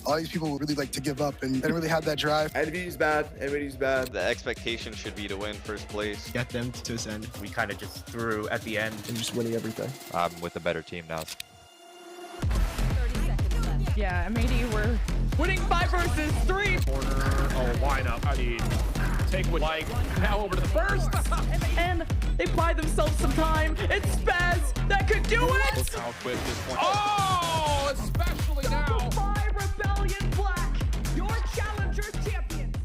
all these people really like to give up and they don't really have that drive. M80's bad. M80's bad. The expectation should be to win first place. Get them to Ascent. We kind of just threw at the end. And just winning everything. I'm with a better team now. 30 seconds left. Yeah, M80 we're winning 5 versus 3. Corner, oh, line up. I mean, take what like, now over to the first. And they buy themselves some time. It's Spaz that could do it. Look how quick this point. Oh, especially now. 5 Rebellion Black, your Challengers champions.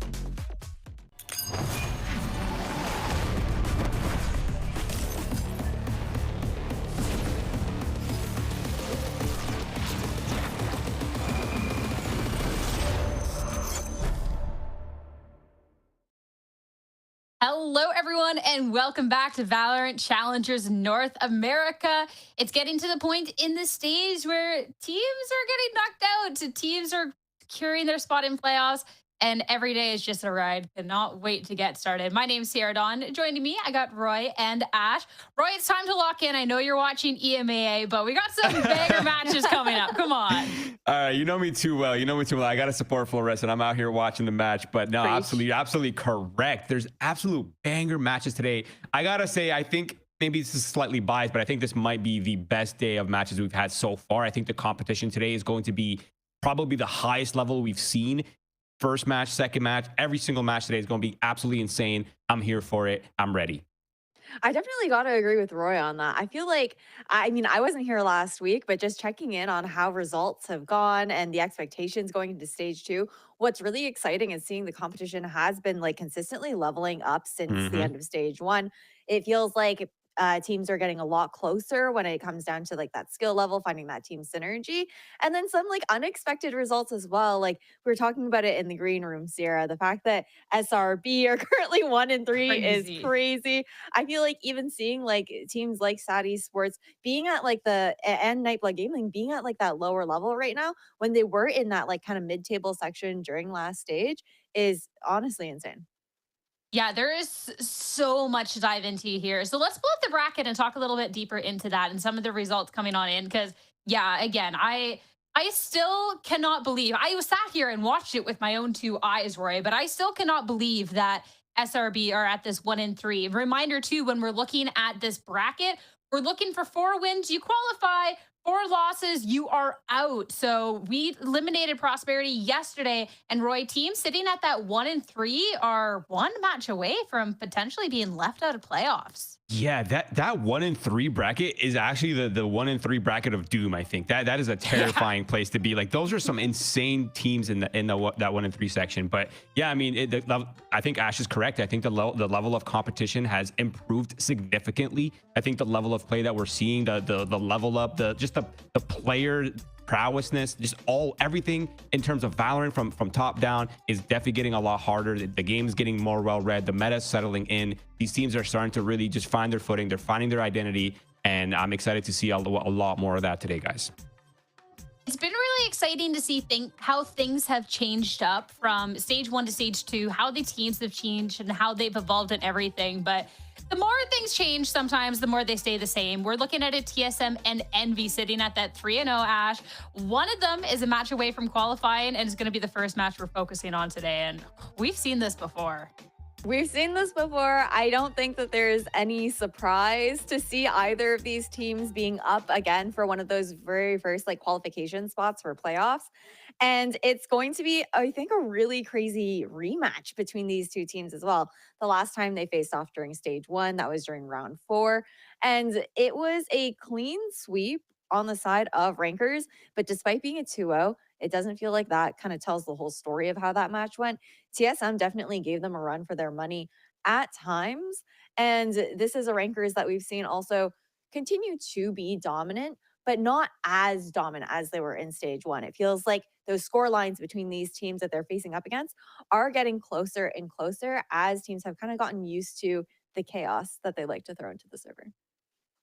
Hello, everyone, and welcome back to Valorant Challengers North America. It's getting to the point in the stage where teams are getting knocked out. Teams are securing their spot in playoffs, and every day is just a ride. Cannot wait to get started. My name's Sierra Dawn. Joining me, I got Roy and Ash. Roy, it's time to lock in. I know you're watching EMEA, but we got some banger matches coming up. Come on. You know me too well. I got to support Fluorescent. I'm out here watching the match, but no, absolutely correct. There's absolute banger matches today. I got to say, I think maybe this is slightly biased, but I think this might be the best day of matches we've had so far. I think the competition today is going to be probably the highest level we've seen. First match, second match, every single match today is going to be absolutely insane. I'm here for it. I'm ready. I definitely got to agree with Roy on that. I feel like, I mean, I wasn't here last week, but just checking in on how results have gone and the expectations going into stage 2, what's really exciting is seeing the competition has been like consistently leveling up since the end of stage 1. It feels like teams are getting a lot closer when it comes down to like that skill level, finding that team synergy, and then some like unexpected results as well. Like we were talking about it in the green room, Sierra, the fact that SRB are currently 1-3 is crazy. I feel like even seeing like teams like SAT Esports being at like and Nightblood Gaming being at like that lower level right now when they were in that like kind of mid-table section during last stage is honestly insane. Yeah, there is so much to dive into here. So let's pull up the bracket and talk a little bit deeper into that and some of the results coming on in. Because, yeah, again, I still cannot believe. I was sat here and watched it with my own 2 eyes, Roy, but I still cannot believe that SRB are at this 1-3. Reminder, too, when we're looking at this bracket, we're looking for 4 wins. You qualify. 4 losses, you are out. So we eliminated Prosperity yesterday, and Roy, teams sitting at that 1-3 are 1 match away from potentially being left out of playoffs. Yeah, that 1-3 bracket is actually the 1-3 bracket of doom. I think that is a terrifying place to be. Like those are some insane teams in that 1-3 section. But yeah, I mean, I think Ash is correct. I think the level of competition has improved significantly. I think the level of play that we're seeing, the level up, the player prowessness, just everything in terms of Valorant from top down is definitely getting a lot harder. The game's getting more well read. The meta's settling in. These teams are starting to really just find their footing. They're finding their identity, and I'm excited to see a lot more of that today, guys. It's been really exciting to see how things have changed up from stage 1 to stage 2, how the teams have changed and how they've evolved and everything. But the more things change sometimes, the more they stay the same. We're looking at a TSM and Envy sitting at that 3-0, Ash. One of them is a match away from qualifying, and it's going to be the first match we're focusing on today. And we've seen this before. We've seen this before. I don't think that there's any surprise to see either of these teams being up again for one of those very first like qualification spots for playoffs. And it's going to be, I think, a really crazy rematch between these 2 teams as well. The last time they faced off during stage 1, that was during round 4. And it was a clean sweep on the side of Rankers. But despite being a 2-0, it doesn't feel like that kind of tells the whole story of how that match went. TSM definitely gave them a run for their money at times. And this is a Rankers that we've seen also continue to be dominant, but not as dominant as they were in stage 1. It feels like those score lines between these teams that they're facing up against are getting closer and closer as teams have kind of gotten used to the chaos that they like to throw into the server.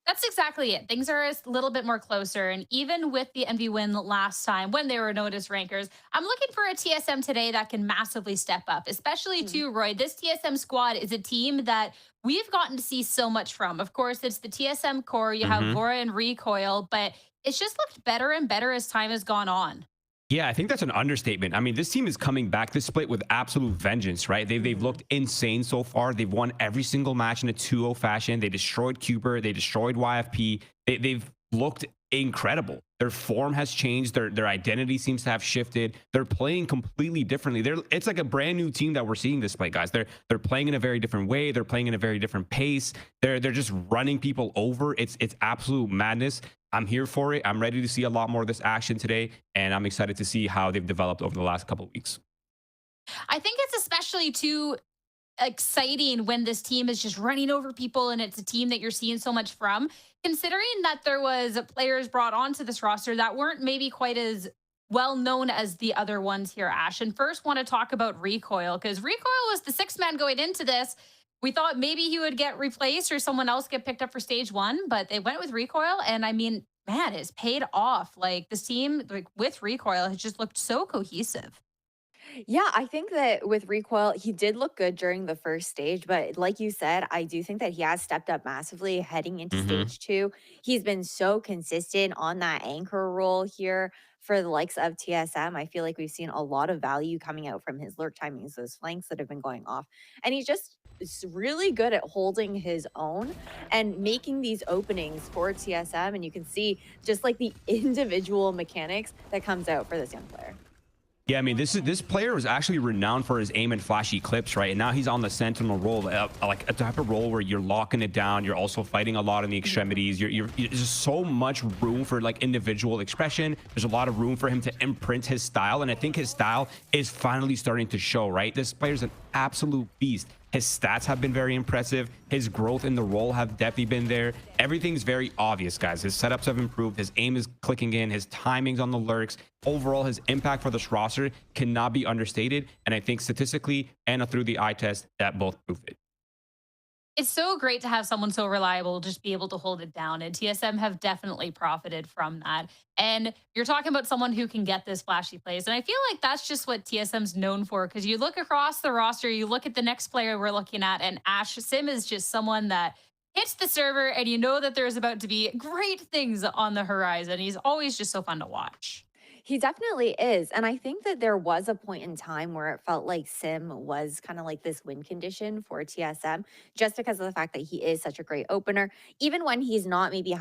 That's exactly it. Things are a little bit more closer. And even with the Envy win last time when they were known as Rankers, I'm looking for a TSM today that can massively step up, especially too, Roy. This TSM squad is a team that we've gotten to see so much from. Of course, it's the TSM core. You have Vora and Recoil, but it's just looked better and better as time has gone on. Yeah, I think that's an understatement. I mean, this team is coming back this split with absolute vengeance, right? They've looked insane so far. They've won every single match in a 2-0 fashion. They destroyed Cooper. They destroyed YFP. They've looked incredible. Their form has changed. Their identity seems to have shifted. They're playing completely differently. It's like a brand new team that we're seeing this play, guys. They're playing in a very different way. They're playing in a very different pace. They're just running people over. It's absolute madness. I'm here for it. I'm ready to see a lot more of this action today, and I'm excited to see how they've developed over the last couple of weeks. I think it's especially too exciting when this team is just running over people and it's a team that you're seeing so much from, considering that there was players brought onto this roster that weren't maybe quite as well known as the other ones here, Ash. And first want to talk about Recoil, because Recoil was the sixth man going into this. We thought maybe he would get replaced or someone else get picked up for stage one, but they went with Recoil. And I mean, man, it's paid off. Like this team, like with Recoil, has just looked so cohesive. Yeah, I think that with Recoil, he did look good during the first stage, but like you said, I do think that he has stepped up massively heading into stage two. He's been so consistent on that anchor role here for the likes of TSM. I feel like we've seen a lot of value coming out from his lurk timings, those flanks that have been going off. And he's just really good at holding his own and making these openings for TSM. And you can see just like the individual mechanics that comes out for this young player. Yeah, I mean, this player was actually renowned for his aim and flashy clips, right? And now he's on the sentinel role, like a type of role where you're locking it down. You're also fighting a lot in the extremities. There's just so much room for like individual expression. There's a lot of room for him to imprint his style, and I think his style is finally starting to show, right? This player's an absolute beast. His stats have been very impressive. His growth in the role have definitely been there. Everything's very obvious, guys. His setups have improved. His aim is clicking in. His timings on the lurks. Overall, his impact for this roster cannot be understated. And I think statistically and through the eye test, that both prove it. It's so great to have someone so reliable just be able to hold it down, and TSM have definitely profited from that. And you're talking about someone who can get this flashy plays, and I feel like that's just what TSM's known for, because you look across the roster, you look at the next player we're looking at, and Ash Sim is just someone that hits the server and you know that there's about to be great things on the horizon. He's always just so fun to watch. He definitely is. And I think that there was a point in time where it felt like Sim was kind of like this win condition for TSM, just because of the fact that he is such a great opener. Even when he's not maybe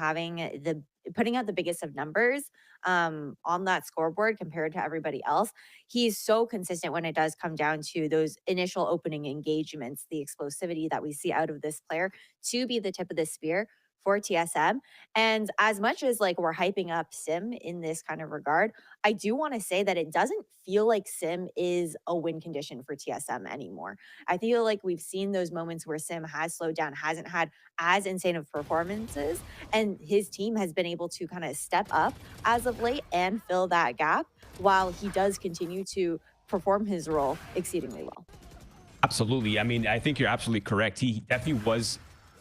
putting out the biggest of numbers on that scoreboard compared to everybody else, he's so consistent when it does come down to those initial opening engagements, the explosivity that we see out of this player to be the tip of the spear for TSM. And as much as like we're hyping up Sim in this kind of regard, I do want to say that it doesn't feel like Sim is a win condition for TSM anymore. I feel like we've seen those moments where Sim has slowed down, hasn't had as insane of performances, and his team has been able to kind of step up as of late and fill that gap while he does continue to perform his role exceedingly well. Absolutely. I mean, I think you're absolutely correct. He definitely was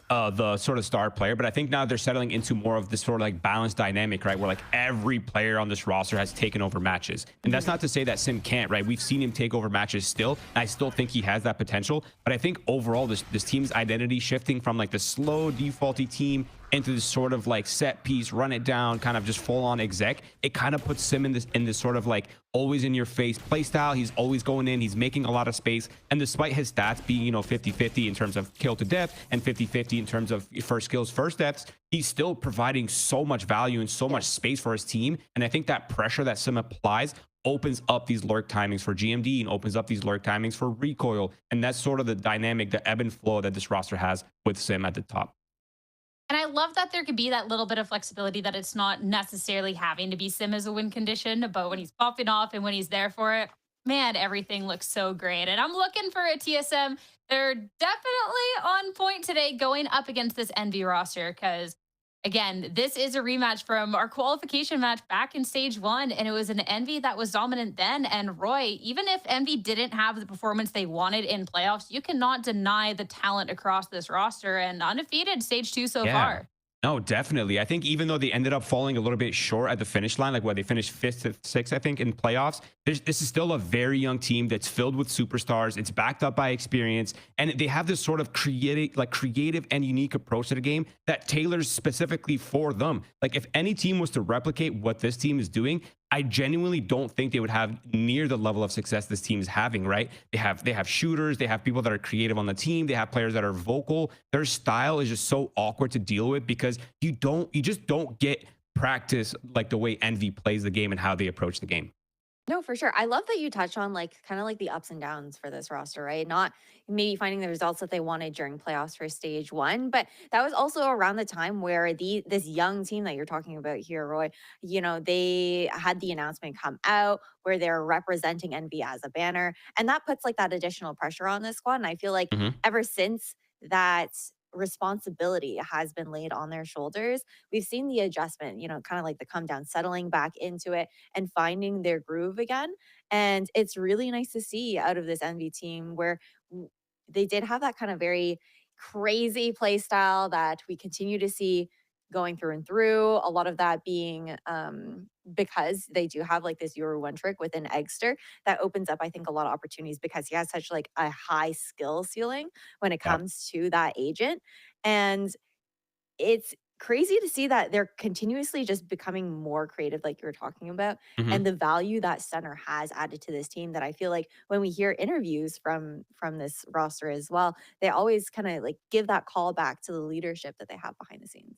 the sort of star player, but I think now they're settling into more of this sort of like balanced dynamic, right? Where like every player on this roster has taken over matches. And that's not to say that Sim can't, right? We've seen him take over matches still. And I still think he has that potential, but I think overall this team's identity shifting from like the slow defaulty team into this sort of like set piece, run it down, kind of just full on exec. It kind of puts Sim in this sort of like always in your face play style. He's always going in, he's making a lot of space. And despite his stats being, 50-50 in terms of kill to death and 50-50 in terms of first kills, first deaths, he's still providing so much value and so much space for his team. And I think that pressure that Sim applies opens up these lurk timings for GMD and opens up these lurk timings for Recoil. And that's sort of the dynamic, the ebb and flow that this roster has with Sim at the top. And I love that there could be that little bit of flexibility, that it's not necessarily having to be Sim as a win condition, but when he's popping off and when he's there for it, man, everything looks so great. And I'm looking for a TSM. They're definitely on point today going up against this Envy roster, because again, this is a rematch from our qualification match back in stage one, and it was an Envy that was dominant then. And Roy, even if Envy didn't have the performance they wanted in playoffs, you cannot deny the talent across this roster, and undefeated stage two so far. No, definitely. I think even though they ended up falling a little bit short at the finish line, like they finished 5th to 6th, I think, in playoffs, this is still a very young team that's filled with superstars. It's backed up by experience, and they have this sort of creative and unique approach to the game that tailors specifically for them. Like if any team was to replicate what this team is doing, I genuinely don't think they would have near the level of success this team is having, right? They have shooters, they have people that are creative on the team, they have players that are vocal. Their style is just so awkward to deal with because you just don't get practice like the way Envy plays the game and how they approach the game. No, for sure. I love that you touch on like kind of like the ups and downs for this roster, right? Not maybe finding the results that they wanted during playoffs for stage one, but that was also around the time where this young team that you're talking about here, Roy, you know, they had the announcement come out where they're representing Envy as a banner. And that puts like that additional pressure on this squad. And I feel like ever since that responsibility has been laid on their shoulders, we've seen the adjustment, you know, kind of like the come down, settling back into it and finding their groove again. And it's really nice to see out of this Envy team where they did have that kind of very crazy play style that we continue to see going through and through. A lot of that being because they do have like this Euro one trick within Eggster that opens up, I think, a lot of opportunities because he has such like a high skill ceiling when it comes to that agent. And it's crazy to see that they're continuously just becoming more creative, like you were talking about, and the value that Center has added to this team. That I feel like when we hear interviews from this roster as well, they always kind of like give that call back to the leadership that they have behind the scenes.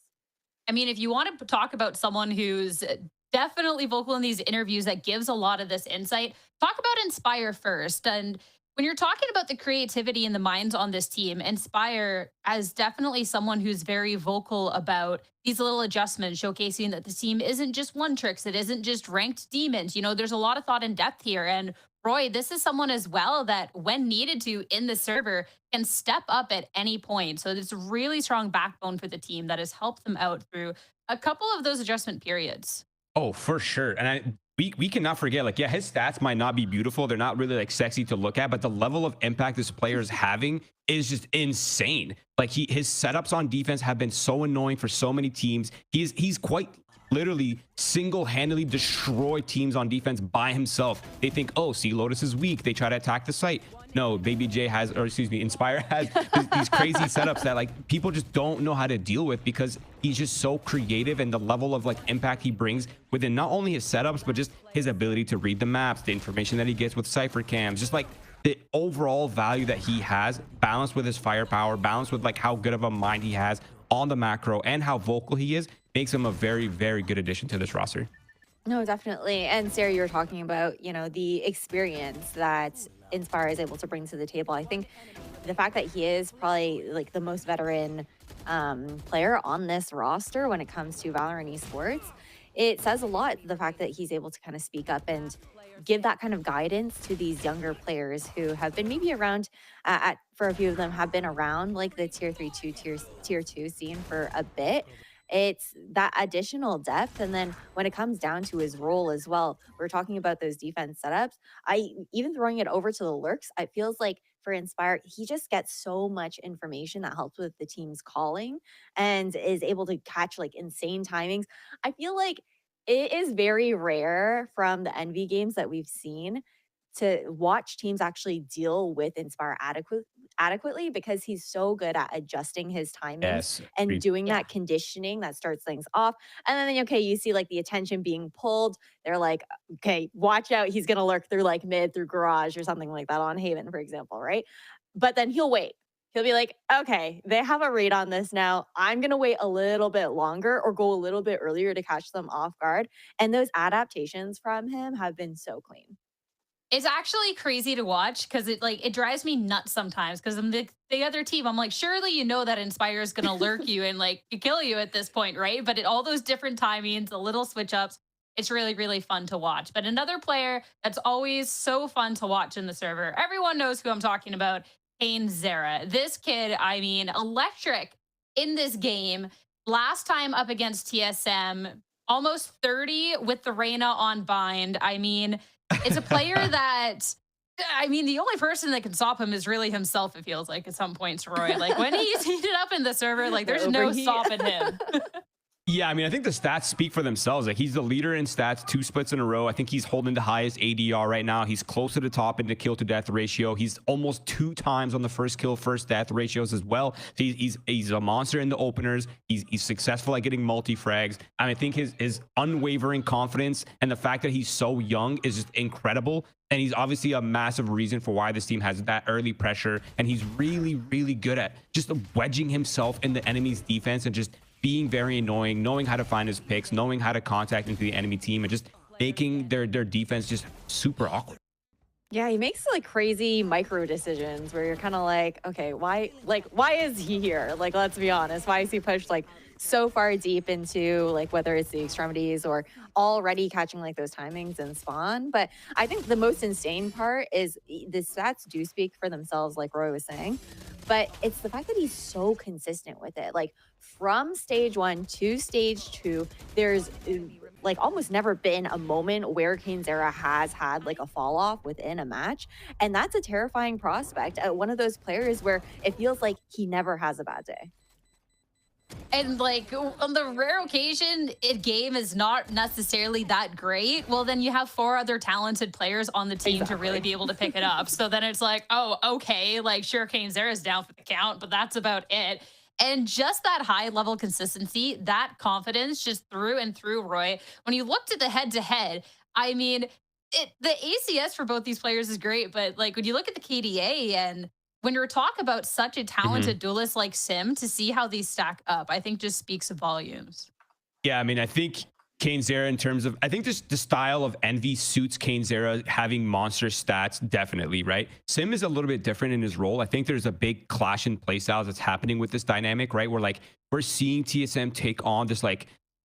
I mean, if you want to talk about someone who's definitely vocal in these interviews that gives a lot of this insight, talk about Inspire first. And when you're talking about the creativity and the minds on this team, Inspire as definitely someone who's very vocal about these little adjustments, showcasing that the team isn't just one tricks, it isn't just ranked demons. You know, there's a lot of thought and depth here. And Roy, this is someone as well that when needed to in the server can step up at any point. So it's a really strong backbone for the team that has helped them out through a couple of those adjustment periods. Oh, for sure. And we cannot forget, like, yeah, his stats might not be beautiful. They're not really like sexy to look at, but the level of impact this player is having is just insane. Like his setups on defense have been so annoying for so many teams. He's quite literally single-handedly destroyed teams on defense by himself. They think, oh, see, Lotus is weak. They try to attack the site. No, Baby J has, or excuse me, Inspire has these crazy setups that like people just don't know how to deal with because he's just so creative, and the level of like impact he brings within not only his setups, but just his ability to read the maps, the information that he gets with Cypher cams, just like the overall value that he has, balanced with his firepower, balanced with like how good of a mind he has on the macro and how vocal he is, makes him a very, very good addition to this roster. No, definitely. And Sarah, you were talking about, you know, the experience that Inspire is able to bring to the table. I think the fact that he is probably like the most veteran player on this roster when it comes to VALORANT esports, it says a lot, the fact that he's able to kind of speak up and give that kind of guidance to these younger players who have been maybe around, for a few of them have been around like the tier 3, tier 2 scene for a bit. It's that additional depth. And then when it comes down to his role as well, we're talking about those defense setups. Even throwing it over to the lurks, it feels like for Inspire, he just gets so much information that helps with the team's calling and is able to catch like insane timings. I feel like it is very rare from the Envy games that we've seen to watch teams actually deal with Inspire adequately because he's so good at adjusting his timings and doing that conditioning that starts things off. And then, okay, you see like the attention being pulled. They're like, okay, watch out. He's going to lurk through like mid, through garage or something like that on Haven, for example, right? But then he'll wait. He'll be like, okay, they have a read on this now. I'm going to wait a little bit longer or go a little bit earlier to catch them off guard. And those adaptations from him have been so clean. It's actually crazy to watch because it drives me nuts sometimes because I'm the other team. I'm like, surely you know that Inspire is going to lurk you and like kill you at this point, right? But all those different timings, the little switch ups, it's really, really fun to watch. But another player that's always so fun to watch in the server, everyone knows who I'm talking about, KaneZera. This kid, I mean, electric in this game. Last time up against TSM, almost 30 with the Reyna on bind. I mean, it's a player that, I mean, the only person that can stop him is really himself, it feels like, at some points, Roy. Like, when he's heated up in the server, like, there's no stopping him. Yeah, I mean, I think the stats speak for themselves. Like, he's the leader in stats, 2 splits in a row. I think he's holding the highest ADR right now. He's close to the top in the kill to death ratio. He's almost 2 times on the first kill, first death ratios as well. So he's a monster in the openers. He's successful at getting multi-frags. And I think his unwavering confidence and the fact that he's so young is just incredible. And he's obviously a massive reason for why this team has that early pressure. And he's really, really good at just wedging himself in the enemy's defense and just being very annoying, knowing how to find his picks, knowing how to contact into the enemy team, and just making their defense just super awkward. Yeah, he makes like crazy micro decisions where you're kind of like, okay, why is he here? Like, let's be honest, why is he pushed like so far deep into like whether it's the extremities or already catching like those timings and spawn? But I think the most insane part is the stats do speak for themselves, like Roy was saying, but it's the fact that he's so consistent with it. Like from stage 1 to stage 2, there's like almost never been a moment where KaneZera has had like a fall off within a match. And that's a terrifying prospect at one of those players where it feels like he never has a bad day. And like on the rare occasion, if game is not necessarily that great, well, then you have 4 other talented players on the team to really be able to pick it up. So then it's like, oh, okay, like sure, KaneZera is down for the count, but that's about it. And just that high level consistency, that confidence just through and through, Roy. When you looked at the head-to-head, I mean, the ACS for both these players is great, but like when you look at the KDA and when you're talking about such a talented duelist like Sim, to see how these stack up, I think just speaks of volumes. Yeah, I mean, I think KaneZera, in terms of, I think just the style of Envy suits KaneZera having monster stats, definitely, right? Sim is a little bit different in his role. I think there's a big clash in playstyles that's happening with this dynamic, right? Where like we're seeing TSM take on this like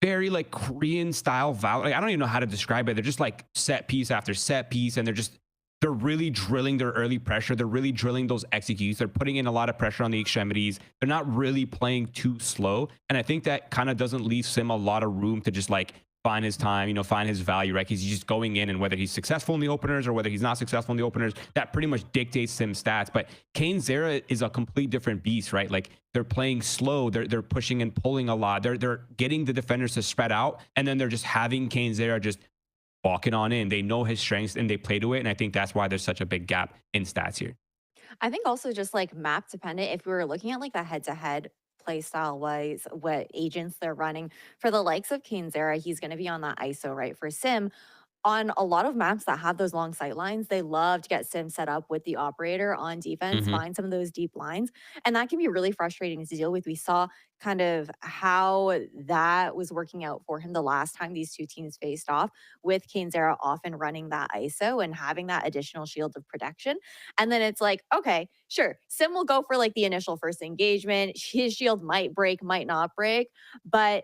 very like Korean style Valorant. Like, I don't even know how to describe it. They're just like set piece after set piece, and they're really drilling their early pressure. They're really drilling those executes. They're putting in a lot of pressure on the extremities. They're not really playing too slow. And I think that kind of doesn't leave Sim a lot of room to just like find his time, you know, find his value, right? He's just going in, and whether he's successful in the openers or whether he's not successful in the openers, that pretty much dictates Sim's stats. But KaneZera is a complete different beast, right? Like they're playing slow. They're pushing and pulling a lot. They're getting the defenders to spread out, and then they're just having KaneZera just walking on in. They know his strengths and they play to it. And I think that's why there's such a big gap in stats here. I think also just like map dependent, if we were looking at like the head-to-head play style wise, what agents they're running for the likes of KaneZera, he's going to be on that ISO, right? For Sim, on a lot of maps that have those long sight lines, they love to get Sim set up with the operator on defense, find some of those deep lines. And that can be really frustrating to deal with. We saw kind of how that was working out for him the last time these two teams faced off, with KaneZera often running that ISO and having that additional shield of protection. And then it's like, okay, sure, Sim will go for like the initial first engagement. His shield might break, might not break, but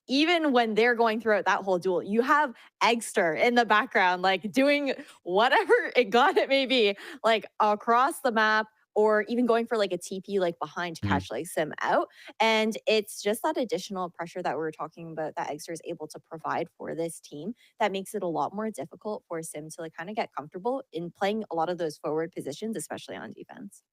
even when they're going throughout that whole duel, you have Eggster in the background, like doing whatever it may be, like across the map, or even going for like a TP like behind to catch like Sim out. And it's just that additional pressure that we were talking about that Eggster is able to provide for this team that makes it a lot more difficult for Sim to like kind of get comfortable in playing a lot of those forward positions, especially on defense.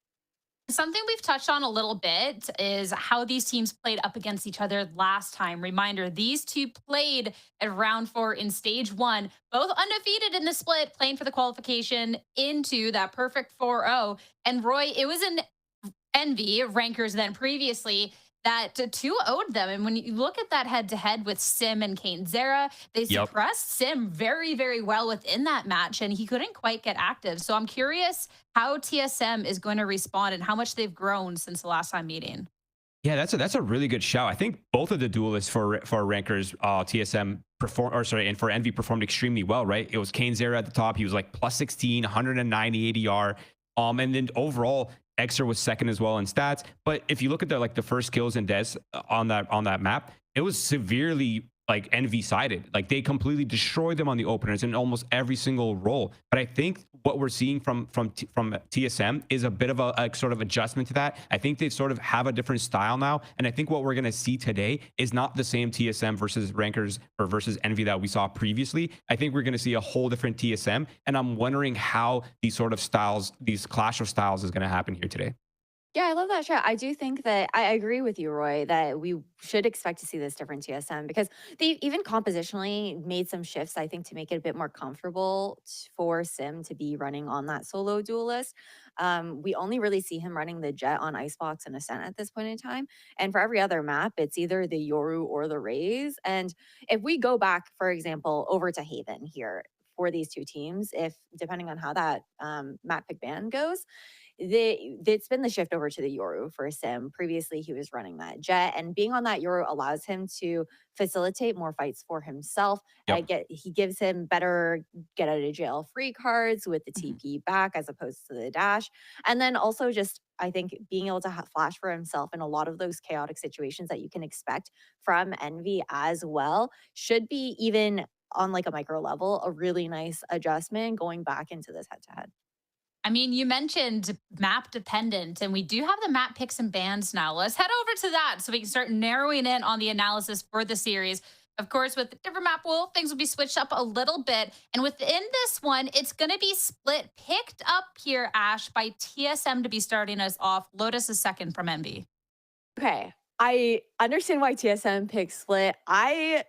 Something we've touched on a little bit is how these teams played up against each other last time. Reminder, these two played at round 4 in stage 1, both undefeated in the split, playing for the qualification into that perfect 4-0. And Roy, it was an Envy rankers then previously that 2-0'd them. And when you look at that head-to-head with Sim and KaneZera, they suppressed Sim very, very well within that match, and he couldn't quite get active. So I'm curious how TSM is going to respond and how much they've grown since the last time meeting. Yeah, that's a really good shout. I think both of the duelists for rankers, TSM and for Envy performed extremely well, right? It was KaneZera at the top. He was like plus 16, 190 ADR. And then overall, Eggster was second as well in stats. But if you look at the first kills and deaths on that map, it was severely like Envy sided. Like they completely destroyed them on the openers in almost every single role. But I think what we're seeing from TSM is a bit of a sort of adjustment to that. I think they sort of have a different style now. And I think what we're going to see today is not the same TSM versus rankers or versus Envy that we saw previously. I think we're going to see a whole different TSM. And I'm wondering how these sort of styles, these clash of styles is going to happen here today. Yeah, I love that shot. I do think that I agree with you, Roy, that we should expect to see this different TSM because they even compositionally made some shifts, I think, to make it a bit more comfortable for Sim to be running on that solo duelist. We only really see him running the Jet on Icebox and Ascent at this point in time. And for every other map, it's either the Yoru or the Raze. And if we go back, for example, over to Haven here for these two teams, if depending on how that map pick ban goes, it's been the shift over to the Yoru for Sim. Previously, he was running that Jet, and being on that Yoru allows him to facilitate more fights for himself. Yep. He gives him better get out of jail free cards with the TP back as opposed to the dash, and then also just I think being able to flash for himself in a lot of those chaotic situations that you can expect from Envy as well should be even on like a micro level a really nice adjustment going back into this head to head. I mean, you mentioned map dependent, and we do have the map picks and bans now. Let's head over to that so we can start narrowing in on the analysis for the series. Of course, with the different map pool, things will be switched up a little bit. And within this one, it's going to be split, picked up here, Ash, by TSM to be starting us off. Lotus is second from Envy. Okay, I understand why TSM picks split. I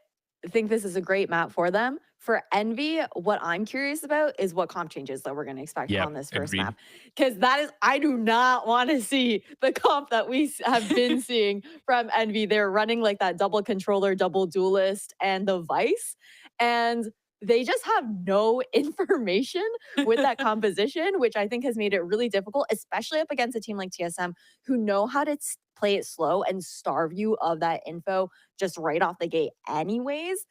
think this is a great map for them. For Envy, what I'm curious about is what comp changes that we're going to expect on this first map. Because that is, I do not want to see the comp that we have been seeing from Envy. They're running like that double controller, double duelist, and the Vice. And they just have no information with that composition, which I think has made it really difficult, especially up against a team like TSM who know how to play it slow and starve you of that info just right off the gate anyways.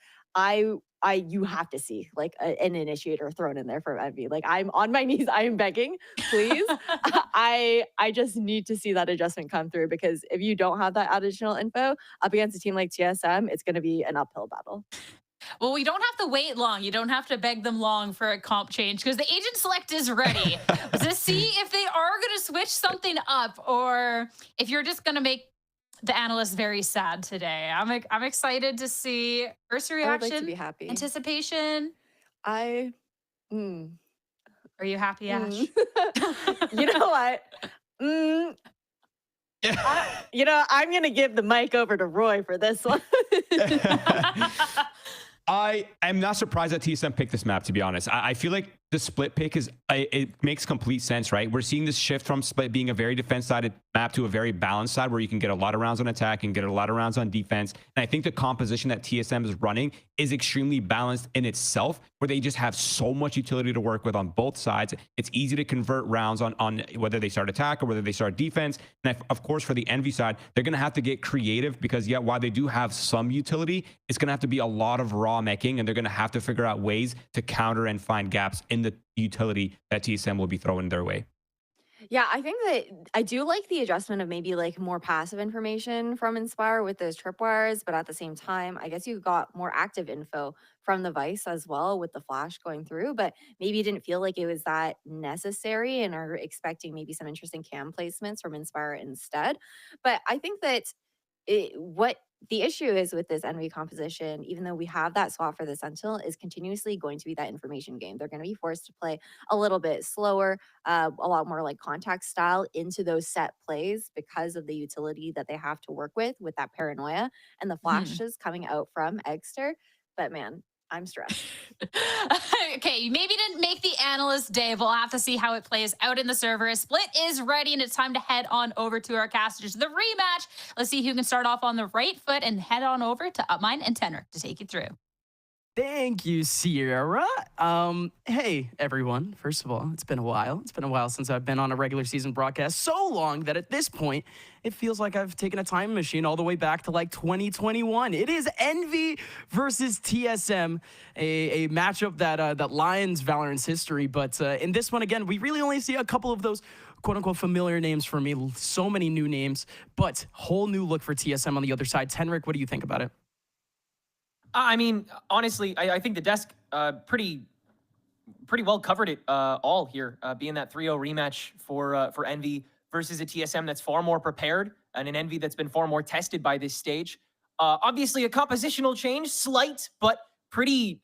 You have to see like an initiator thrown in there for Envy. Like I'm on my knees, I am begging, please. I just need to see that adjustment come through because if you don't have that additional info up against a team like TSM, it's going to be an uphill battle. Well, we don't have to wait long. You don't have to beg them long for a comp change because the agent select is ready to see if they are going to switch something up or if you're just going to make the analysts very sad today. I'm excited to see first reaction. I would like to be happy. Anticipation. Are you happy, Ash? You know what? I'm going to give the mic over to Roy for this one. I am not surprised that TSM picked this map, to be honest. I feel like the split pick it makes complete sense, right? We're seeing this shift from split being a very defense-sided map to a very balanced side where you can get a lot of rounds on attack and get a lot of rounds on defense. And I think the composition that TSM is running is extremely balanced in itself, where they just have so much utility to work with on both sides. It's easy to convert rounds on whether they start attack or whether they start defense. And of course, for the Envy side, they're going to have to get creative because, yeah, while they do have some utility, it's going to have to be a lot of raw meching, and they're going to have to figure out ways to counter and find gaps in the utility that TSM will be throwing their way. Yeah, I think that I do like the adjustment of maybe like more passive information from Inspire with those tripwires, but at the same time, I guess you got more active info from the Vice as well with the flash going through, but maybe you didn't feel like it was that necessary and are expecting maybe some interesting cam placements from Inspire instead. But I think that what the issue is with this Envy composition, even though we have that swap for the Sentinel, is continuously going to be that information game. They're going to be forced to play a little bit slower, a lot more like contact style into those set plays because of the utility that they have to work with that paranoia and the flashes coming out from Eggster. But man, I'm stressed. Okay, you maybe didn't make the analyst day. We'll have to see how it plays out in the server. Split is ready, and it's time to head on over to our casters. The rematch. Let's see who can start off on the right foot and head on over to Upmine and Tenor to take you through. Thank you, Sierra. Hey, everyone. First of all, it's been a while. It's been a while since I've been on a regular season broadcast. So long that at this point, it feels like I've taken a time machine all the way back to like 2021. It is Envy versus TSM, a matchup that lions Valorant's history. But in this one, again, we really only see a couple of those quote-unquote familiar names for me. So many new names, but whole new look for TSM on the other side. Tenric, what do you think about it? I mean, honestly, I think the desk pretty well covered it all here, being that 3-0 rematch for Envy versus a TSM that's far more prepared and an Envy that's been far more tested by this stage. Obviously, a compositional change, slight, but pretty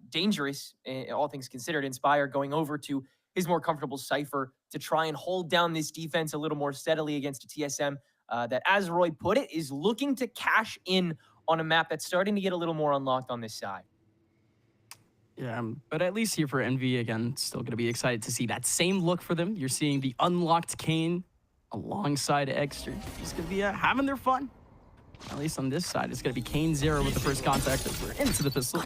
dangerous, all things considered. Inspire going over to his more comfortable Cypher to try and hold down this defense a little more steadily against a TSM that, as Roy put it, is looking to cash in on a map that's starting to get a little more unlocked on this side. Yeah, but at least here for Envy, again, still going to be excited to see that same look for them. You're seeing the unlocked Kane alongside Extra. He's going to be having their fun. At least on this side, it's going to be KaneZera with the first contact as we're into the pistol.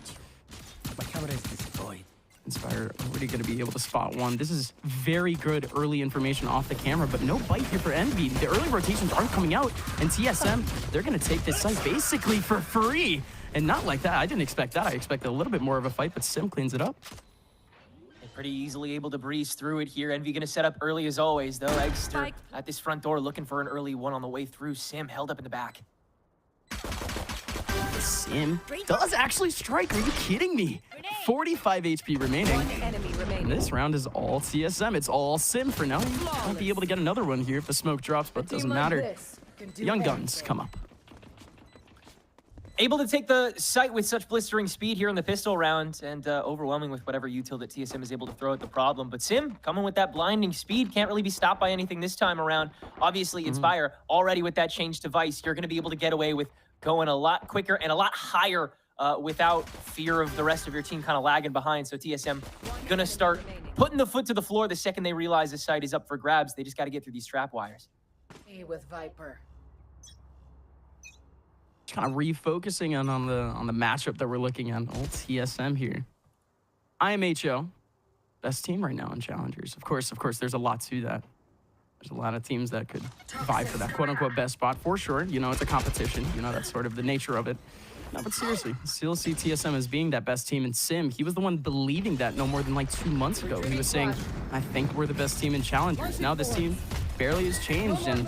My camera is destroyed. Inspire already going to be able to spot one. This is very good early information off the camera, but no bite here for Envy. The early rotations aren't coming out, and TSM, they're going to take this site basically for free. And not like that. I didn't expect that. I expected a little bit more of a fight, but Sim cleans it up. They're pretty easily able to breeze through it here. Envy going to set up early as always, though. Eggster at this front door looking for an early one on the way through. Sim held up in the back. Sim does actually strike. Are you kidding me? 45 HP remaining. And this round is all TSM. It's all Sim for now. Might be able to get another one here if the smoke drops, but it doesn't matter. The young guns come up. Able to take the site with such blistering speed here in the pistol round, and overwhelming with whatever util that TSM is able to throw at the problem. But Sim coming with that blinding speed, can't really be stopped by anything this time around. Obviously, Inspire already with that change device, you're going to be able to get away with going a lot quicker and a lot higher without fear of the rest of your team kind of lagging behind. So TSM going to start putting the foot to the floor the second they realize the site is up for grabs. They just got to get through these trap wires. With Viper. Kind of refocusing on the matchup that we're looking at. Old TSM here. M80, best team right now in Challengers. Of course, there's a lot to that. There's a lot of teams that could vie for that quote-unquote best spot for sure. You know, it's a competition. You know, that's sort of the nature of it. No, but seriously, still see TSM as being that best team in Sim. He was the one believing that no more than like 2 months ago. He was saying, I think we're the best team in Challengers. Now this team barely has changed, and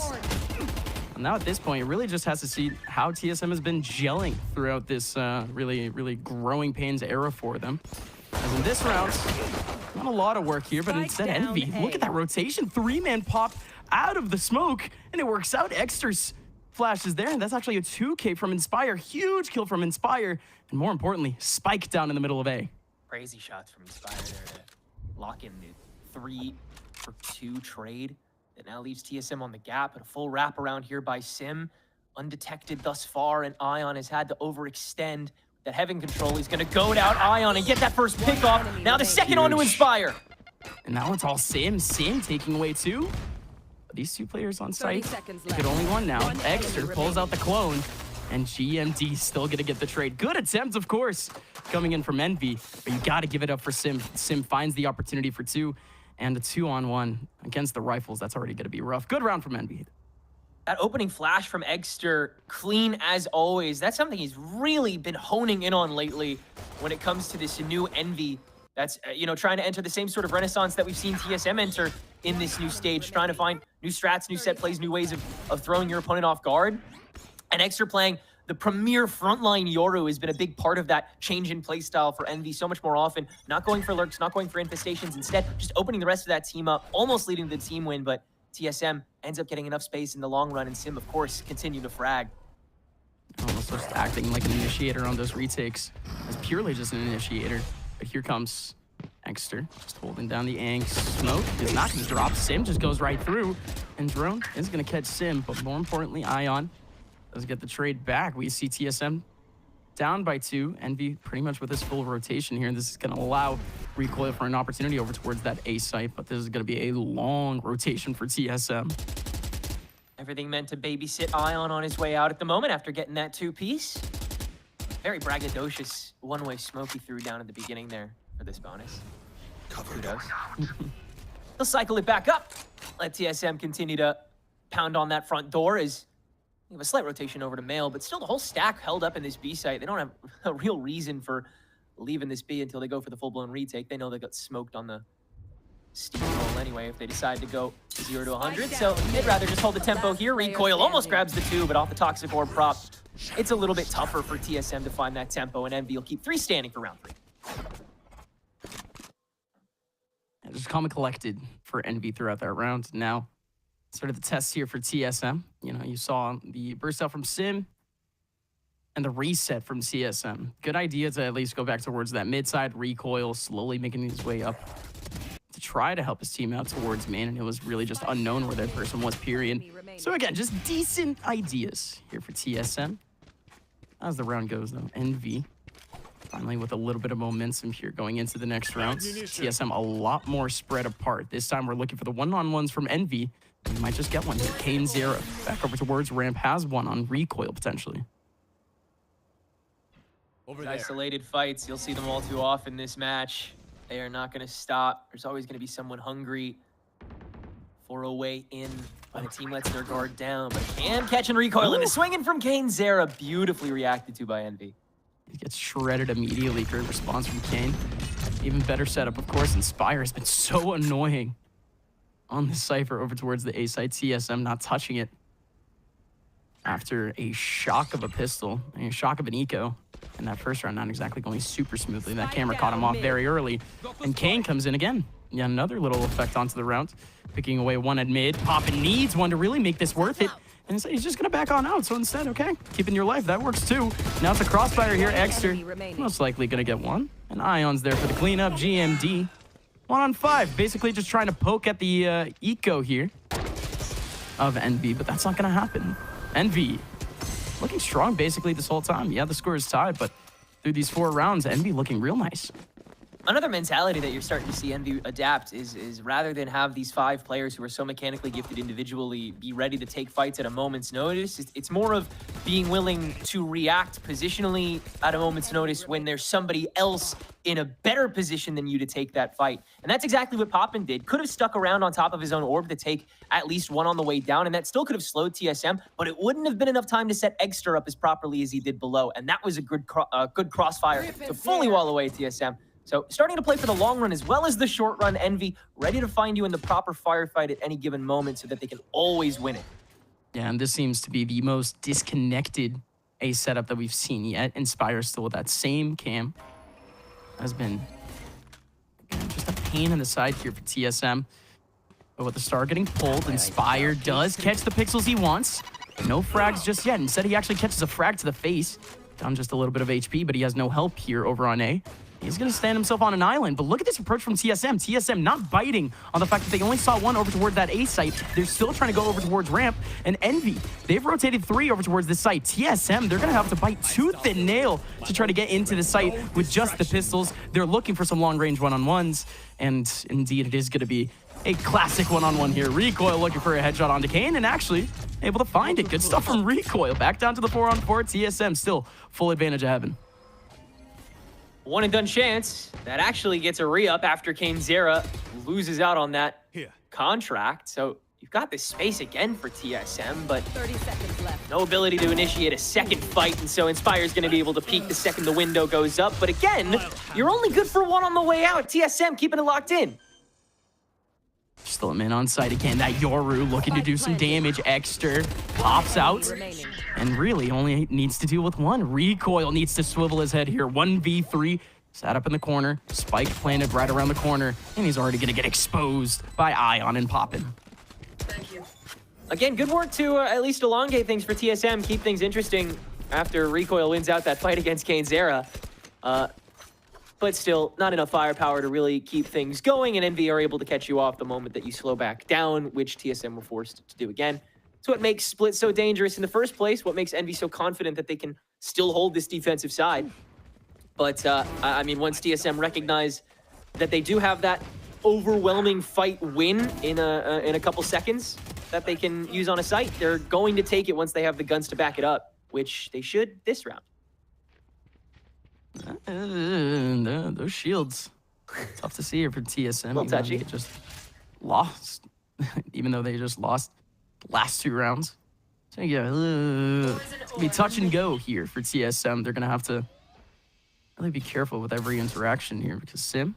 now at this point, it really just has to see how TSM has been gelling throughout this really growing pains era for them. As in this round, not a lot of work here, but instead Envy, look at that rotation. 3-man pop out of the smoke, and it works out. Exter's flash is there, and that's actually a 2K from Inspire. Huge kill from Inspire, and more importantly, Spike down in the middle of A. Crazy shots from Inspire there to lock in the 3-for-2 trade. That now leaves TSM on the gap, but a full wraparound here by Sim. Undetected thus far, and Ion has had to overextend. That Heaven control, he's gonna goad out Ion and get that first pick off. Now the second on to Inspire. And now it's all Sim taking away 2. But these 2 players on site, they could only one now. Exter pulls out the clone, and GMD still gonna get the trade. Good attempt, of course, coming in from Envy, but you gotta give it up for Sim. Sim finds the opportunity for 2. And a 2-on-1 against the rifles, that's already going to be rough. Good round from Envy. That opening flash from Eggster, clean as always. That's something he's really been honing in on lately when it comes to this new Envy. That's, trying to enter the same sort of renaissance that we've seen TSM enter in this new stage, trying to find new strats, new set plays, new ways of throwing your opponent off guard. And Eggster playing the premier frontline Yoru has been a big part of that change in playstyle for Envy so much more often. Not going for lurks, not going for infestations, instead just opening the rest of that team up, almost leading to the team win, but TSM ends up getting enough space in the long run, and Sim, of course, continue to frag. Almost just acting like an initiator on those retakes. As purely just an initiator. But here comes Exter, just holding down the Ang. Smoke is not going to drop. Sim just goes right through, and Drone is going to catch Sim, but more importantly, Ion does get the trade back. We see TSM down by 2. Envy pretty much with this full rotation here. And this is going to allow Recoil for an opportunity over towards that A site. But this is going to be a long rotation for TSM. Everything meant to babysit Ion on his way out at the moment after getting that 2-piece. Very braggadocious one-way smoke he threw down at the beginning there for this bonus. Kudos. He'll cycle it back up. Let TSM continue to pound on that front door as we have a slight rotation over to Mail, but still the whole stack held up in this B site. They don't have a real reason for leaving this B until they go for the full-blown retake. They know they got smoked on the steamroll anyway if they decide to go 0 to 100. So they'd rather just hold the tempo here. Recoil almost grabs the 2, but off the Toxic Orb prop, it's a little bit tougher for TSM to find that tempo, and Envy will keep 3 standing for round 3. Just calm and collected for Envy throughout that round. Now, sort of the test here for TSM. You saw the burst out from Sim and the reset from TSM. Good idea to at least go back towards that mid-side. Recoil slowly making his way up to try to help his team out towards main, and it was really just unknown where that person was, period. So again, just decent ideas here for TSM. As the round goes, though, NV finally with a little bit of momentum here going into the next rounds. TSM a lot more spread apart. This time we're looking for the one-on-ones from NV. We might just get one here. KaneZera back over towards ramp, has one on recoil potentially. Isolated fights, you'll see them all too often this match. They are not going to stop. There's always going to be someone hungry for a way in when a team lets their guard down. But can catch and recoil into swinging from KaneZera. Beautifully reacted to by Envy. He gets shredded immediately. Great response from Kane. Even better setup, of course. Inspire has been so annoying on the Cypher over towards the A side. TSM not touching it after a shock of a pistol and a shock of an eco. And that first round not exactly going super smoothly. That camera caught him off very early. And Kane comes in again. Yeah, another little effect onto the round. Picking away one at mid. Poppin needs one to really make this worth it. And so he's just going to back on out. So instead, okay, keeping your life. That works too. Now it's a crossfire here. Extra. Most likely going to get one. And Ion's there for the cleanup. GMD. 1-on-5. Basically just trying to poke at the eco here of NV. But that's not going to happen. NV looking strong basically this whole time. Yeah, the score is tied, but through these 4 rounds, NV looking real nice. Another mentality that you're starting to see Envy adapt is rather than have these 5 players who are so mechanically gifted individually be ready to take fights at a moment's notice, it's more of being willing to react positionally at a moment's notice when there's somebody else in a better position than you to take that fight. And that's exactly what Poppin did. Could have stuck around on top of his own orb to take at least one on the way down, and that still could have slowed TSM, but it wouldn't have been enough time to set Egster up as properly as he did below. And that was a good crossfire to fully wall away TSM. So starting to play for the long run as well as the short run. Envy ready to find you in the proper firefight at any given moment so that they can always win it. Yeah, and this seems to be the most disconnected A setup that we've seen yet. Inspire still with that same cam. Has been just a pain in the side here for TSM. But with the star getting pulled, Inspire does catch the pixels he wants. No frags just yet. Instead, he actually catches a frag to the face. Down just a little bit of HP, but he has no help here over on A. He's going to stand himself on an island, but look at this approach from TSM. TSM not biting on the fact that they only saw one over toward that A site. They're still trying to go over towards ramp. And Envy, they've rotated 3 over towards this site. TSM, they're going to have to bite tooth and nail to try to get into the site with just the pistols. They're looking for some long-range one-on-ones, and indeed it is going to be a classic one-on-one here. Recoil looking for a headshot onto Kane, and actually able to find it. Good stuff from Recoil. Back down to the 4-on-4. TSM still full advantage of Heaven. One and done chance that actually gets a re-up after KaneZera loses out on that contract. So you've got this space again for TSM, but 30 seconds left. No ability to initiate a second fight, and so Inspire's going to be able to peek the second the window goes up. But again, you're only good for one on the way out. TSM keeping it locked in. Still a man on site again. That Yoru looking to do some damage. Exter pops out and really only needs to deal with one. Recoil needs to swivel his head here. 1v3 sat up in the corner. Spike planted right around the corner, and he's already going to get exposed by Ion and Poppin. Thank you. Again, good work to at least elongate things for TSM, keep things interesting after Recoil wins out that fight against KaneZera. But still, not enough firepower to really keep things going, and Envy are able to catch you off the moment that you slow back down, which TSM were forced to do again. It's what makes Split so dangerous in the first place, what makes Envy so confident that they can still hold this defensive side. But, I mean, once TSM recognize that they do have that overwhelming fight win in a couple seconds that they can use on a site, they're going to take it once they have the guns to back it up, which they should this round. Those shields, tough to see here for TSM. Well, touchy. They just lost, even though they just lost the last 2 rounds. So yeah, it'll be touch and go here for TSM. They're gonna have to really be careful with every interaction here because Sim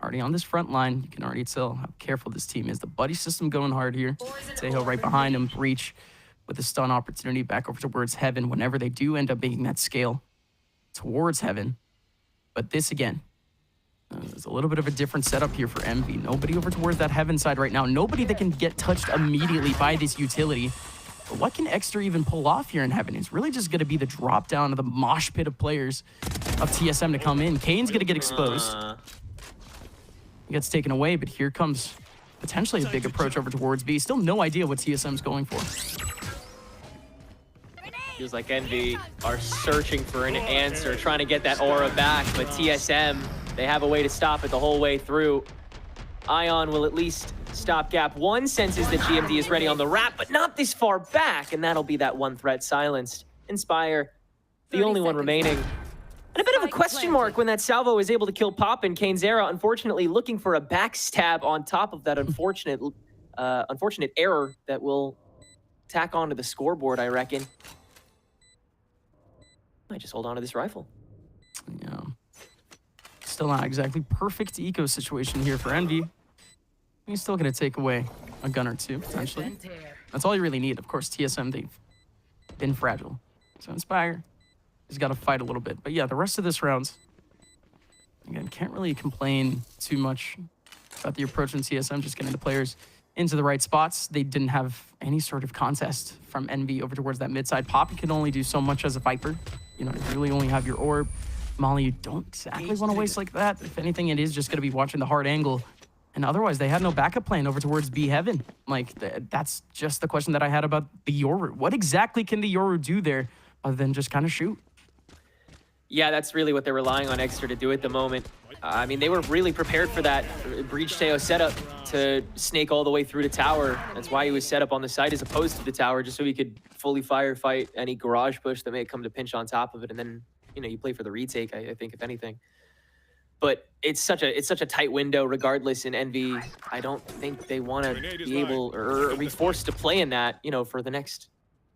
already on this front line. You can already tell how careful this team is. The buddy system going hard here. Tejo right behind him. Breach with a stun opportunity back over towards Heaven whenever they do end up making that scale towards Heaven. But this again, there's a little bit of a different setup here for Envy. Nobody over towards that Heaven side right now. Nobody that can get touched immediately by this utility. But what can Exter even pull off here in Heaven? It's really just going to be the drop down of the mosh pit of players of TSM to come in. Kane's going to get exposed. He gets taken away, but here comes potentially a big approach over towards B. Still no idea what TSM's going for. Feels like Envy are searching for an answer, trying to get that aura back, but TSM, they have a way to stop it the whole way through. Ion will at least stop gap one, senses that GMD is ready on the wrap, but not this far back, and that'll be that one threat silenced. Inspire, the only one remaining. And a bit of a question mark when that salvo is able to kill Pop, and KaneZera, unfortunately, looking for a backstab on top of that unfortunate error that will tack onto the scoreboard, I reckon. Might just hold on to this rifle. Yeah. Still not exactly perfect eco situation here for Envy. He's still going to take away a gun or two, potentially. That's all you really need. Of course, TSM, they've been fragile. So Inspire, he's got to fight a little bit. But yeah, the rest of this round, again, can't really complain too much about the approach in TSM, just getting the players into the right spots. They didn't have any sort of contest from Envy over towards that mid side. Pop, you can only do so much as a Viper. You know, you really only have your orb. Molly, you don't exactly want to waste like that. If anything, it is just going to be watching the hard angle. And otherwise, they had no backup plan over towards B Heaven. Like, that's just the question that I had about the Yoru. What exactly can the Yoru do there other than just kind of shoot? Yeah, that's really what they're relying on Exeter to do at the moment. I mean, they were really prepared for that Breach Teo setup to snake all the way through the tower. That's why he was set up on the side as opposed to the tower, just so he could fully firefight any garage push that may come to pinch on top of it. And then, you know, you play for the retake, I think, if anything. But it's such a tight window regardless in Envy. I don't think they want to be able or be forced to play in that, you know, for the next,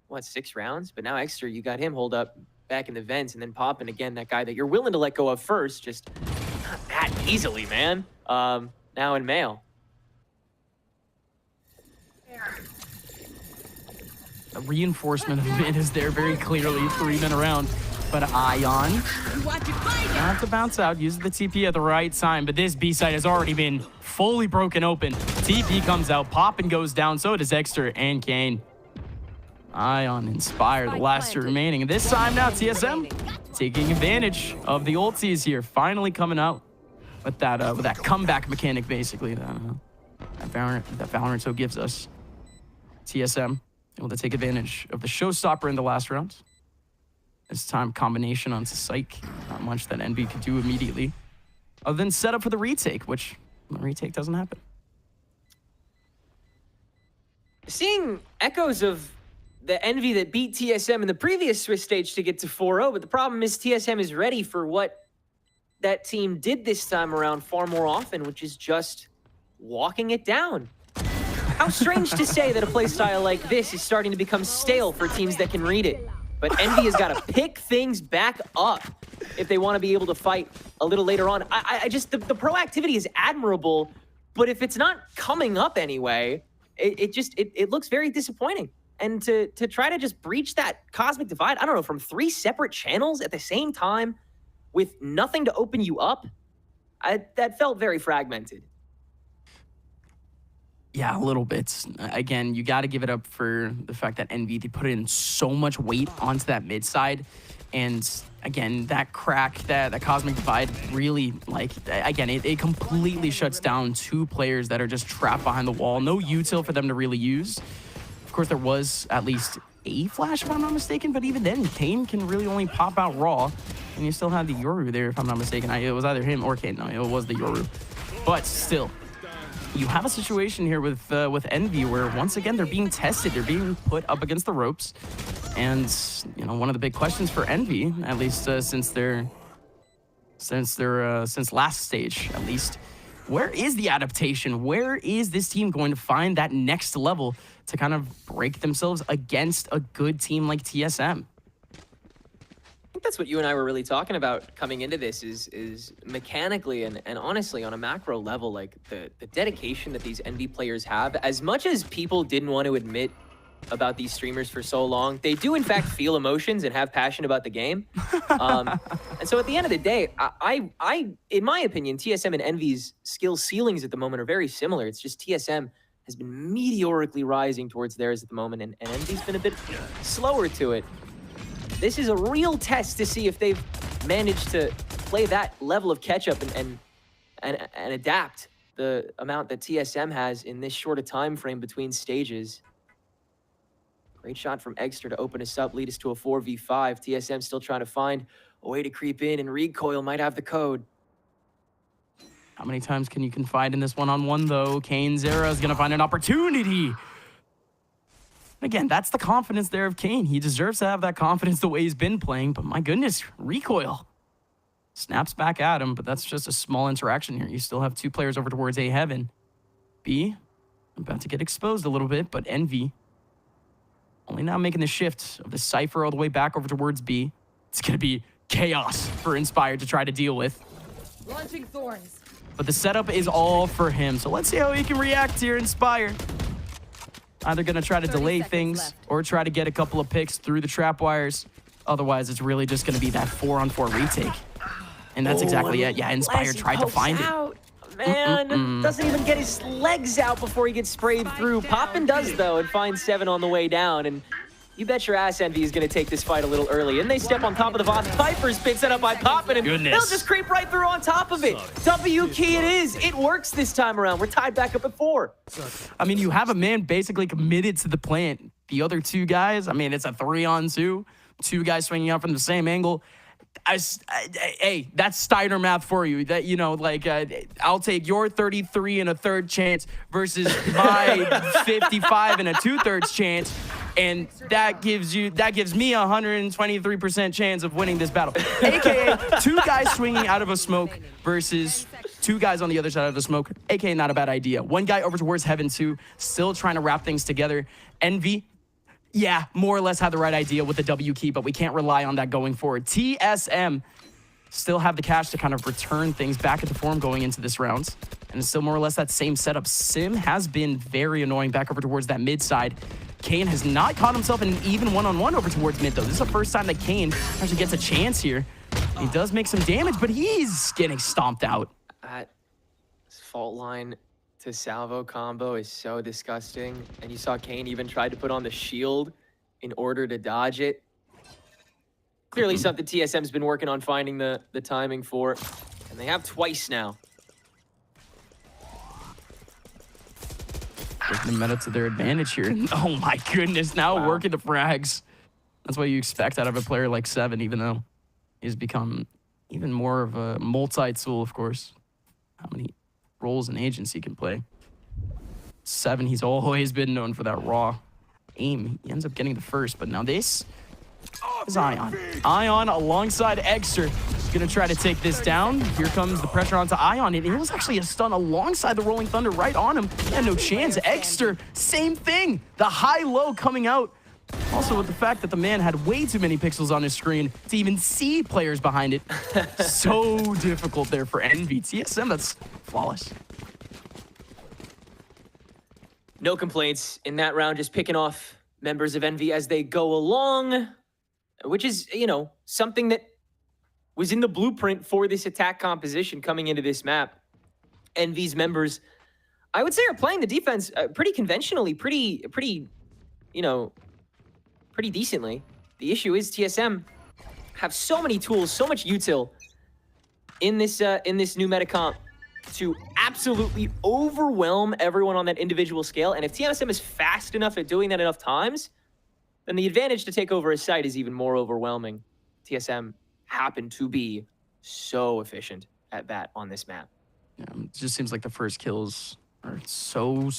what, 6 rounds? But now Exeter, you got him hold up back in the vents and then popping again, that guy that you're willing to let go of first, just not that easily, man. Now in Mail. A reinforcement of mid is there very clearly, 3 men around. But Ion, have to bounce out, use the TP at the right time, but this B side has already been fully broken open. TP comes out, Pop and goes down, so does Exeter and Kane. Ion, Inspire, the last 2 remaining. And this time now, TSM taking advantage of the ultis here, finally coming out with that comeback mechanic, basically, that VALORANT so gives us. TSM able to take advantage of the showstopper in the last round. This time, combination onto Psych. Not much that Envy could do immediately. Other than set up for the retake, which the retake doesn't happen. Seeing echoes of the Envy that beat TSM in the previous Swiss stage to get to 4-0, but the problem is TSM is ready for what that team did this time around far more often, which is just walking it down. How strange to say that a playstyle like this is starting to become stale for teams that can read it. But Envy has got to pick things back up if they want to be able to fight a little later on. I just, the proactivity is admirable, but if it's not coming up anyway, it looks very disappointing. And to try to just breach that cosmic divide, I don't know, from 3 separate channels at the same time with nothing to open you up, that felt very fragmented. Yeah, a little bit. Again, you got to give it up for the fact that Envy, they put in so much weight onto that mid side. And again, that crack, that cosmic divide really, like, again, it completely shuts down 2 players that are just trapped behind the wall. No util for them to really use. Of course, there was at least a flash, if I'm not mistaken, but even then, Kane can really only pop out raw. And you still had the Yoru there, if I'm not mistaken. It was either him or Kane. No, it was the Yoru. But still, you have a situation here with Envy where once again they're being tested, they're being put up against the ropes, and you know, one of the big questions for Envy, at least since last stage, at least, where is the adaptation? Where is this team going to find that next level to kind of break themselves against a good team like TSM? I think that's what you and I were really talking about coming into this is mechanically and honestly on a macro level, like the dedication that these Envy players have. As much as people didn't want to admit about these streamers for so long, they do in fact feel emotions and have passion about the game. And so at the end of the day, I in my opinion, TSM and Envy's skill ceilings at the moment are very similar. It's just TSM has been meteorically rising towards theirs at the moment, and Envy's been a bit slower to it. This is a real test to see if they've managed to play that level of catch-up and adapt the amount that TSM has in this short a time frame between stages. Great shot from Egster to open us up, lead us to a 4v5. TSM still trying to find a way to creep in, and Recoil might have the code. How many times can you confide in this one-on-one, though? KaneZera is going to find an opportunity. Again, that's the confidence there of Kane. He deserves to have that confidence the way he's been playing, but my goodness, Recoil snaps back at him, but that's just a small interaction here. You still have two players over towards A Heaven. B, about to get exposed a little bit, but Envy only now making the shift of the Cypher all the way back over towards B. It's going to be chaos for Inspired to try to deal with. Launching thorns. But the setup is all for him. So let's see how he can react here, Inspired. Either going to try to delay things left. or try to get a couple of picks through the trap wires. Otherwise, it's really just going to be that 4-on-4 retake. And that's exactly it. Yeah, Inspired tried to find it. Man, doesn't even get his legs out before he gets sprayed through. Poppin does, though, and finds 7 on the way down. And you bet your ass Envy is going to take this fight a little early. And they step on top of the Vaughn. Vipers picks it up by Poppin, and they'll just creep right through on top of it. W key it is. It works this time around. We're tied back up at 4. I mean, you have a man basically committed to the plant. The other two guys, I mean, it's a 3-on-2. Two guys swinging out from the same angle. Hey, that's Steiner math for you. That, you know, like, I'll take your 33 and a third chance versus my 55 and a 2/3 chance, and that gives me a 123% chance of winning this battle. AKA, two guys swinging out of a smoke versus two guys on the other side of the smoke. AKA, not a bad idea. One guy over towards Heaven 2, still trying to wrap things together. Envy, yeah, more or less had the right idea with the W key, but we can't rely on that going forward. TSM still have the cash to kind of return things back into form going into this round. And it's still more or less that same setup. Sim has been very annoying back over towards that mid side. Kane has not caught himself in an even one-on-one over towards mid, though. This is the first time that Kane actually gets a chance here. He does make some damage, but he's getting stomped out. That fault line to salvo combo is so disgusting. And you saw Kane even tried to put on the shield in order to dodge it. Clearly something TSM's been working on finding the timing for. And they have twice now. Taking the meta to their advantage here. Oh my goodness, now working the frags. That's what you expect out of a player like Seven, even though he's become even more of a multi-tool, of course. How many roles and agents he can play. Seven, he's always been known for that raw aim. He ends up getting the first, but now this is Ion. Ion alongside Egster. Gonna try to take this down. Here comes the pressure onto Ion. And it was actually a stun alongside the Rolling Thunder right on him. He had no chance. Egster, same thing. The high-low coming out. Also with the fact that the man had way too many pixels on his screen to even see players behind it. So difficult there for Envy. TSM, that's flawless. No complaints in that round, just picking off members of Envy as they go along, which is, you know, something that was in the blueprint for this attack composition coming into this map. Envy's members, I would say, are playing the defense pretty conventionally, pretty, you know, pretty decently. The issue is TSM have so many tools, so much util in this new meta comp to absolutely overwhelm everyone on that individual scale. And if TSM is fast enough at doing that enough times, then the advantage to take over a site is even more overwhelming. TSM happen to be so efficient at that on this map. Yeah, it just seems like the first kills are so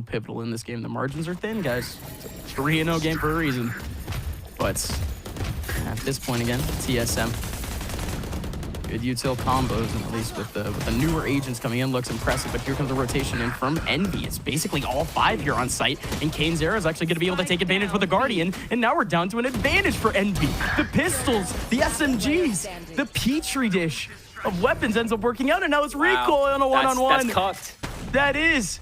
pivotal in this game. The margins are thin, guys. It's a 3-0 game for a reason. But at this point again, TSM. Good util combos, and at least with the newer agents coming in, looks impressive. But here comes the rotation in from Envy. It's basically all 5 here on site, and KaneZera is actually going to be able to take advantage with the Guardian. And now we're down to an advantage for Envy. The pistols, the SMGs, the Petri dish of weapons ends up working out, and now it's Recoil on a one-on-one. That's cocked. That is.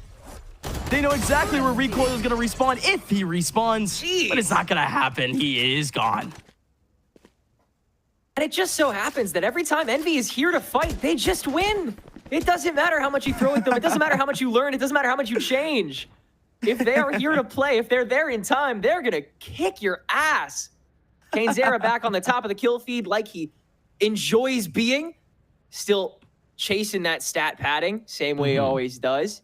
They know exactly where Recoil is going to respawn if he respawns. Jeez. But it's not going to happen. He is gone. And it just so happens that every time Envy is here to fight, they just win. It doesn't matter how much you throw at them. It doesn't matter how much you learn. It doesn't matter how much you change. If they are here to play, if they're there in time, they're going to kick your ass. KaneZera back on the top of the kill feed like he enjoys being. Still chasing that stat padding, same way he always does.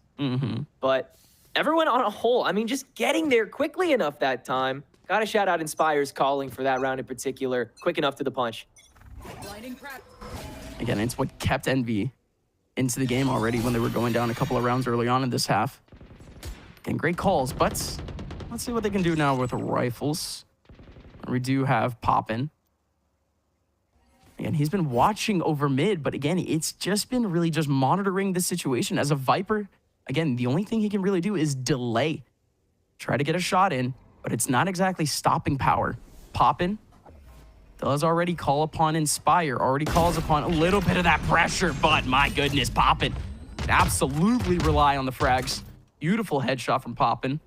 But everyone on a whole, I mean, just getting there quickly enough that time. Got to shout out Inspire's calling for that round in particular. Quick enough to the punch. Again, it's what kept Envy into the game already when they were going down a couple of rounds early on in this half. Again, great calls, but let's see what they can do now with the rifles. We do have Poppin. Again, he's been watching over mid, but again, it's just been really just monitoring the situation. As a Viper, again, the only thing he can really do is delay. Try to get a shot in, but it's not exactly stopping power. Poppin does already call upon Inspire, already calls upon a little bit of that pressure, but my goodness, Poppin absolutely rely on the frags. Beautiful headshot from Poppin.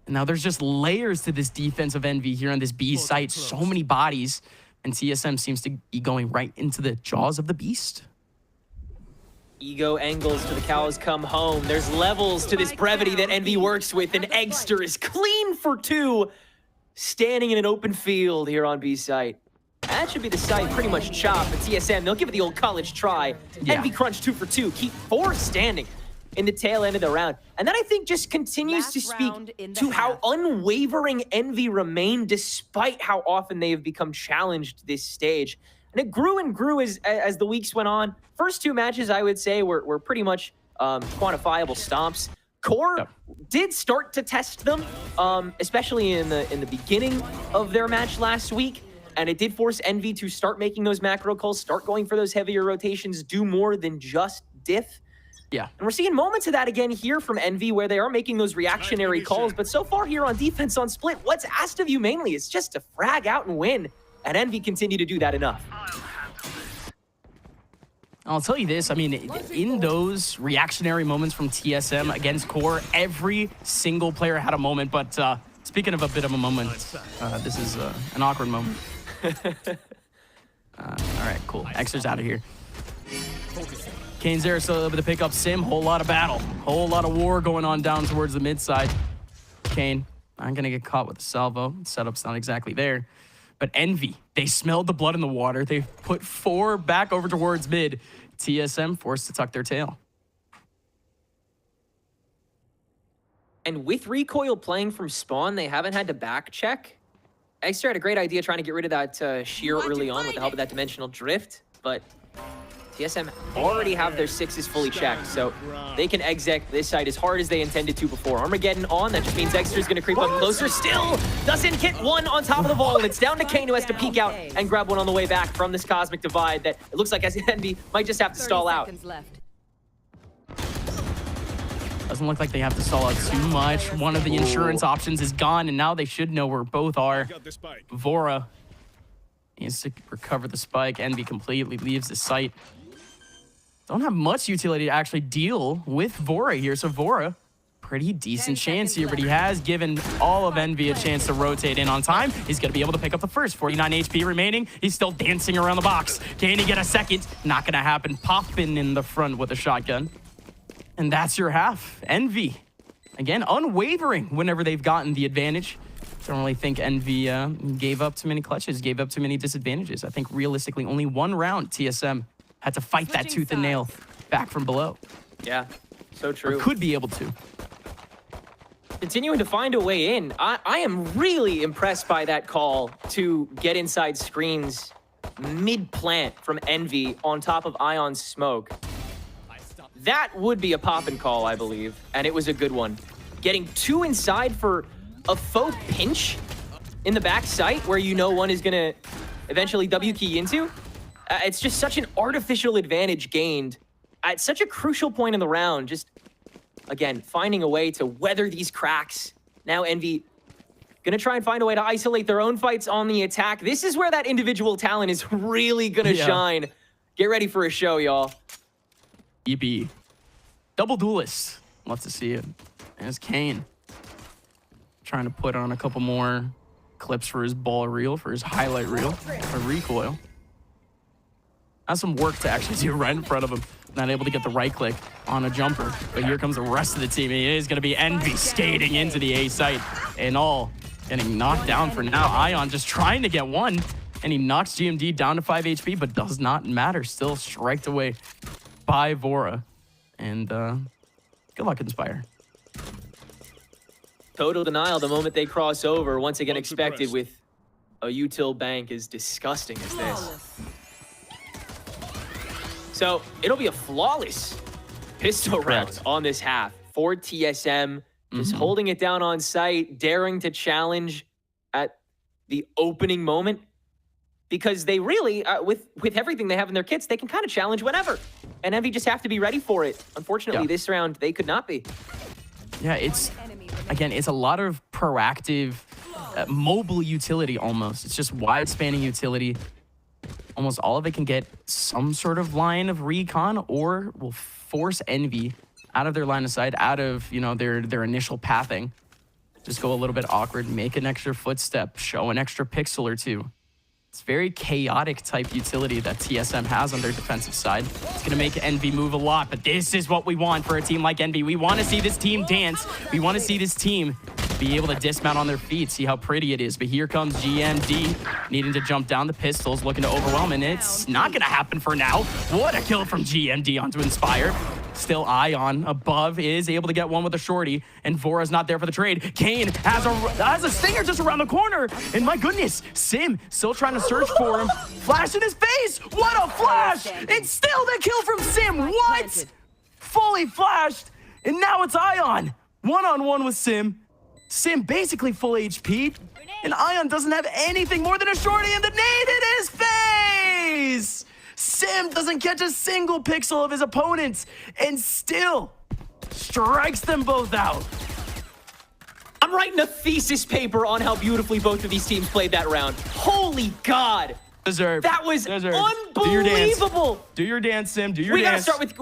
And now there's just layers to this defensive Envy here on this B site. So many bodies, and TSM seems to be going right into the jaws of the beast. Ego angles to the cows come home. There's levels to this brevity that Envy works with, and Eggster is clean for 2, standing in an open field here on B site. That should be the site pretty much chopped, but TSM, they'll give it the old college try. Envy crunch 2 for 2, keep 4 standing in the tail end of the round. And that, I think, just continues to speak to how unwavering Envy remain despite how often they have become challenged this stage. And it grew and grew as the weeks went on. First 2 matches, I would say, were pretty much quantifiable stomps. Core did start to test them, especially in the beginning of their match last week. And it did force Envy to start making those macro calls, start going for those heavier rotations, do more than just diff. Yeah. And we're seeing moments of that again here from Envy where they are making those reactionary calls. But so far here on defense on Split, what's asked of you mainly is just to frag out and win. And Envy continue to do that enough. I'll tell you this, I mean, in those reactionary moments from TSM against Core, every single player had a moment. But speaking of a bit of a moment, this is an awkward moment. All right, cool. Xer's out of here. KaneZera still able to pick up Sim. Whole lot of battle. Whole lot of war going on down towards the mid side. Kane, I'm going to get caught with the salvo. Setup's not exactly there. But Envy, they smelled the blood in the water. They put 4 back over towards mid. TSM forced to tuck their tail. And with Recoil playing from spawn, they haven't had to back check. Xter had a great idea trying to get rid of that shear early on with the help of that dimensional drift, but TSM already have their 6s fully checked, so they can exec this side as hard as they intended to before. Armageddon on, that just means Xter's gonna creep up closer. Still doesn't get one on top of the wall, and it's down to Kane, who has to peek out and grab one on the way back from this cosmic divide that it looks like Envy might just have to stall out. Doesn't look like they have to stall out too much. One of the insurance options is gone, and now they should know where both are. Vora needs to recover the spike. Envy completely leaves the site. Don't have much utility to actually deal with Vora here. So Vora, pretty decent chance here, but he has given all of Envy a chance to rotate in on time. He's going to be able to pick up the first. 49 HP remaining. He's still dancing around the box. Can he get a second? Not going to happen. Popping in the front with a shotgun. And that's your half. Envy, again, unwavering whenever they've gotten the advantage. Don't really think Envy gave up too many clutches, gave up too many disadvantages. I think realistically only 1 round TSM had to fight that tooth and nail back from below. Yeah, so true. Or could be able to. Continuing to find a way in. I am really impressed by that call to get inside screens mid-plant from Envy on top of Ion's smoke. That would be a pop-and call, I believe, and it was a good one. Getting 2 inside for a faux pinch in the back site where you know one is going to eventually W-key into. It's just such an artificial advantage gained at such a crucial point in the round. Just, again, finding a way to weather these cracks. Now Envy going to try and find a way to isolate their own fights on the attack. This is where that individual talent is really going to shine. Get ready for a show, y'all. EB. Double duelist. Love to see it. There's Kane. Trying to put on a couple more clips for his ball reel, for his highlight reel, for Recoil. Has some work to actually do right in front of him. Not able to get the right click on a jumper. But here comes the rest of the team. It is going to be Envy skating into the A site. And all getting knocked down for now. Ion just trying to get one. And he knocks GMD down to 5 HP, but does not matter. Still striked away by Vora. And good luck, Inspire. Total denial the moment they cross over. Once again, expected with a util bank as disgusting as this. So it'll be a flawless pistol round on this half for TSM. Just holding it down on site, daring to challenge at the opening moment. Because they really, with everything they have in their kits, they can kind of challenge whenever. And Envy just have to be ready for it. Unfortunately, this round, they could not be. Yeah, it's a lot of proactive, mobile utility almost. It's just wide-spanning utility. Almost all of it can get some sort of line of recon or will force Envy out of their line of sight, out of, you know, their initial pathing. Just go a little bit awkward, make an extra footstep, show an extra pixel or two. It's very chaotic type utility that TSM has on their defensive side. It's going to make Envy move a lot, but this is what we want for a team like Envy. We want to see this team dance. We want to see this team be able to dismount on their feet, see how pretty it is. But here comes GMD needing to jump down the pistols, looking to overwhelm, and it's not going to happen for now. What a kill from GMD onto Inspire. Still Ion above is able to get one with a shorty, and Vora's not there for the trade. Kane has a stinger just around the corner, and my goodness, Sim still trying to search for him. Flash in his face! What a flash! It's still the kill from Sim. What? Fully flashed, and now it's Ion. One-on-one with Sim. Sim basically full HP, and Ion doesn't have anything more than a shorty and the nade in his face! Sim doesn't catch a single pixel of his opponents and still strikes them both out. I'm writing a thesis paper on how beautifully both of these teams played that round. Holy God. Deserved. That was unbelievable. Do your dance, Sim. Do your dance. We gotta start with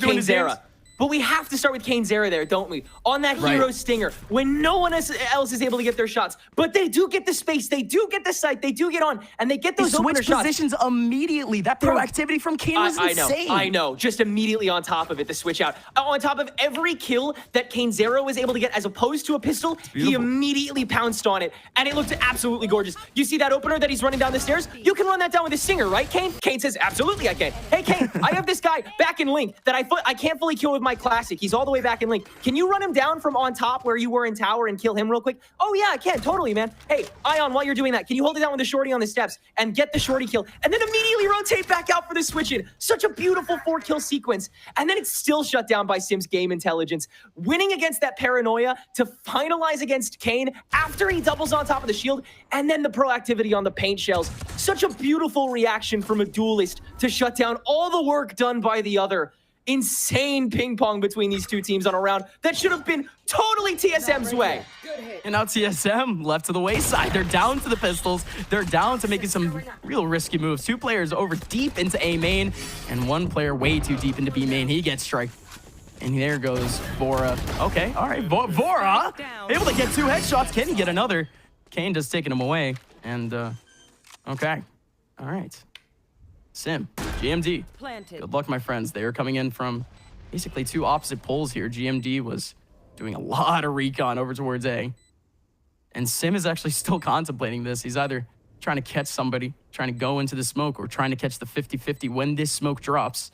KaneZera. But we have to start with KaneZera there, don't we? On that hero stinger, when no one else is able to get their shots. But they do get the space, they do get the sight, they do get on, and they get those opener shots. Switch positions immediately. That proactivity from Kane was insane. I know. Just immediately on top of it, the switch out. On top of every kill that KaneZera was able to get as opposed to a pistol, he immediately pounced on it, and it looked absolutely gorgeous. You see that opener that he's running down the stairs? You can run that down with a stinger, right, Kane? Kane says, absolutely I can. Hey, Kane, I have this guy back in Link that I can't fully kill with my classic. He's all the way back in Link. Can you run him down from on top where you were in tower and kill him real quick? Oh yeah, I can, totally, man. Hey, Ion, while you're doing that, can you hold it down with the shorty on the steps and get the shorty kill and then immediately rotate back out for the switch in? Such a beautiful 4-kill sequence. And then it's still shut down by Sim's game intelligence. Winning against that paranoia to finalize against Kane after he doubles on top of the shield, and then the proactivity on the paint shells. Such a beautiful reaction from a duelist to shut down all the work done by the other. Insane ping pong between these two teams on a round that should have been totally TSM's way. And now TSM left to the wayside. They're down to the pistols. They're down to making some real risky moves. 2 players over deep into A main, and 1 player way too deep into B main. He gets strike. And there goes Vora. Okay, all right, Vora able to get 2 headshots. Can he get another? Kane just taking him away. And okay, all right. Sim, GMD, good luck, my friends. They are coming in from basically 2 opposite poles here. GMD was doing a lot of recon over towards A. And Sim is actually still contemplating this. He's either trying to catch somebody, trying to go into the smoke, or trying to catch the 50-50 when this smoke drops.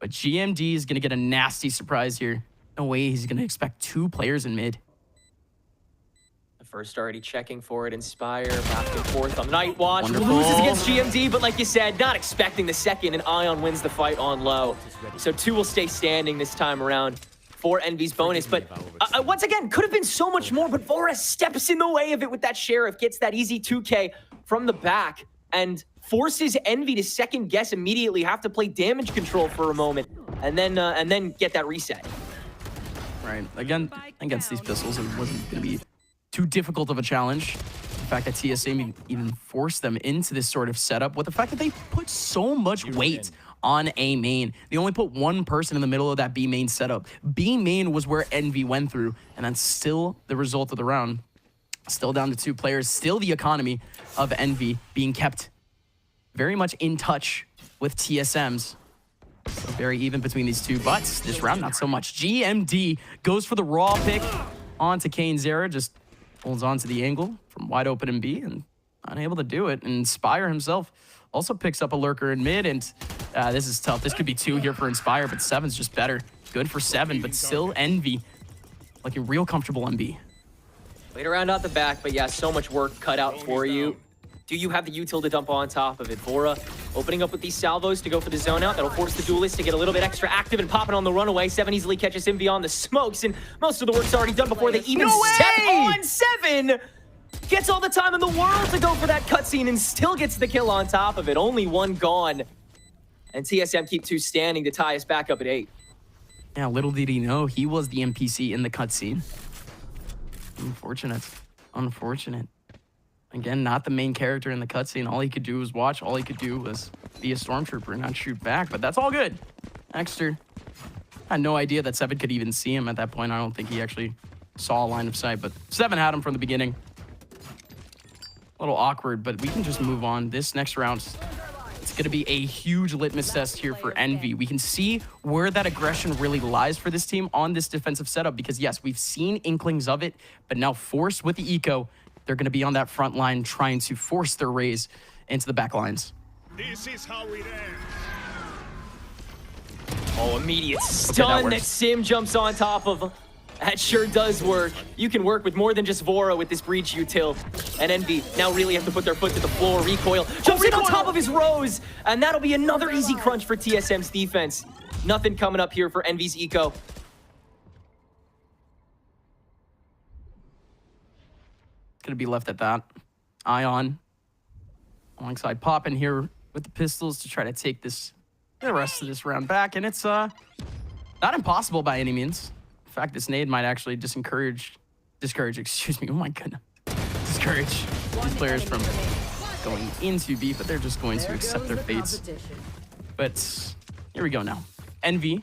But GMD is going to get a nasty surprise here. No way he's going to expect 2 players in mid. First already checking for it, Inspire, back and forth on Night Watch. Wonderful. Loses against GMD, but like you said, not expecting the second, and Ion wins the fight on low. So 2 will stay standing this time around for Envy's bonus. But once again, could have been so much more, but Vora steps in the way of it with that Sheriff, gets that easy 2K from the back, and forces Envy to second guess immediately, have to play damage control for a moment, and then get that reset. Right, again, against these pistols, it wasn't going to be too difficult of a challenge. The fact that TSM even forced them into this sort of setup, with the fact that they put so much weight on A main. They only put 1 person in the middle of that B main setup. B main was where Envy went through, and that's still the result of the round. Still down to 2 players, still the economy of Envy being kept very much in touch with TSM's. So very even between these 2, but this round not so much. GMD goes for the raw pick onto KaneZera, just holds on to the angle from wide open in B and unable to do it. And Inspire himself also picks up a lurker in mid, and This is tough. This could be 2 here for Inspire, but 7's just better. Good for 7, but still Envy. Looking real comfortable, MB. Wait around out the back, but yeah, so much work cut out for you. Do you have the util to dump on top of it? Vora opening up with these salvos to go for the zone out. That'll force the duelist to get a little bit extra active and popping on the runaway. 7 easily catches him beyond the smokes, and most of the work's already done before they even step on. 7 gets all the time in the world to go for that cutscene and still gets the kill on top of it. Only 1 gone. And TSM keep 2 standing to tie us back up at 8. Yeah, little did he know he was the NPC in the cutscene. Unfortunate. Unfortunate. Again, not the main character in the cutscene. All he could do was watch. All he could do was be a stormtrooper and not shoot back. But that's all good. Exter had no idea that 7 could even see him at that point. I don't think he actually saw a line of sight. But 7 had him from the beginning. A little awkward, but we can just move on. This next round, it's going to be a huge litmus test here for Envy. We can see where that aggression really lies for this team on this defensive setup. Because, yes, we've seen inklings of it. But now forced with the eco, they're going to be on that front line trying to force their raise into the back lines. This is how it ends. Oh, immediate stun that Sim jumps on top of. That sure does work. You can work with more than just Vora with this breach util. And Envy now really have to put their foot to the floor. Recoil. Jumps in on top of his Rose. And that'll be another easy crunch for TSM's defense. Nothing coming up here for Envy's eco. Gonna be left at that. Ion alongside Poppin here with the pistols to try to take the rest of this round back, and it's not impossible by any means. In fact, this nade might actually discourage, excuse me, oh my goodness, discourage these players from going into B, but they're just going to accept their fates. But here we go now. Envy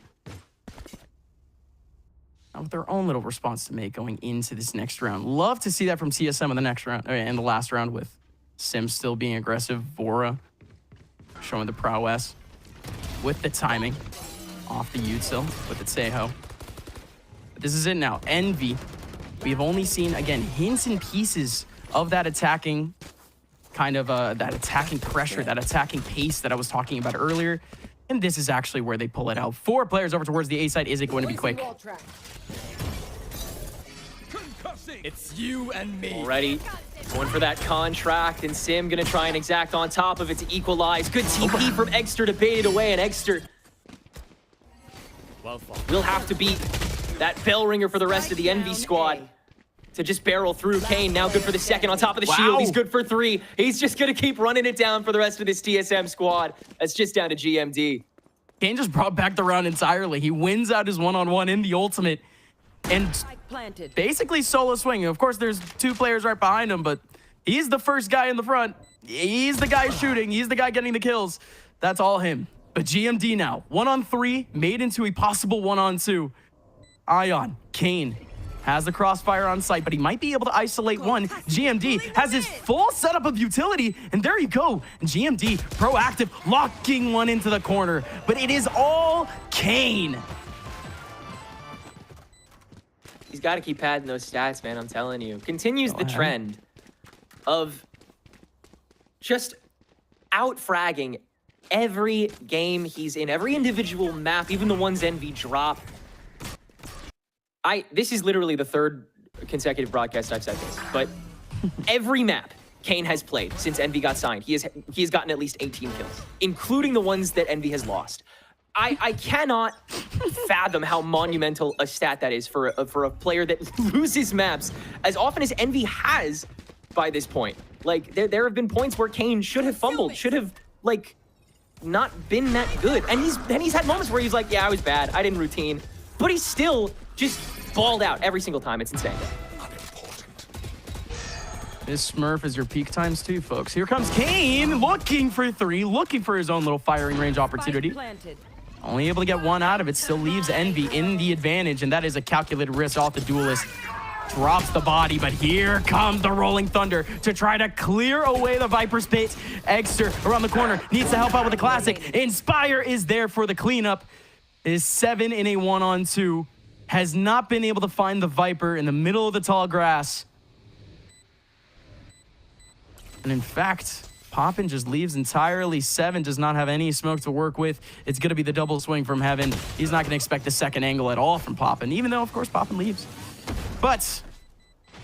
with their own little response to make going into this next round. Love to see that from TSM in the next round, in the last round, with Sim still being aggressive. Vora showing the prowess with the timing off the util with the Seho. But this is it now. Envy. We've only seen, again, hints and pieces of that attacking kind of that attacking pressure, that attacking pace that I was talking about earlier. And this is actually where they pull it out. 4 players over towards the A side. Is it going to be quick? It's you and me. Already going for that contract, and Sim gonna try and exact on top of it to equalize. Good TP from Exter to bait it away, and Exter will have to beat that bell ringer for the rest of the Envy squad to just barrel through. Kane now good for the second on top of the shield. He's good for 3. He's just gonna keep running it down for the rest of this TSM squad. That's just down to GMD. Kane just brought back the round entirely. He wins out his one-on-one in the ultimate. And basically solo swing. Of course, there's 2 players right behind him, but he's the first guy in the front. He's the guy shooting. He's the guy getting the kills. That's all him. But GMD now, 1-on-3, made into a possible 1-on-2. Ion, Kane has the crossfire on site, but he might be able to isolate one. GMD has his full setup of utility, and there you go. GMD, proactive, locking one into the corner. But it is all Kane. He's got to keep padding those stats, man, I'm telling you. Continues the trend of just out-fragging every game he's in, every individual map, even the ones Envy drop. This is literally the 3rd consecutive broadcast I've said this, but every map Kane has played since Envy got signed, he has gotten at least 18 kills, including the ones that Envy has lost. I cannot fathom how monumental a stat that is for a player that loses maps as often as Envy has by this point. Like, there have been points where Kane should have fumbled, should have, like, not been that good. And he's had moments where he's like, yeah, I was bad, I didn't routine. But he's still just balled out every single time. It's insane. This Smurf is your peak times 2, folks. Here comes Kane, looking for 3, looking for his own little firing range opportunity. Only able to get 1 out of it, still leaves Envy in the advantage, and that is a calculated risk off the duelist. Drops the body, but here comes the Rolling Thunder to try to clear away the Viper's pit. Exter around the corner, needs to help out with the classic. Inspire is there for the cleanup. Is 7 in a 1-on-2. Has not been able to find the Viper in the middle of the tall grass. And in fact, Poppin just leaves entirely. Seven does not have any smoke to work with. It's going to be the double swing from Heaven. He's not going to expect the second angle at all from Poppin, even though, of course, Poppin leaves. But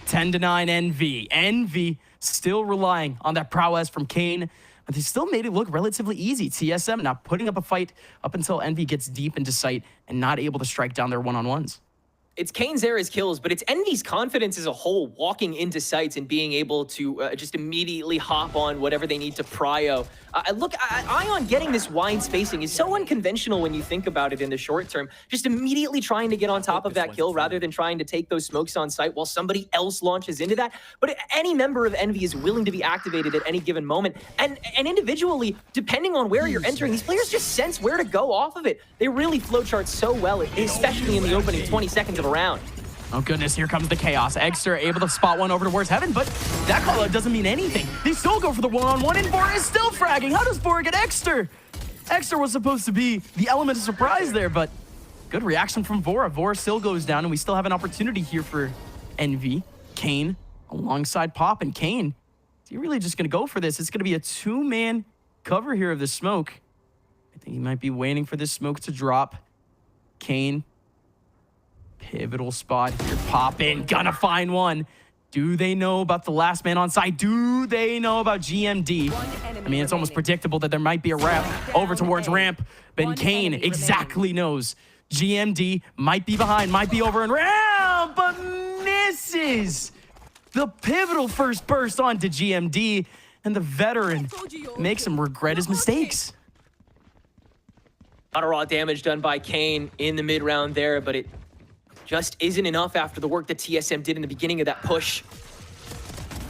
10-9 NV. NV still relying on that prowess from Kane, but they still made it look relatively easy. TSM not putting up a fight up until NV gets deep into sight and not able to strike down their one-on-ones. It's KaneZera's kills, but it's Envy's confidence as a whole walking into sites and being able to just immediately hop on whatever they need to prio. Look, Ion getting this wide spacing is so unconventional when you think about it in the short term. Just immediately trying to get on top of that kill rather than trying to take those smokes on site while somebody else launches into that. But any member of Envy is willing to be activated at any given moment. And individually, depending on where you're entering, these players just sense where to go off of it. They really flowchart so well, especially in the opening 20 seconds of a round. Oh goodness, here comes the chaos. Egster able to spot one over towards Heaven, but that call out doesn't mean anything. They still go for the one-on-one, and Vora is still fragging. How does Vora get Egster? Egster was supposed to be the element of surprise there, but good reaction from Vora. Vora still goes down, and we still have an opportunity here for Envy. Kane alongside Pop, and Kane, is he really just gonna go for this? It's gonna be a two-man cover here of the smoke. I think he might be waiting for this smoke to drop. Kane, pivotal spot here. Pop in, gonna find one. Do they know about the last man on site? Do they know about GMD? I mean, it's almost predictable that there might be a ramp over towards ramp. Ben Kane exactly knows. GMD might be behind, might be over and ramp, but misses. The pivotal first burst onto GMD, and the veteran makes him regret his mistakes. A lot of raw damage done by Kane in the mid round there, but it just isn't enough after the work that TSM did in the beginning of that push.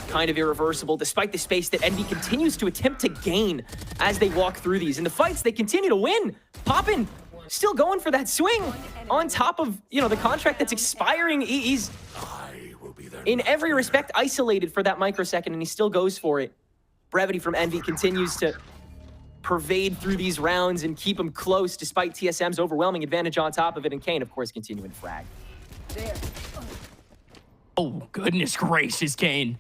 Kind of irreversible, despite the space that Envy continues to attempt to gain as they walk through these. In the fights, they continue to win. Poppin still going for that swing on top of, the contract that's expiring. He's in every respect isolated for that microsecond, and he still goes for it. Brevity from Envy continues to pervade through these rounds and keep them close despite TSM's overwhelming advantage on top of it, and Kane, of course, continuing to frag. Oh, goodness gracious, Kane.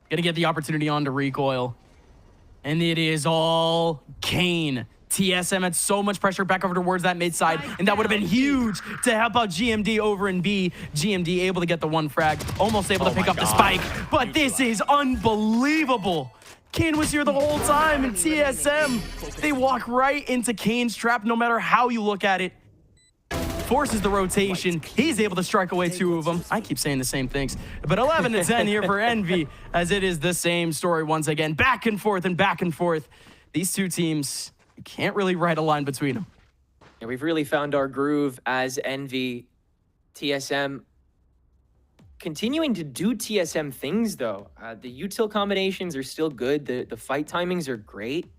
Gonna get the opportunity on to recoil. And it is all Kane. TSM had so much pressure back over towards that mid side, and that would have been huge to help out GMD over in B. GMD able to get the one frag, almost able to pick up the spike, but this is unbelievable. Kane was here the whole time, and TSM, they walk right into Kane's trap no matter how you look at it. Forces the rotation. He's able to strike away two of them. I keep saying the same things. But 11-10 here for Envy, as it is the same story once again. Back and forth and back and forth. These two teams, you can't really write a line between them. Yeah, we've really found our groove as Envy. TSM continuing to do TSM things, though. The util combinations are still good. The fight timings are great.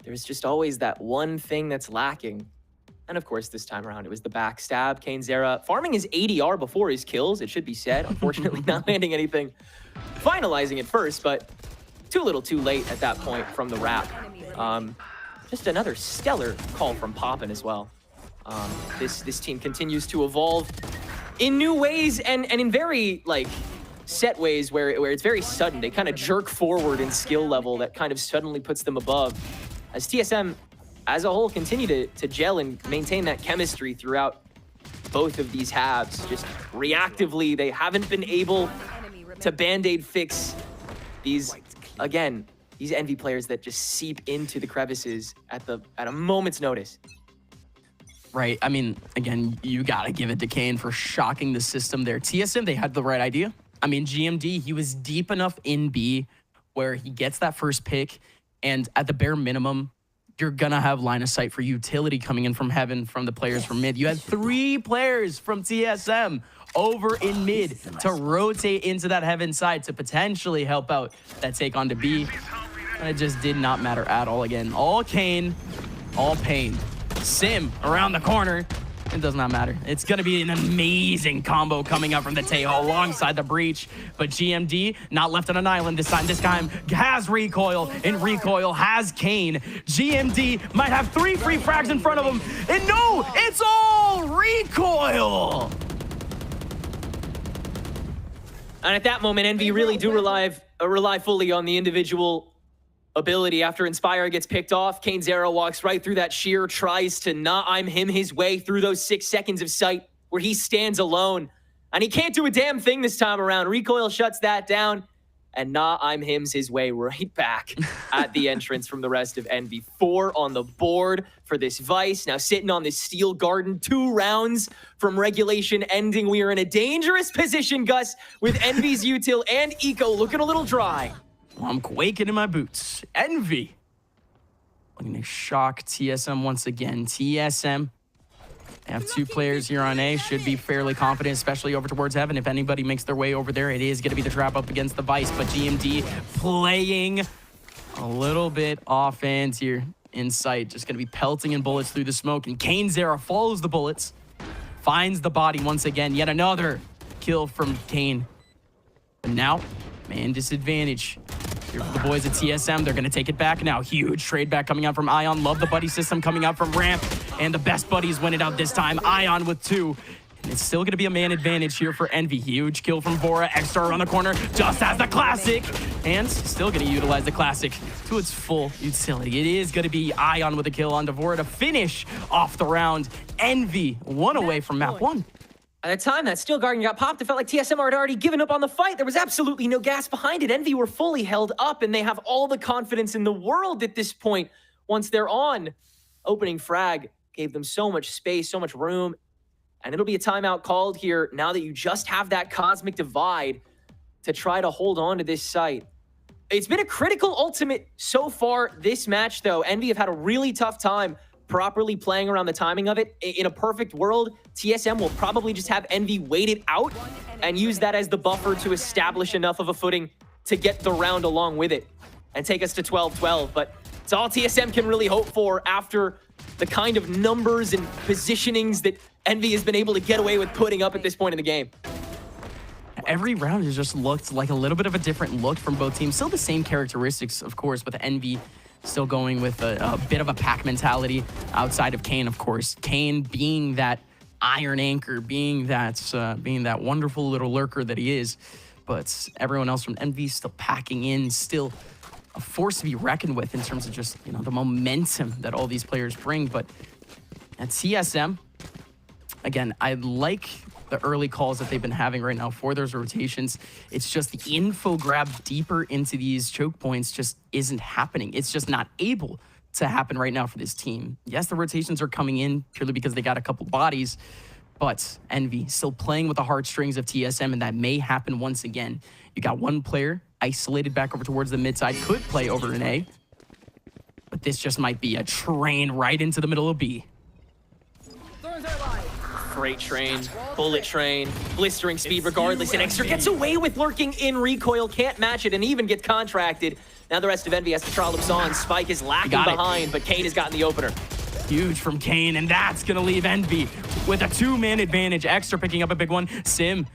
There's just always that one thing that's lacking. And of course, this time around, it was the backstab. KaneZera farming his ADR before his kills, it should be said. Unfortunately, not landing anything. Finalizing it first, but too little too late at that point from the wrap. Just another stellar call from Poppin as well. This team continues to evolve in new ways and in very, set ways where it's very sudden. They kind of jerk forward in skill level that kind of suddenly puts them above. As TSM, as a whole, continue to gel and maintain that chemistry throughout both of these halves. Just reactively, they haven't been able to band-aid fix these, again, these Envy players that just seep into the crevices at a moment's notice. Right. I mean, again, you got to give it to Kane for shocking the system there. TSM, they had the right idea. I mean, GMD, he was deep enough in B where he gets that first pick, and at the bare minimum, you're going to have line of sight for utility coming in from Heaven from the players from mid. You had 3 players from TSM over in mid to rotate into that Heaven side to potentially help out that take on to B. And it just did not matter at all. Again, all Kane, all pain. Sim around the corner. It does not matter. It's going to be an amazing combo coming up from the Tejo alongside the breach. But GMD not left on an island this time. This time has recoil, and recoil has Kane. GMD might have 3 free frags in front of him. And no, it's all recoil. And at that moment, Envy really do rely fully on the individual ability after Inspire gets picked off. KaneZera walks right through that sheer, tries to not I'm him his way through those 6 seconds of sight where he stands alone. And he can't do a damn thing this time around. Recoil shuts that down. And I'm him's his way right back at the entrance from the rest of Envy. 4 on the board for this Vice. Now sitting on this Steel Garden, 2 rounds from regulation ending. We are in a dangerous position, Gus, with Envy's Util and Eco looking a little dry. I'm quaking in my boots. Envy looking to shock TSM once again. TSM have 2 players here on A. Should be fairly confident, especially over towards Heaven. If anybody makes their way over there, it is going to be the trap up against the Vice. But GMD playing a little bit offhand here in sight. Just going to be pelting in bullets through the smoke. And KaneZera follows the bullets, finds the body once again. Yet another kill from Kane. And now, man disadvantage. Here for the boys at TSM. They're going to take it back now. Huge trade back coming out from Ion. Love the buddy system coming out from Ramp. And the best buddies win it out this time. Ion with 2. And it's still going to be a man advantage here for Envy. Huge kill from Vora. Extra around the corner. Just has the classic. And still going to utilize the classic to its full utility. It is going to be Ion with a kill on Vora to finish off the round. Envy 1 away from map 1. At the time that Steel Garden got popped, it felt like TSM had already given up on the fight. There was absolutely no gas behind it. Envy were fully held up, and they have all the confidence in the world at this point once they're on. Opening frag gave them so much space, so much room, and it'll be a timeout called here now that you just have that cosmic divide to try to hold on to this site. It's been a critical ultimate so far this match, though. Envy have had a really tough time properly playing around the timing of it. In a perfect world, TSM will probably just have Envy wait it out and use that as the buffer to establish enough of a footing to get the round along with it and take us to 12-12. But it's all TSM can really hope for after the kind of numbers and positionings that Envy has been able to get away with putting up at this point in the game. Every round has just looked like a little bit of a different look from both teams. Still the same characteristics, of course, with Envy still going with a bit of a pack mentality outside of Kane, of course. Kane being that iron anchor, being that wonderful little lurker that he is. But everyone else from Envy still packing in, still a force to be reckoned with in terms of just, you know, the momentum that all these players bring. But at TSM, again, I like the early calls that they've been having right now for those rotations. It's just the info grab deeper into these choke points just isn't happening. It's just not able to happen right now for this team. Yes, the rotations are coming in purely because they got a couple bodies, but Envy still playing with the heartstrings of TSM, and that may happen once again. You got 1 player isolated back over towards the mid side, could play over an A, but this just might be a train right into the middle of B. Freight train, bullet train, blistering speed regardless, and Extra gets away with lurking in recoil, can't match it, and even gets contracted. Now the rest of Envy has to trollops on. Spike is lacking behind, but Kane has gotten the opener. Huge from Kane, and that's gonna leave Envy with a 2-man advantage. Extra picking up a big one. Sim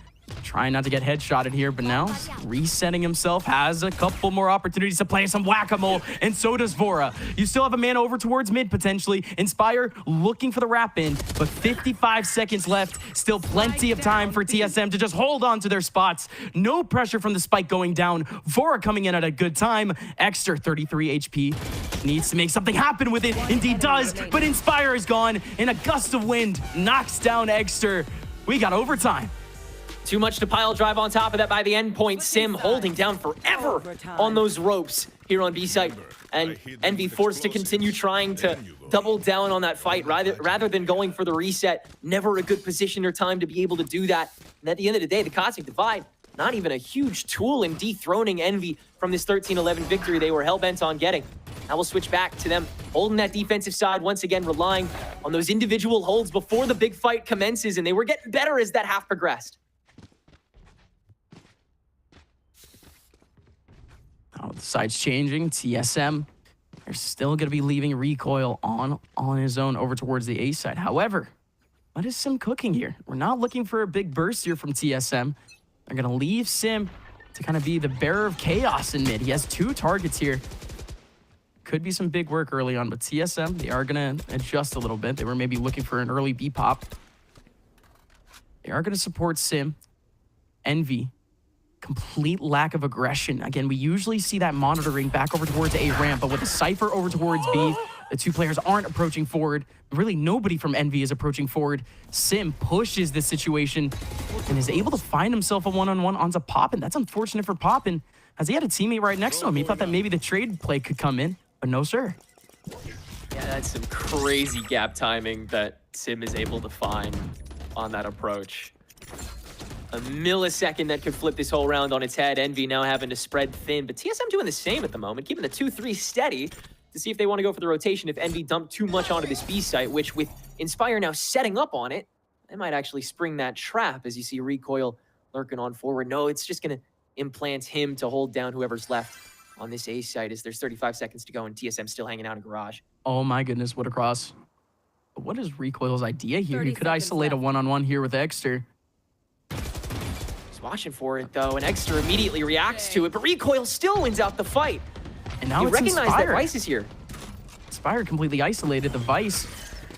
trying not to get headshotted here, but now resetting himself, has a couple more opportunities to play some whack-a-mole, and so does Vora. You still have a man over towards mid, potentially. Inspire looking for the wrap in, but 55 seconds left. Still plenty of time for TSM to just hold on to their spots. No pressure from the spike going down. Vora coming in at a good time. Extra 33 HP. Needs to make something happen with it. Indeed does, but Inspire is gone, and a gust of wind knocks down Extra. We got overtime. Too much to pile drive on top of that by the end point. Sim holding down forever on those ropes here on B site. And Envy forced to continue trying to double down on that fight rather than going for the reset. Never a good position or time to be able to do that. And at the end of the day, the Cosmic Divide, not even a huge tool in dethroning Envy from this 13-11 victory they were hell-bent on getting. Now we'll switch back to them holding that defensive side, once again relying on those individual holds before the big fight commences, and they were getting better as that half progressed. Oh, the side's changing. TSM, they're still going to be leaving Recoil on his own over towards the A side. However, what is Sim cooking here? We're not looking for a big burst here from TSM. They're going to leave Sim to kind of be the bearer of chaos in mid. He has 2 targets here. Could be some big work early on, but TSM, they are going to adjust a little bit. They were maybe looking for an early B pop. They are going to support Sim. Envy complete lack of aggression. Again, we usually see that monitoring back over towards A ramp, but with the Cypher over towards B, the two players aren't approaching forward. Really, nobody from Envy is approaching forward. Sim pushes this situation and is able to find himself a one-on-one onto Poppin. That's unfortunate for Poppin, as he had a teammate right next to him. He thought that maybe the trade play could come in, but no, sir. Yeah, that's some crazy gap timing that Sim is able to find on that approach. A millisecond that could flip this whole round on its head. Envy now having to spread thin, but TSM doing the same at the moment, keeping the 2-3 steady to see if they want to go for the rotation if Envy dumped too much onto this B site, which with Inspire now setting up on it, they might actually spring that trap as you see Recoil lurking on forward. No, it's just going to implant him to hold down whoever's left on this A site as there's 35 seconds to go and TSM still hanging out in garage. Oh my goodness, what a cross. But what is Recoil's idea here? He could isolate a one-on-one here with Exter. He's watching for it though, and Exter immediately reacts to it, but Recoil still wins out the fight. And now you it's recognize Inspire. that Vice is here. Inspire completely isolated. The Vice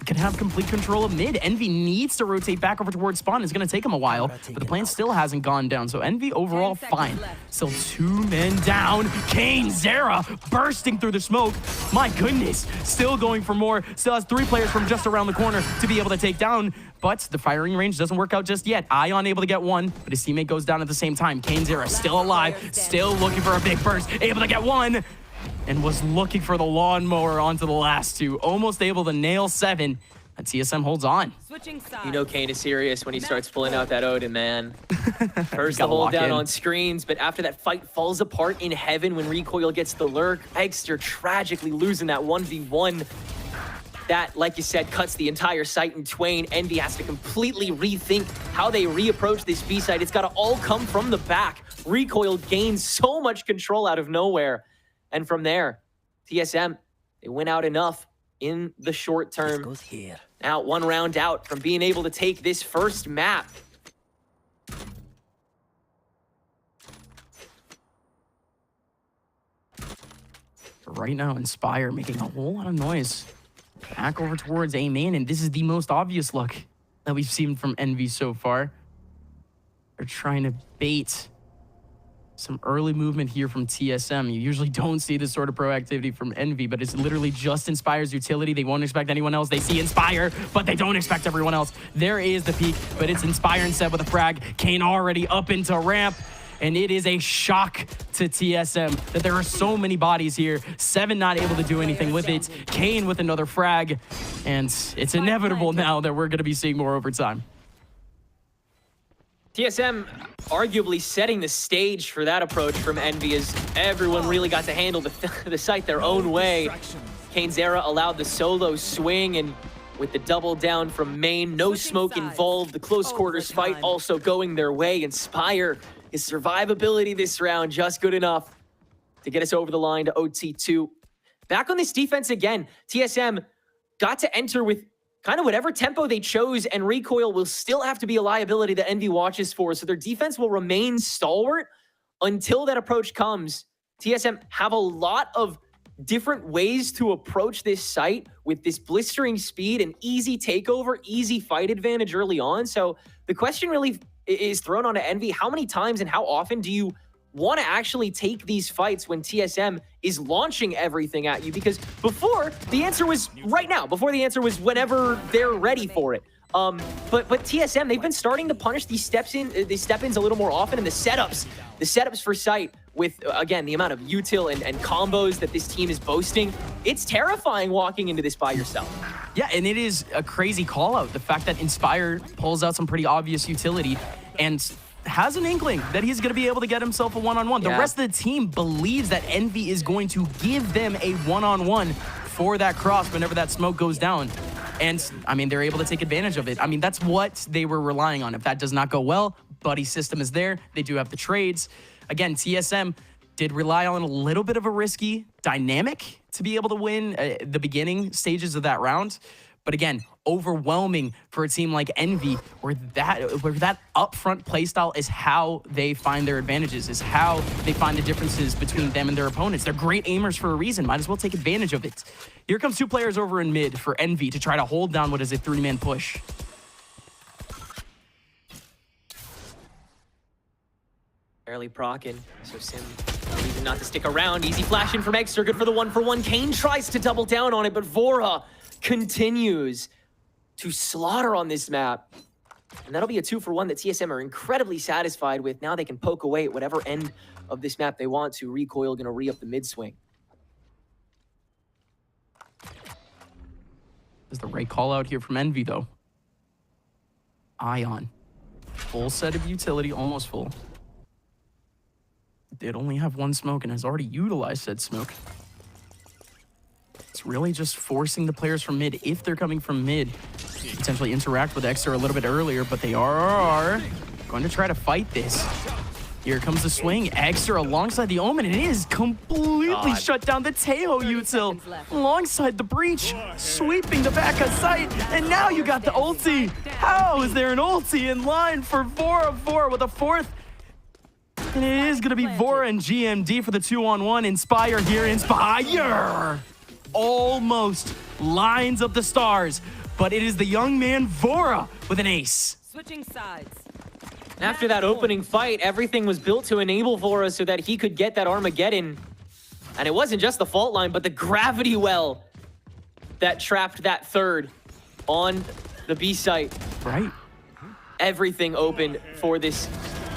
can have complete control of mid. Envy needs to rotate back over towards spawn. It's going to take him a while, but the plan still hasn't gone down. So Envy overall fine. Still 2 men down. KaneZera bursting through the smoke. My goodness, still going for more. Still has 3 players from just around the corner to be able to take down, but the firing range doesn't work out just yet. Ion able to get one, but his teammate goes down at the same time. KaneZera still alive, still looking for a big burst, able to get one, and was looking for the lawnmower onto the last 2. Almost able to nail 7. And TSM holds on. You know Kane is serious when he starts pulling out that Odin, man. First the hold down on screens, but after that fight falls apart in heaven when Recoil gets the lurk, Exter tragically losing that 1v1. That, like you said, cuts the entire site in twain. Envy has to completely rethink how they reapproach this B site. It's got to all come from the back. Recoil gains so much control out of nowhere. And from there, TSM, they win out enough in the short term. Goes here. Now 1 round out from being able to take this first map. Right now, Inspire making a whole lot of noise. Back over towards A main, and this is the most obvious look that we've seen from Envy so far. They're trying to bait some early movement here from TSM. You usually don't see this sort of proactivity from Envy, but it's literally just Inspire's utility. They won't expect anyone else. They see Inspire, but they don't expect everyone else. There is the peak, but it's Inspire instead with a frag. Kane already up into ramp, and it is a shock to TSM that there are so many bodies here. 7 not able to do anything with it. Kane with another frag, and it's inevitable now that we're going to be seeing more overtime. TSM arguably setting the stage for that approach from Envy as everyone really got to handle the site their own way. KaneZera allowed the solo swing, and with the double down from main, no smoke involved, the close quarters fight also going their way. Inspire, his survivability this round just good enough to get us over the line to OT2. Back on this defense again, TSM got to enter with kind of whatever tempo they chose, and Recoil will still have to be a liability that Envy watches for, so their defense will remain stalwart until that approach comes. TSM have a lot of different ways to approach this site with this blistering speed and easy takeover, easy fight advantage early on. So the question really is thrown onto Envy. How many times and how often do you want to actually take these fights when TSM is launching everything at you? Because before, the answer was right now. Before, the answer was whenever they're ready for it. But TSM, they've been starting to punish these step-ins a little more often, and the setups for sight with, again, the amount of util and combos that this team is boasting, it's terrifying walking into this by yourself. Yeah, and it is a crazy call-out. The fact that Inspire pulls out some pretty obvious utility and has an inkling that he's going to be able to get himself a one-on-one. The rest of the team believes that Envy is going to give them a one-on-one for that cross whenever that smoke goes down. And, I mean, they're able to take advantage of it. I mean, that's what they were relying on. If that does not go well, Buddy system is there. They do have the trades. Again, TSM did rely on a little bit of a risky dynamic to be able to win the beginning stages of that round. But again, overwhelming for a team like Envy, where that upfront playstyle is how they find their advantages, is how they find the differences between them and their opponents. They're great aimers for a reason. Might as well take advantage of it. Here comes 2 players over in mid for Envy to try to hold down what is a 3-man push. Barely procking, so Sim reason not to stick around. Easy flash in from Extra, good for the 1-for-1. Kane tries to double down on it, but Vora continues to slaughter on this map. And that'll be a 2-for-1 that TSM are incredibly satisfied with. Now they can poke away at whatever end of this map they want to. Recoil gonna re-up the mid-swing. Is the right call out here from Envy, though. Ion. Full set of utility, almost full. Did only have one smoke and has already utilized said smoke. It's really just forcing the players from mid, if they're coming from mid, to potentially interact with Extra a little bit earlier, but they are going to try to fight this. Here comes the swing. Extra alongside the Omen, and it is completely shut down. The Tejo util alongside the breach, sweeping the back of sight, and now you got the ulti. How is there an ulti in line for Vora with a fourth? And it is going to be Vora and GMD for the 2-on-1. Inspire here. Inspire! Almost lines up the stars, but it is the young man Vora with an ace. Switching sides. After that opening fight, everything was built to enable Vora so that he could get that Armageddon. And it wasn't just the fault line, but the gravity well that trapped that third on the B site. Right. Everything opened for this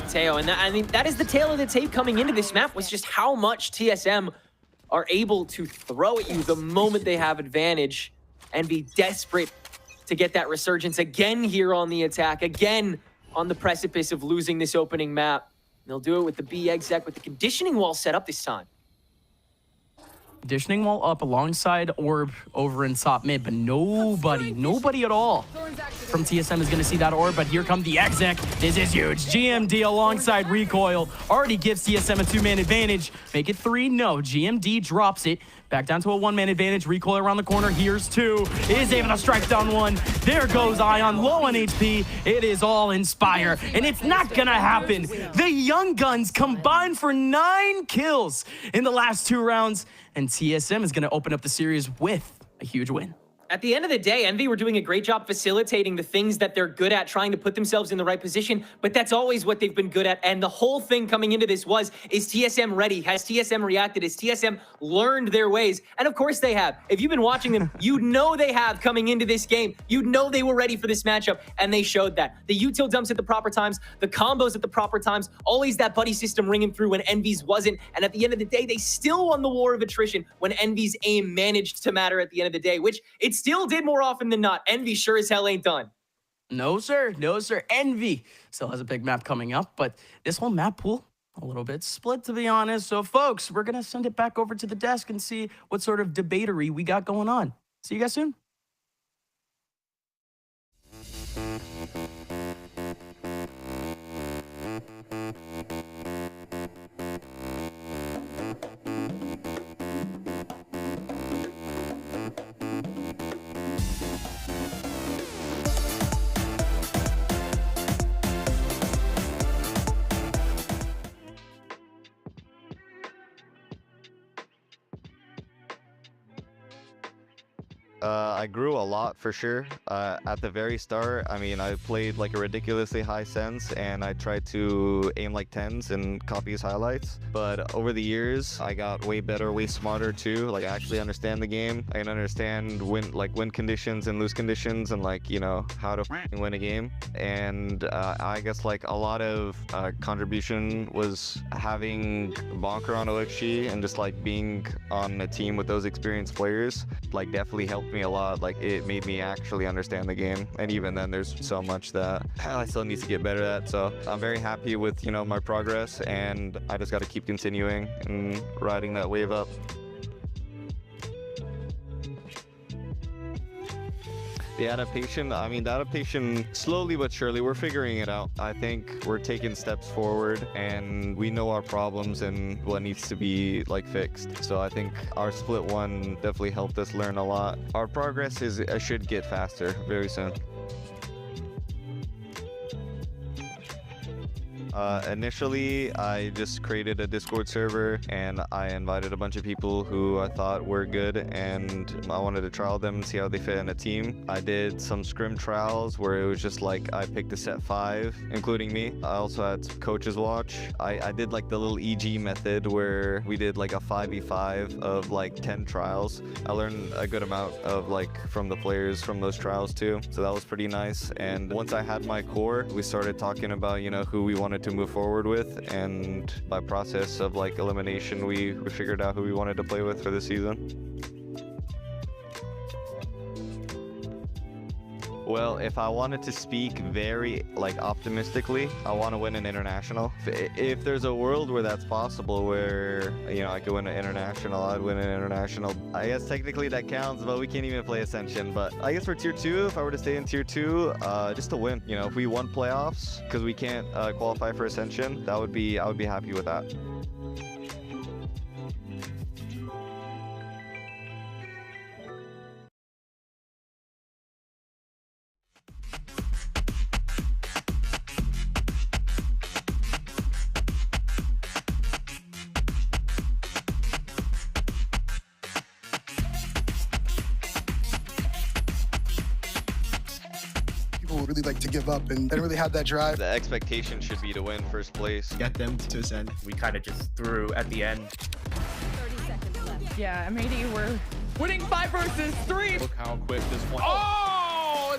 Teo. And I mean, that is the tail of the tape coming into this map, was just how much TSM are able to throw at you the moment they have advantage and be desperate to get that resurgence again here on the attack, again on the precipice of losing this opening map. They'll do it with the B exec, with the conditioning wall set up this time. Conditioning wall up alongside Orb over in top mid, but nobody at all from TSM is going to see that Orb, but here come the exec. This is huge. GMD alongside Recoil already gives TSM a 2-man advantage. Make it 3, no. GMD drops it. Back down to a 1-man advantage. Recoil around the corner. Here's 2. Is able to strike down 1. There goes Ion, low on HP. It is all Inspire, and it's not gonna happen. The Young Guns combined for 9 kills in the last 2 rounds, and TSM is gonna open up the series with a huge win. At the end of the day, Envy were doing a great job facilitating the things that they're good at, trying to put themselves in the right position, but that's always what they've been good at. And the whole thing coming into this was, is TSM ready? Has TSM reacted? Has TSM learned their ways? And of course they have. If you've been watching them, you know they have coming into this game. You know they were ready for this matchup, and they showed that. The util dumps at the proper times, the combos at the proper times, always that buddy system ringing through when Envy's wasn't. And at the end of the day, they still won the war of attrition when Envy's aim managed to matter at the end of the day, which it's still did more often than not. Envy sure as hell ain't done. No, sir. No, sir. Envy still has a big map coming up, but this whole map pool, a little bit split, to be honest. So, folks, we're going to send it back over to the desk and see what sort of debatery we got going on. See you guys soon. I grew a lot for sure. At the very start, I mean, I played like a ridiculously high sense and I tried to aim like 10s and copy his highlights. But over the years, I got way better, way smarter too. Like I actually understand the game. I can understand win conditions and lose conditions and like, you know, how to win a game. And I guess like a lot of contribution was having Bonker on OXG and just like being on a team with those experienced players, like definitely helped me a lot. Like it made me actually understand the game, and even then there's so much that I still need to get better at. So I'm very happy with, you know, my progress, and I just got to keep continuing and riding that wave up. The adaptation, slowly but surely, we're figuring it out. I think we're taking steps forward and we know our problems and what needs to be like fixed. So I think our split one definitely helped us learn a lot. Our progress should get faster very soon. Initially, I just created a Discord server and I invited a bunch of people who I thought were good and I wanted to trial them and see how they fit in a team. I did some scrim trials where it was just like I picked a set 5, including me. I also had some coaches watch. I did like the little EG method where we did like a 5v5 of like 10 trials. I learned a good amount of like from the players from those trials too, so that was pretty nice. And once I had my core, we started talking about, you know, who we wanted to move forward with, and by process of like elimination, we figured out who we wanted to play with for the season. Well, if I wanted to speak very like optimistically, I want to win an international. If there's a world where that's possible, where, you know, I could win an international, I'd win an international. I guess technically that counts, but we can't even play Ascension. But I guess for tier 2, if I were to stay in tier 2, just to win. You know, if we won playoffs because we can't qualify for Ascension, I would be happy with that. People really like to give up and they don't really have that drive. The expectation should be to win first place. Get them to Ascent. We kind of just threw at the end. 30 seconds left. Yeah, M80 we're winning 5 versus 3. Look how quick this one. Oh!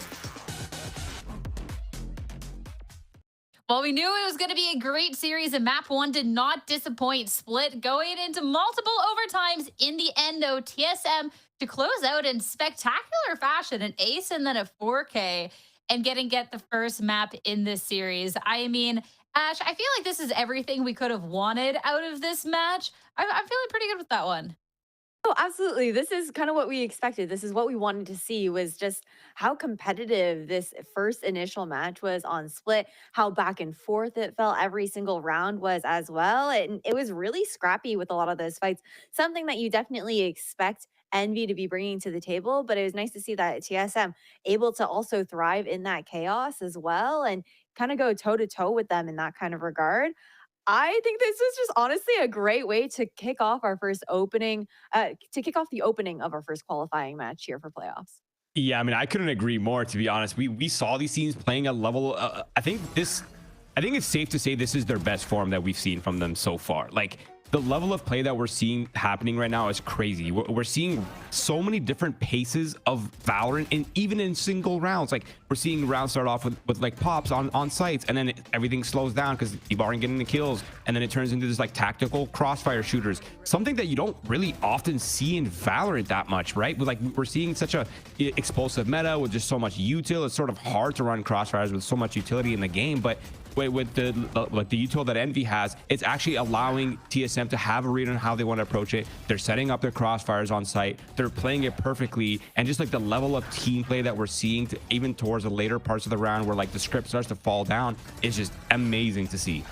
Well, we knew it was going to be a great series, and map 1 did not disappoint. Split going into multiple overtimes in the end, though. TSM to close out in spectacular fashion, an ace and then a 4K, and get the first map in this series. I mean, Ash, I feel like this is everything we could have wanted out of this match. I'm feeling pretty good with that one. Oh, absolutely. This is kind of what we expected. This is what we wanted to see, was just how competitive this first initial match was on Split, how back and forth it felt every single round was as well. And it was really scrappy with a lot of those fights, something that you definitely expect Envy to be bringing to the table. But it was nice to see that TSM able to also thrive in that chaos as well and kind of go toe to toe with them in that kind of regard. I think this is just honestly a great way to kick off our first opening, to kick off the opening of our first qualifying match here for playoffs. Yeah, I mean, I couldn't agree more, to be honest. We saw these teams playing a level. I think it's safe to say this is their best form that we've seen from them so far. Like, the level of play that we're seeing happening right now is crazy. We're seeing so many different paces of Valorant, and even in single rounds. Like, we're seeing rounds start off with like pops on sites, and then everything slows down because people aren't getting the kills, and then it turns into this like tactical crossfire shooters, something that you don't really often see in Valorant that much, right? But like, we're seeing such a explosive meta with just so much util. It's sort of hard to run crossfires with so much utility in the game, but with the util that Envy has, it's actually allowing TSM to have a read on how they want to approach it. They're setting up their crossfires on site. They're playing it perfectly, and just like the level of team play that we're seeing, even towards the later parts of the round where like the script starts to fall down, is just amazing to see.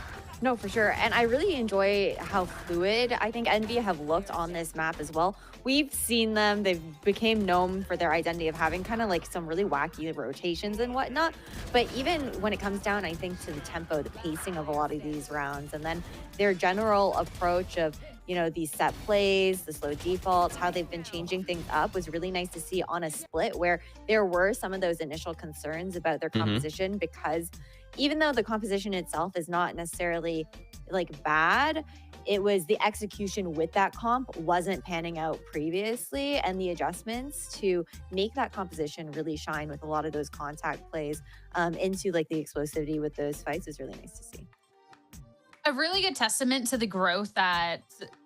No, for sure. And I really enjoy how fluid I think Envy have looked on this map as well. We've seen them, they've became known for their identity of having kind of like some really wacky rotations and whatnot. But even when it comes down, I think, to the tempo, the pacing of a lot of these rounds, and then their general approach of, you know, these set plays, the slow defaults, how they've been changing things up, was really nice to see on a Split where there were some of those initial concerns about their composition, because even though the composition itself is not necessarily like bad, it was the execution with that comp wasn't panning out previously, and the adjustments to make that composition really shine with a lot of those contact plays into like the explosivity with those fights is really nice to see. A really good testament to the growth that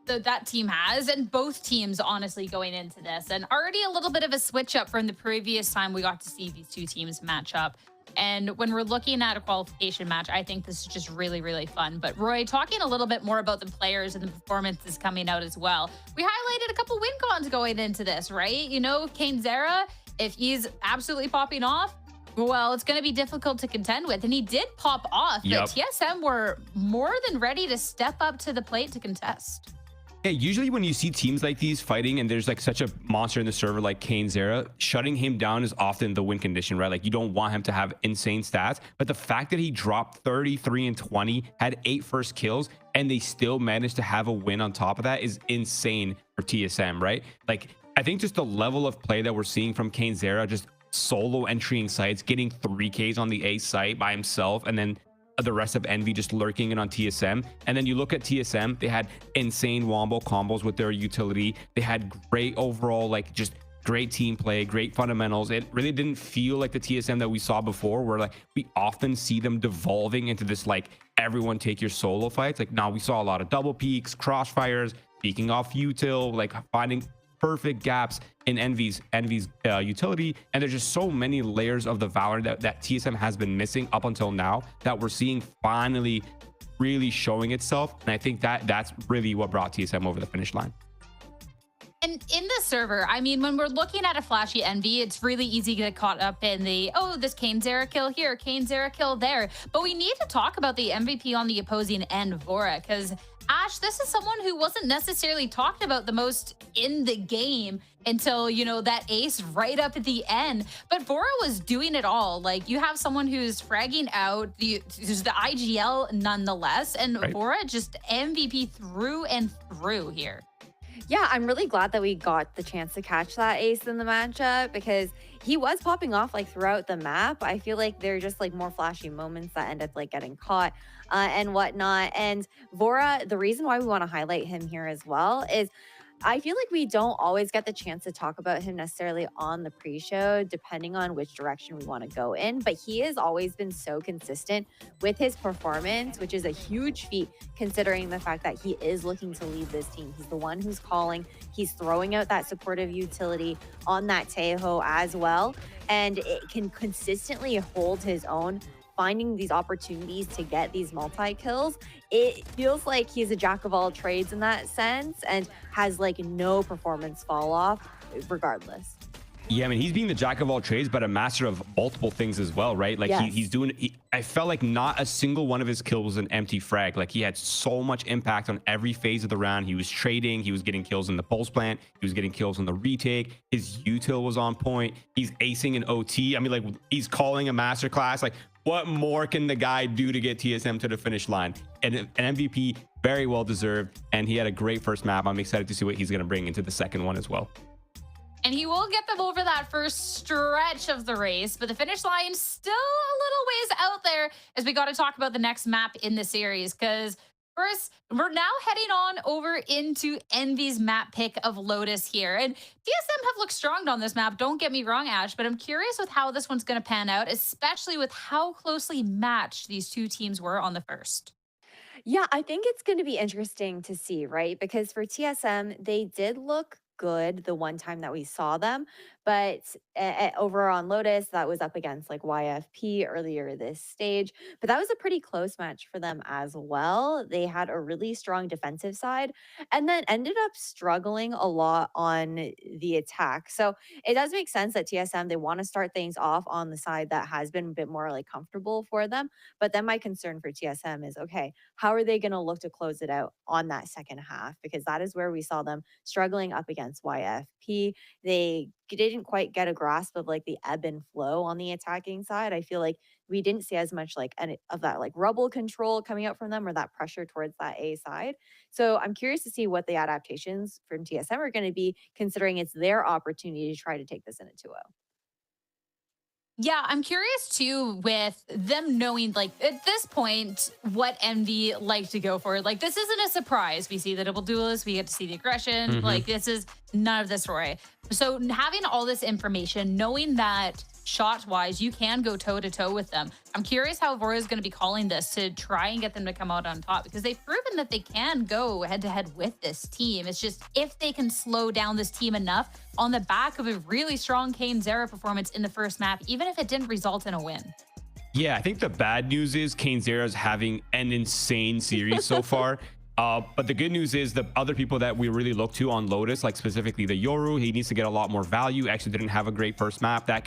that team has, and both teams honestly going into this, and already a little bit of a switch up from the previous time we got to see these two teams match up. And when we're looking at a qualification match, I think this is just really, really fun. But Roy, talking a little bit more about the players and the performances coming out as well, we highlighted a couple win cons going into this, right? You know, KaneZera, if he's absolutely popping off, well, it's going to be difficult to contend with. And he did pop off, but TSM were more than ready to step up to the plate to contest. Yeah, usually when you see teams like these fighting and there's like such a monster in the server like KaneZera, shutting him down is often the win condition, right? Like you don't want him to have insane stats, but the fact that he dropped 33 and 20, had 8 first kills, and they still managed to have a win on top of that is insane for TSM, right? Like I think just the level of play that we're seeing from KaneZera, just solo entering sites, getting 3Ks on the A site by himself, and then the rest of Envy just lurking in on TSM. And then you look at TSM, they had insane wombo combos with their utility. They had great overall, like just great team play, great fundamentals. It really didn't feel like the TSM that we saw before, where like we often see them devolving into this like everyone take your solo fights. Like now we saw a lot of double peaks, crossfires, peeking off util, like finding perfect gaps in Envy's utility. And there's just so many layers of the Valorant that TSM has been missing up until now that we're seeing finally really showing itself. And I think that's really what brought TSM over the finish line. And in the server, I mean, when we're looking at a flashy Envy, it's really easy to get caught up in the, oh, this KaneZera kill here, KaneZera kill there. But we need to talk about the MVP on the opposing end, Vora, because Ash, this is someone who wasn't necessarily talked about the most in the game until, you know, that ace right up at the end. But Vora was doing it all. Like, you have someone who's fragging out, there's the IGL nonetheless, and right. Vora just MVP through and through here. Yeah, I'm really glad that we got the chance to catch that ace in the matchup because he was popping off like throughout the map. I feel like they're just like more flashy moments that end up like getting caught and whatnot. And Vora, the reason why we want to highlight him here as well is I feel like we don't always get the chance to talk about him necessarily on the pre-show, depending on which direction we want to go in. But he has always been so consistent with his performance, which is a huge feat considering the fact that he is looking to lead this team. He's the one who's calling. He's throwing out that supportive utility on that Taeho as well. And it can consistently hold his own, finding these opportunities to get these multi-kills. It feels like he's a jack of all trades in that sense and has like no performance fall off regardless. Yeah, I mean, he's being the jack of all trades, but a master of multiple things as well, right? Like yes. he's doing, I felt like not a single one of his kills was an empty frag. Like he had so much impact on every phase of the round. He was trading, he was getting kills in the pulse plant, he was getting kills on the retake. His util was on point. He's acing an OT. I mean, like he's calling a masterclass. Like what more can the guy do to get TSM to the finish line? And an MVP, very well deserved. And he had a great first map. I'm excited to see what he's going to bring into the second one as well. And he will get them over that first stretch of the race, but the finish line still a little ways out there as we got to talk about the next map in the series. Because first, we're now heading on over into Envy's map pick of Lotus here. And TSM have looked strong on this map, don't get me wrong, Ash, but I'm curious with how this one's going to pan out, especially with how closely matched these two teams were on the first. Yeah, I think it's going to be interesting to see, right? Because for TSM, they did look good the one time that we saw them, but over on Lotus, that was up against like YFP earlier this stage, but that was a pretty close match for them as well. They had a really strong defensive side and then ended up struggling a lot on the attack. So it does make sense that TSM, they want to start things off on the side that has been a bit more like comfortable for them. But then my concern for TSM is, okay, how are they going to look to close it out on that second half? Because that is where we saw them struggling up against YFP. They didn't quite get a grasp of like the ebb and flow on the attacking side. I feel like we didn't see as much like of that like rubble control coming out from them or that pressure towards that A side. So I'm curious to see what the adaptations from TSM are going to be, considering it's their opportunity to try to take this in a 2-0. Yeah, I'm curious too with them knowing like at this point what Envy like to go for. Like this isn't a surprise. We see the double duelist, we get to see the aggression. Like this is none of this, Roy. So having all this information, knowing that shot-wise, you can go toe-to-toe with them. I'm curious how Vora is going to be calling this to try and get them to come out on top, because they've proven that they can go head-to-head with this team. It's just if they can slow down this team enough on the back of a really strong KaneZera performance in the first map, even if it didn't result in a win. Yeah, I think the bad news is KaneZera is having an insane series so far. But the good news is the other people that we really look to on Lotus, like specifically the Yoru, he needs to get a lot more value. Actually didn't have a great first map. That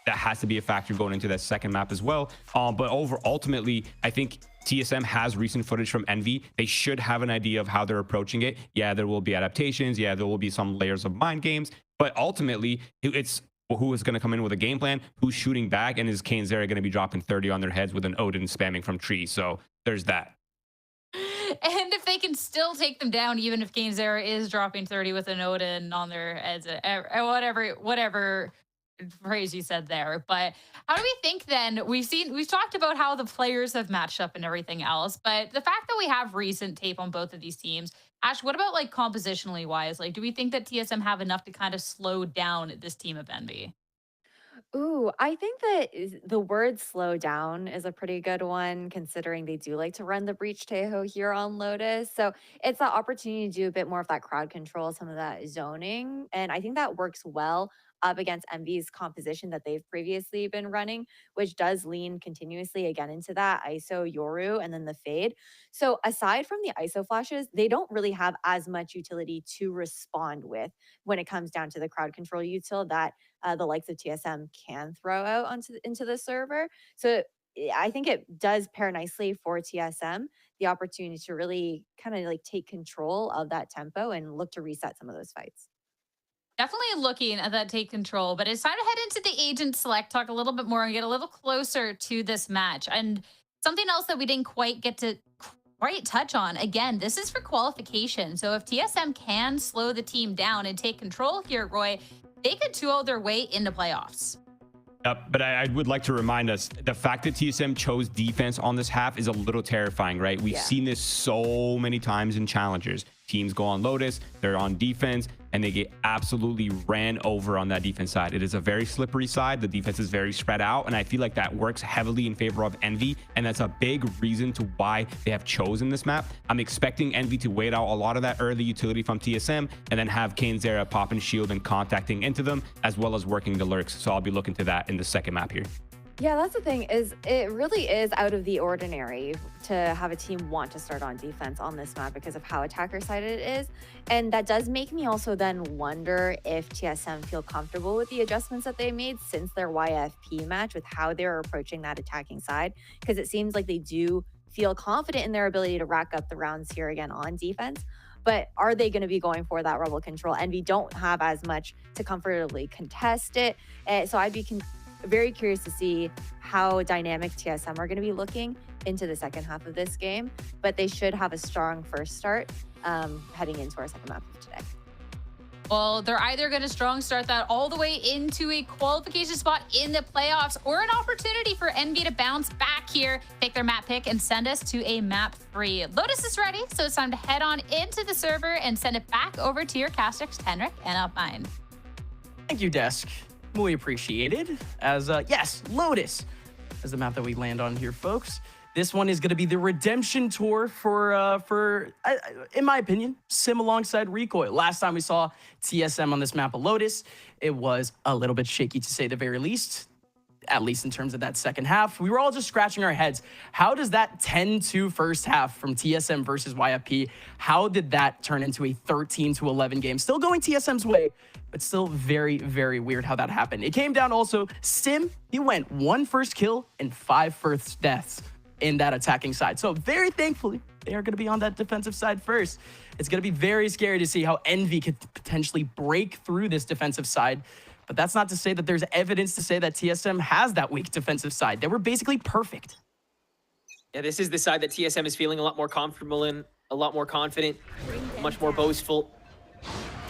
has to be a factor going into that second map as well. But ultimately, I think TSM has recent footage from Envy. They should have an idea of how they're approaching it. Yeah, there will be adaptations. Yeah, there will be some layers of mind games. But ultimately, it's who is going to come in with a game plan, who's shooting back, and is KaneZera going to be dropping 30 on their heads with an Odin spamming from trees. So there's that. And if they can still take them down, even if KaneZera is dropping 30 with an Odin on their heads, whatever phrase you said there. But how do we think then? We've talked about how the players have matched up and everything else, but the fact that we have recent tape on both of these teams, Ash, what about like compositionally wise? Like, do we think that TSM have enough to kind of slow down this team of Envy? Ooh, I think that the word slow down is a pretty good one, considering they do like to run the breach Tejo here on Lotus. So it's that opportunity to do a bit more of that crowd control, some of that zoning. And I think that works well up against Envy's composition that they've previously been running, which does lean continuously again into that ISO Yoru and then the fade. So aside from the ISO flashes, they don't really have as much utility to respond with when it comes down to the crowd control util that the likes of TSM can throw out into the server. So I think it does pair nicely for TSM, the opportunity to really kind of like take control of that tempo and look to reset some of those fights. Definitely looking at that take control, but it's time to head into the agent select, talk a little bit more and get a little closer to this match. And something else that we didn't quite get to touch on, again, this is for qualification. So if TSM can slow the team down and take control here, Roy, they could 2-0 their way into playoffs. But I would like to remind us, the fact that TSM chose defense on this half is a little terrifying, right? We've seen this so many times in Challengers. Teams go on Lotus, they're on defense, and they get absolutely ran over on that defense side. It is a very slippery side. The defense is very spread out, and I feel like that works heavily in favor of Envy, and that's a big reason to why they have chosen this map. I'm expecting Envy to wait out a lot of that early utility from TSM, and then have KaneZera popping shield and contacting into them, as well as working the lurks. So I'll be looking to that in the second map here. Yeah, that's the thing, is it really is out of the ordinary to have a team want to start on defense on this map because of how attacker-sided it is. And that does make me also then wonder if TSM feel comfortable with the adjustments that they made since their YFP match with how they're approaching that attacking side, because it seems like they do feel confident in their ability to rack up the rounds here again on defense. But are they going to be going for that rebel control? Envy don't have as much to comfortably contest it. So I'd be very curious to see how dynamic TSM are going to be looking into the second half of this game, but they should have a strong first start heading into our second map of today. Well, they're either going to strong start that all the way into a qualification spot in the playoffs, or an opportunity for Envy to bounce back here, take their map pick, and send us to a map 3. Lotus is ready, so it's time to head on into the server and send it back over to your casters, Tenric and Up9. Thank you, Desk. Muy appreciated. As yes, Lotus is the map that we land on here, folks. This one is going to be the redemption tour for in my opinion, Sim alongside Recoil. Last time we saw TSM on this map of Lotus, it was a little bit shaky to say the very least, at least in terms of that second half. We were all just scratching our heads. How does that 10-2 first half from TSM versus YFP, how did that turn into a 13-11 game? Still going TSM's way, but still very, very weird how that happened. It came down also, Sim, he went 1 first kill and 5 first deaths in that attacking side. So very thankfully, they are going to be on that defensive side first. It's going to be very scary to see how Envy could potentially break through this defensive side. But that's not to say that there's evidence to say that TSM has that weak defensive side. They were basically perfect. Yeah, this is the side that TSM is feeling a lot more comfortable in, a lot more confident, much more boastful.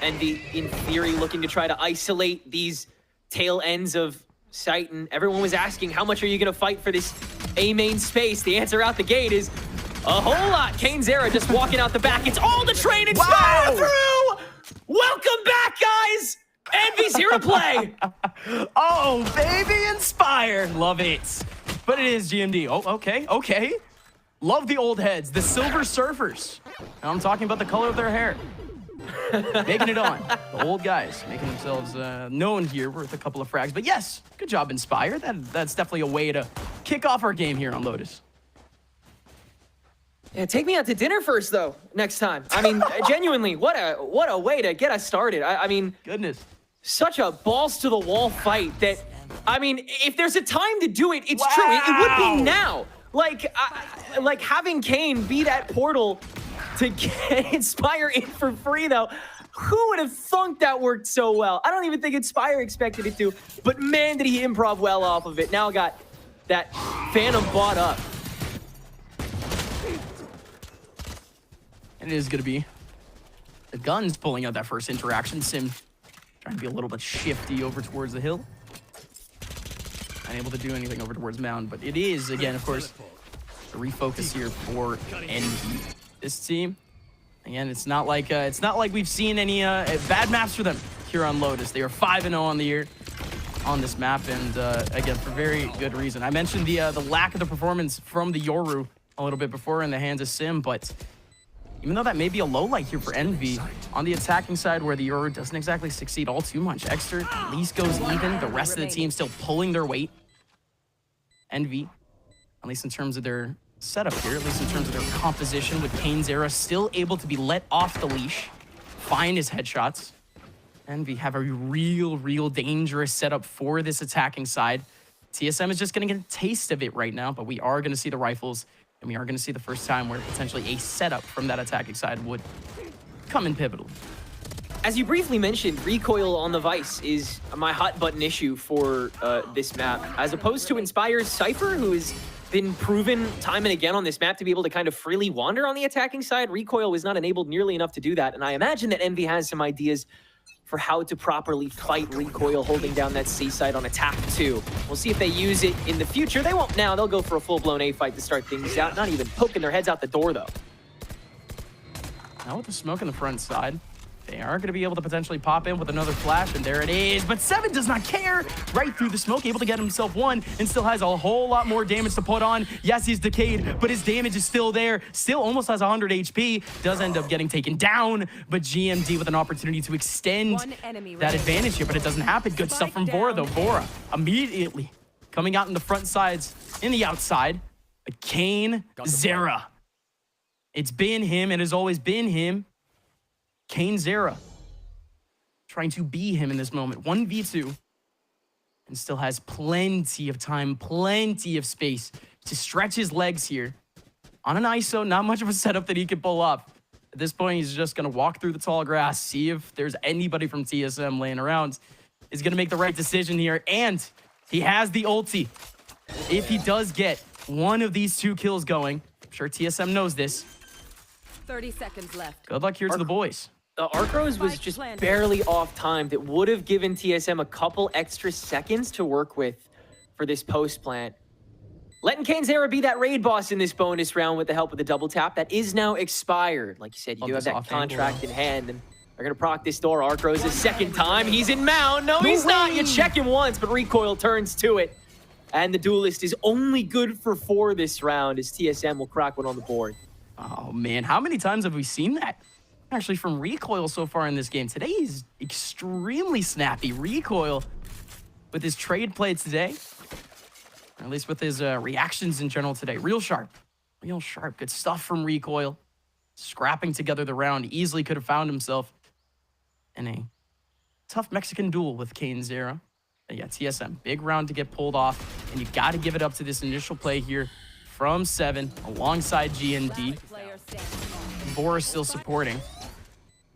Envy, in theory, looking to try to isolate these tail ends of sight. And everyone was asking, how much are you going to fight for this A main space? The answer out the gate is a whole lot. KaneZera just walking out the back. It's all the train and Inspire through! Welcome back, guys! Envy's here to play! Oh, baby, Inspire. Love it. But it is GMD. Oh, okay. Love the old heads, the Silver Surfers. Now I'm talking about the color of their hair. Making it on. The old guys making themselves known here with a couple of frags. But yes, good job, Inspire. That's definitely a way to kick off our game here on Lotus. Yeah, take me out to dinner first, though, next time. I mean, genuinely, what a way to get us started. I mean, goodness. Such a balls-to-the-wall fight that, I mean, if there's a time to do it, it's true. It would be now. Like, like having Kane be that portal to get Inspire in for free, though. Who would have thunk that worked so well? I don't even think Inspire expected it to, but man, did he improv well off of it. Now got that Phantom bought up. And it is going to be the guns pulling out that first interaction. Sim trying to be a little bit shifty over towards the hill. Unable to do anything over towards Mound, but it is, again, of course, a refocus here for Envy. This team, again, it's not like we've seen any bad maps for them here on Lotus. They are 5-0 on the year on this map, and again, for very good reason. I mentioned the lack of the performance from the Yoru a little bit before in the hands of Sim, but even though that may be a low light here for Envy, on the attacking side where the Yoru doesn't exactly succeed all too much, Exter at least goes even. The rest of the team still pulling their weight. Envy, at least in terms of their setup here, at least in terms of their composition with KaneZera still able to be let off the leash, find his headshots. Envy have a real dangerous setup for this attacking side. TSM is just going to get a taste of it right now, but we are going to see the rifles, and we are going to see the first time where potentially a setup from that attacking side would come in pivotal. As you briefly mentioned, recoil on the Vice is my hot button issue for this map, as opposed to Inspire's Cypher, who has been proven time and again on this map to be able to kind of freely wander on the attacking side. Recoil was not enabled nearly enough to do that, and I imagine that Envy has some ideas for how to properly fight recoil holding down that C side on attack too. We'll see if they use it in the future. They won't now. They'll go for a full-blown A fight to start things out. Not even poking their heads out the door, though. Now with the smoke on the front side, they are going to be able to potentially pop in with another flash, and there it is. But Seven does not care. Right through the smoke, able to get himself one, and still has a whole lot more damage to put on. Yes, he's decayed, but his damage is still there. Still almost has 100 HP. Does end up getting taken down, but GMD with an opportunity to extend that advantage here, but it doesn't happen. Good stuff from Vora, though. Vora immediately coming out in the front sides, in the outside. But KaneZera. It's been him. It has always been him. KaneZera trying to be him in this moment. 1v2. And still has plenty of time, plenty of space to stretch his legs here. On an ISO, not much of a setup that he can pull off. At this point, he's just going to walk through the tall grass, see if there's anybody from TSM laying around. He's going to make the right decision here. And he has the ulti. If he does get one of these two kills going, I'm sure TSM knows this. 30 seconds left. Good luck here to the boys. The Arcros was just barely off time. That would have given TSM a couple extra seconds to work with for this post plant. Letting KaneZera be that raid boss in this bonus round with the help of the double tap. That is now expired. Like you said, you do have that contract in hand, and they're going to proc this door. Arcros a second time. He's in mound. No, he's not. You check him once, but recoil turns to it. And the duelist is only good for 4 this round as TSM will crack one on the board. Oh, man. How many times have we seen that? Actually, from Recoil so far in this game. Today, he's extremely snappy. Recoil, with his trade play today, or at least with his reactions in general today, real sharp. Real sharp. Good stuff from Recoil. Scrapping together the round. Easily could have found himself in a tough Mexican duel with KaneZera. But yeah, TSM, big round to get pulled off. And you got to give it up to this initial play here from Seven alongside GND. Boris still supporting.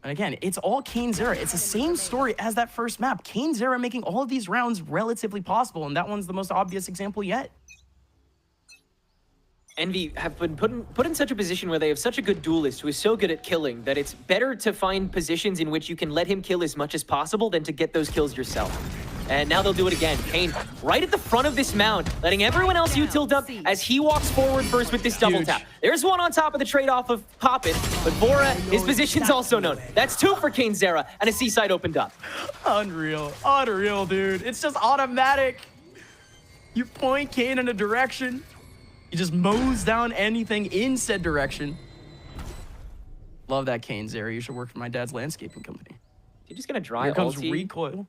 And again, it's all KaneZera. It's the same story as that first map. KaneZera making all of these rounds relatively possible, and that one's the most obvious example yet. Envy have been put in such a position where they have such a good duelist who is so good at killing that it's better to find positions in which you can let him kill as much as possible than to get those kills yourself. And now they'll do it again. Kane right at the front of this mound, letting everyone else util up as he walks forward first with this double tap. There's one on top of the trade-off of Poppin, but Vora, his position's also known. That's 2 for KaneZera, and a C-side opened up. Unreal. Unreal, dude. It's just automatic. You point Kane in a direction. He just mows down anything in said direction. Love that KaneZera. You should work for my dad's landscaping company. You're just gonna dry Here comes ulti. Recoil.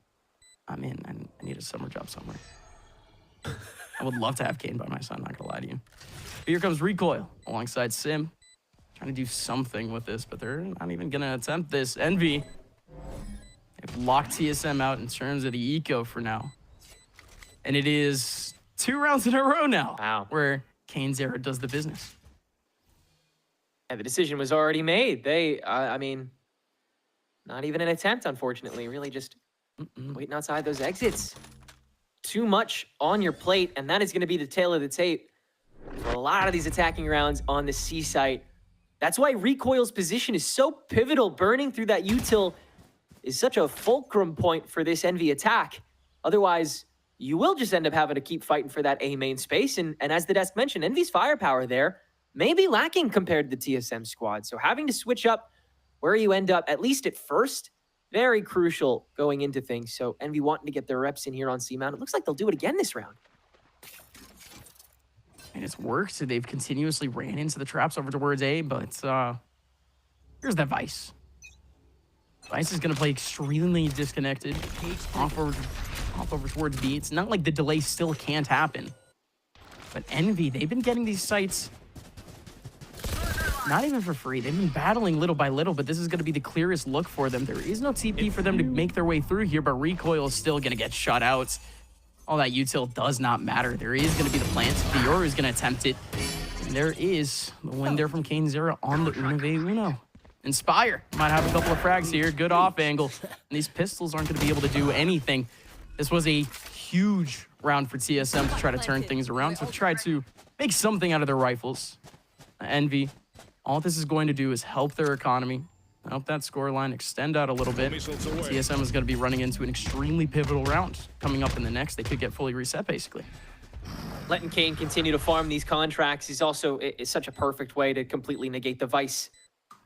I'm in. I need a summer job somewhere. I would love to have Kane by my side, not gonna lie to you. But here comes Recoil alongside Sim. Trying to do something with this, but they're not even gonna attempt this. Envy. They've locked TSM out in terms of the eco for now. And it is 2 rounds in a row now. Wow. Where KaneZera does the business. And the decision was already made. They, I mean, not even an attempt, unfortunately. Really just waiting outside those exits. Too much on your plate, and that is going to be the tail of the tape for a lot of these attacking rounds on the C site. That's why Recoil's position is so pivotal. Burning through that util is such a fulcrum point for this Envy attack. Otherwise, you will just end up having to keep fighting for that A main space. And as the desk mentioned, Envy's firepower there may be lacking compared to the TSM squad. So having to switch up where you end up, at least at first, very crucial going into things. So Envy wanting to get their reps in here on C-Mount. It looks like they'll do it again this round. And it's worked. So they've continuously ran into the traps over towards A, but here's that Vice. Vice is going to play extremely disconnected. Off over towards B. It's not like the delay still can't happen. But Envy, they've been getting these sites not even for free. They've been battling little by little, but this is going to be the clearest look for them. There is no TP for them to make their way through here, but Recoil is still going to get shut out. All that util does not matter. There is going to be the plant. Fiora is going to attempt it. And there is the win there from KaneZera on the Uno v Uno. Inspire might have a couple of frags here. Good off angle. And these pistols aren't going to be able to do anything. This was a huge round for TSM to try to turn things around, to try to make something out of their rifles. Envy, all this is going to do is help their economy, help that scoreline extend out a little bit. TSM is going to be running into an extremely pivotal round coming up in the next. They could get fully reset, basically. Letting Kane continue to farm these contracts is also such a perfect way to completely negate the Vice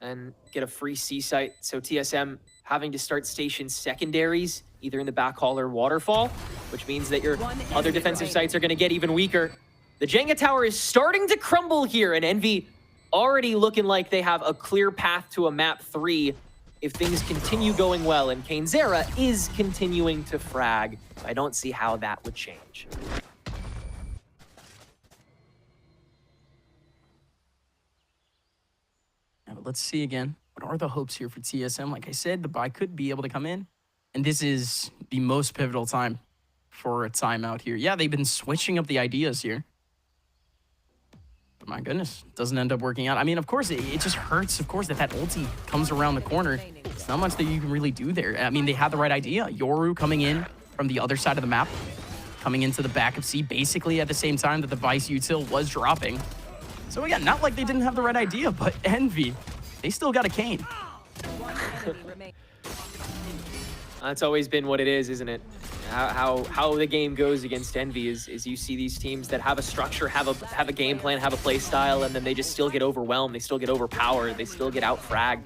and get a free C site. So TSM having to start station secondaries, either in the backhaul or waterfall, which means that your other defensive sites are going to get even weaker. The Jenga tower is starting to crumble here, and Envy already looking like they have a clear path to a map 3 if things continue going well, and KaneZera is continuing to frag. I don't see how that would change. Yeah, but let's see again. What are the hopes here for TSM? Like I said, the buy could be able to come in, and this is the most pivotal time for a timeout here. Yeah, they've been switching up the ideas here. But my goodness, doesn't end up working out. I mean, of course, it just hurts, of course, that ulti comes around the corner. It's not much that you can really do there. I mean, they had the right idea. Yoru coming in from the other side of the map, coming into the back of C, basically at the same time that the Vice util was dropping. So again, not like they didn't have the right idea, but Envy, they still got a Kane. That's always been what it is, isn't it? How the game goes against Envy is you see these teams that have a structure, have a game plan, have a play style, and then they just still get overwhelmed, they still get overpowered, they still get out-fragged.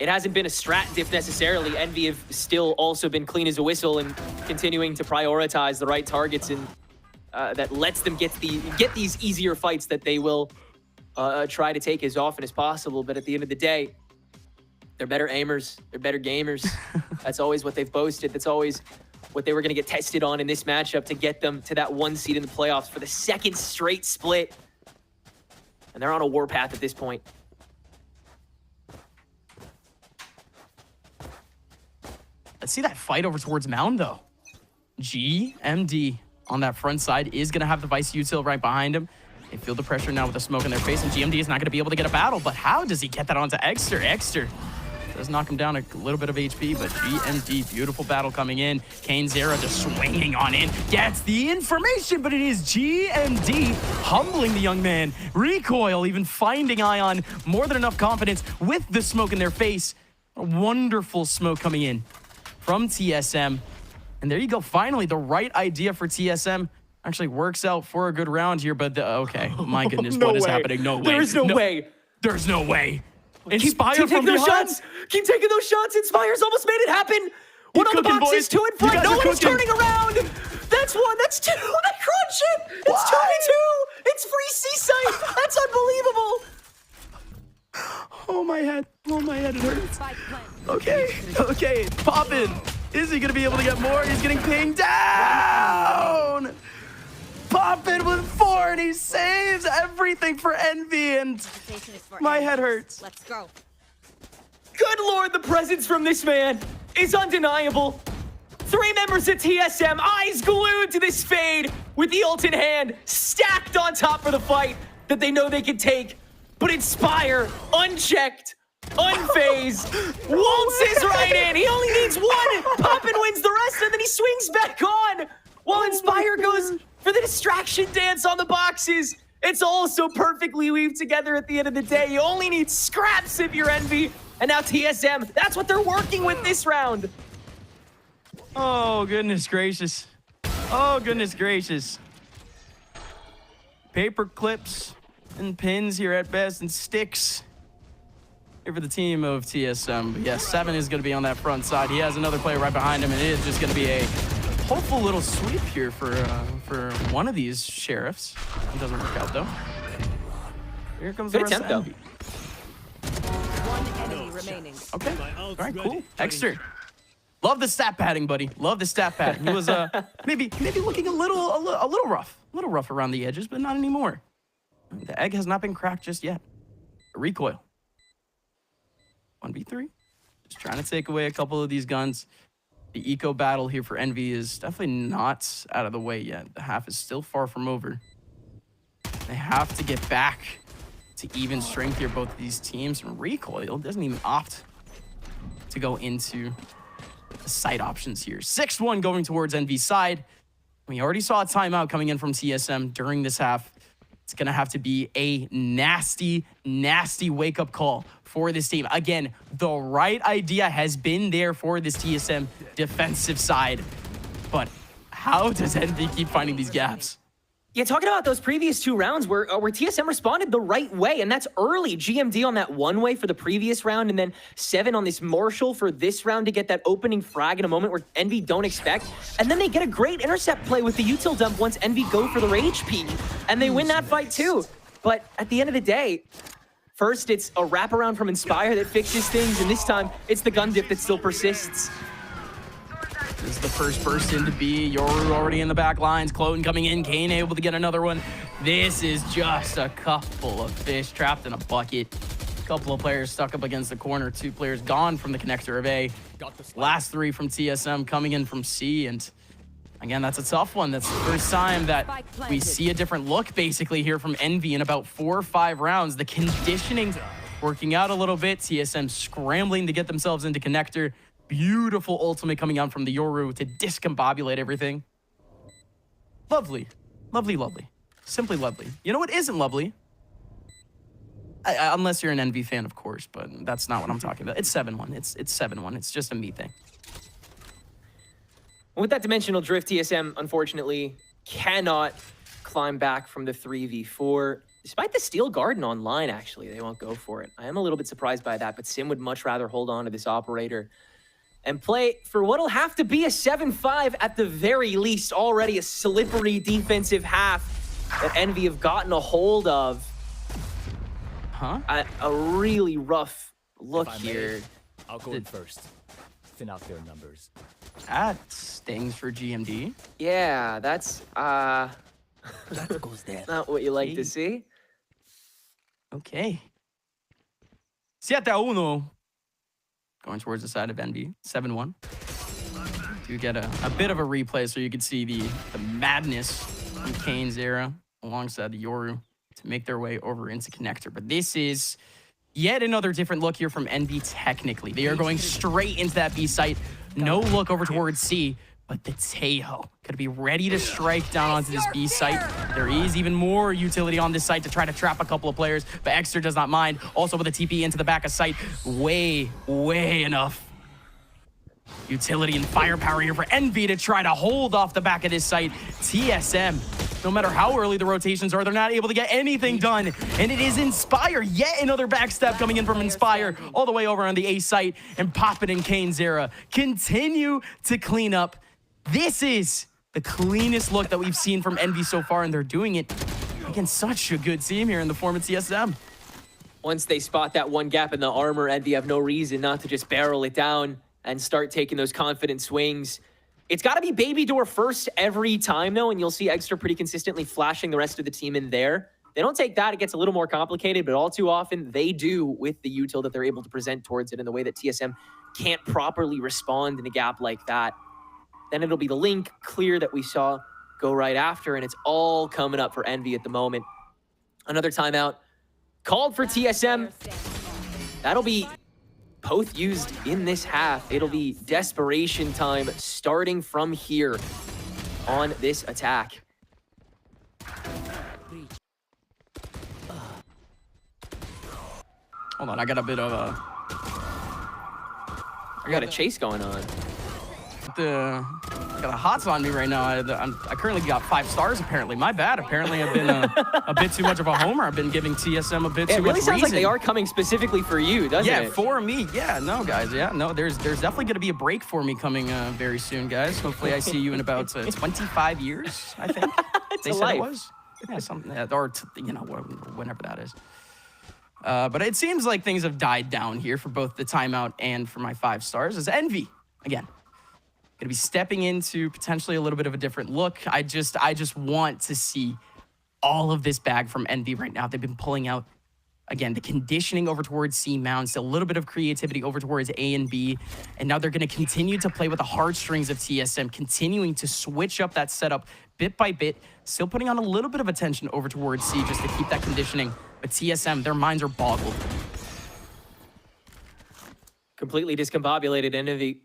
It hasn't been a strat diff necessarily. Envy have still also been clean as a whistle and continuing to prioritize the right targets, and that lets them get these easier fights that they will try to take as often as possible. But at the end of the day, they're better aimers, they're better gamers. That's always what they've boasted. That's always what they were going to get tested on in this matchup to get them to that 1 seed in the playoffs for the 2nd straight split. And they're on a warpath at this point. Let's see that fight over towards Mound, though. GMD on that front side is going to have the Vice util right behind him. They feel the pressure now with the smoke in their face, and GMD is not going to be able to get a battle. But how does he get that onto Exter? Exter does knock him down a little bit of HP, but GMD, beautiful battle coming in. KaneZera just swinging on in, gets the information, but it is GMD humbling the young man. Recoil even finding Ion more than enough confidence with the smoke in their face. A wonderful smoke coming in from TSM. And there you go, finally, the right idea for TSM actually works out for a good round here, but okay, my goodness, No what is way. happening? No way. There is no way. There's no way. Inspire Inspire from from those behind. shots. Keep taking those shots. Inspire's almost made it happen. One on the cooking, boxes, boys. 2 in You front. guys No are one's cooking. turning around. That's 1. That's 2. They crunch it. It's 2v2. It's free C-site. That's unbelievable. Oh, my head. Oh, my head, it hurts. Okay, poppin'. Is he gonna be able to get more? He's getting pinged down. Poppin' with 4, and he saves everything for Envy, and my head hurts. Let's go. Good Lord, the presence from this man is undeniable. Three members of TSM, eyes glued to this fade with the ult in hand, stacked on top for the fight that they know they can take. But Inspire, unchecked, unfazed, waltzes right in. He only needs one. Poppin wins the rest, and then he swings back on. While Inspire goes for the distraction dance on the boxes. It's all so perfectly weaved together at the end of the day. You only need scraps if you're Envy. And now TSM, that's what they're working with this round. Oh, goodness gracious. Oh, goodness gracious. Paper clips and pins here at best and sticks here for the team of TSM. But yeah, 7 is going to be on that front side. He has another player right behind him, and it is just going to be a hopeful little sweep here for one of these sheriffs. It doesn't work out, though. Here comes the rest of Envy. One enemy remaining. Okay. All right, cool. Exter. Love the stat padding, buddy. Love the stat padding. He was maybe looking a little rough around the edges, but not anymore. The egg has not been cracked just yet. A recoil. 1v3. Just trying to take away a couple of these guns. The eco battle here for Envy is definitely not out of the way yet. The half is still far from over. They have to get back to even strength here, both of these teams. And Recoil doesn't even opt to go into the side options here. 6-1 going towards Envy's side. We already saw a timeout coming in from TSM during this half. It's going to have to be a nasty, nasty wake-up call for this team. Again, the right idea has been there for this TSM defensive side. But how does Envy keep finding these gaps? Yeah, talking about those previous two rounds where TSM responded the right way, and that's early. GMD on that one way for the previous round, and then 7 on this Marshall for this round to get that opening frag in a moment where Envy don't expect. And then they get a great intercept play with the util dump once Envy go for their HP, and they win that fight too. But at the end of the day, first it's a wraparound from Inspire that fixes things, and this time it's the gun dip that still persists. This is the first person to be Yoru already in the back lines. Cloten coming in. Kane able to get another one. This is just a couple of fish trapped in a bucket. A couple of players stuck up against the corner. 2 players gone from the connector of A. Last 3 from TSM coming in from C. And again, that's a tough one. That's the first time that we see a different look basically here from Envy in about 4 or 5 rounds. The conditioning working out a little bit. TSM scrambling to get themselves into connector. Beautiful ultimate coming out from the Yoru to discombobulate everything. Lovely. Lovely, lovely. Simply lovely. You know what isn't lovely? Unless you're an Envy fan, of course, but that's not what I'm talking about. It's 7-1. It's 7-1. It's just a me thing. With that dimensional drift, TSM, unfortunately, cannot climb back from the 3v4. Despite the Steel Garden online, actually, they won't go for it. I am a little bit surprised by that, but Sim would much rather hold on to this operator and play for what'll have to be a 7-5 at the very least. Already a slippery defensive half that Envy have gotten a hold of. A really rough look here. I'll go in first. Thin out their numbers. That stings for GMD. Yeah, that's That goes there. not what you like to see. Okay. 7-1. Going towards the side of Envy. 7-1. Do get a bit of a replay so you can see the madness from KaneZera alongside the Yoru to make their way over into connector. But this is yet another different look here from Envy technically. They are going straight into that B site. No look over towards C, but the Tejo could be ready to strike down onto this B site. There is even more utility on this site to try to trap a couple of players, but Exter does not mind. Also with a TP into the back of site, way enough utility and firepower here for Envy to try to hold off the back of this site. TSM, no matter how early the rotations are, they're not able to get anything done. And it is Inspire, yet another backstab coming in from Inspire all the way over on the A site, and Poppin and KaneZera continue to clean up. This is the cleanest look that we've seen from Envy so far, and they're doing it against such a good team here in the form of TSM. Once they spot that one gap in the armor, Envy have no reason not to just barrel it down and start taking those confident swings. It's got to be Baby Door first every time, though, and you'll see Extra pretty consistently flashing the rest of the team in there. They don't take that, it gets a little more complicated, but all too often they do with the util that they're able to present towards it in the way that TSM can't properly respond in a gap like that. Then it'll be the Link clear that we saw go right after, and it's all coming up for Envy at the moment. Another timeout called for TSM. That'll be both used in this half. It'll be desperation time starting from here on this attack. Hold on, I got a bit of a... I got a chase going on. I got a hots on me right now. I currently got 5 stars, apparently. My bad. Apparently, I've been a bit too much of a homer. I've been giving TSM a bit too much reason. It really sounds like they are coming specifically for you, doesn't it? Yeah, for me. Yeah, no, guys. Yeah, no, there's definitely going to be a break for me coming very soon, guys. Hopefully, I see you in about 25 years, I think. They said life. it was. Yeah, something, or, you know, whenever that is. But it seems like things have died down here for both the timeout and for my 5 stars. As Envy, again, going to be stepping into potentially a little bit of a different look. I just want to see all of this bag from Envy right now. They've been pulling out, again, the conditioning over towards C mounts, a little bit of creativity over towards A and B, and now they're going to continue to play with the heartstrings of TSM, continuing to switch up that setup bit by bit, still putting on a little bit of attention over towards C just to keep that conditioning. But TSM, their minds are boggled. Completely discombobulated, and they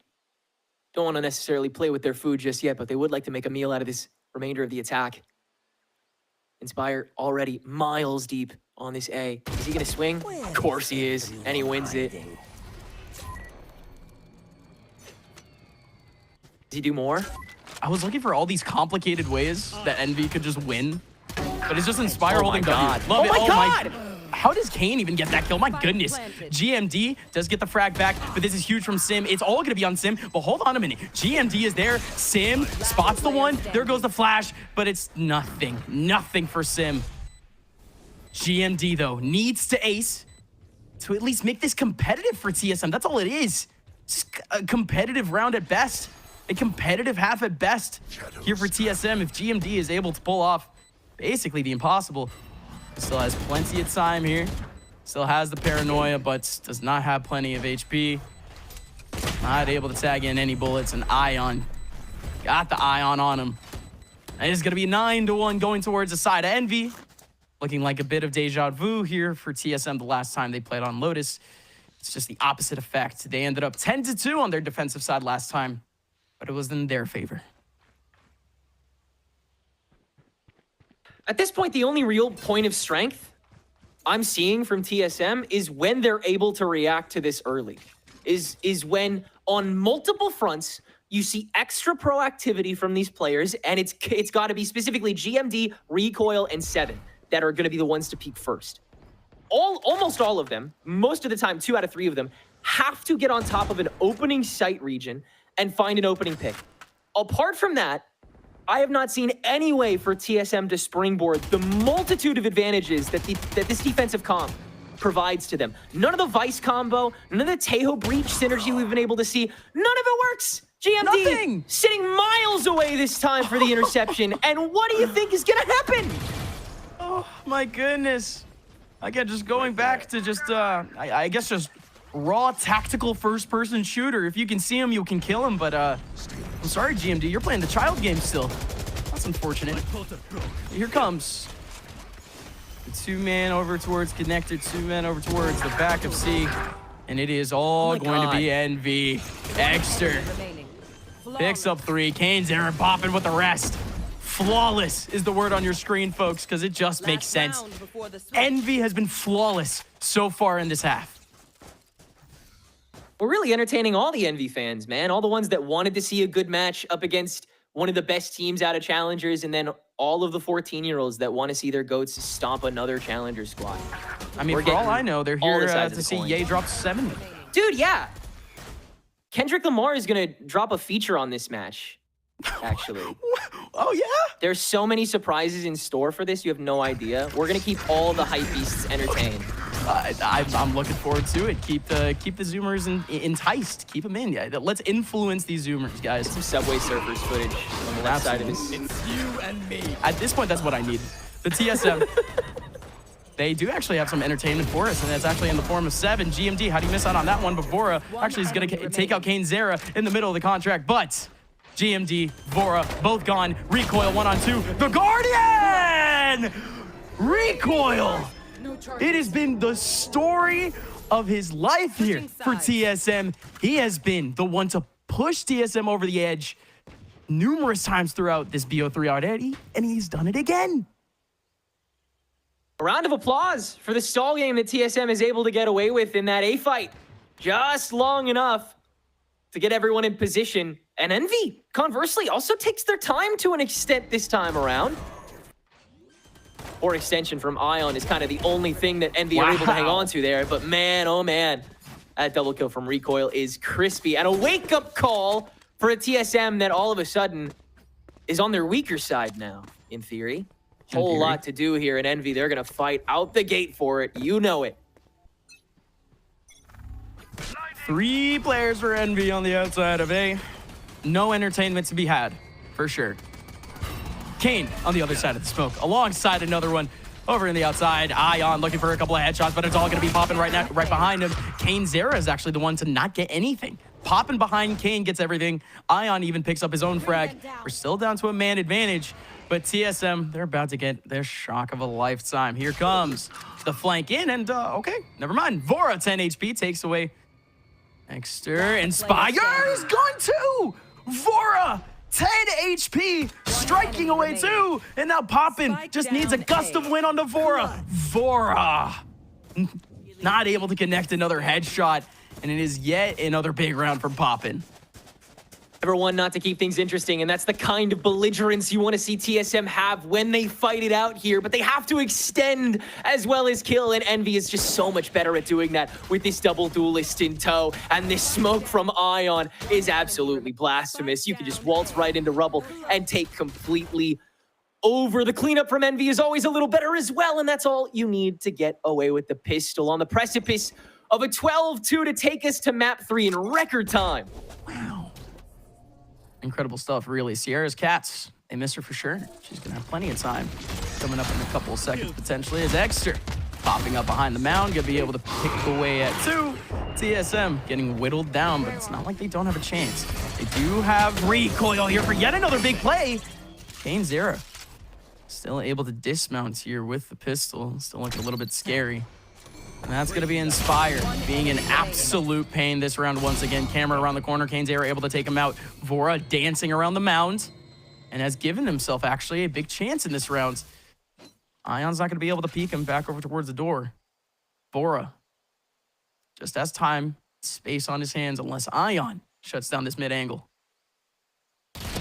don't want to necessarily play with their food just yet, but they would like to make a meal out of this remainder of the attack. Inspire already miles deep on this A. Is he going to swing? Of course he is, and he wins it. Does he do more? I was looking for all these complicated ways that Envy could just win, but it's just Inspire holding God. W. Love it. Oh my God! How does Kane even get that kill? My goodness. GMD does get the frag back, but this is huge from Sim. It's all going to be on Sim, but hold on a minute. GMD is there. Sim spots the one. There goes the flash, but it's nothing. Nothing for Sim. GMD, though, needs to ace to at least make this competitive for TSM. That's all it is. It's just a competitive round at best. A competitive half at best here for TSM if GMD is able to pull off basically the impossible. Still has plenty of time here. Still has the paranoia, but does not have plenty of HP. Not able to tag in any bullets. And Ion. Got the Ion on him. And it's going to be 9-1 going towards the side of Envy. Looking like a bit of deja vu here for TSM the last time they played on Lotus. It's just the opposite effect. They ended up 10-2 on their defensive side last time, but it was in their favor. At this point, the only real point of strength I'm seeing from TSM is when they're able to react to this early. Is when on multiple fronts you see extra proactivity from these players, and it's got to be specifically GMD, Recoil, and Seven that are going to be the ones to peak first. Almost all of them, most of the time, 2 out of 3 of them, have to get on top of an opening site region and find an opening pick. Apart from that, I have not seen any way for TSM to springboard the multitude of advantages that this defensive comp provides to them. None of the Vice combo, none of the Tejo Breach synergy we've been able to see, none of it works. GMD sitting miles away this time for the interception. And what do you think is gonna happen? Oh my goodness. Again, just going back to just, I guess just raw tactical first-person shooter. If you can see him, you can kill him, but I'm sorry, GMD, you're playing the child game still. That's unfortunate. Here comes the 2-man over towards Connector, 2-man over towards the back of C, and it is all going to be Envy. Exter picks up 3. KaneZera popping with the rest. Flawless is the word on your screen, folks, because it just makes sense. Envy has been flawless so far in this half. We're really entertaining all the Envy fans, man. All the ones that wanted to see a good match up against one of the best teams out of Challengers, and then all of the 14-year-olds that want to see their GOATs stomp another Challenger squad. I mean, for all I know, they're here to see Ye drop 70. Dude, yeah. Kendrick Lamar is going to drop a feature on this match, actually. Oh, yeah? There's so many surprises in store for this, you have no idea. We're going to keep all the hype beasts entertained. I'm looking forward to it. Keep the Zoomers enticed. Keep them in. Yeah, let's influence these Zoomers, guys. Get some Subway Surfers footage on the left side of this. It's you and me. At this point, that's what I need. The TSM, they do actually have some entertainment for us, and that's actually in the form of 7. GMD, how do you miss out on that one? Bavora actually is going to take out KaneZera in the middle of the contract, but GMD, Vora, both gone. Recoil 1-on-2. The Guardian! Recoil! It has been the story of his life here for TSM. He has been the one to push TSM over the edge numerous times throughout this BO3 already, and he's done it again. A round of applause for the stall game that TSM is able to get away with in that A fight. Just long enough to get everyone in position. And Envy, conversely, also takes their time to an extent this time around. Or extension from Ion is kind of the only thing that Envy are able to hang on to there. But man, oh man, that double kill from Recoil is crispy. And a wake-up call for a TSM that all of a sudden is on their weaker side now, in theory. Whole lot to do here in Envy. They're going to fight out the gate for it. You know it. 3 players for Envy on the outside of A. No entertainment to be had, for sure. Kane on the other side of the smoke, alongside another one over in the outside. Ion looking for a couple of headshots, but it's all going to be popping right now, right behind him. KaneZera is actually the one to not get anything. Popping behind Kane gets everything. Ion even picks up his own frag. We're still down to a man advantage, but TSM, they're about to get their shock of a lifetime. Here comes the flank in, and okay, never mind. Vora, 10 HP, takes away Exter. Inspires, gone too! Vora, 10 HP, striking away too, and now Poppin just needs a gust of wind on the Vora. Vora, not able to connect another headshot, and it is yet another big round from Poppin. Never one not to keep things interesting, and that's the kind of belligerence you want to see TSM have when they fight it out here, but they have to extend as well as kill, and Envy is just so much better at doing that with this double duelist in tow, and this smoke from Ion is absolutely blasphemous. You can just waltz right into rubble and take completely over. The cleanup from Envy is always a little better as well, and that's all you need to get away with the pistol on the precipice of a 12-2 to take us to map 3 in record time. Wow. Incredible stuff, really. Sierra's Cats, they miss her for sure. She's going to have plenty of time coming up in a couple of seconds, potentially, as Exter popping up behind the mound, going to be able to pick away at 2. TSM getting whittled down, but it's not like they don't have a chance. They do have Recoil here for yet another big play. KaneZera still able to dismount here with the pistol. Still looking a little bit scary. And that's going to be Inspired, being an absolute pain this round once again. Camera around the corner, KaneZera able to take him out. Vora dancing around the mound and has given himself actually a big chance in this round. Ion's not going to be able to peek him back over towards the door. Vora just has time, space on his hands, unless Ion shuts down this mid-angle.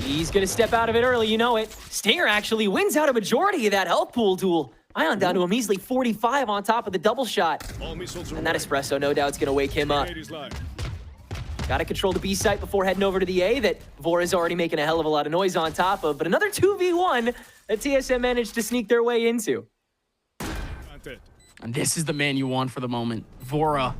He's going to step out of it early, you know it. Stinger actually wins out a majority of that health pool duel. Ion down to a measly 45 on top of the double shot. And that espresso no doubt is going to wake him up. Got to control the B site before heading over to the A that Vora's already making a hell of a lot of noise on top of. But another 2v1 that TSM managed to sneak their way into. And this is the man you want for the moment. Vora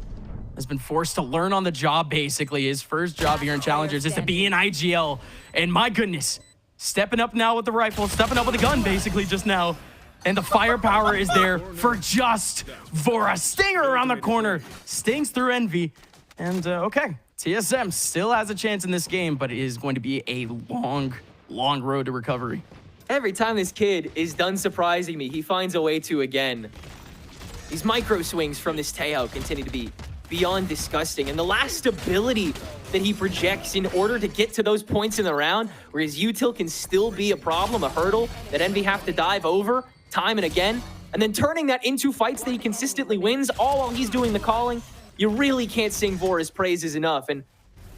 has been forced to learn on the job, basically. His first job here in Challengers is to be in IGL. And my goodness, stepping up now with the rifle, stepping up with the gun, basically, just now. And the firepower is there for just Vora. Stinger around the corner. Stings through Envy. And, okay, TSM still has a chance in this game, but it is going to be a long, long road to recovery. Every time this kid is done surprising me, he finds a way to again. These micro swings from this Teo continue to be beyond disgusting. And the last ability that he projects in order to get to those points in the round where his util can still be a problem, a hurdle that Envy have to dive over time and again, and then turning that into fights that he consistently wins, all while he's doing the calling. You really can't sing Vora's praises enough, and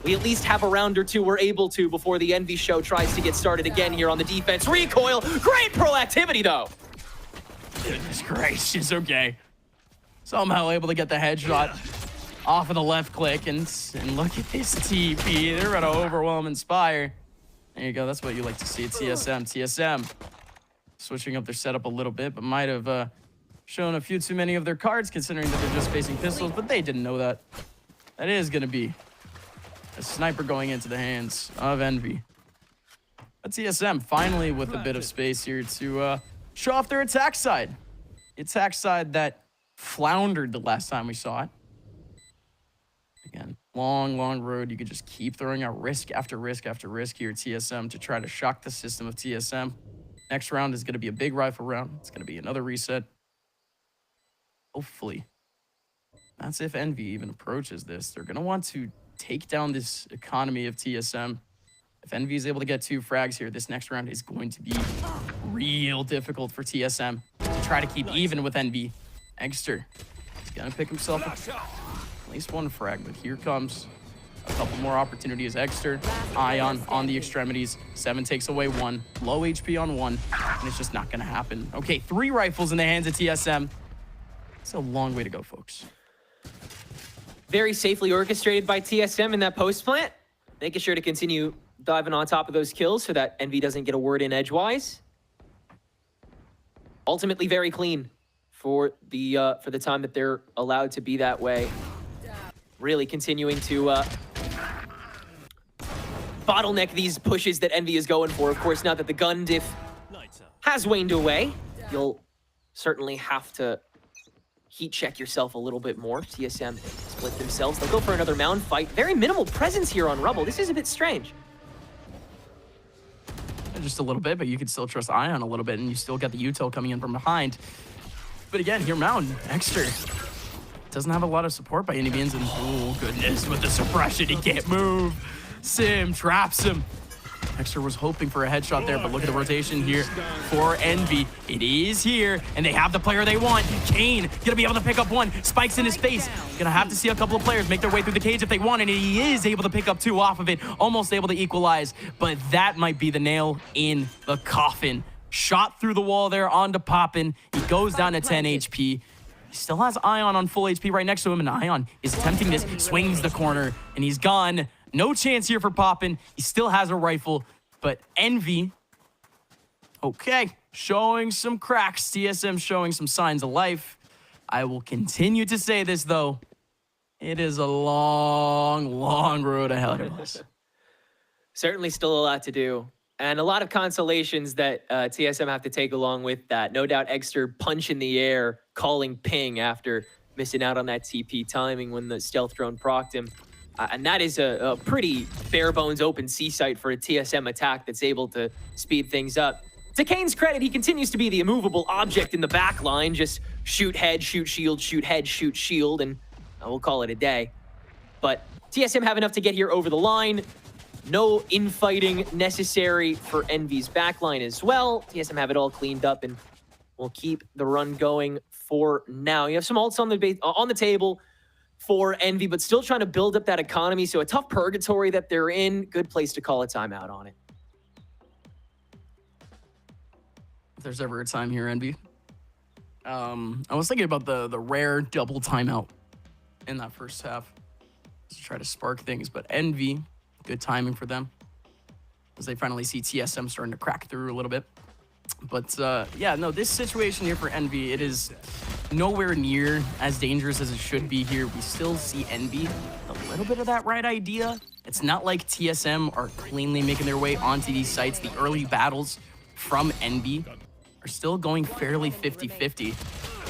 we at least have a round or two we're able to before the Envy show tries to get started again here on the defense. Recoil, great proactivity though. Goodness gracious, okay. Somehow able to get the headshot off of the left click, and look at this TP. They're gonna overwhelm Inspire. There you go, that's what you like to see at TSM. Switching up their setup a little bit, but might have shown a few too many of their cards considering that they're just facing pistols, but they didn't know that. That is going to be a sniper going into the hands of Envy. But TSM finally with a bit of space here to show off their attack side. Attack side that floundered the last time we saw it. Again, long road. You could just keep throwing out risk after risk after risk here at TSM to try to shock the system of TSM. Next round is going to be a big rifle round. It's going to be another reset. Hopefully. That's if Envy even approaches this. They're going to want to take down this economy of TSM. If Envy is able to get 2 frags here, this next round is going to be real difficult for TSM to try to keep even with Envy. Egster is going to pick himself up at least 1 frag, but here comes a couple more opportunities. Egster, Ion on the extremities. 7 takes away 1. Low HP on 1, and it's just not going to happen. Okay, 3 rifles in the hands of TSM. It's a long way to go, folks. Very safely orchestrated by TSM in that post plant, making sure to continue diving on top of those kills so that Envy doesn't get a word in edgewise. Ultimately very clean for the time that they're allowed to be that way. Really continuing to bottleneck these pushes that Envy is going for. Of course, now that the gun diff has waned away, you'll certainly have to heat check yourself a little bit more. TSM split themselves. They'll go for another mound fight. Very minimal presence here on Rubble. This is a bit strange. Just a little bit, but you can still trust Ion a little bit, and you still got the util coming in from behind. But again, here Mountain, Egster doesn't have a lot of support by any means, and oh goodness, with the suppression, he can't move. Sim traps him. Egster was hoping for a headshot there, but look at the rotation here for Envy. It is here, and they have the player they want. Kane gonna be able to pick up 1. Spikes in his face. Gonna have to see a couple of players make their way through the cage if they want, and he is able to pick up 2 off of it. Almost able to equalize, but that might be the nail in the coffin. Shot through the wall there onto Poppin. He goes down to 10 HP. He still has Ion on full HP right next to him, and Ion is attempting this, swings the corner, and he's gone. No chance here for Poppin. He still has a rifle, but Envy, okay, showing some cracks. TSM showing some signs of life. I will continue to say this, though. It is a long road ahead of us. Certainly still a lot to do. And a lot of consolations that TSM have to take along with that. No doubt Egster punch in the air, calling ping after missing out on that TP timing when the stealth drone procced him. And that is a pretty bare bones open C site for a TSM attack that's able to speed things up. To Kane's credit, he continues to be the immovable object in the back line. Just shoot head, shoot shield, shoot head, shoot shield, and we'll call it a day. But TSM have enough to get here over the line. No infighting necessary for Envy's backline as well. TSM have it all cleaned up, and we'll keep the run going for now. You have some ults on the table for Envy, but still trying to build up that economy. So a tough purgatory that they're in. Good place to call a timeout on it. If there's ever a time here, Envy. I was thinking about the rare double timeout in that first half to try to spark things, but Envy, good timing for them as they finally see TSM starting to crack through a little bit. But yeah, no, this situation here for Envy, it is nowhere near as dangerous as it should be here. We still see Envy, a little bit of that right idea. It's not like TSM are cleanly making their way onto these sites. The early battles from Envy are still going fairly 50-50.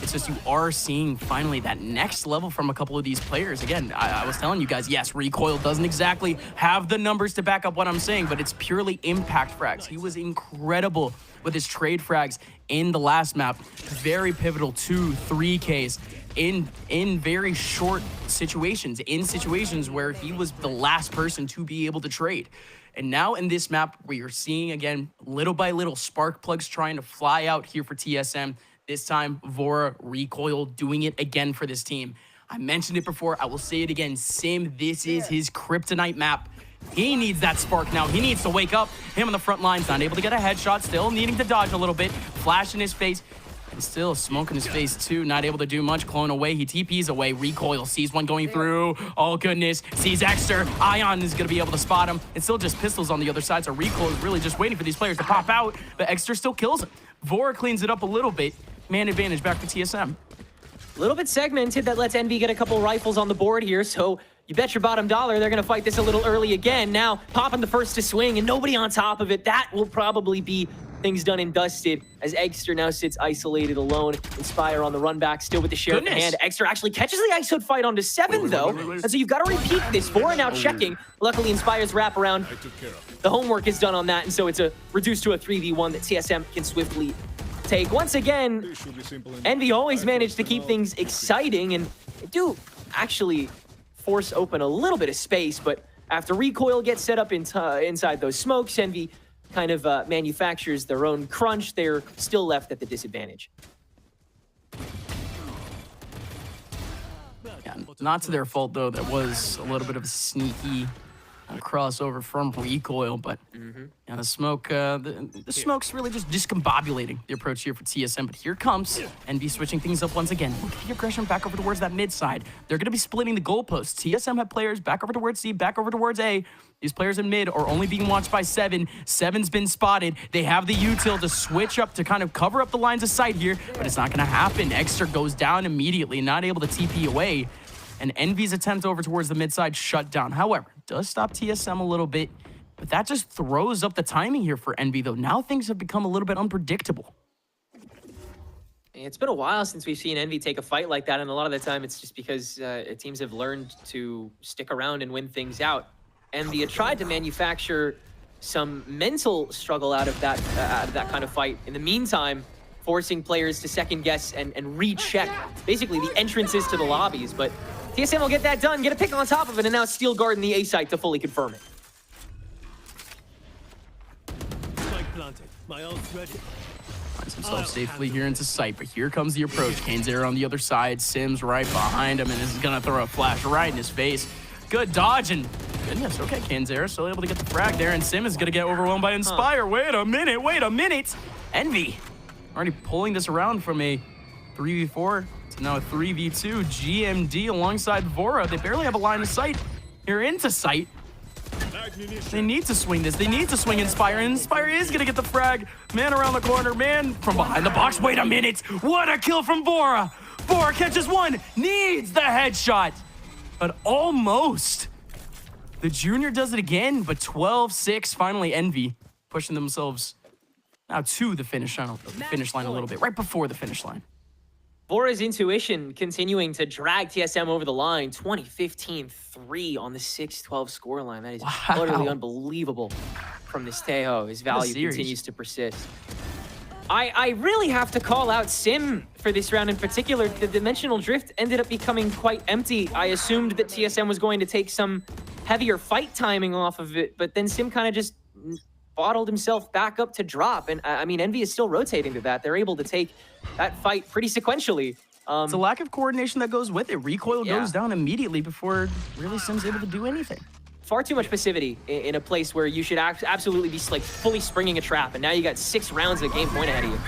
It's just you are seeing finally that next level from a couple of these players. Again, I was telling you guys, yes, Recoil doesn't exactly have the numbers to back up what I'm saying, but it's purely impact frags. He was incredible with his trade frags in the last map. Very pivotal 2-3 Ks in very short situations, in situations where he was the last person to be able to trade. And now in this map, we are seeing, again, little by little, spark plugs trying to fly out here for TSM. This time, Vora, Recoil doing it again for this team. I mentioned it before. I will say it again. Sim, this is his kryptonite map. He needs that spark now. He needs to wake up. Him on the front lines, not able to get a headshot, still needing to dodge a little bit. Flash in his face, and still smoke in his face too. Not able to do much. Clone away. He TPs away. Recoil sees one going through. Oh goodness. Sees Egster. Ion is going to be able to spot him. It's still just pistols on the other side, so Recoil is really just waiting for these players to pop out, but Egster still kills him. Vora cleans it up a little bit. Man advantage back for TSM. A little bit segmented. That lets Envy get a couple rifles on the board here, so you bet your bottom dollar they're going to fight this a little early again. Now, popping the first to swing and nobody on top of it. That will probably be things done and dusted as Eggster now sits isolated alone. Inspire on the run back, still with the sheriff in hand. Eggster actually catches the Ice Hood fight onto 7, though. And so you've got to repeat this. Vora now checking. Luckily, Inspire's wraparound. The homework is done on that, and so it's a reduced to a 3v1 that TSM can swiftly take. Once again, Envy always managed to keep things exciting, and they do actually force open a little bit of space, but after recoil gets set up inside those smokes, Envy kind of manufactures their own crunch. They're still left at the disadvantage. Yeah, not to their fault, though. That was a little bit of a sneaky crossover from recoil, but yeah, the smoke, the smoke's really just discombobulating the approach here for TSM. But here comes Envy switching things up once again. Look at the aggression back over towards that mid side. They're going to be splitting the goalposts. TSM have players back over towards C, back over towards A. These players in mid are only being watched by 7. 7's been spotted. They have the util to switch up to kind of cover up the lines of sight here, but it's not going to happen. Eggster goes down immediately, not able to TP away. And Envy's attempt over towards the mid side shut down. However, does stop TSM a little bit, but that just throws up the timing here for Envy, though. Now things have become a little bit unpredictable. It's been a while since we've seen Envy take a fight like that, and a lot of the time it's just because teams have learned to stick around and win things out. Envy had tried to manufacture some mental struggle out of that kind of fight. In the meantime, forcing players to second guess and recheck basically the entrances to the lobbies, but TSM will get that done, get a pick on top of it, and now Steel Guard in the A site to fully confirm it. Finds himself safely here into sight, but here comes the approach. KaneZera on the other side, Sims right behind him, and is gonna throw a flash right in his face. Good dodge, and goodness, okay, KaneZera still able to get the frag there, and Sim is gonna get overwhelmed by Inspire. Wait a minute. Envy already pulling this around from a 3v4 to now a 3v2. GMD alongside Vora. They barely have a line of sight here into sight. They need to swing this. They need to swing Inspire. And Inspire is going to get the frag. Man around the corner. Man from behind the box. Wait a minute. What a kill from Vora. Vora catches one. Needs the headshot. But almost. The junior does it again. But 12-6. Finally, Envy pushing themselves now to the finish line a little bit. Right before the finish line. Vora's intuition continuing to drag TSM over the line. 20-15-3 on the 6-12 scoreline. That is utterly unbelievable from this Tejo. His value continues to persist. I really have to call out Sim for this round in particular. The dimensional drift ended up becoming quite empty. I assumed that TSM was going to take some heavier fight timing off of it, but then Sim kind of just bottled himself back up to drop. And I mean, Envy is still rotating to that. They're able to take that fight pretty sequentially. It's a lack of coordination that goes with it. Recoil goes down immediately before really Sim's able to do anything. Far too much passivity in a place where you should absolutely be like fully springing a trap. And now you got 6 rounds of game point ahead of you.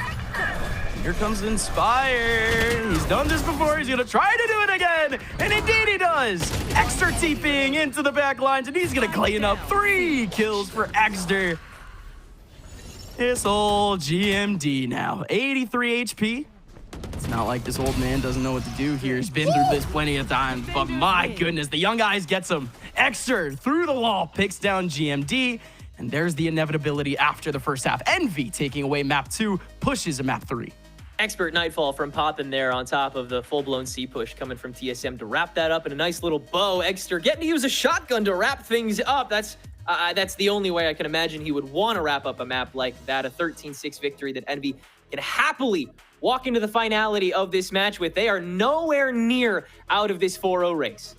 Here comes Inspire. He's done this before. He's gonna try to do it again. And indeed he does. Eggster TPing into the back lines, and he's gonna clean up 3 kills for Eggster. This old GMD now, 83 HP. It's not like this old man doesn't know what to do here. He's been through this plenty of times, but my goodness, the young guys gets him. Eggster through the wall, picks down GMD, and there's the inevitability after the first half. Envy taking away map 2, pushes to map 3. Expert Nightfall from Poppin there on top of the full-blown C push coming from TSM to wrap that up in a nice little bow. Eggster getting to use a shotgun to wrap things up. That's the only way I can imagine he would want to wrap up a map like that. A 13-6 victory that Envy can happily walk into the finality of this match with. They are nowhere near out of this 4-0 race.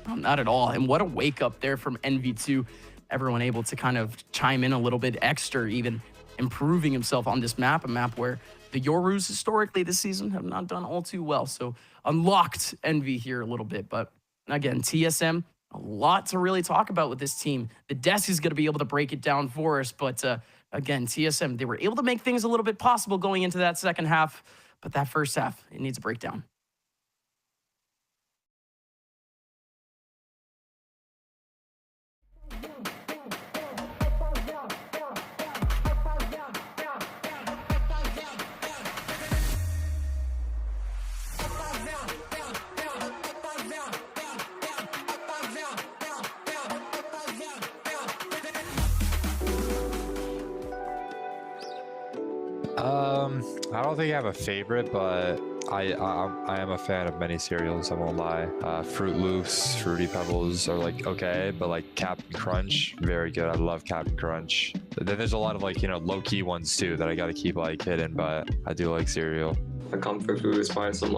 Not at all. And what a wake up there from Envy too. Everyone able to kind of chime in a little bit. Eggster even improving himself on this map, a map where the Yorus historically this season have not done all too well. So unlocked Envy here a little bit. But again, TSM, a lot to really talk about with this team. The desk is going to be able to break it down for us. But again, TSM, they were able to make things a little bit possible going into that second half. But that first half, it needs a breakdown. I don't think I have a favorite, but I am a fan of many cereals, I won't lie. Fruit Loops, Fruity Pebbles are like okay, but like Captain Crunch, very good. I love Captain Crunch. Then there's a lot of like, you know, low-key ones too that I gotta keep like hidden, but I do like cereal. My comfort food is probably some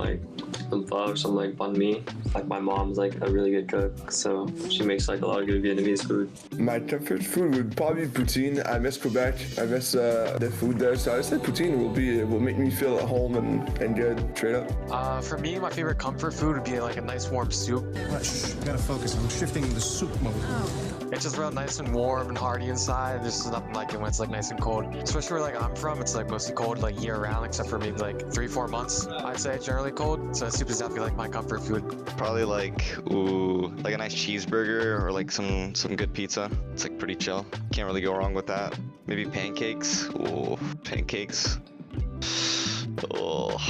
pho, some like banh mi. Like my mom's like a really good cook, so she makes like a lot of good Vietnamese food. My comfort food would probably be poutine. I miss Quebec. I miss the food there. So I said poutine will make me feel at home and good straight up. For me, my favorite comfort food would be like a nice warm soup. Gotta focus. I'm shifting into soup mode. It's just real nice and warm and hearty inside. There's nothing like it when it's like nice and cold. Especially where like I'm from, it's like mostly cold like year round, except for maybe like 3-4 months. I'd say generally cold. So soup is definitely like my comfort food. Probably like like a nice cheeseburger or like some good pizza. It's like pretty chill. Can't really go wrong with that. Maybe pancakes. Ooh, pancakes. Oh.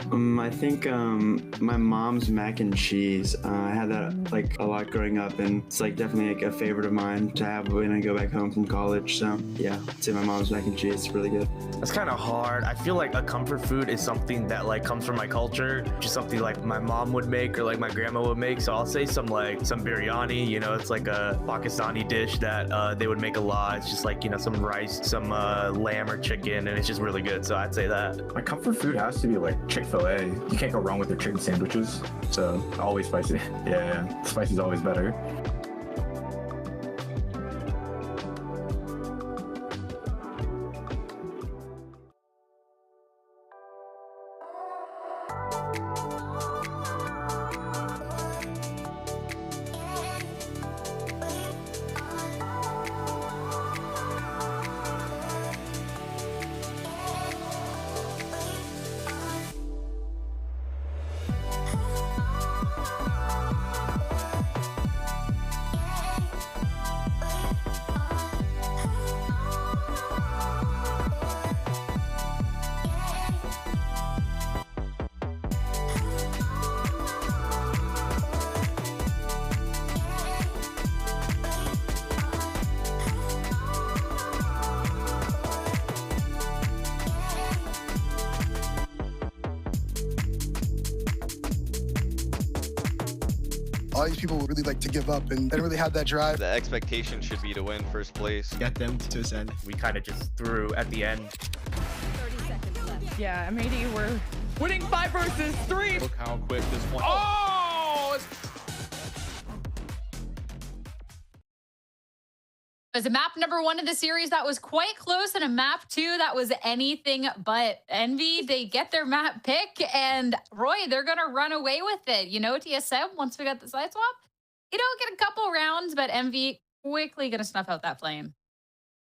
I think my mom's mac and cheese. I had that like a lot growing up, and it's like definitely like a favorite of mine to have when I go back home from college. So yeah, I'd say my mom's mac and cheese is really good. That's kind of hard. I feel like a comfort food is something that like comes from my culture, just something like my mom would make or like my grandma would make. So I'll say some biryani. You know, it's like a Pakistani dish that they would make a lot. It's just like, you know, some rice, some lamb or chicken, and it's just really good. So I'd say that. My comfort food has to be like Chick-fil-A. You can't go wrong with their chicken sandwiches. So always spicy. Yeah, spicy's always better. All these people would really like to give up, and they don't really have that drive. The expectation should be to win first place. Get them to Ascent. We kind of just threw at the end. 30 seconds left. Yeah, M80, we're winning 5 versus 3. Look how quick this one. Oh! It was a map number 1 of the series that was quite close, and a map 2 that was anything but. Envy, they get their map pick, and Roy, they're gonna run away with it. You know, TSM, once we got the side swap, you know, get a couple rounds, but Envy quickly gonna snuff out that flame.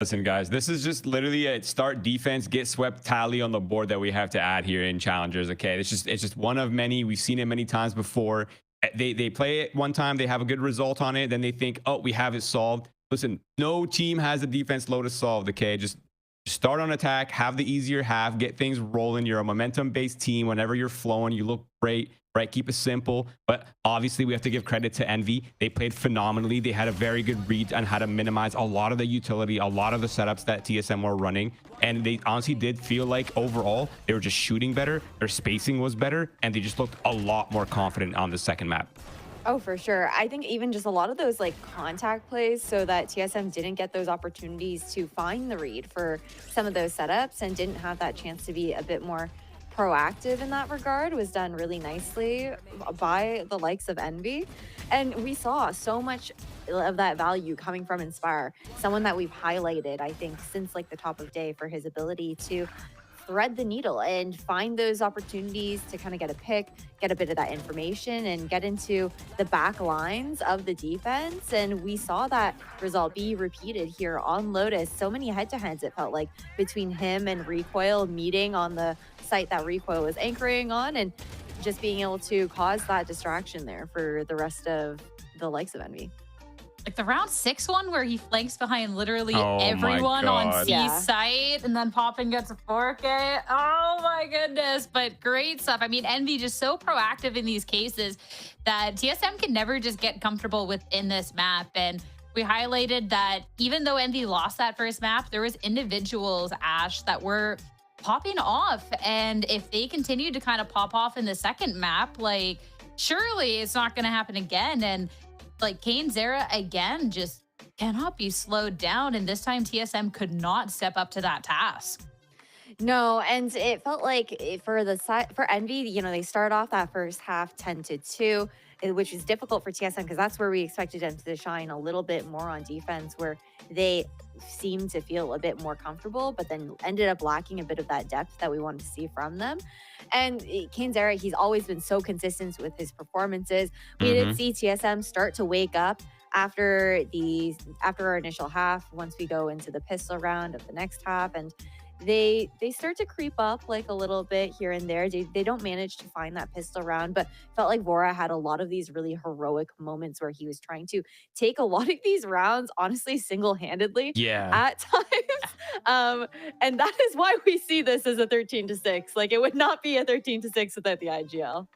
Listen, guys, this is just literally a start defense, get swept tally on the board that we have to add here in Challengers. Okay, it's just one of many. We've seen it many times before. They play it one time, they have a good result on it, then they think, oh, we have it solved. Listen, no team has the defense Lotus solved, okay? Just start on attack, have the easier half, get things rolling. You're a momentum-based team. Whenever you're flowing, you look great, right? Keep it simple. But obviously, we have to give credit to Envy. They played phenomenally. They had a very good read on how to minimize a lot of the utility, a lot of the setups that TSM were running. And they honestly did feel like overall, they were just shooting better. Their spacing was better. And they just looked a lot more confident on the second map. Oh, for sure. I think even just a lot of those like contact plays so that TSM didn't get those opportunities to find the read for some of those setups and didn't have that chance to be a bit more proactive in that regard was done really nicely by the likes of Envy. And we saw so much of that value coming from Inspire, someone that we've highlighted, I think, since like the top of day for his ability to thread the needle and find those opportunities to kind of get a pick, get a bit of that information, and get into the back lines of the defense. And we saw that result be repeated here on Lotus. So many head-to-heads, it felt like, between him and Recoil meeting on the site that Recoil was anchoring on, and just being able to cause that distraction there for the rest of the likes of Envy. Like the round 6 one where he flanks behind literally everyone on C site, and then Poppin gets a 4K. Oh my goodness, but great stuff. I mean, Envy just so proactive in these cases that TSM can never just get comfortable within this map. And we highlighted that even though Envy lost that first map, there was individuals, Ash, that were popping off. And if they continue to kind of pop off in the second map, like, surely it's not going to happen again. And like KaneZera again just cannot be slowed down. And this time TSM could not step up to that task. No, and it felt like for Envy, you know, they start off that first half 10-2, which is difficult for TSM because that's where we expected them to shine a little bit more on defense, where they seemed to feel a bit more comfortable, but then ended up lacking a bit of that depth that we wanted to see from them. And KaneZera, he's always been so consistent with his performances. We did see TSM start to wake up after our initial half, once we go into the pistol round of the next half, and they start to creep up like a little bit here and there. They don't manage to find that pistol round, but felt like Vora had a lot of these really heroic moments where he was trying to take a lot of these rounds, honestly, single-handedly at times. And that is why we see this as a 13-6. Like, it would not be a 13-6 without the IGL.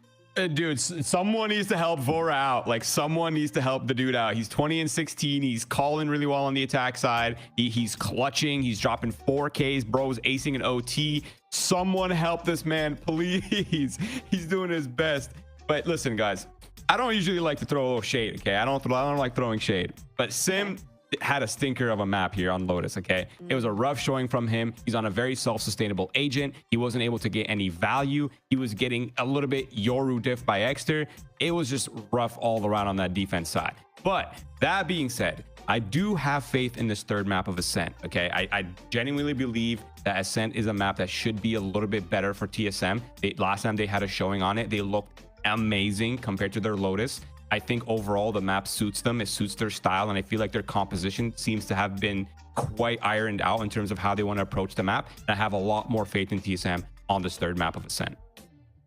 Dude, someone needs to help Vora out. Like, someone needs to help the dude out. He's 20-16. He's calling really well on the attack side. He's clutching. He's dropping 4Ks. Bro's acing an OT. Someone help this man, please. He's doing his best. But listen, guys, I don't usually like to throw a little shade, okay? I don't like throwing shade. But Sim had a stinker of a map here on Lotus, okay? It was a rough showing from him. He's on a very self-sustainable agent. He wasn't able to get any value. He was getting a little bit Yoru diff by Exter. It was just rough all around on that defense side. But that being said, I do have faith in this third map of Ascent, okay? I genuinely believe that Ascent is a map that should be a little bit better for TSM. Last time they had a showing on it, they looked amazing compared to their Lotus. I think overall the map suits them. It suits their style, and I feel like their composition seems to have been quite ironed out in terms of how they want to approach the map. And I have a lot more faith in TSM on this third map of Ascent.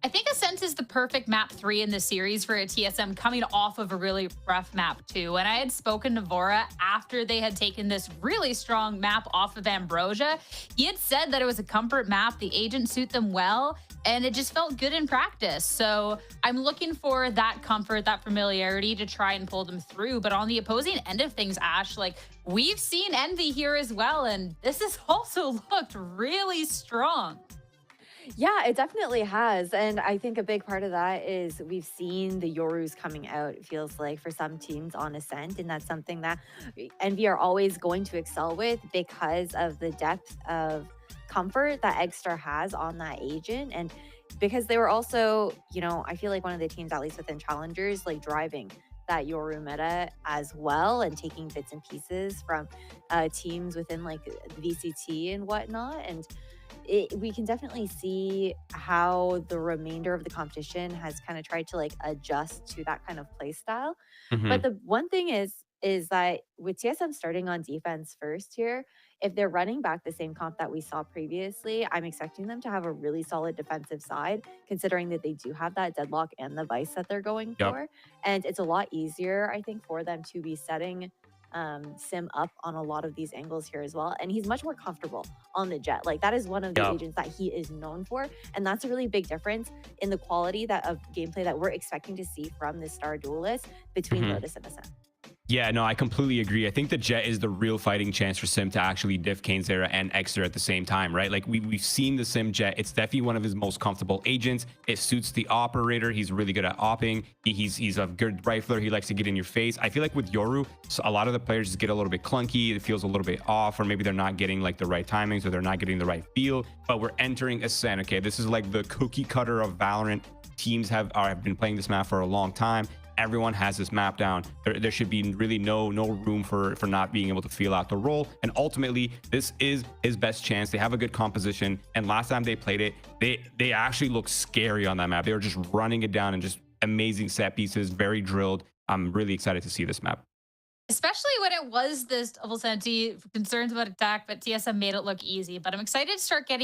I think Ascent is the perfect map 3 in the series for a TSM coming off of a really rough map 2. And I had spoken to Vora after they had taken this really strong map off of Ambrosia. He had said that it was a comfort map. The agents suit them well, and it just felt good in practice. So I'm looking for that comfort, that familiarity to try and pull them through. But on the opposing end of things, Ash, like, we've seen Envy here as well, and this has also looked really strong. Yeah, it definitely has. And I think a big part of that is we've seen the Yorus coming out, it feels like, for some teams on Ascent. And that's something that Envy are always going to excel with because of the depth of comfort that Exter has on that agent. And because they were also, you know, I feel like one of the teams, at least within Challengers, like driving that Yoru meta as well and taking bits and pieces from teams within like VCT and whatnot. And we can definitely see how the remainder of the competition has kind of tried to like adjust to that kind of play style. But the one thing is that with TSM starting on defense first here, if they're running back the same comp that we saw previously, I'm expecting them to have a really solid defensive side, considering that they do have that deadlock and the vice that they're going for. And it's a lot easier, I think, for them to be setting Sim up on a lot of these angles here as well. And he's much more comfortable on the jet. Like, that is one of the agents that he is known for. And that's a really big difference in the quality of gameplay that we're expecting to see from the Star Duelist between Lotus and Ascent. Yeah, no, I completely agree. I think the Jet is the real fighting chance for Sim to actually diff KaneZera and Exter at the same time, right? Like, we've seen the Sim Jet. It's definitely one of his most comfortable agents. It suits the operator. He's really good at opping. He's a good rifler. He likes to get in your face. I feel like with Yoru, so a lot of the players just get a little bit clunky. It feels a little bit off, or maybe they're not getting like the right timings, or they're not getting the right feel. But we're entering Ascent, okay? This is like the cookie cutter of Valorant. Teams have been playing this map for a long time. Everyone has this map down. There should be really no room for not being able to feel out the role. And ultimately, this is his best chance. They have a good composition. And last time they played it, they actually looked scary on that map. They were just running it down and just amazing set pieces, very drilled. I'm really excited to see this map. Especially when it was this double senti, concerns about attack, but TSM made it look easy. But I'm excited to start get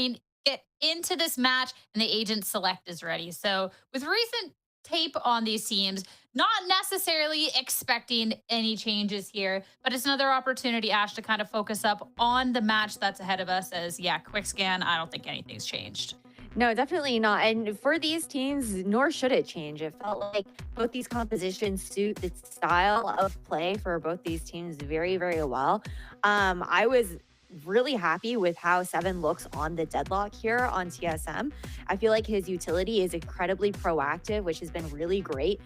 into this match, and the agent select is ready. So with recent tape on these teams, not necessarily expecting any changes here, but it's another opportunity, Ash, to kind of focus up on the match that's ahead of us. As quick scan, I don't think anything's changed. No, definitely not. And for these teams, nor should it change. It felt like both these compositions suit the style of play for both these teams very, very well. I was really happy with how Seven looks on the deadlock here on TSM. I feel like his utility is incredibly proactive, which has been really great.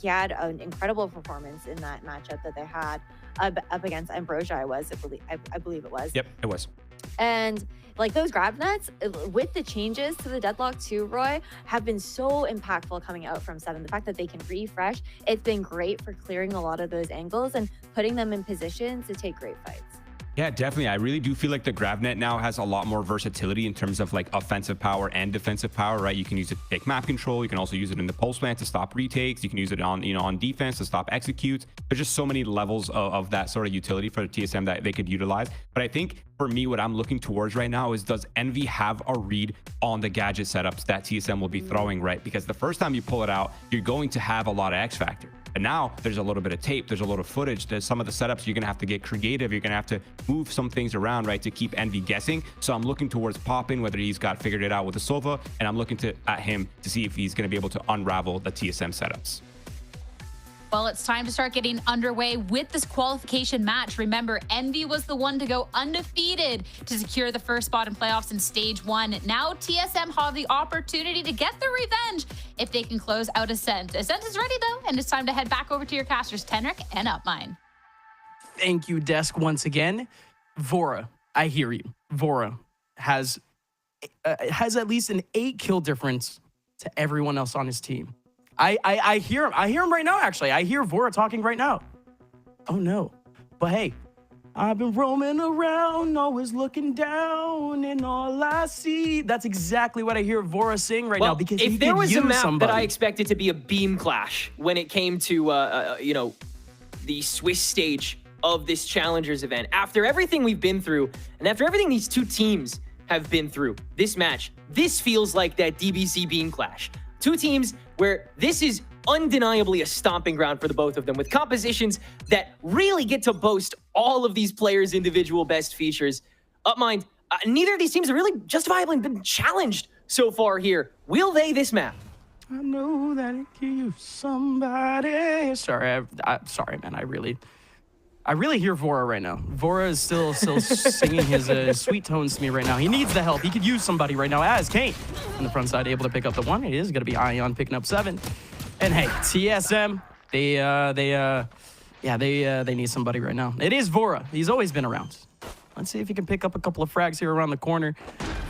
He had an incredible performance in that matchup that they had up against Ambrosia, I believe it was. Yep, it was. And like those grab nets with the changes to the deadlock too, Roy, have been so impactful coming out from Seven. The fact that they can refresh, it's been great for clearing a lot of those angles and putting them in position to take great fights. Yeah, definitely. I really do feel like the GravNet now has a lot more versatility in terms of like offensive power and defensive power, right? You can use it to take map control. You can also use it in the pulse plant to stop retakes. You can use it on, on defense to stop executes. There's just so many levels of that sort of utility for the TSM that they could utilize. But I think for me, what I'm looking towards right now is, does Envy have a read on the gadget setups that TSM will be throwing, right? Because the first time you pull it out, you're going to have a lot of X factor. And now there's a little bit of tape, there's a lot of footage, there's some of the setups you're gonna have to get creative, you're gonna have to move some things around, right, to keep Envy guessing. So I'm looking towards Poppin, whether he's got figured it out with the Sova, and I'm looking at him to see if he's gonna be able to unravel the TSM setups. Well, it's time to start getting underway with this qualification match. Remember, Envy was the one to go undefeated to secure the first spot in playoffs in stage 1. Now TSM have the opportunity to get their revenge if they can close out Ascent. Ascent is ready though, and it's time to head back over to your casters, Tenric and Upmine. Thank you, Desk, once again. Vora, I hear you. Vora has at least an 8 kill difference to everyone else on his team. I hear him. I hear him right now, actually. I hear Vora talking right now. Oh, no. But hey, I've been roaming around, always looking down, and all I see. That's exactly what I hear Vora sing right now, because if there was a map that I expected to be a beam clash when it came to, the Swiss stage of this Challengers event, after everything we've been through, and after everything these two teams have been through, this match, this feels like that DBC beam clash. Two teams where this is undeniably a stomping ground for the both of them, with compositions that really get to boast all of these players' individual best features. Upmind, neither of these teams have really justifiably been challenged so far here. Will they this map? I know that it could use somebody. Sorry, sorry, man. I really hear Vora right now. Vora is still singing his sweet tones to me right now. He needs the help. He could use somebody right now, as Kane on the front side able to pick up the 1. It is going to be Ion picking up 7. And hey, TSM, they need somebody right now. It is Vora. He's always been around. Let's see if he can pick up a couple of frags here around the corner.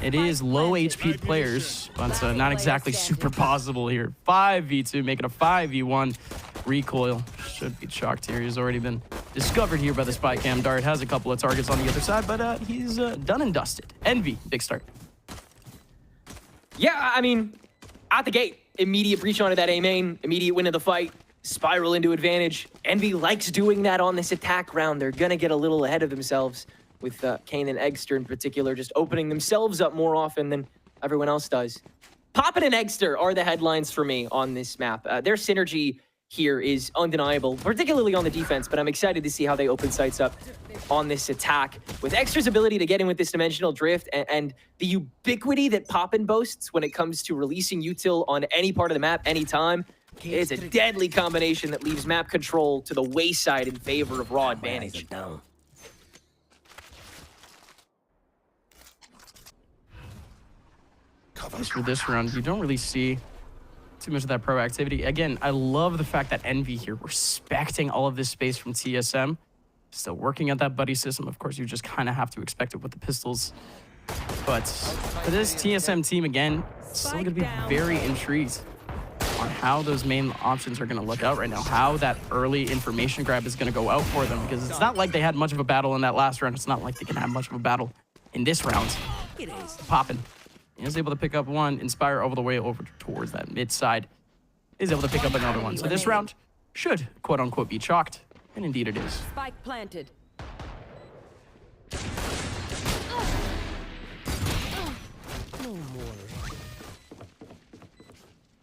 It is low HP players, but not exactly super possible here. 5v2, making a 5v1. Recoil should be chalked here. He's already been discovered here by the spy cam. Dart has a couple of targets on the other side, but he's done and dusted. Envy, big start. Yeah, I mean, out the gate, immediate breach onto that A main, immediate win of the fight, spiral into advantage. Envy likes doing that on this attack round. They're gonna get a little ahead of themselves with Kane and Eggster in particular, just opening themselves up more often than everyone else does. Poppin and Eggster are the headlines for me on this map. Their synergy here is undeniable, particularly on the defense, but I'm excited to see how they open sights up on this attack. With Eggster's ability to get in with this dimensional drift and the ubiquity that Poppin boasts when it comes to releasing util on any part of the map, anytime, it's a deadly combination that leaves map control to the wayside in favor of raw advantage. Just for this round, you don't really see too much of that proactivity. Again, I love the fact that Envy here respecting all of this space from TSM. Still working at that buddy system. Of course, you just kind of have to expect it with the pistols. But for this TSM team, again, still going to be very intrigued on how those main options are going to look out right now. How that early information grab is going to go out for them. Because it's not like they had much of a battle in that last round. It's not like they can have much of a battle in this round. Poppin. He was able to pick up 1, Inspire over the way over towards that mid side. Is able to pick up another one. So this round should, quote unquote, be chalked. And indeed it is. Spike planted. No more.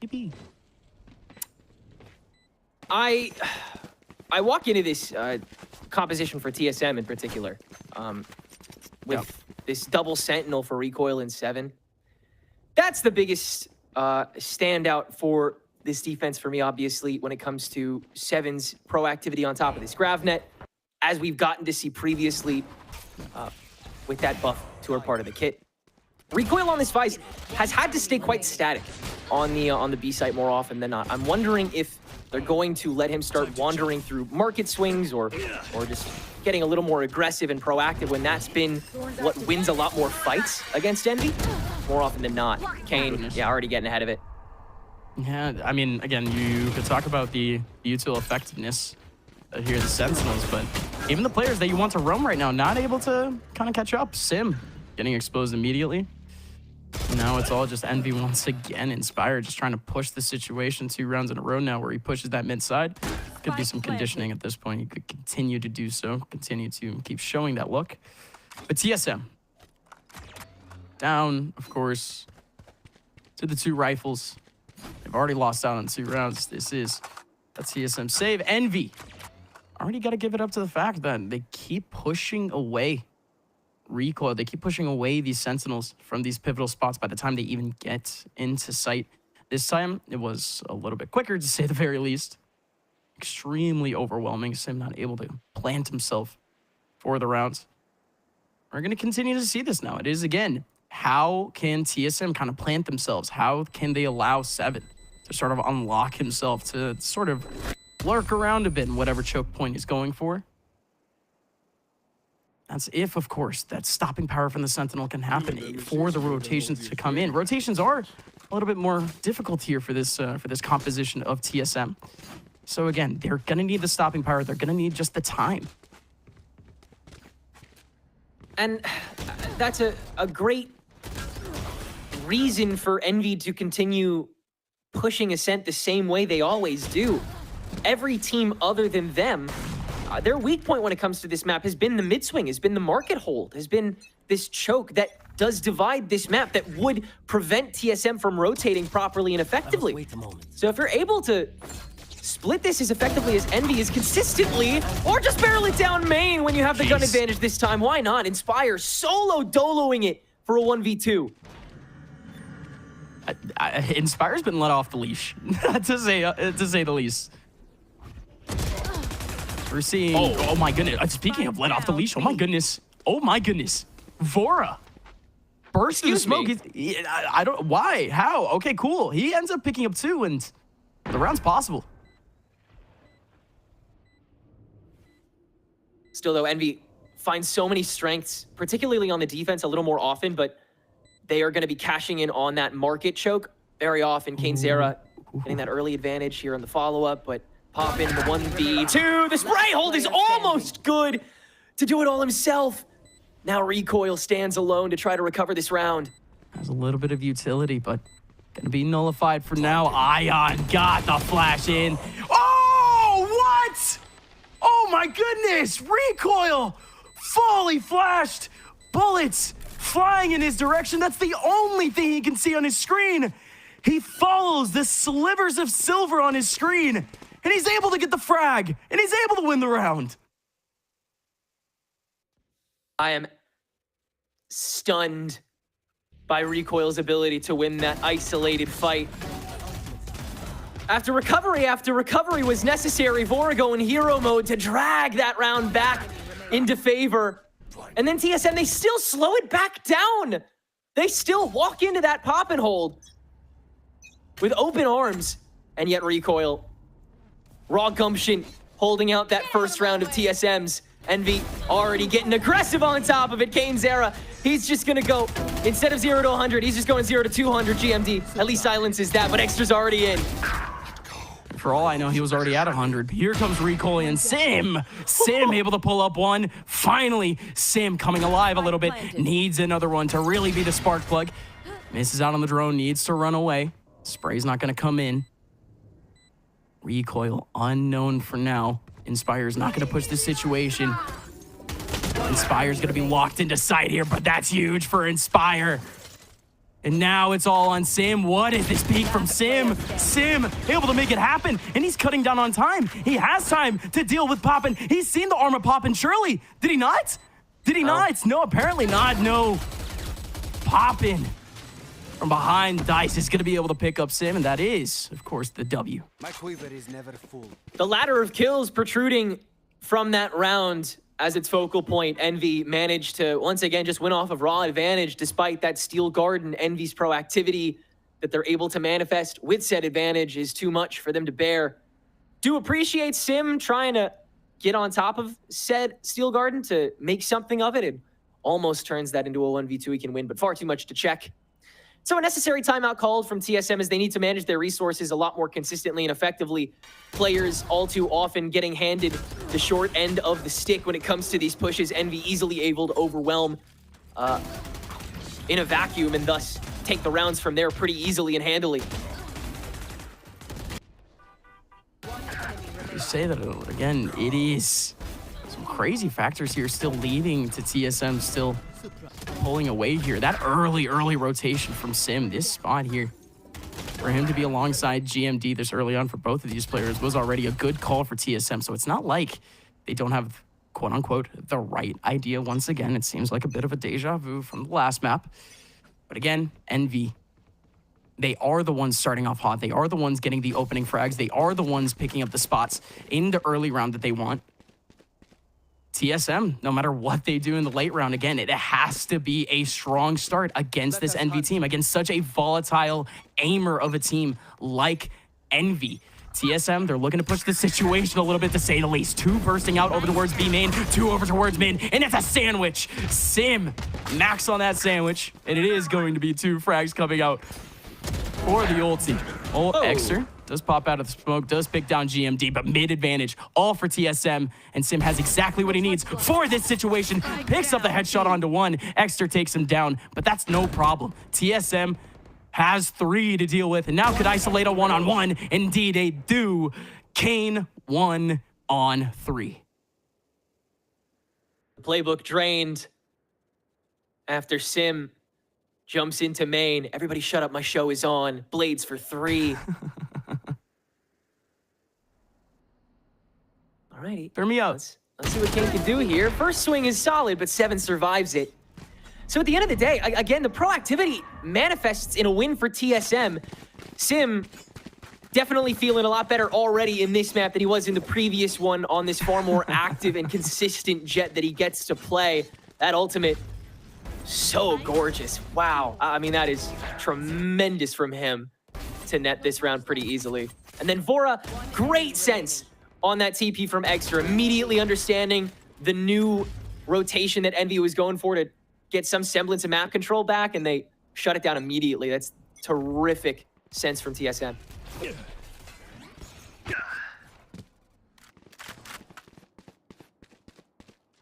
Yippee. I walk into this composition for TSM in particular with this double sentinel for recoil in 7. That's the biggest standout for this defense for me, obviously, when it comes to 7's proactivity on top of this GravNet. As we've gotten to see previously, with that buff to her part of the kit. Recoil on this Vice has had to stay quite static on the B site more often than not. I'm wondering if they're going to let him start wandering through market swings or just getting a little more aggressive and proactive when that's been what wins a lot more fights against Envy. More often than not. Kane, yeah, already getting ahead of it. Yeah, I mean, again, you could talk about the util effectiveness here, the Sentinels, but even the players that you want to roam right now, not able to kind of catch up. Sim getting exposed immediately. Now it's all just Envy once again. Inspire just trying to push the situation 2 rounds in a row now where he pushes that mid side. Could be some conditioning at this point. He could continue to do so, continue to keep showing that look. But TSM down, of course, to the 2 rifles. They've already lost out on 2 rounds. This is a TSM save. Envy already got to give it up to the fact that they keep pushing away Recoil. They keep pushing away these Sentinels from these pivotal spots by the time they even get into sight. This time, it was a little bit quicker, to say the very least. Extremely overwhelming. Sim not able to plant himself for the rounds. We're going to continue to see this now. It is, again, how can TSM kind of plant themselves? How can they allow 7 to sort of unlock himself, to sort of lurk around a bit in whatever choke point he's going for? That's if, of course, that stopping power from the Sentinel can happen for the rotations to come in. Rotations are a little bit more difficult here for this composition of TSM. So again, they're going to need the stopping power. They're going to need just the time. And that's a great reason for Envy to continue pushing Ascent the same way they always do. Every team other than them, their weak point when it comes to this map has been the mid swing, has been the market hold, has been this choke that does divide this map, that would prevent TSM from rotating properly and effectively. So if you're able to split this as effectively as Envy is consistently, or just barrel it down main when you have the gun advantage this time, why not? Inspire solo doloing it for a 1v2. Inspire's been let off the leash, to say the least. We're seeing, oh my goodness, speaking of let off the leash, oh my goodness, Vora burst through the smoke. I don't, why, how? Okay, cool. He ends up picking up 2 and the round's possible. Still though, Envy finds so many strengths, particularly on the defense a little more often, but they are going to be cashing in on that market choke very often. KaneZera getting that early advantage here in the follow-up, but pop in the 1v2. The spray hold is almost good to do it all himself. Now Recoil stands alone to try to recover this round. Has a little bit of utility, but gonna be nullified for now. Ion got the flash in. Oh, what? Oh my goodness, Recoil fully flashed. Bullets flying in his direction. That's the only thing he can see on his screen. He follows the slivers of silver on his screen, and he's able to get the frag, and he's able to win the round. I am stunned by Recoil's ability to win that isolated fight. After recovery was necessary, Vora go in hero mode to drag that round back into favor. And then TSM, they still slow it back down. They still walk into that pop and hold with open arms, and yet Recoil, raw gumption, holding out that first round of TSMs. Envy already getting aggressive on top of it. KaneZera, he's just gonna go, instead of 0 to 100, he's just going 0 to 200 GMD. At least silences that, but extra's already in. For all I know, he was already at 100. Here comes Recoil and Sim. Sim able to pull up one. Finally, Sim coming alive a little bit. Needs another one to really be the spark plug. Misses out on the drone, needs to run away. Spray's not gonna come in. Recoil unknown for now. Inspire's not gonna push the situation. Inspire's gonna be locked into sight here, but that's huge for Inspire. And now it's all on Sim. What is this peek from Sim? Sim able to make it happen, and he's cutting down on time. He has time to deal with Poppin. He's seen the armor poppin', surely. Did he not? Did he not? No, apparently not. No. Poppin. From behind, Dice is going to be able to pick up Sim, and that is, of course, the W. My quiver is never full. The ladder of kills protruding from that round as its focal point, Envy managed to once again just win off of raw advantage despite that Steel Garden. Envy's proactivity that they're able to manifest with said advantage is too much for them to bear. Do appreciate Sim trying to get on top of said Steel Garden to make something of it. It almost turns that into a 1v2 he can win, but far too much to check. So a necessary timeout called from TSM as they need to manage their resources a lot more consistently and effectively. Players all too often getting handed the short end of the stick when it comes to these pushes. Envy easily able to overwhelm in a vacuum and thus take the rounds from there pretty easily and handily. You say that again, it is some crazy factors here still leading to TSM still pulling away here. That early rotation from Sim, this spot here, for him to be alongside GMD this early on for both of these players was already a good call for TSM. So it's not like they don't have, quote unquote, the right idea. Once again, it seems like a bit of a deja vu from the last map. But again, Envy, they are the ones starting off hot. They are the ones getting the opening frags. They are the ones picking up the spots in the early round that they want. TSM, no matter what they do in the late round, again, it has to be a strong start against this Envy team, against such a volatile aimer of a team like Envy. TSM, they're looking to push the situation a little bit, to say the least. 2 bursting out over towards B main, 2 over towards mid, and it's a sandwich. Sim, max on that sandwich, and it is going to be 2 frags coming out for the ulti. Exter does pop out of the smoke, does pick down GMD, but mid advantage, all for TSM, and Sim has exactly what he needs for this situation. Picks up the headshot onto 1, Exter takes him down, but that's no problem. TSM has 3 to deal with, and now could isolate a 1-on-1. Indeed, they do. Kane 1-on-3. The playbook drained after Sim jumps into main. Everybody shut up, my show is on. Blades for 3. Alrighty. Throw me out. Let's see what Kane can do here. First swing is solid, but 7 survives it. So at the end of the day, again, the proactivity manifests in a win for TSM. Sim definitely feeling a lot better already in this map than he was in the previous one on this far more active and consistent jet that he gets to play. That ultimate, so gorgeous. Wow. I mean, that is tremendous from him to net this round pretty easily. And then Vora, great sense on that TP from Extra, immediately understanding the new rotation that Envy was going for to get some semblance of map control back, and they shut it down immediately. That's terrific sense from TSM.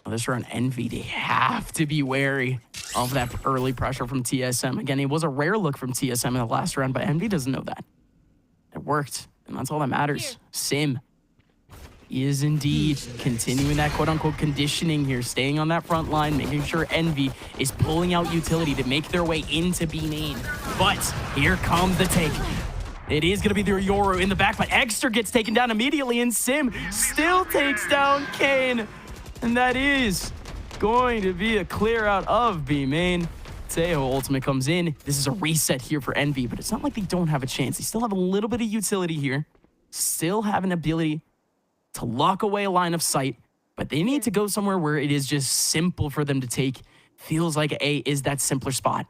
This round, Envy, they have to be wary of that early pressure from TSM. Again, it was a rare look from TSM in the last round, but Envy doesn't know that. It worked, and that's all that matters. Sim is indeed continuing that quote-unquote conditioning here, staying on that front line, making sure Envy is pulling out utility to make their way into B main. But here comes the take. It is going to be the Yoru in the back, but Exter gets taken down immediately, and Sim still takes down Kane. And that is going to be a clear out of B main. Teo ultimate comes in. This is a reset here for Envy, but it's not like they don't have a chance. They still have a little bit of utility here. Still have an ability to lock away a line of sight, but they need to go somewhere where it is just simple for them to take. Feels like A is that simpler spot.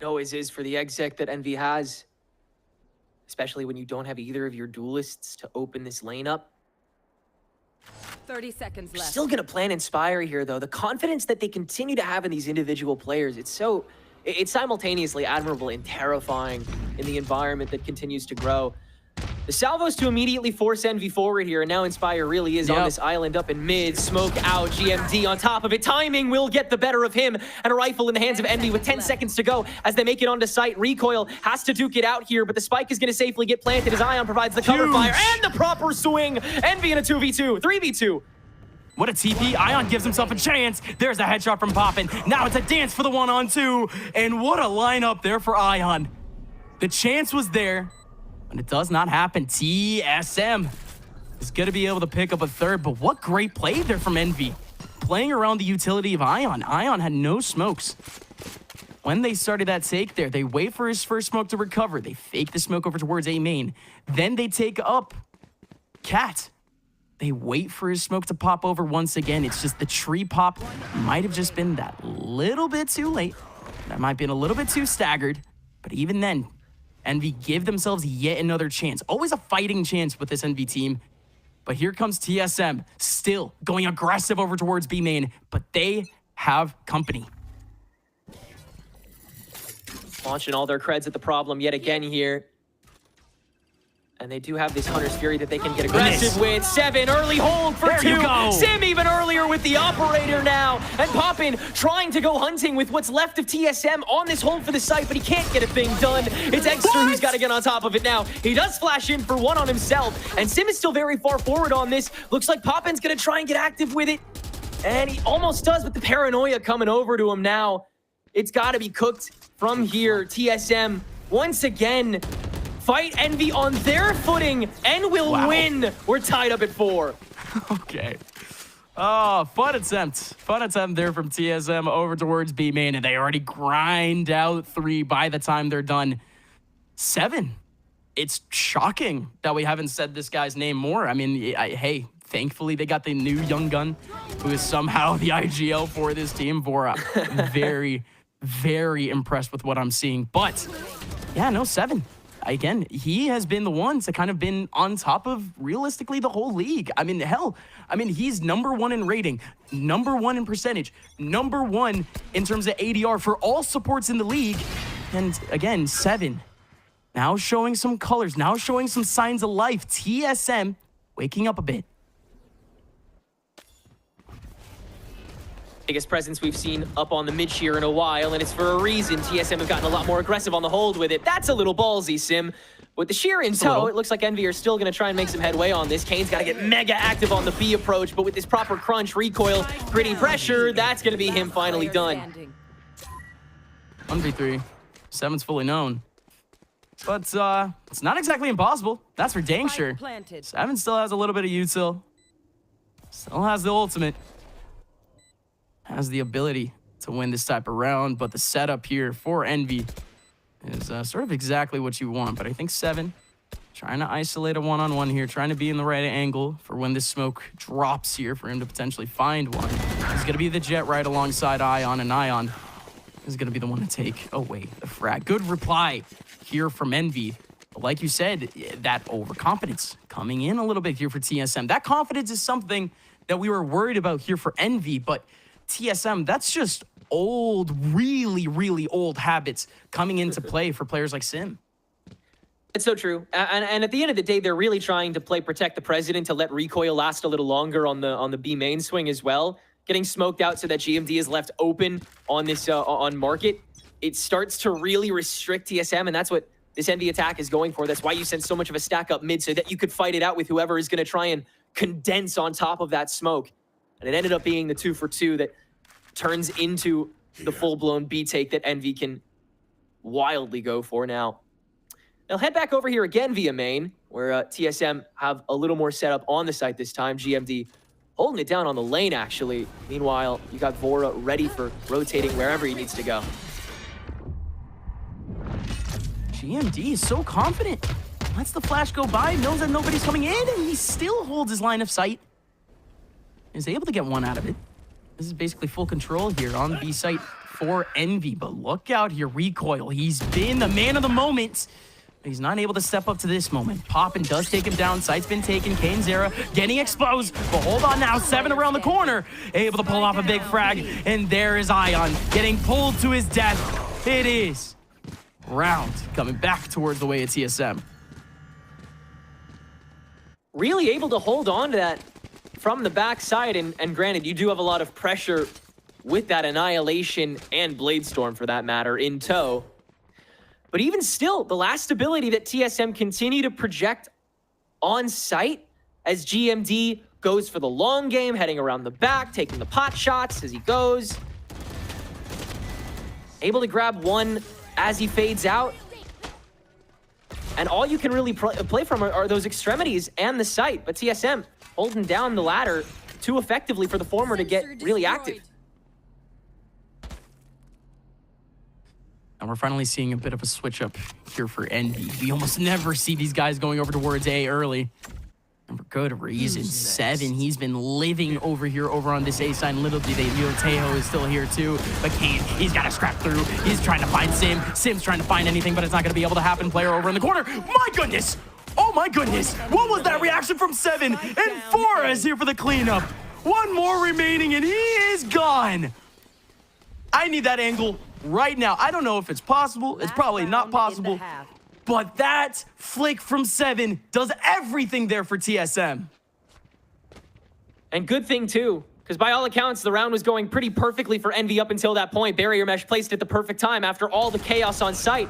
It always is for the exec that Envy has, especially when you don't have either of your duelists to open this lane up. 30 seconds left. Still gonna plan Inspire here, though. The confidence that they continue to have in these individual players, it's simultaneously admirable and terrifying in the environment that continues to grow. The salvos to immediately force Envy forward here, and now Inspire really is on this island up in mid. Smoke out, GMD on top of it. Timing will get the better of him, and a rifle in the hands of Envy with 10 seconds to go as they make it onto site. Recoil has to duke it out here, but the spike is going to safely get planted as Ion provides the cover fire and the proper swing. Envy in a 2v2, 3v2. What a TP. Ion gives himself a chance. There's a headshot from Poppin. Now it's a dance for the 1-on-2. And what a lineup there for Ion. The chance was there, but it does not happen. TSM is going to be able to pick up a third, but what great play there from Envy. Playing around the utility of Ion. Ion had no smokes. When they started that take there, they wait for his first smoke to recover. They fake the smoke over towards A main. Then they take up Cat. They wait for his smoke to pop over once again. It's just the tree pop might have just been that little bit too late. That might have been a little bit too staggered. But even then, Envy give themselves yet another chance. Always a fighting chance with this Envy team. But here comes TSM, still going aggressive over towards B main, but they have company. Launching all their creds at the problem yet again here. And they do have this Hunter's Fury that they can get aggressive with. 7, early hold for 2. Sim even earlier with the operator now. And Poppin trying to go hunting with what's left of TSM on this hold for the site, but he can't get a thing done. It's Extra who's got to get on top of it now. He does flash in for 1 on himself. And Sim is still very far forward on this. Looks like Poppin's going to try and get active with it. And he almost does with the paranoia coming over to him now. It's got to be cooked from here. TSM once again fight Envy on their footing and will win. We're tied up at 4. Okay. Oh, fun attempt. Fun attempt there from TSM over towards B main, and they already grind out 3 by the time they're done. 7. It's shocking that we haven't said this guy's name more. I mean, hey, thankfully they got the new young gun who is somehow the IGL for this team. Vora, very, very impressed with what I'm seeing. But, yeah, no, 7. Again, he has been the one to kind of been on top of realistically the whole league. I mean, hell, he's #1 in rating, #1 in percentage, #1 in terms of ADR for all supports in the league. And again, 7. Now showing some colors, now showing some signs of life. TSM waking up a bit. Biggest presence we've seen up on the mid shear in a while, and it's for a reason. TSM have gotten a lot more aggressive on the hold with it. That's a little ballsy, Sim. With the shear in tow, it looks like Envy are still going to try and make some headway on this. Kane's got to get mega active on the B approach, but with this proper crunch, recoil, gritty pressure, that's going to be him finally done. 1v3. 7's fully known. But it's not exactly impossible. That's for dang sure. 7 still has a little bit of util. Still has the ultimate. Has the ability to win this type of round, but the setup here for Envy is sort of exactly what you want. But I think 7 trying to isolate a one-on-one here, trying to be in the right angle for when this smoke drops here for him to potentially find one. He's going to be the Jet right alongside Ion, and Ion is going to be the one to take away the frag. Good reply here from Envy. But like you said, that overconfidence coming in a little bit here for TSM. That confidence is something that we were worried about here for Envy, but TSM, that's just old, really, really old habits coming into play for players like Sim. It's so true. And at the end of the day, they're really trying to play Protect the President to let recoil last a little longer on the B main swing as well. Getting smoked out so that GMD is left open on this on market. It starts to really restrict TSM, and that's what this Envy attack is going for. That's why you sent so much of a stack up mid, so that you could fight it out with whoever is going to try and condense on top of that smoke. And it ended up being the 2 for 2 that turns into the full-blown B take that Envy can wildly go for now. They'll head back over here again via main, where TSM have a little more setup on the site this time. GMD holding it down on the lane, actually. Meanwhile, you got Vora ready for rotating wherever he needs to go. GMD is so confident. Lets the flash go by, knows that nobody's coming in, and he still holds his line of sight. Is able to get one out of it. This is basically full control here on the B site for Envy, but look out here, recoil. He's been the man of the moment. He's not able to step up to this moment. Poppin does take him down. Site's been taken. KaneZera getting exposed, but hold on now. 7 around the corner, able to pull off a big frag, and there is Ion getting pulled to his death. It is round coming back towards the way of TSM. Really able to hold on to that from the backside, and granted, you do have a lot of pressure with that Annihilation and Bladestorm, for that matter, in tow. But even still, the last ability that TSM continue to project on site as GMD goes for the long game, heading around the back, taking the pot shots as he goes. Able to grab one as he fades out. And all you can really play from are those extremities and the site. But TSM holding down the ladder too effectively for the former to get really active. And we're finally seeing a bit of a switch up here for Envy. We almost never see these guys going over towards A early. And for good reason. 7, he's been living over here over on this A side. Little do they know Tejo is still here too. But Kane, he's got to scrap through. He's trying to find Sim. Sim's trying to find anything, but it's not going to be able to happen. Player over in the corner. My goodness. Oh my goodness. What was that reaction from 7? And 4 is here for the cleanup. 1 more remaining and he is gone. I need that angle right now. I don't know if it's possible. It's probably not possible. But that flick from 7 does everything there for TSM. And good thing too, because by all accounts, the round was going pretty perfectly for Envy up until that point. Barrier mesh placed at the perfect time after all the chaos on site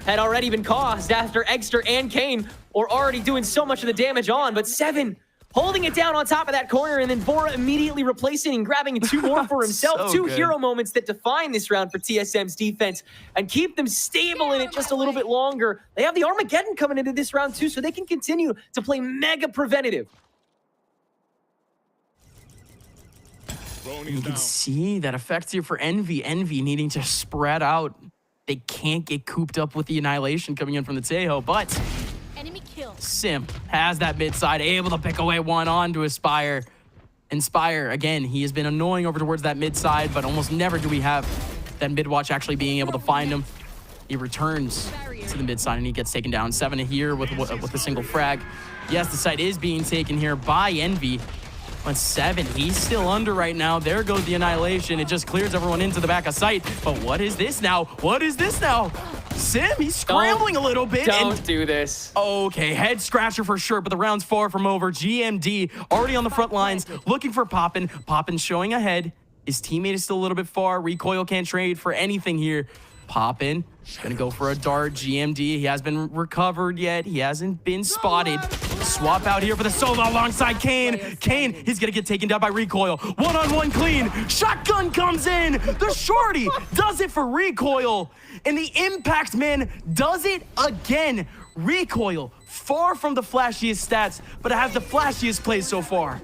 had already been caused after Eggster and Kane were already doing so much of the damage on. But 7 holding it down on top of that corner, and then Bora immediately replacing and grabbing 2 more for himself. So 2 good. hero moments that define this round for TSM's defense and keep them stable in it just a little bit longer. They have the Armageddon coming into this round too, so they can continue to play mega preventative. You can see that effect here for Envy. Envy needing to spread out. They can't get cooped up with the Annihilation coming in from the Tejo, but Enemy kill. Sim has that mid side, able to pick away 1 on to Aspire. Inspire, again, he has been annoying over towards that mid side, but almost never do we have that mid watch actually being able to find him. He returns to the mid side and he gets taken down. 7 here with a single frag. Yes, the site is being taken here by Envy. But 7, he's still under right now. There goes the Annihilation. It just clears everyone into the back of sight. But what is this now? What is this now? Sim, he's scrambling a little bit. Don't do this. Okay, head scratcher for sure, but the round's far from over. GMD already on the front lines, looking for Poppin. Poppin showing ahead. His teammate is still a little bit far. Recoil can't trade for anything here. Poppin, gonna go for a dart. GMD, he has been recovered yet. He hasn't been spotted. Swap out here for the solo alongside Kane. Kane, he's gonna get taken down by Recoil. 1-on-1 clean. Shotgun comes in. The shorty does it for Recoil. And the Impact Man does it again. Recoil, far from the flashiest stats, but it has the flashiest plays so far.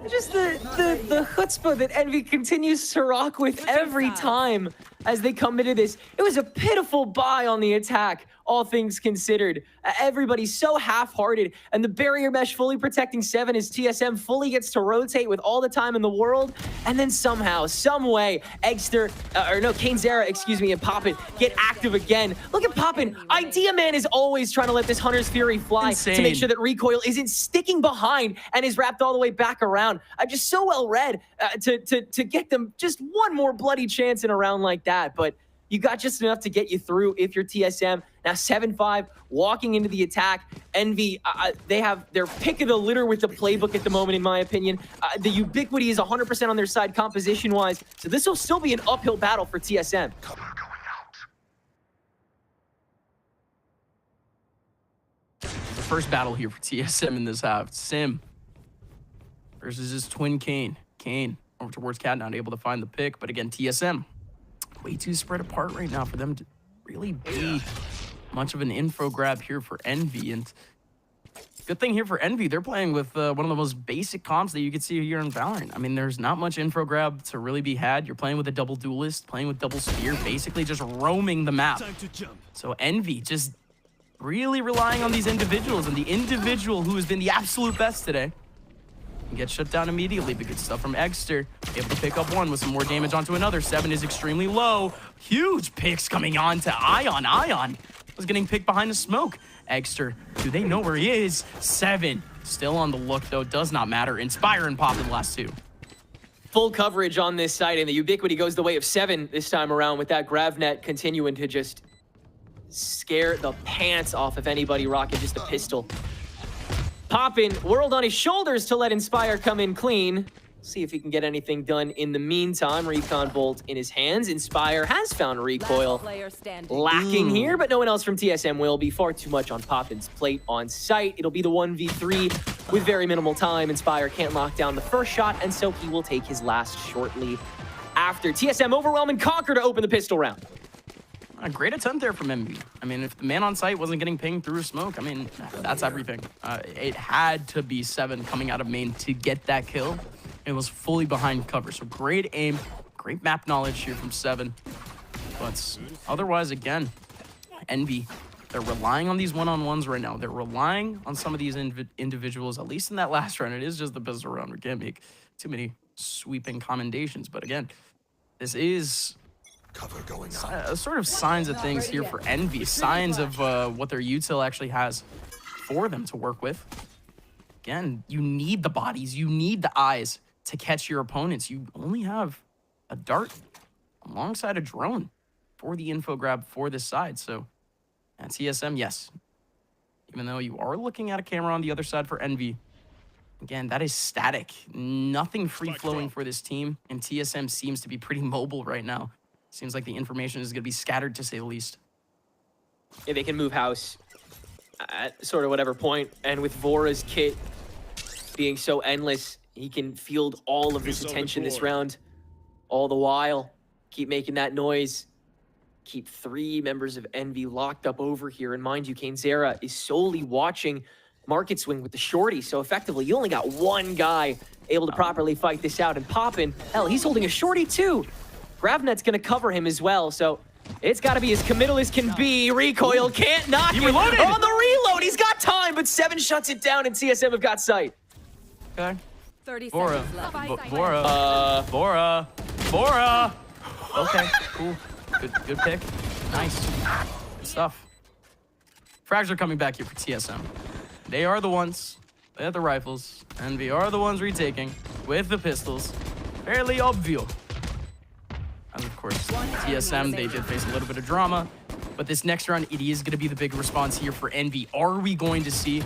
Just the chutzpah that Envy continues to rock with every time as they come into this. It was a pitiful buy on the attack, all things considered. Everybody's so half-hearted, and the barrier mesh fully protecting 7 as TSM fully gets to rotate with all the time in the world, and then somehow, some way, KaneZera, excuse me, and Poppin get active again. Look at Poppin. Idea Man is always trying to let this Hunter's Fury fly to make sure that Recoil isn't sticking behind and is wrapped all the way back around. I'm just so well read to get them just one more bloody chance in a round like that, but you got just enough to get you through if you're TSM. Now 7-5, walking into the attack. Envy, they have their pick of the litter with the playbook at the moment, in my opinion. The ubiquity is 100% on their side composition-wise, so this will still be an uphill battle for TSM. The first battle here for TSM in this half. Sim versus his twin Kane. Kane over towards Cat, not able to find the pick, but again, TSM way too spread apart right now for them to really be much of an info grab here for Envy. And good thing here for Envy, they're playing with one of the most basic comps that you could see here in Valorant. I mean, there's not much info grab to really be had. You're playing with a double duelist, playing with double spear, basically just roaming the map. So Envy just really relying on these individuals, and the individual who has been the absolute best today gets shut down immediately. But good stuff from Eggster, able to pick up 1 with some more damage onto another. 7 is extremely low. Huge picks coming on to Ion. Ion was getting picked behind the smoke. Eggster, do they know where he is? 7 still on the look though, does not matter. Inspire and Pop in the last 2. Full coverage on this side, and the ubiquity goes the way of 7 this time around, with that Gravnet continuing to just scare the pants off of anybody rocking just a pistol. Poppin, World on his shoulders to let Inspire come in clean. See if he can get anything done in the meantime. Recon Bolt in his hands. Inspire has found Recoil lacking here, but no one else from TSM will be. Far too much on Poppin's plate on site. It'll be the 1v3 with very minimal time. Inspire can't lock down the first shot, and so he will take his last shortly after. TSM overwhelm and conquer to open the pistol round. A great attempt there from Envy. I mean, if the man on site wasn't getting pinged through smoke, I mean, that's everything. It had to be 7 coming out of main to get that kill. It was fully behind cover. So great aim, great map knowledge here from 7. But otherwise, again, Envy They're relying on these one-on-ones right now. They're relying on some of these individuals, at least in that last round. It is just the pistol round. We can't make too many sweeping commendations. But again, this is sort of signs of things here for Envy. Signs of what their util actually has for them to work with. Again, you need the bodies. You need the eyes to catch your opponents. You only have a dart alongside a drone for the info grab for this side. So at TSM, yes. Even though you are looking at a camera on the other side for Envy, again, that is static. Nothing free-flowing for this team, and TSM seems to be pretty mobile right now. Seems like the information is going to be scattered, to say the least. Yeah, they can move house at sort of whatever point, and with Vora's kit being so endless, he can field all of this attention this round. All the while, keep making that noise. Keep 3 members of Envy locked up over here. And mind you, KaneZera is solely watching Market Swing with the shorty. So effectively, you only got 1 guy able to properly fight this out. And Poppin, hell, he's holding a shorty too. Gravnet's going to cover him as well. So it's got to be as committal as can be. Recoil can't knock it. On the reload, he's got time, but 7 shuts it down, and TSM have got sight. Okay. 30 Bora. seconds left. Bora. Okay, cool. Good pick. Nice. Good stuff. Frags are coming back here for TSM. They are the ones. They have the rifles. Envy are the ones retaking with the pistols. Fairly obvious. And of course, TSM, they did face a little bit of drama. But this next round, it is going to be the big response here for Envy. Are we going to see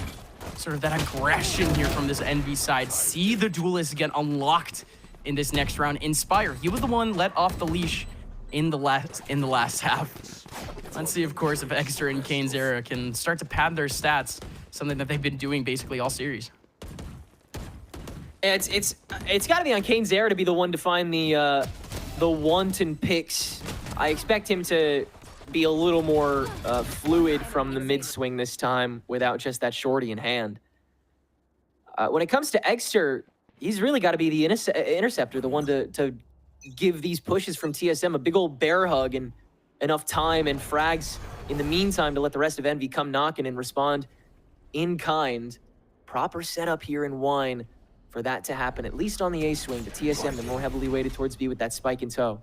sort of that aggression here from this Envy side? See the duelists get unlocked in this next round. Inspire, he was the one let off the leash in the last half. Let's see, of course, if Exeter and KaneZera can start to pad their stats, something that they've been doing basically all series. It's got to be on KaneZera to be the one to find the wanton picks. I expect him to be a little more fluid from the mid swing this time without just that shorty in hand. When it comes to Exeter, he's really got to be the interceptor, the one to give these pushes from TSM a big old bear hug and enough time and frags in the meantime to let the rest of Envy come knocking and respond in kind. Proper setup here in Wine for that to happen, at least on the A swing, but TSM, they're more heavily weighted towards B with that spike in tow.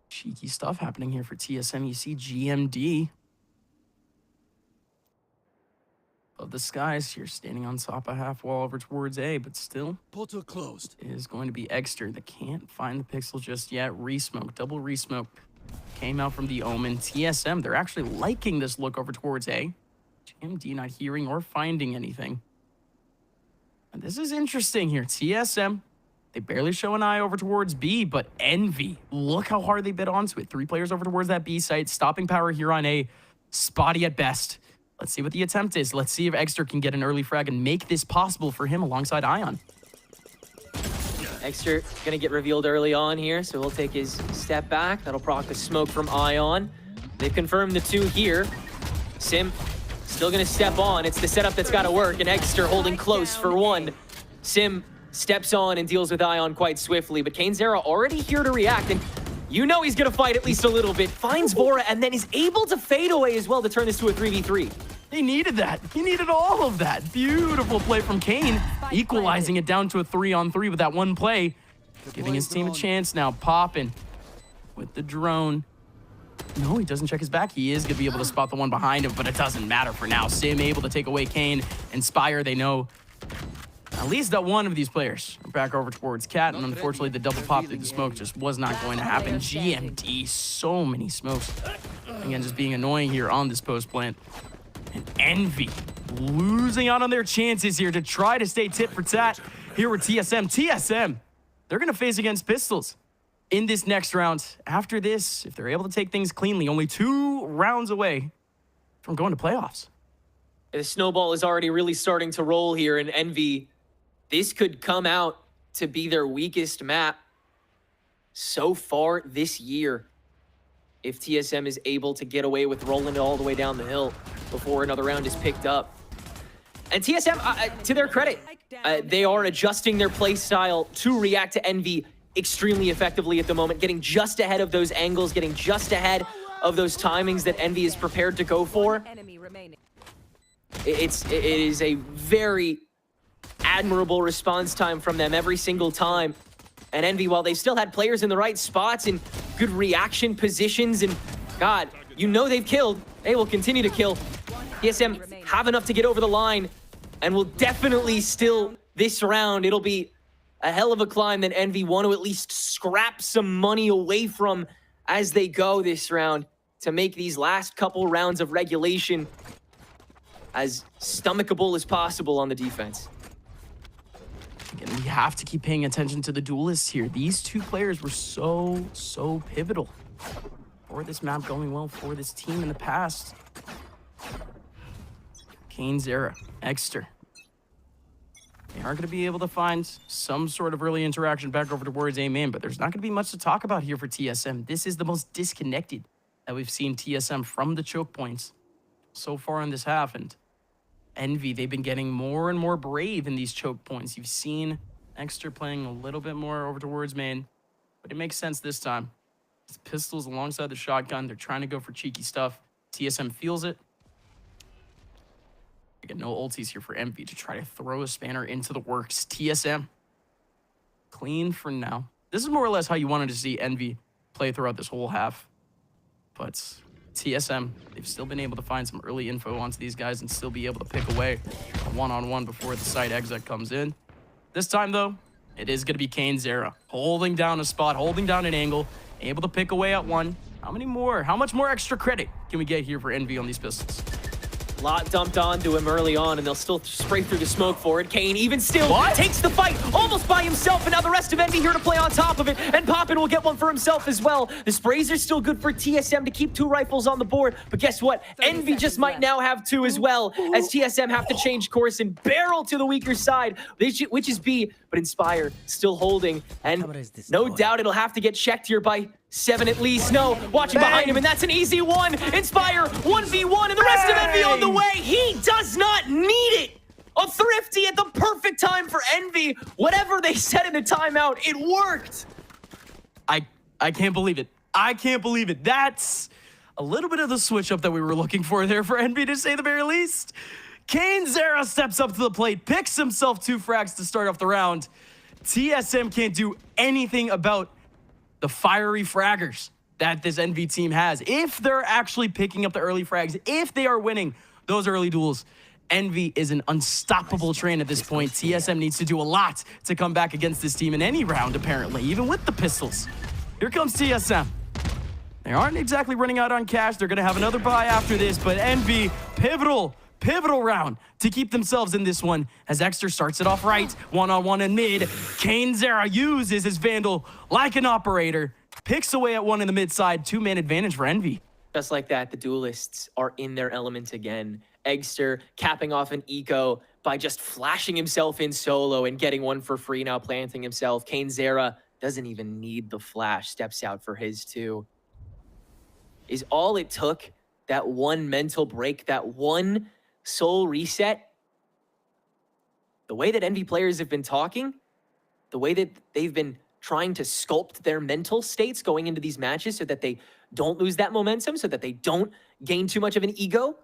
Cheeky stuff happening here for TSM. You see GMD of the skies here, standing on top of half wall over towards A, but still portal closed. Is going to be Exeter that can't find the pixel just yet. Resmoke, double resmoke came out from the Omen. TSM, they're actually liking this look over towards A. GMD not hearing or finding anything. And this is interesting here. TSM, they barely show an eye over towards B, but Envy, look how hard they bit onto it. 3 players over towards that B site. Stopping power here on A, spotty at best. Let's see what the attempt is. Let's see if Exeter can get an early frag and make this possible for him alongside Ion. Exeter gonna get revealed early on here, so he'll take his step back. That'll proc the smoke from Ion. They've confirmed the 2 here. Sim still gonna step on. It's the setup that's gotta work, and Exeter holding close for 1. Sim steps on and deals with Ion quite swiftly, but KaneZera already here to react, and you know he's gonna fight at least a little bit. Finds Vora and then is able to fade away as well to turn this to a 3v3. He needed that. He needed all of that. Beautiful play from Kane, equalizing it down to a 3-on-3 with that one play. Giving his team a chance now. Poppin with the drone. No, he doesn't check his back. He is going to be able to spot the one behind him, but it doesn't matter for now. Sim able to take away Kane. Inspire, they know at least that one of these players are back over towards Cat, and unfortunately the double pop through the smoke just was not going to happen. GMD, so many smokes. Again, just being annoying here on this post plant. And Envy losing out on their chances here to try to stay tit for tat here with TSM. TSM, they're going to face against Pistols in this next round. After this, if they're able to take things cleanly, only 2 rounds away from going to playoffs. The snowball is already really starting to roll here, and Envy, this could come out to be their weakest map so far this year. If TSM is able to get away with rolling it all the way down the hill before another round is picked up. And TSM, to their credit, they are adjusting their play style to react to Envy extremely effectively at the moment, getting just ahead of those angles, getting just ahead of those timings that Envy is prepared to go for. It is a very admirable response time from them every single time. And Envy, while they still had players in the right spots and good reaction positions, and God, you know they've killed, they will continue to kill. TSM have enough to get over the line and will definitely still, this round, it'll be a hell of a climb that Envy want to at least scrap some money away from as they go this round to make these last couple rounds of regulation as stomachable as possible on the defense. Again, we have to keep paying attention to the duelists here. These two players were so pivotal for this map going well for this team in the past. KaneZera, Exter. They are going to be able to find some sort of early interaction back over towards A main, but there's not going to be much to talk about here for TSM. This is the most disconnected that we've seen TSM from the choke points so far in this half. And Envy, they've been getting more and more brave in these choke points. You've seen Exter playing a little bit more over towards main, but it makes sense this time. It's pistols alongside the shotgun. They're trying to go for cheeky stuff. TSM feels it. Again, no ultis here for Envy to try to throw a spanner into the works. TSM, clean for now. This is more or less how you wanted to see Envy play throughout this whole half. But TSM, they've still been able to find some early info onto these guys and still be able to pick away a one-on-one before the side exit comes in. This time, though, it is going to be KaneZera holding down a spot, holding down an angle, able to pick away at one. How much more extra credit can we get here for Envy on these pistols? A lot dumped onto him early on, and they'll still spray through the smoke for it. Kane, even still, takes the fight almost by himself, and now the rest of Envy here to play on top of it, and Poppin will get one for himself as well. The sprays are still good for TSM to keep 2 rifles on the board, but guess what? Envy just might now have 2 as well, as TSM have to change course and barrel to the weaker side, which is B, but Inspire still holding, and no doubt it'll have to get checked here by 7 at least. No, watching behind him, and that's an easy one. Inspire, 1v1, and the rest of Envy on the way. He does not need it. A thrifty at the perfect time for Envy. Whatever they said in the timeout, it worked. I can't believe it. I can't believe it. That's a little bit of the switch up that we were looking for there for Envy, to say the very least. KaneZera steps up to the plate, picks himself 2 frags to start off the round. TSM can't do anything about the fiery fraggers that this Envy team has. If they're actually picking up the early frags, if they are winning those early duels, Envy is an unstoppable train at this point. TSM needs to do a lot to come back against this team in any round, apparently, even with the pistols. Here comes TSM. They aren't exactly running out on cash. They're going to have another buy after this, but Envy, pivotal round to keep themselves in this one as Exter starts it off right. One-on-one in mid. KaneZera uses his Vandal like an operator. Picks away at one in the mid side. 2-man advantage for Envy. Just like that, the duelists are in their element again. Exter capping off an eco by just flashing himself in solo and getting one for free, now planting himself. KaneZera doesn't even need the flash. Steps out for his 2. Is all it took that one mental break, that one soul reset? The way that Envy players have been talking, the way that they've been trying to sculpt their mental states going into these matches so that they don't lose that momentum, so that they don't gain too much of an ego,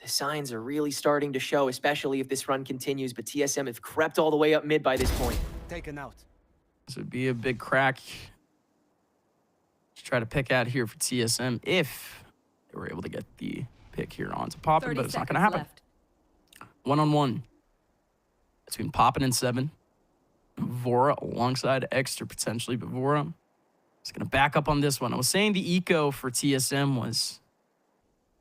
the signs are really starting to show, especially if this run continues. But TSM have crept all the way up mid by this point. Taken out. This would be a big crack to try to pick out here for TSM if they were able to get the pick here onto Poppin, but it's not going to happen. One-on-one between Poppin and 7. Vora alongside Exter potentially, but Vora is going to back up on this one. I was saying the eco for TSM was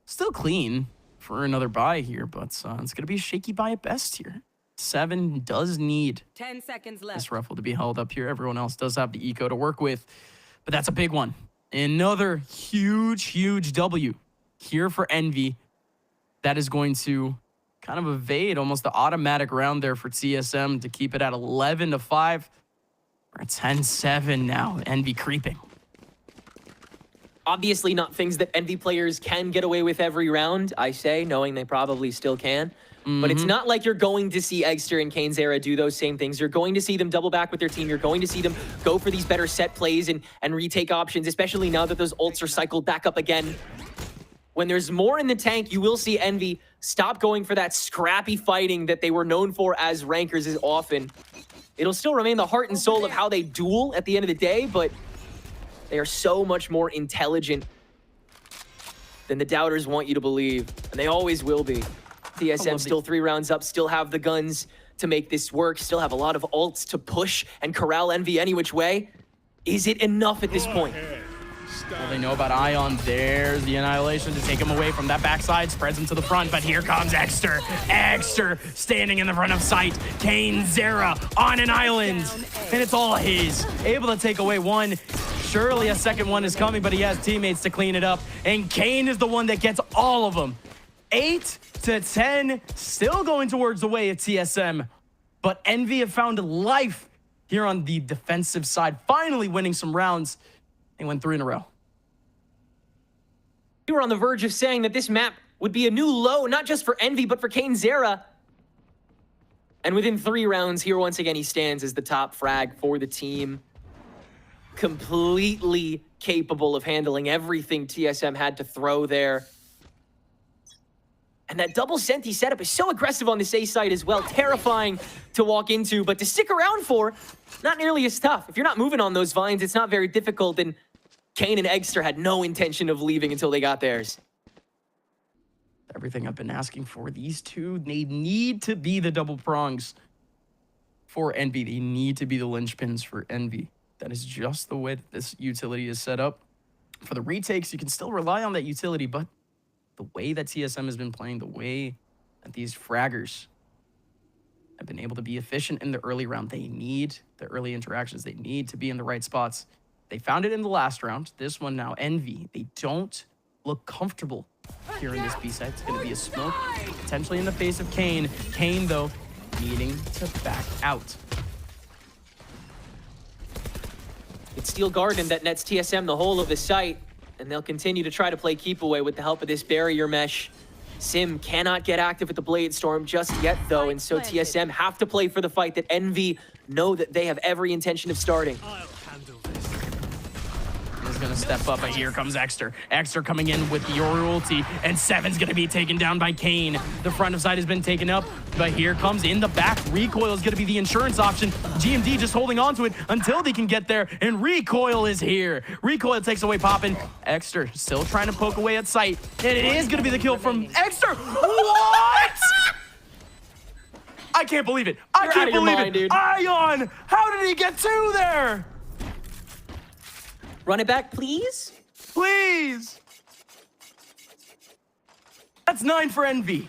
still clean for another buy here, but it's going to be a shaky buy at best here. 7 does need 10 seconds left. This ruffle to be held up here. Everyone else does have the eco to work with, but that's a big one. Another huge W here for Envy. That is going to kind of evade almost the automatic round there for TSM to keep it at 11-5. We're at 10-7 now. Envy creeping. Obviously not things that Envy players can get away with every round, I say, knowing they probably still can. But it's not like you're going to see Eggster and KaneZera do those same things. You're going to see them double back with their team. You're going to see them go for these better set plays and retake options, especially now that those ults are cycled back up again. When there's more in the tank, you will see Envy stop going for that scrappy fighting that they were known for as rankers as often. It'll still remain the heart and soul of how they duel at the end of the day, but they are so much more intelligent than the doubters want you to believe, and they always will be. TSM still 3 rounds up, still have the guns to make this work, still have a lot of ults to push and corral Envy any which way. Is it enough at this point? Well, they know about Ion. There's the Annihilation to take him away from that backside, spreads him to the front, but here comes Eggster. Eggster standing in the front of sight. KaneZera on an island, and it's all his. Able to take away one. Surely a second one is coming, but he has teammates to clean it up, and Kane is the one that gets all of them. 8 to 10, still going towards the way of TSM, but Envy have found life here on the defensive side, finally winning some rounds. They went 3 in a row. We were on the verge of saying that this map would be a new low, not just for Envy, but for KaneZera. And within 3 rounds, here once again, he stands as the top frag for the team. Completely capable of handling everything TSM had to throw there. And that double Senti setup is so aggressive on this A side as well. Terrifying to walk into, but to stick around for, not nearly as tough. If you're not moving on those vines, it's not very difficult. And Kane and Eggster had no intention of leaving until they got theirs. Everything I've been asking for. These two, they need to be the double prongs for Envy. They need to be the linchpins for Envy. That is just the way that this utility is set up. For the retakes, you can still rely on that utility, but the way that TSM has been playing, the way that these fraggers have been able to be efficient in the early round, they need the early interactions. They need to be in the right spots. They found it in the last round. This one now, Envy, they don't look comfortable here in this B side. It's going to be a smoke, potentially in the face of Kane. Kane, though, needing to back out. It's Steel Garden that nets TSM the whole of the site, and they'll continue to try to play keep away with the help of this barrier mesh. Sim cannot get active with the Blade Storm just yet, though, and so TSM have to play for the fight that Envy know that they have every intention of starting. Is going to step up, but here comes Eggster. Eggster coming in with your ulti, and Seven's going to be taken down by Kane. The front of side has been taken up, but here comes in the back. Recoil is going to be the insurance option. GMD just holding on to it until they can get there, and Recoil is here. Recoil takes away Poppin. Eggster still trying to poke away at sight, and it is going to be the kill from Eggster. What? I can't believe it. I can't believe it. Dude. Ion, how did he get 2 there? Run it back, please? Please! That's 9 for Envy.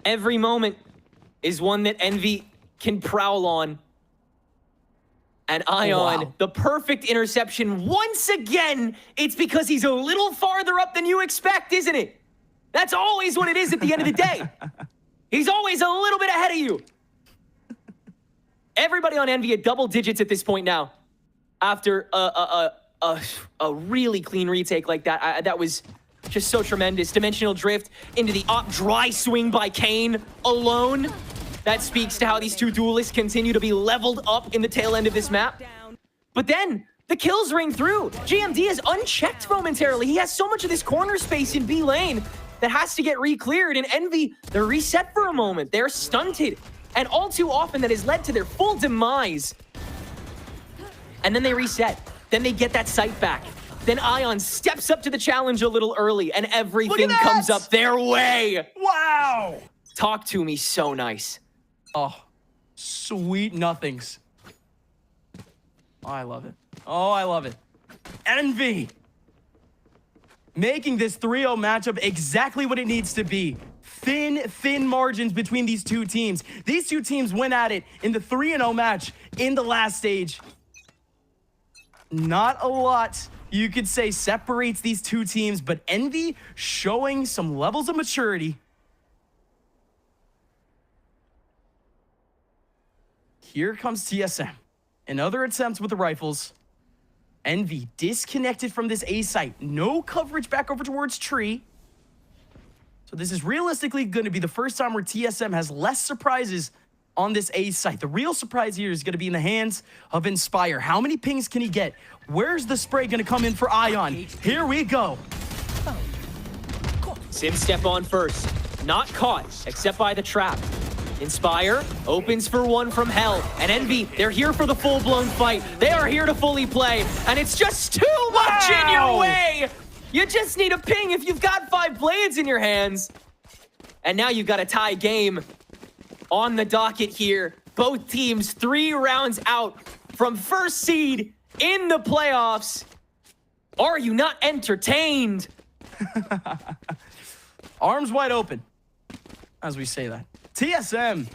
Every moment is one that Envy can prowl on. And Ion, the perfect interception. Once again, it's because he's a little farther up than you expect, isn't it? That's always what it is at the end of the day. He's always a little bit ahead of you. Everybody on Envy at double digits at this point now. After a really clean retake like that. That was just so tremendous. Dimensional drift into the up dry swing by Kane alone. That speaks to how these two duelists continue to be leveled up in the tail end of this map. But then the kills ring through. GMD is unchecked momentarily. He has so much of this corner space in B lane that has to get re-cleared. And Envy, they're reset for a moment. They're stunted. And all too often that has led to their full demise. And then they reset. Then they get that sight back. Then Ion steps up to the challenge a little early and everything comes up their way. Wow. Talk to me, so nice. Oh, sweet nothings. Oh, I love it. Oh, I love it. Envy. Making this 3-0 matchup exactly what it needs to be. Thin margins between these two teams. These two teams went at it in the 3-0 match in the last stage. Not a lot, you could say, separates these two teams, but Envy showing some levels of maturity. Here comes TSM. Another attempt with the rifles. Envy disconnected from this A site. No coverage back over towards tree. So this is realistically going to be the first time where TSM has less surprises on this A site. The real surprise here is going to be in the hands of Inspire. How many pings can he get? Where's the spray going to come in for Ion? Here we go. Sim step on first. Not caught, except by the trap. Inspire opens for one from Hell. And Envy, they're here for the full-blown fight. They are here to fully play. And it's just too much in your way. You just need a ping if you've got 5 blades in your hands. And now you've got a tie game on the docket here. Both teams 3 rounds out from first seed in the playoffs. Are you not entertained? Arms wide open, as we say that. TSM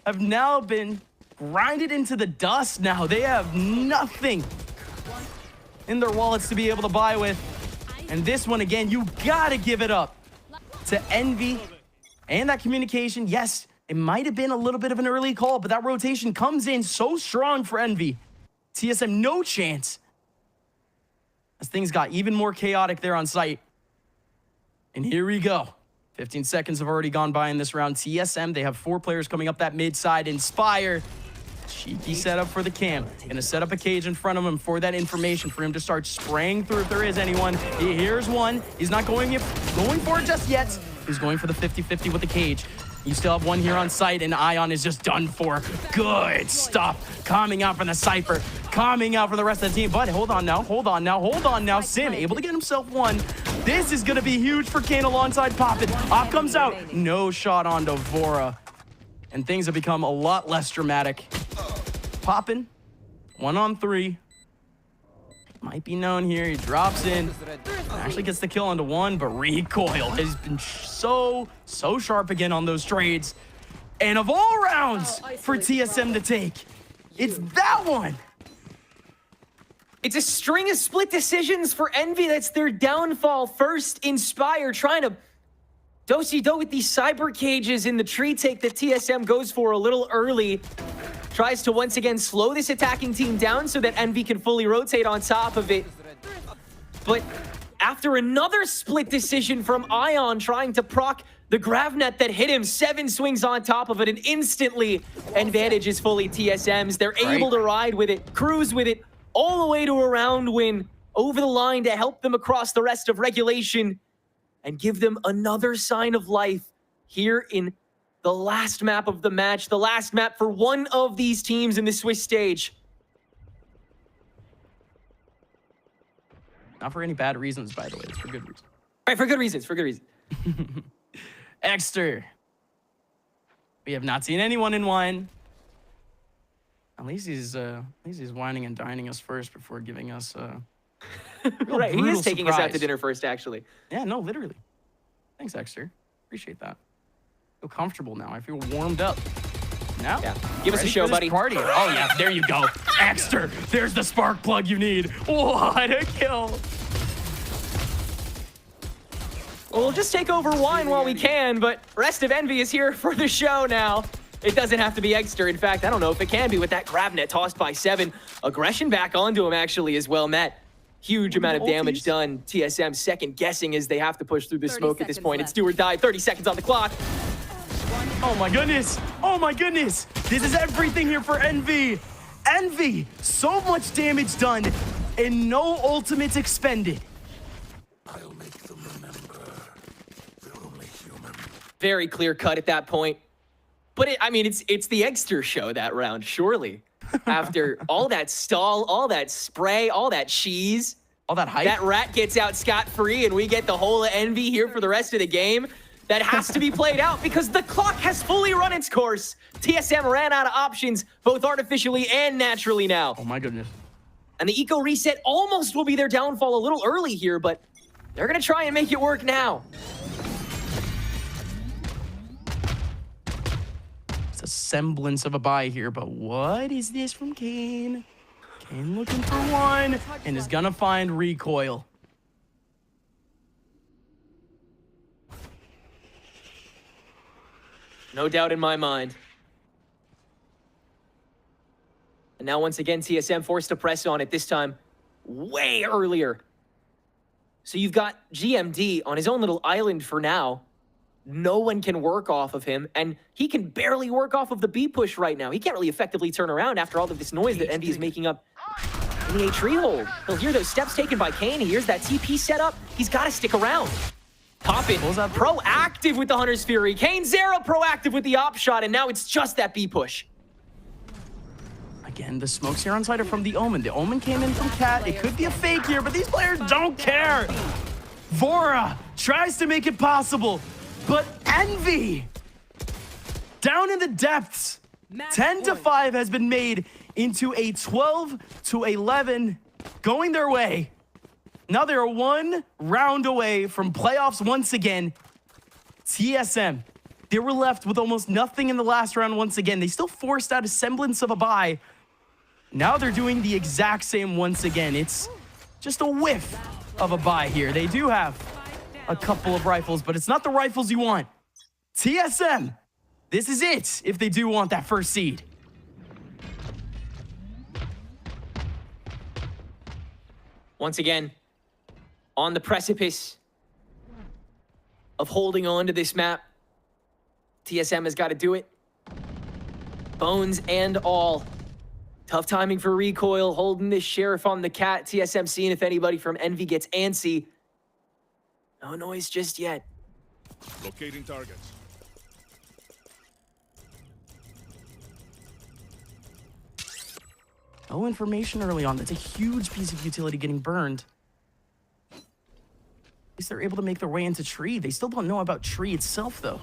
have now been grinded into the dust now. They have nothing in their wallets to be able to buy with. And this one, again, you gotta give it up to Envy and that communication. Yes, it might have been a little bit of an early call, but that rotation comes in so strong for Envy. TSM, no chance. As things got even more chaotic there on site. And here we go. 15 seconds have already gone by in this round. TSM, they have 4 players coming up that mid side. Inspire, cheeky setup for the cam. Gonna set up a cage in front of him for that information, for him to start spraying through if there is anyone. Here's one. He's not going for it just yet. He's going for the 50-50 with the cage. You still have one here on site, and Ion is just done for. Good stuff coming out from the Cypher, coming out for the rest of the team. But hold on now. Sim able to get himself one. This is going to be huge for Kane alongside Poppin. Op comes out. No shot on Devora. And things have become a lot less dramatic. Poppin, 1-on-3. Might be known here. He drops in. Actually gets the kill onto one, but Recoil has been so sharp again on those trades. And of all rounds for TSM to take, it's that one. It's a string of split decisions for Envy. That's their downfall. First, Inspire trying to do-si-do with these cyber cages in the tree take that TSM goes for a little early. Tries to once again slow this attacking team down so that Envy can fully rotate on top of it. But after another split decision from Ion trying to proc the Gravnet that hit him, 7 swings on top of it, and instantly advantage is fully TSM's. They're able to ride with it, cruise with it, all the way to a round win over the line to help them across the rest of regulation and give them another sign of life here in the last map of the match, the last map for one of these teams in the Swiss stage. Not for any bad reasons, by the way. It's for good reasons. Right, for good reasons, for good reasons. Exter. We have not seen anyone in wine. At least he's whining and dining us first before giving us right, he is taking surprise. us out to dinner first, actually. Yeah, no, literally. Thanks, Exter. Appreciate that. I feel comfortable now. I feel warmed up. Now, yeah. Give us a show, buddy. Party. Oh yeah, there you go. Exter, there's the spark plug you need. What a kill. Well, we'll just take over wine while we can, but rest of Envy is here for the show now. It doesn't have to be Exter. In fact, I don't know if it can be with that Gravnet tossed by 7. Aggression back onto him actually as well, Matt. Huge amount of damage done. TSM second guessing as they have to push through the smoke at this point. It's do or die. 30 seconds on the clock. Oh my goodness. Oh my goodness. This is everything here for Envy. Envy. So much damage done and no ultimates expended. I'll make them remember they're only human. Very clear cut at that point. But I mean, it's the Exter show that round, surely. After all that stall, all that spray, all that cheese, all that hype, that rat gets out scot-free and we get the whole Envy here for the rest of the game. That has to be played out because the clock has fully run its course. TSM ran out of options, both artificially and naturally now. Oh my goodness. And the eco reset almost will be their downfall a little early here, but they're gonna try and make it work now. It's a semblance of a buy here, but what is this from Kane? Kane looking for one and is gonna find Recoil. No doubt in my mind. And now once again, TSM forced to press on it, this time way earlier. So you've got GMD on his own little island for now. No one can work off of him, and he can barely work off of the B push right now. He can't really effectively turn around after all of this noise that Envy is making up in the A tree hold. He'll hear those steps taken by Kane. He hears that TP set up. He's got to stick around. Poppin proactive with the Hunter's Fury. KaneZera proactive with the op shot, and now it's just that B push. Again, the smokes here on site are from the Omen. The Omen came in from Cat. It could be a fake here, but these players don't care. Vora tries to make it possible, but Envy down in the depths. 10-5 has been made into a 12-11 going their way. Now they're 1 round away from playoffs once again. TSM, they were left with almost nothing in the last round once again. They still forced out a semblance of a bye. Now they're doing the exact same once again. It's just a whiff of a bye here. They do have a couple of rifles, but it's not the rifles you want. TSM, this is it if they do want that first seed. Once again, on the precipice of holding on to this map, TSM has got to do it. Bones and all. Tough timing for Recoil, holding this Sheriff on the Cat. TSM seeing if anybody from Envy gets antsy. No noise just yet. Locating targets. No information early on. That's a huge piece of utility getting burned. At least they're able to make their way into tree. They still don't know about tree itself, though.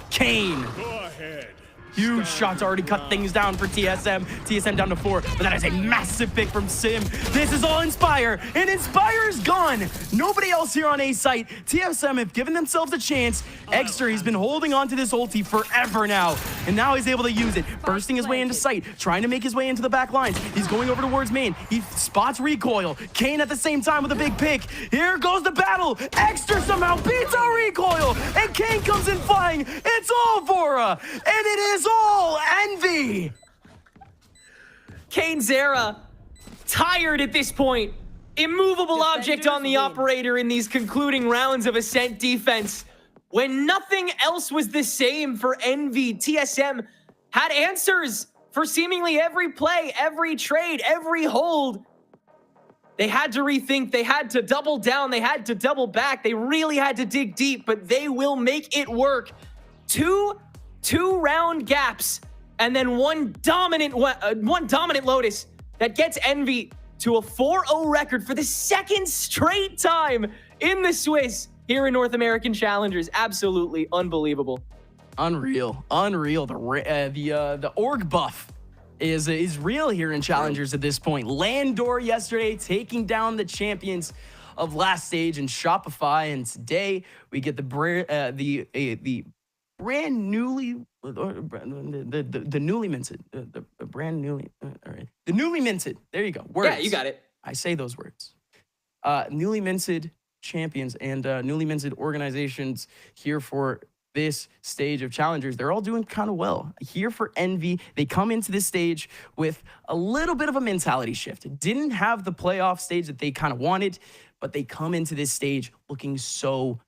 Kane. Go ahead. Huge shot to already cut things down for TSM. TSM down to 4, but that is a massive pick from Sim. This is all Inspire, and Inspire is gone. Nobody else here on A site. TSM have given themselves a chance. Extra, he's been holding on to this ulti forever now, and now he's able to use it. Bursting his way into sight, trying to make his way into the back lines. He's going over towards main. He spots Recoil. Kane at the same time with a big pick. Here goes the battle. Extra somehow beats out Recoil, and Kane comes in flying. It's all Vora, and it is all Envy. KaneZera, tired at this point. Immovable object on the operator in these concluding rounds of Ascent defense. When nothing else was the same for Envy, TSM had answers for seemingly every play, every trade, every hold. They had to rethink, they had to double down, they had to double back, they really had to dig deep, but they will make it work. Two-round gaps, and then one dominant Lotus that gets Envy to a 4-0 record for the second straight time in the Swiss here in North American Challengers. Absolutely unbelievable. Unreal. The org buff is real here in Challengers at this point. Landor yesterday taking down the champions of last stage in Shopify, and today we get the brand newly the newly minted the newly minted, there you go, words. Yeah, you got it. I say those words. Newly minted champions and newly minted organizations here for this stage of Challengers. They're all doing kind of well. Here for Envy, they come into this stage with a little bit of a mentality shift. Didn't have the playoff stage that they kind of wanted, but they come into this stage looking so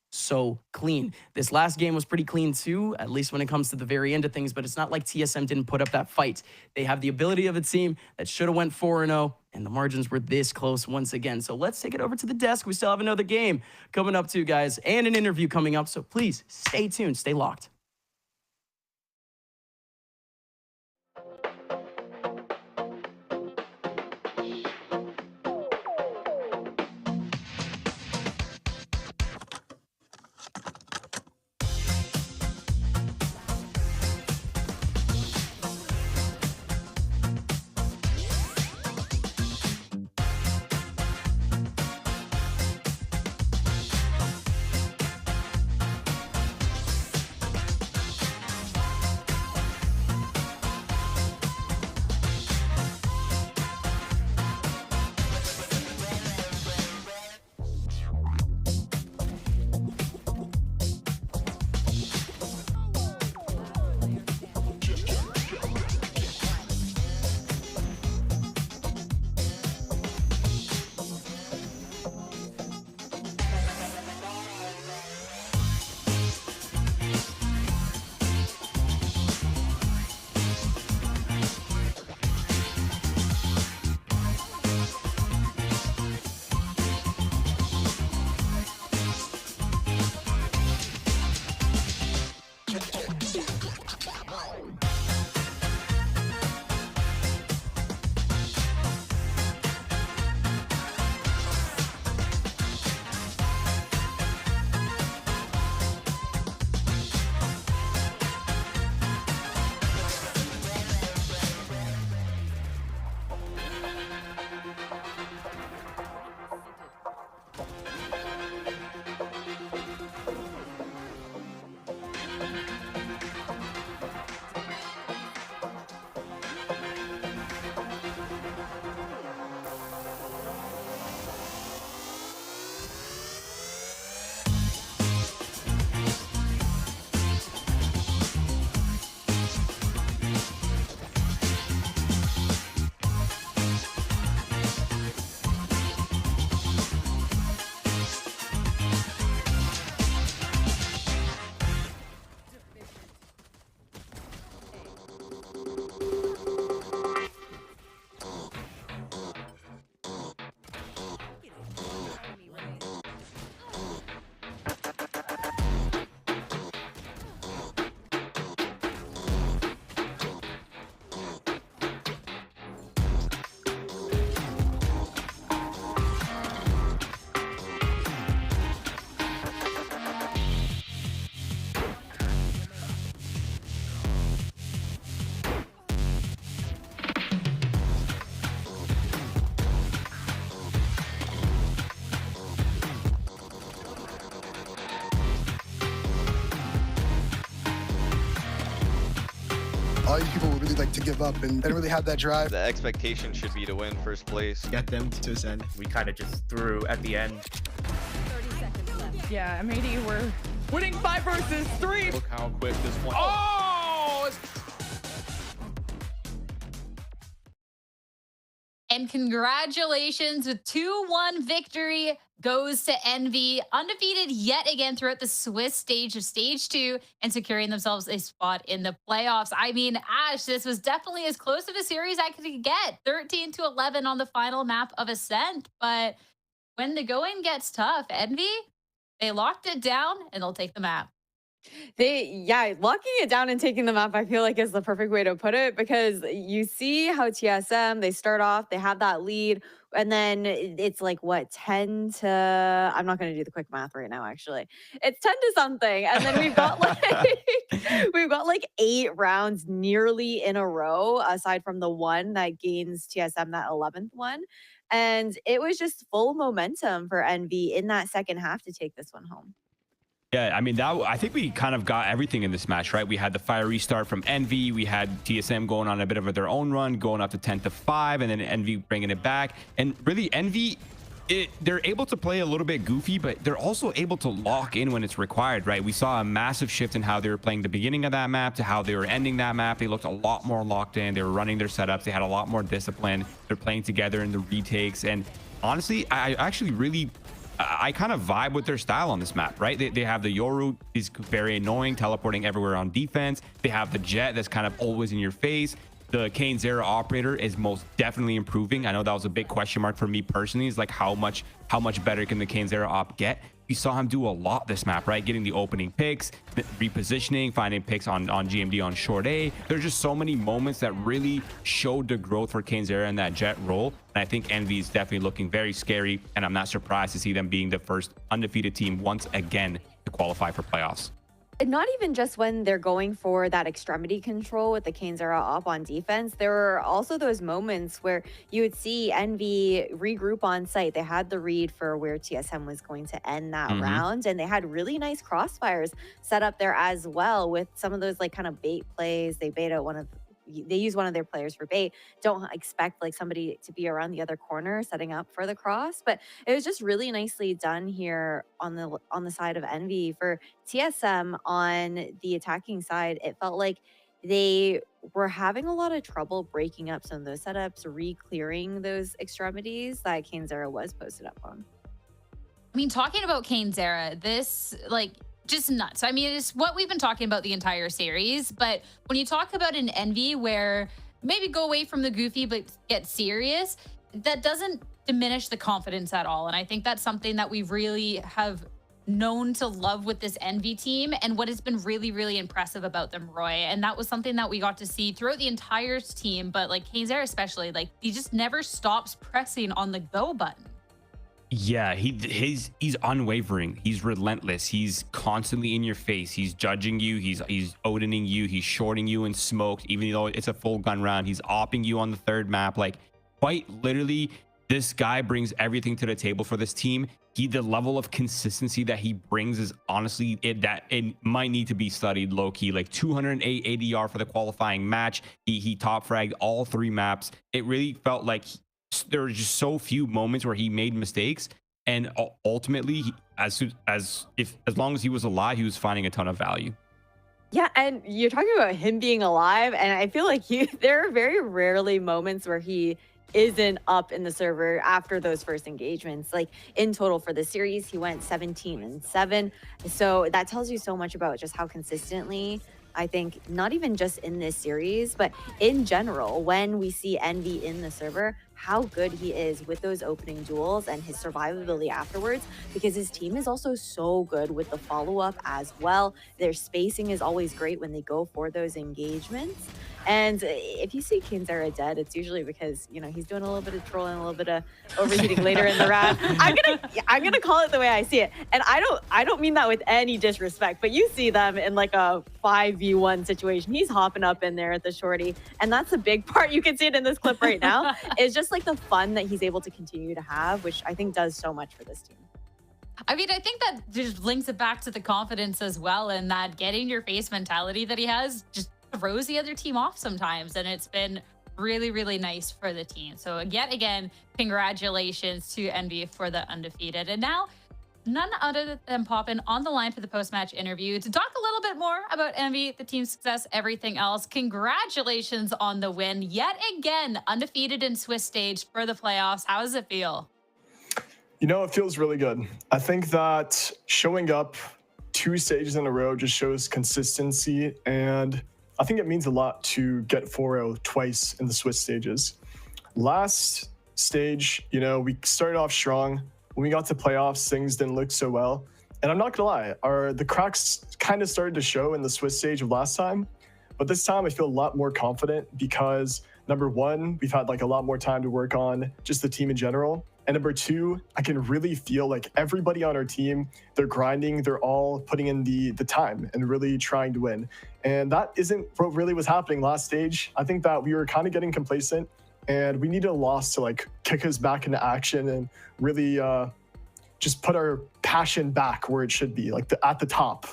clean. This last game was pretty clean too, at least when it comes to the very end of things, but it's not like TSM didn't put up that fight. They have the ability of a team that should have went 4-0, and the margins were this close once again. So let's take it over to the desk. We still have another game coming up too, guys, and an interview coming up, so please stay tuned, stay locked. lot of these people would really like to give up and they don't really have that drive. The expectation should be to win first place. Get them to Ascent. We kind of just threw at the end. 30 seconds left. Yeah, M80 were winning 5 versus 3. Look how quick this one. Oh! And congratulations with 2-1 victory goes to Envy, undefeated yet again throughout the Swiss stage of stage 2 and securing themselves a spot in the playoffs. I mean, Ash, this was definitely as close of a series I could get. 13-11 on the final map of Ascent. But when the going gets tough, Envy, they locked it down and they'll take the map. Locking it down and taking the map, I feel like is the perfect way to put it, because you see how TSM, they start off, they have that lead, and then it's like, what, 10 to, I'm not going to do the quick math right now, actually. It's 10 to something. And then we've got like 8 rounds nearly in a row, aside from the one that gains TSM that 11th one. And it was just full momentum for Envy in that second half to take this one home. Yeah, I mean, I think we kind of got everything in this match, right? We had the fire restart from Envy. We had TSM going on a bit of their own run, going up to 10-5, and then Envy bringing it back. And really, Envy, they're able to play a little bit goofy, but they're also able to lock in when it's required, right? We saw a massive shift in how they were playing the beginning of that map to how they were ending that map. They looked a lot more locked in. They were running their setups. They had a lot more discipline. They're playing together in the retakes. And honestly, I actually really... I kind of vibe with their style on this map, right? They have the Yoru, is very annoying, teleporting everywhere on defense. They have the Jet that's kind of always in your face. The KaneZera operator is most definitely improving. I know that was a big question mark for me personally, is like how much better can the KaneZera op get? We saw him do a lot this map, right? Getting the opening picks, repositioning, finding picks on GMD on short A. There's just so many moments that really showed the growth for KaneZera in that Jet role. And I think Envy is definitely looking very scary. And I'm not surprised to see them being the first undefeated team once again to qualify for playoffs. Not even just when they're going for that extremity control with the KaneZera op on defense. There were also those moments where you would see Envy regroup on site. They had the read for where TSM was going to end that round, and they had really nice crossfires set up there as well with some of those like kind of bait plays. They use one of their players for bait. Don't expect like somebody to be around the other corner setting up for the cross, but it was just really nicely done here on the side of Envy. For TSM on the attacking side, it felt like they were having a lot of trouble breaking up some of those setups, re-clearing those extremities that KaneZera was posted up on. I mean, talking about KaneZera, this like just nuts. I mean, it's what we've been talking about the entire series, but when you talk about an Envy where maybe go away from the goofy but get serious, that doesn't diminish the confidence at all. And I think that's something that we really have known to love with this Envy team, and what has been really, really impressive about them, Roy. And that was something that we got to see throughout the entire team, but like KaneZera especially, like he just never stops pressing on the go button. Yeah, he's unwavering. He's relentless. He's constantly in your face. He's judging you. He's Odining you. He's shorting you in smoke, even though it's a full gun round. He's opping you on the third map. Like, quite literally, this guy brings everything to the table for this team. The level of consistency that he brings is honestly it might need to be studied low key. Like 208 ADR for the qualifying match. He top fragged all 3 maps. It really felt like there were just so few moments where he made mistakes, and ultimately, as long as he was alive, he was finding a ton of value. Yeah, and you're talking about him being alive, and I feel like there are very rarely moments where he isn't up in the server after those first engagements. Like in total for the series, he went 17-7. So that tells you so much about just how consistently, I think, not even just in this series, but in general, when we see Envy in the server, how good he is with those opening duels and his survivability afterwards, because his team is also so good with the follow-up as well. Their spacing is always great when they go for those engagements. And if you see KaneZera dead, it's usually because, you know, he's doing a little bit of trolling, a little bit of overheating later in the round. I'm gonna call it the way I see it. And I don't mean that with any disrespect, but you see them in like a 5v1 situation. He's hopping up in there at the shorty. And that's a big part. You can see it in this clip right now. It's just like the fun that he's able to continue to have, which I think does so much for this team. I mean, I think that just links it back to the confidence as well, and that getting your face mentality that he has just throws the other team off sometimes, and it's been really, really nice for the team. So yet again, congratulations to Envy for the undefeated. And now, none other than popping on the line for the post-match interview to talk a little bit more about Envy, the team's success, everything else. Congratulations on the win. Yet again, undefeated in Swiss stage for the playoffs. How does it feel? You know, it feels really good. I think that showing up 2 stages in a row just shows consistency, and I think it means a lot to get 4-0 twice in the Swiss stages. Last stage, you know, we started off strong. When we got to playoffs, things didn't look so well. And I'm not gonna lie, the cracks kind of started to show in the Swiss stage of last time. But this time I feel a lot more confident because number one, we've had like a lot more time to work on just the team in general. And number two, I can really feel like everybody on our team, they're grinding, they're all putting in the time and really trying to win. And that isn't what really was happening last stage. I think that we were kind of getting complacent and we needed a loss to like kick us back into action and really just put our passion back where it should be, like at the top.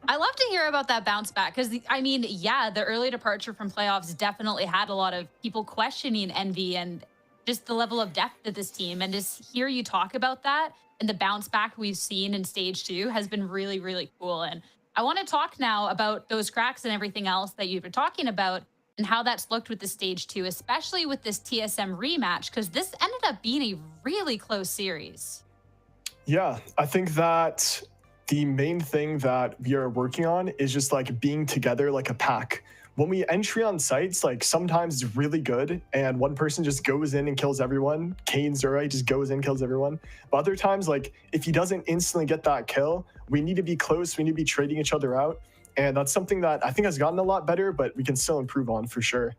I love to hear about that bounce back because, I mean, yeah, the early departure from playoffs definitely had a lot of people questioning Envy and just the level of depth of this team. And just hear you talk about that and the bounce back we've seen in stage 2 has been really, really cool. And I want to talk now about those cracks and everything else that you've been talking about and how that's looked with the stage 2, especially with this TSM rematch, because this ended up being a really close series. Yeah, I think that the main thing that we are working on is just like being together like a pack. When we entry on sites, like sometimes it's really good and one person just goes in and kills everyone. KaneZera just goes in, kills everyone. But other times, like if he doesn't instantly get that kill, we need to be close. We need to be trading each other out. And that's something that I think has gotten a lot better, but we can still improve on for sure.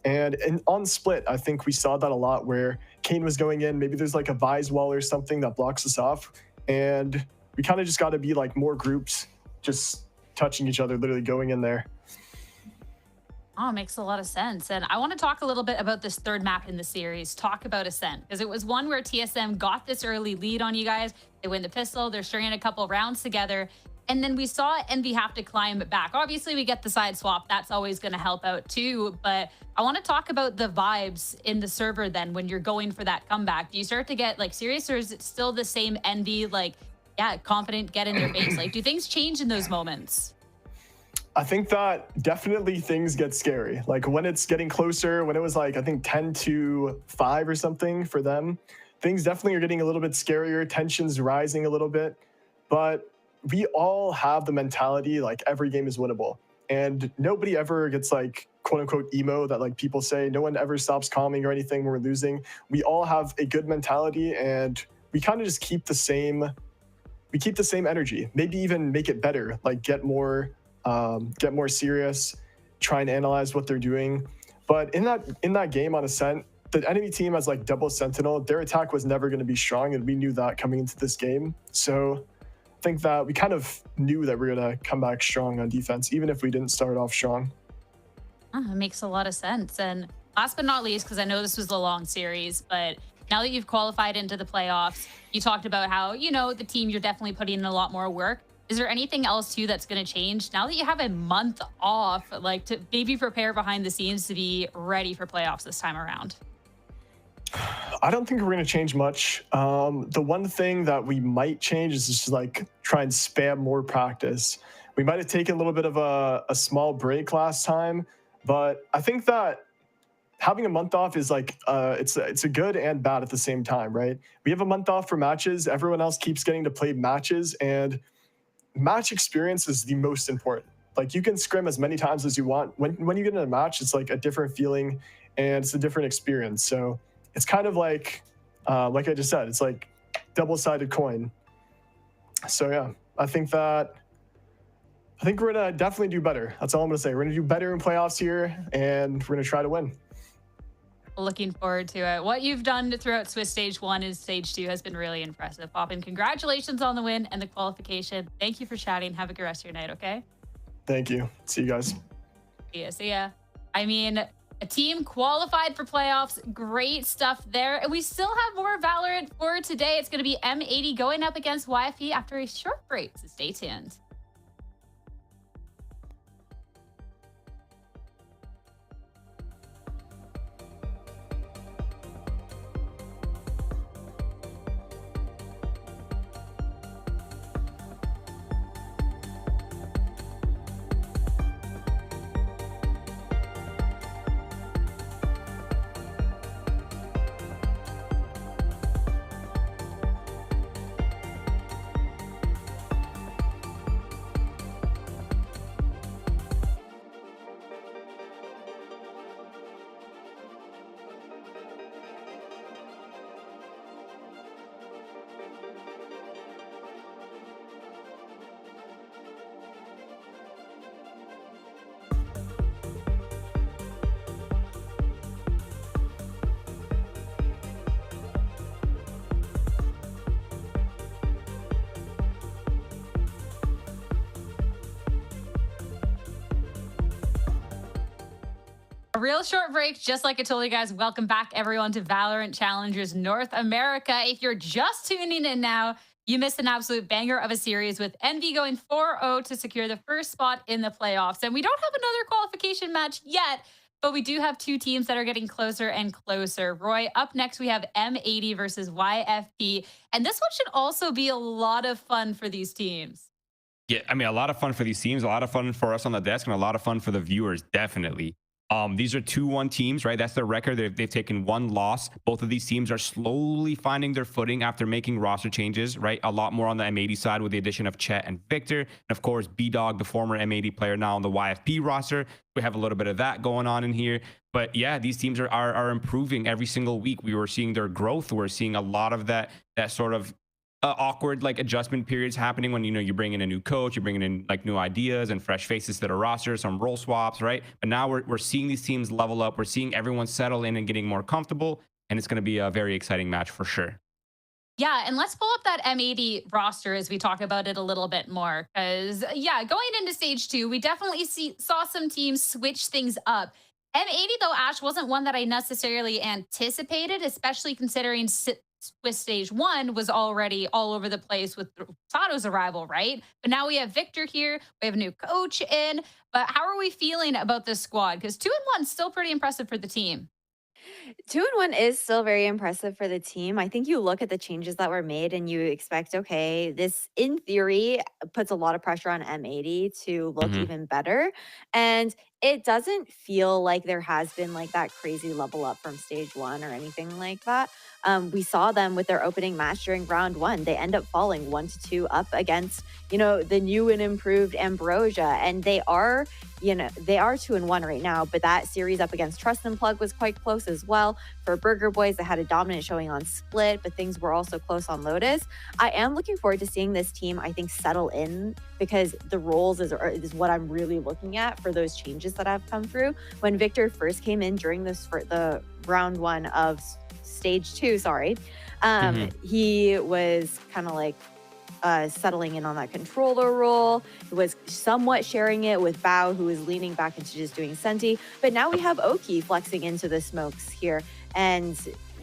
And on split, I think we saw that a lot where Kane was going in, maybe there's like a Vise wall or something that blocks us off. And we kind of just got to be like more groups, just touching each other, literally going in there. Oh, makes a lot of sense. And I want to talk a little bit about this third map in the series. Talk about Ascent, because it was one where TSM got this early lead on you guys. They win the pistol. They're stringing a couple rounds together. And then we saw Envy have to climb it back. Obviously, we get the side swap. That's always going to help out too. But I want to talk about the vibes in the server then when you're going for that comeback. Do you start to get like serious, or is it still the same Envy, like, yeah, confident, get in their face? Like, do things change in those moments? I think that definitely things get scary. Like when it's getting closer, when it was like, I think 10-5 or something for them, things definitely are getting a little bit scarier. Tension's rising a little bit, but we all have the mentality like every game is winnable, and nobody ever gets like quote unquote emo that like people say. No one ever stops calming or anything when we're losing. We all have a good mentality, and we kind of just keep the same energy, maybe even make it better, like get more serious, try and analyze what they're doing. But in that game on Ascent, the enemy team has like double Sentinel. Their attack was never going to be strong, and we knew that coming into this game. So I think that we kind of knew that we were going to come back strong on defense, even if we didn't start off strong. It makes a lot of sense. And last but not least, because I know this was a long series, but now that you've qualified into the playoffs, you talked about how, you know, the team, you're definitely putting in a lot more work. Is there anything else too that's going to change now that you have a month off, like to maybe prepare behind the scenes to be ready for playoffs this time around? I don't think we're going to change much. The one thing that we might change is just like try and spam more practice. We might have taken a little bit of a small break last time, but I think that having a month off is like, it's a good and bad at the same time, right? We have a month off for matches. Everyone else keeps getting to play matches, and match experience is the most important. Like you can scrim as many times as you want. When you get in a match, it's like a different feeling and it's a different experience. So it's kind of like I just said, it's like double-sided coin. So yeah, I think we're gonna definitely do better. That's all I'm gonna say. We're gonna do better in playoffs here, and we're gonna try to win. Looking forward to it. What you've done throughout Swiss Stage 1 and Stage 2 has been really impressive. Poppin, congratulations on the win and the qualification. Thank you for chatting. Have a good rest of your night, okay? Thank you. See you guys. See ya. I mean, a team qualified for playoffs. Great stuff there. And we still have more Valorant for today. It's going to be M80 going up against YFP after a short break. So stay tuned. Real short break, just like I told you guys. Welcome back, everyone, to Valorant Challengers North America. If you're just tuning in now, you missed an absolute banger of a series with Envy going 4-0 to secure the first spot in the playoffs. And we don't have another qualification match yet, but we do have two teams that are getting closer and closer. Roy, up next, we have M80 versus YFP. And this one should also be a lot of fun for these teams. Yeah, I mean, a lot of fun for these teams, a lot of fun for us on the desk, and a lot of fun for the viewers, definitely. These are 2-1 teams, right? That's their record. They've taken one loss. Both of these teams are slowly finding their footing after making roster changes, right? A lot more on the M80 side with the addition of Chet and Victor. And of course, B-Dog, the former M80 player, now on the YFP roster. We have a little bit of that going on in here. But yeah, these teams are improving every single week. We were seeing their growth. We're seeing a lot of that sort of awkward like adjustment periods happening when you bring in a new coach, you're bringing in like new ideas and fresh faces to the roster, some role swaps, right? But now we're seeing these teams level up. We're seeing everyone settle in and getting more comfortable, and it's going to be a very exciting match for sure. Yeah, and let's pull up that M80 roster as we talk about it a little bit more, because yeah, going into stage 2, we definitely saw some teams switch things up. M80 though, Ash, wasn't one that I necessarily anticipated, especially considering with stage 1 was already all over the place with Sato's arrival, right? But now we have Victor here, we have a new coach in. But how are we feeling about this squad? Because 2-1 is still pretty impressive for the team. 2-1 is still very impressive for the team. I think you look at the changes that were made and you expect, okay, this in theory puts a lot of pressure on M80 to look even better. And it doesn't feel like there has been like that crazy level up from stage 1 or anything like that. We saw them with their opening match during round 1. They end up falling 1-2 up against, the new and improved Ambrosia. And they are 2-1 right now, but that series up against Trust and Plug was quite close as well. For Burger Boys, they had a dominant showing on Split, but things were also close on Lotus. I am looking forward to seeing this team, I think, settle in, because the roles is what I'm really looking at for those changes that have come through. When Victor first came in during the round 1 of stage 2, he was kind of like settling in on that controller role. He was somewhat sharing it with Bao, who is leaning back into just doing Senti. But now we have Oki flexing into the smokes here. And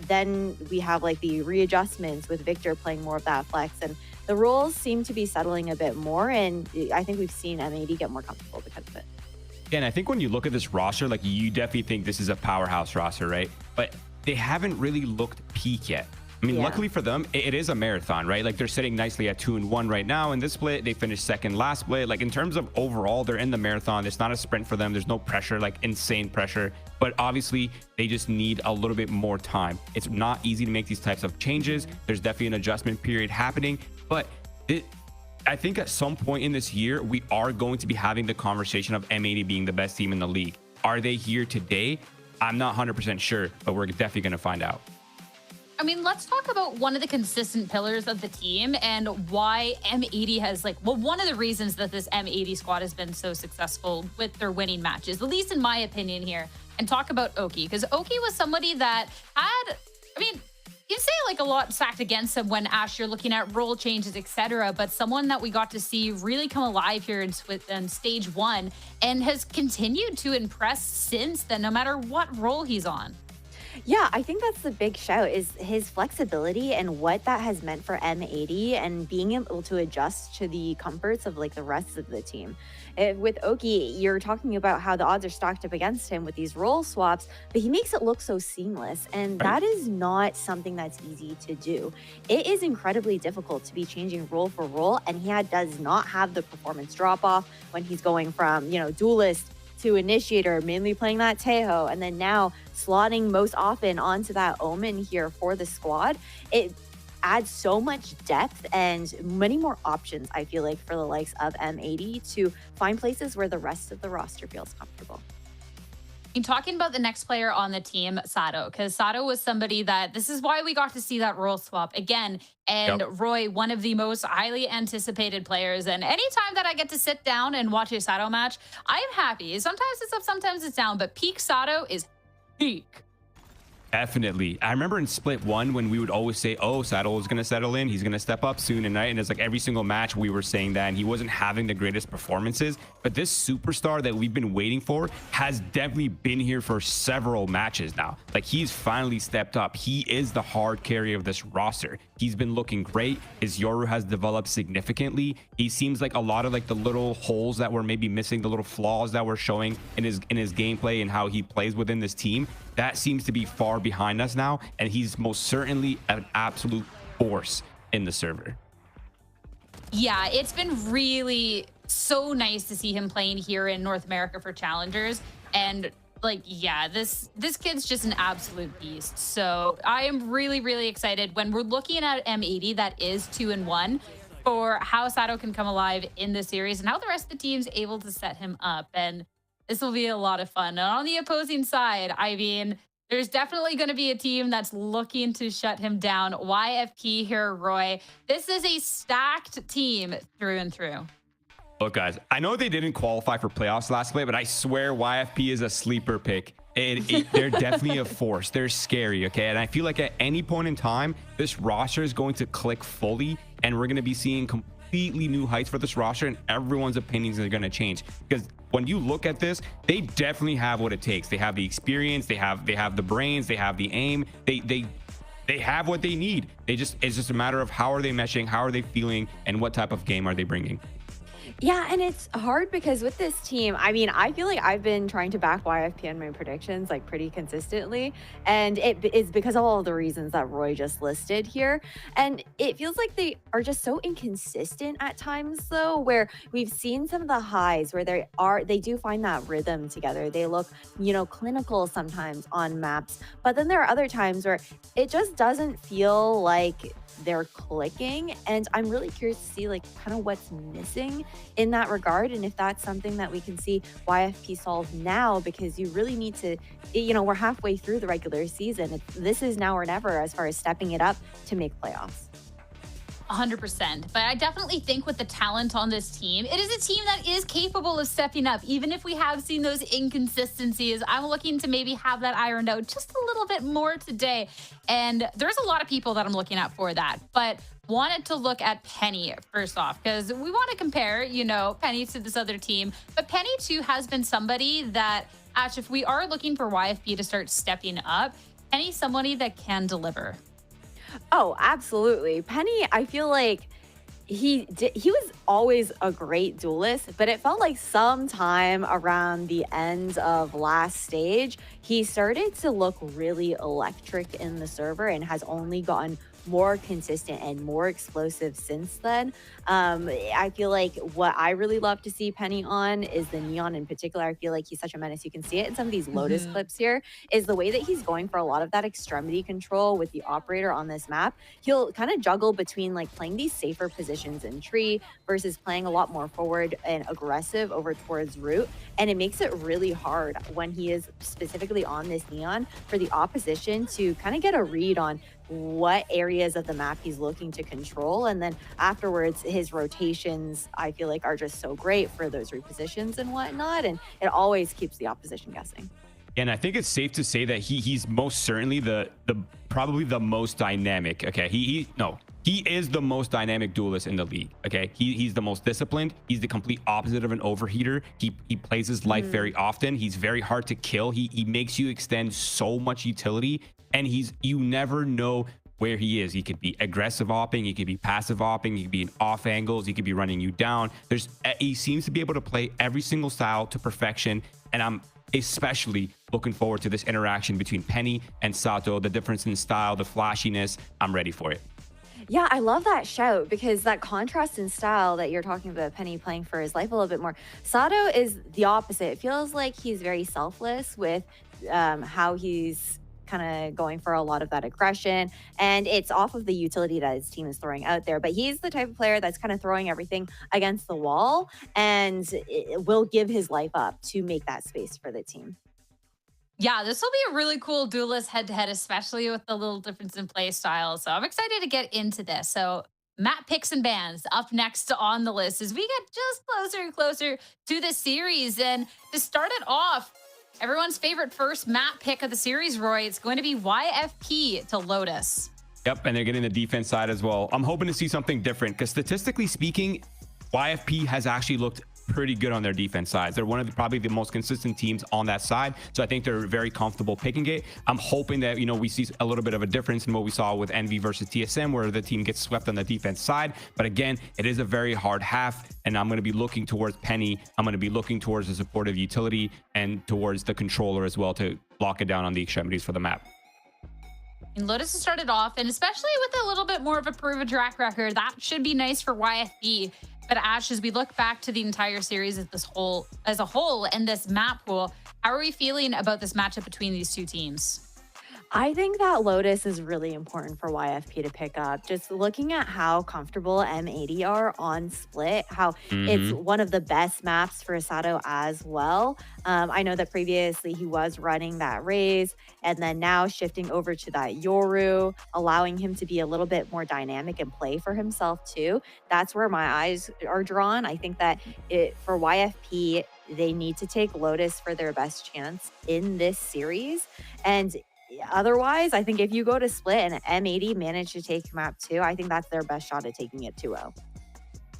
then we have like the readjustments with Victor playing more of that flex. And the roles seem to be settling a bit more. And I think we've seen M80 get more comfortable because of it. Yeah, and I think when you look at this roster, like you definitely think this is a powerhouse roster, right? But they haven't really looked peak yet. I mean, luckily for them, it is a marathon, right? Like they're sitting nicely at 2-1 right now in this split. They finished second last split. Like in terms of overall, they're in the marathon. It's not a sprint for them. There's no pressure, like insane pressure. But obviously, they just need a little bit more time. It's not easy to make these types of changes. There's definitely an adjustment period happening. But I think at some point in this year, we are going to be having the conversation of M80 being the best team in the league. Are they here today? I'm not 100% sure, but we're definitely going to find out. I mean, let's talk about one of the consistent pillars of the team and why M80 has one of the reasons that this M80 squad has been so successful with their winning matches, at least in my opinion here, and talk about Oki, because Oki was somebody that had, you say like a lot stacked against him when Ash, you're looking at role changes, etc., but someone that we got to see really come alive here in stage 1 and has continued to impress since then, no matter what role he's on. Yeah, I think that's the big shout, is his flexibility and what that has meant for M80 and being able to adjust to the comforts of like the rest of the team. With Oki, you're talking about how the odds are stacked up against him with these role swaps, but he makes it look so seamless. And that is not something that's easy to do. It is incredibly difficult to be changing role for role, and he does not have the performance drop off when he's going from, duelist to initiator, mainly playing that Tejo, and then now slotting most often onto that Omen here for the squad. It adds so much depth and many more options, I feel like, for the likes of M80 to find places where the rest of the roster feels comfortable. I'm talking about the next player on the team, Sato, because Sato was somebody that this is why we got to see that role swap again. And Roy, one of the most highly anticipated players. And anytime that I get to sit down and watch a Sato match, I'm happy. Sometimes it's up, sometimes it's down, but peak Sato is peak. Definitely. I remember in split 1 when we would always say, oh, Saddle is going to settle in. He's going to step up soon and right. And it's like every single match we were saying that, and he wasn't having the greatest performances. But this superstar that we've been waiting for has definitely been here for several matches now. Like, he's finally stepped up. He is the hard carry of this roster. He's been looking great. His Yoru has developed significantly. He seems like a lot of like the little holes that were maybe missing, the little flaws that were showing in his gameplay and how he plays within this team, that seems to be far behind us now, and he's most certainly an absolute force in the server. Yeah, it's been really so nice to see him playing here in North America for Challengers. And like, yeah, this kid's just an absolute beast. So I am really, really excited when we're looking at M80 that is 2-1 for how Sato can come alive in the series and how the rest of the team's able to set him up. And this will be a lot of fun. And on the opposing side, I mean, there's definitely going to be a team that's looking to shut him down. YFP here, Roy. This is a stacked team through and through. Look, guys, I know they didn't qualify for playoffs last play, but I swear YFP is a sleeper pick. They're definitely a force. They're scary, okay? And I feel like at any point in time, this roster is going to click fully, and we're going to be seeing completely new heights for this roster, and everyone's opinions are going to change. Because when you look at this, they definitely have what it takes. They have the experience, they have the brains, they have the aim, they have what they need. It's just a matter of how are they meshing, how are they feeling, and what type of game are they bringing. Yeah, and it's hard because with this team, I mean, I feel like I've been trying to back YFP in my predictions like pretty consistently, and it is because of all of the reasons that Roy just listed here. And it feels like they are just so inconsistent at times, though, where we've seen some of the highs where they do find that rhythm together. They look, you know, clinical sometimes on maps, but then there are other times where it just doesn't feel like they're clicking, and I'm really curious to see like kind of what's missing in that regard, and if that's something that we can see YFP solve now, because you really need to, you know, we're halfway through the regular season. This is now or never as far as stepping it up to make playoffs. 100%. But I definitely think with the talent on this team, it is a team that is capable of stepping up. Even if we have seen those inconsistencies, I'm looking to maybe have that ironed out just a little bit more today. And there's a lot of people that I'm looking at for that. But wanted to look at Penny first off, because we want to compare, you know, Penny to this other team. But Penny, too, has been somebody that, Ash, if we are looking for YFP to start stepping up, Penny's somebody that can deliver. Oh, absolutely. Penny, I feel like he was always a great duelist, but it felt like sometime around the end of last stage, he started to look really electric in the server and has only gotten more consistent and more explosive since then. I feel like what I really love to see Penny on is the Neon in particular. I feel like he's such a menace. You can see it in some of these Lotus clips here, is the way that he's going for a lot of that extremity control with the operator on this map. He'll kind of juggle between like playing these safer positions in tree versus playing a lot more forward and aggressive over towards root. And it makes it really hard when he is specifically on this Neon for the opposition to kind of get a read on what areas of the map he's looking to control. And then afterwards, his rotations, I feel like, are just so great for those repositions and whatnot. And it always keeps the opposition guessing. And I think it's safe to say that he's most certainly probably the most dynamic. Okay, he is the most dynamic duelist in the league. Okay, he's the most disciplined. He's the complete opposite of an overheater. He plays his life very often. He's very hard to kill. He makes you extend so much utility, and you never know where he is. He could be aggressive opping, he could be passive opping, he could be in off angles, he could be running you down. He seems to be able to play every single style to perfection, and I'm especially looking forward to this interaction between Penny and Sato, the difference in style, the flashiness. I'm ready for it. Yeah, I love that shout, because that contrast in style that you're talking about, Penny playing for his life a little bit more. Sato is the opposite. It feels like he's very selfless with how he's kind of going for a lot of that aggression, and it's off of the utility that his team is throwing out there. But he's the type of player that's kind of throwing everything against the wall and will give his life up to make that space for the team. Yeah, this will be a really cool duelist head-to-head, especially with the little difference in play style. So I'm excited to get into this. So map picks and bans up next on the list as we get just closer and closer to the series. And to start it off, everyone's favorite first map pick of the series, Roy. It's going to be YFP to Lotus. Yep, and they're getting the defense side as well. I'm hoping to see something different because statistically speaking, YFP has actually looked pretty good on their defense sides. They're one of probably the most consistent teams on that side. So I think they're very comfortable picking it. I'm hoping that, we see a little bit of a difference in what we saw with Envy versus TSM, where the team gets swept on the defense side. But again, it is a very hard half, and I'm going to be looking towards Penny. I'm going to be looking towards the supportive utility and towards the controller as well to lock it down on the extremities for the map. And Lotus has started off, and especially with a little bit more of a proven track record, that should be nice for YFP. But Ash, as we look back to the entire series as a whole and this map pool, how are we feeling about this matchup between these two teams? I think that Lotus is really important for YFP to pick up. Just looking at how comfortable M80 are on Split, how it's one of the best maps for Sato as well. I know that previously he was running that Raze, and then now shifting over to that Yoru, allowing him to be a little bit more dynamic and play for himself too. That's where my eyes are drawn. I think that for YFP, they need to take Lotus for their best chance in this series. And otherwise, I think if you go to Split and M80 manage to take map 2, I think that's their best shot at taking it 2-0.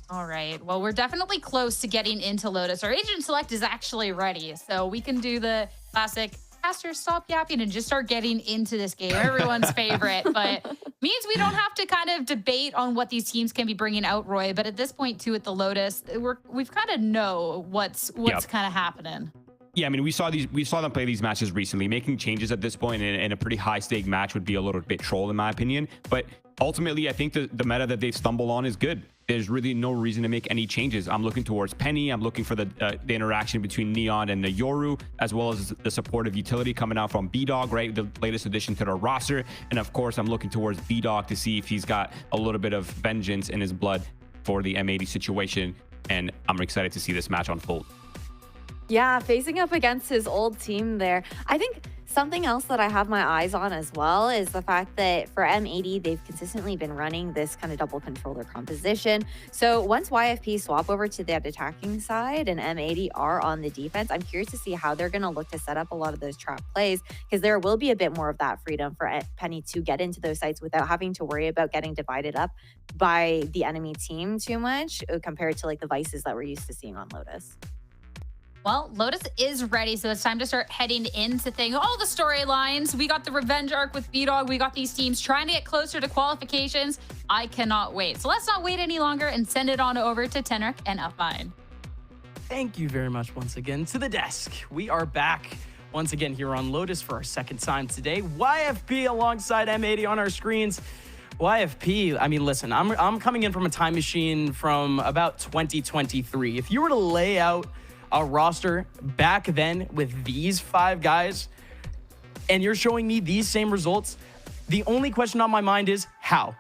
All right. Well, we're definitely close to getting into Lotus. Our agent select is actually ready, so we can do the classic caster stop yapping and just start getting into this game. Everyone's favorite, but means we don't have to kind of debate on what these teams can be bringing out, Roy. But at this point, too, at the Lotus, we've kind of know what's kind of happening. Yeah, I mean, we saw them play these matches recently. Making changes at this point in a pretty high stake match would be a little bit troll in my opinion. But ultimately, I think the meta that they've stumbled on is good. There's really no reason to make any changes. I'm looking towards Penny. I'm looking for the interaction between Neon and the Yoru, as well as the supportive utility coming out from B-Dog, right? The latest addition to their roster. And of course, I'm looking towards B-Dog to see if he's got a little bit of vengeance in his blood for the M80 situation. And I'm excited to see this match unfold. Yeah, facing up against his old team there. I think something else that I have my eyes on as well is the fact that for M80, they've consistently been running this kind of double controller composition. So once YFP swap over to that attacking side and M80 are on the defense, I'm curious to see how they're going to look to set up a lot of those trap plays, because there will be a bit more of that freedom for Penny to get into those sites without having to worry about getting divided up by the enemy team too much compared to like the vices that we're used to seeing on Lotus. Well, Lotus is ready, so it's time to start heading into all the storylines. We got the revenge arc with B-Dog. We got these teams trying to get closer to qualifications. I cannot wait. So let's not wait any longer and send it on over to Teneric and Upmine. Thank you very much once again to the desk. We are back once again here on Lotus for our second time today. YFP alongside M80 on our screens. YFP, I mean, listen, I'm coming in from a time machine from about 2023. If you were to lay out a roster back then with these 5 guys and you're showing me these same results, the only question on my mind is how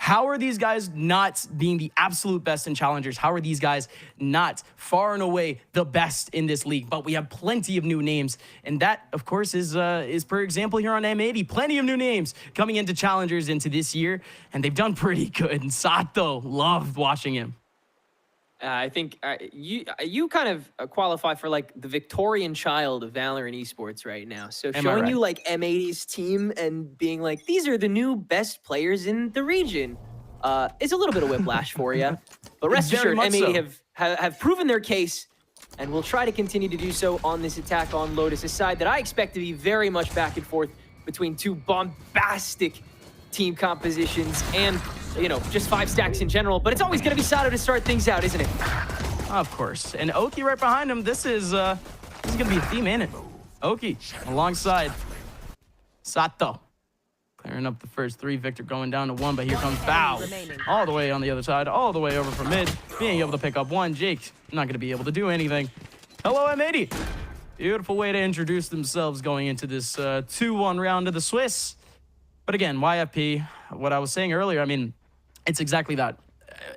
are these guys not being the absolute best in challengers? How are these guys not far and away the best in this league? But we have plenty of new names, and that of course is per example here on M80, plenty of new names coming into challengers into this year, and they've done pretty good. And Sato, loved watching him. I think you kind of qualify for like the Victorian child of VALORANT esports right now. So showing you like M80's team and being like, these are the new best players in the region is a little bit of whiplash for you. But rest assured, M80 have proven their case and will try to continue to do so on this attack on Lotus, a side that I expect to be very much back and forth between two bombastic team compositions and, just 5 stacks in general. But it's always going to be Sato to start things out, isn't it? Of course. And Oki right behind him. This is going to be a theme, ain't it? Oki alongside Sato. Clearing up the first 3. Victor going down to 1, but here comes Bao. All the way on the other side, all the way over from mid. Being able to pick up 1. Jake not going to be able to do anything. Hello, M80. Beautiful way to introduce themselves going into this 2-1 round of the Swiss. But again, YFP, what I was saying earlier, I mean, it's exactly that.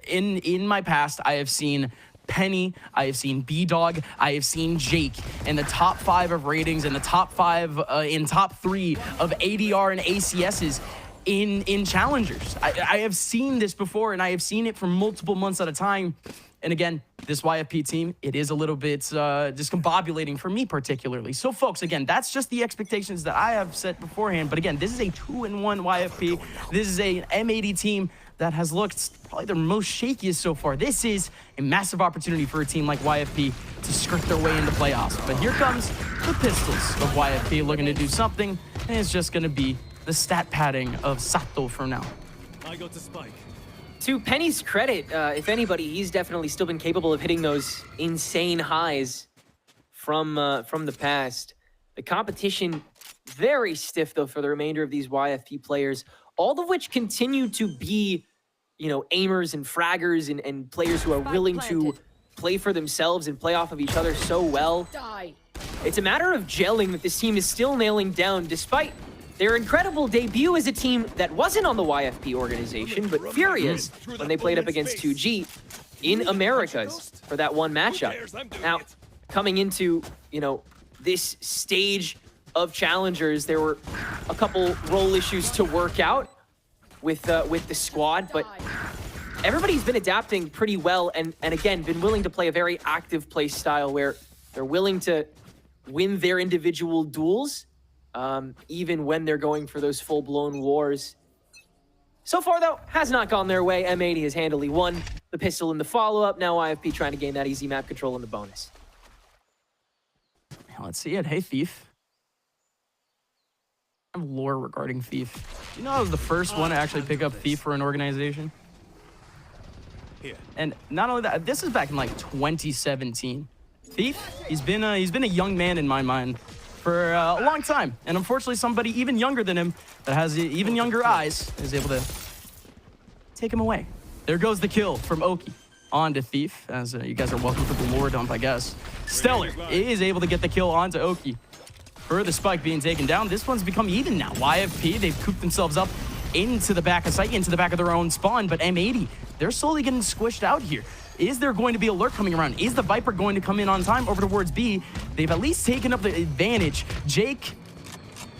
In my past, I have seen Penny, I have seen B-Dog, I have seen Jake in the top 5 of ratings, in the top 5, in top 3 of ADR and ACSs in challengers. I have seen this before, and I have seen it for multiple months at a time. And again, this YFP team, it is a little bit discombobulating for me particularly. So folks, again, that's just the expectations that I have set beforehand. But again, this is a 2-1 YFP. This is an M80 team that has looked probably their most shakiest so far. This is a massive opportunity for a team like YFP to skirt their way into playoffs. But here comes the Pistols of YFP looking to do something, and it's just going to be the stat padding of Sato for now. I go to Spike. To Penny's credit, if anybody, he's definitely still been capable of hitting those insane highs from the past. The competition very stiff though for the remainder of these YFP players, all of which continue to be, you know, aimers and fraggers and players who are willing to play for themselves and play off of each other so well. It's a matter of gelling that this team is still nailing down despite their incredible debut as a team that wasn't on the YFP organization, but furious when they played up against 2G in Americas for that one matchup. Now, coming into, you know, this stage of Challengers, there were a couple role issues to work out with the squad, but everybody's been adapting pretty well and again, been willing to play a very active play style where they're willing to win their individual duels, even when they're going for those full-blown wars. So far, though, has not gone their way. M80 has handily won the pistol in the follow-up. Now YFP trying to gain that easy map control in the bonus. Let's see it. Hey, Thief. I have lore regarding Thief. Do you know I was the first one to actually pick up Thief for an organization? And not only that, this is back in like 2017. Thief, he's been a young man in my mind for a long time, and unfortunately somebody even younger than him that has even younger eyes is able to take him away. There goes the kill from Oki onto Thief, as you guys are welcome for the lore dump, I guess. Stellar is able to get the kill onto Oki for the spike being taken down. This one's become even now. YFP, they've cooped themselves up into the back of sight, into the back of their own spawn, but M80, they're slowly getting squished out here. Is there going to be a lurk coming around? Is the Viper going to come in on time over towards B? They've at least taken up the advantage. Jake,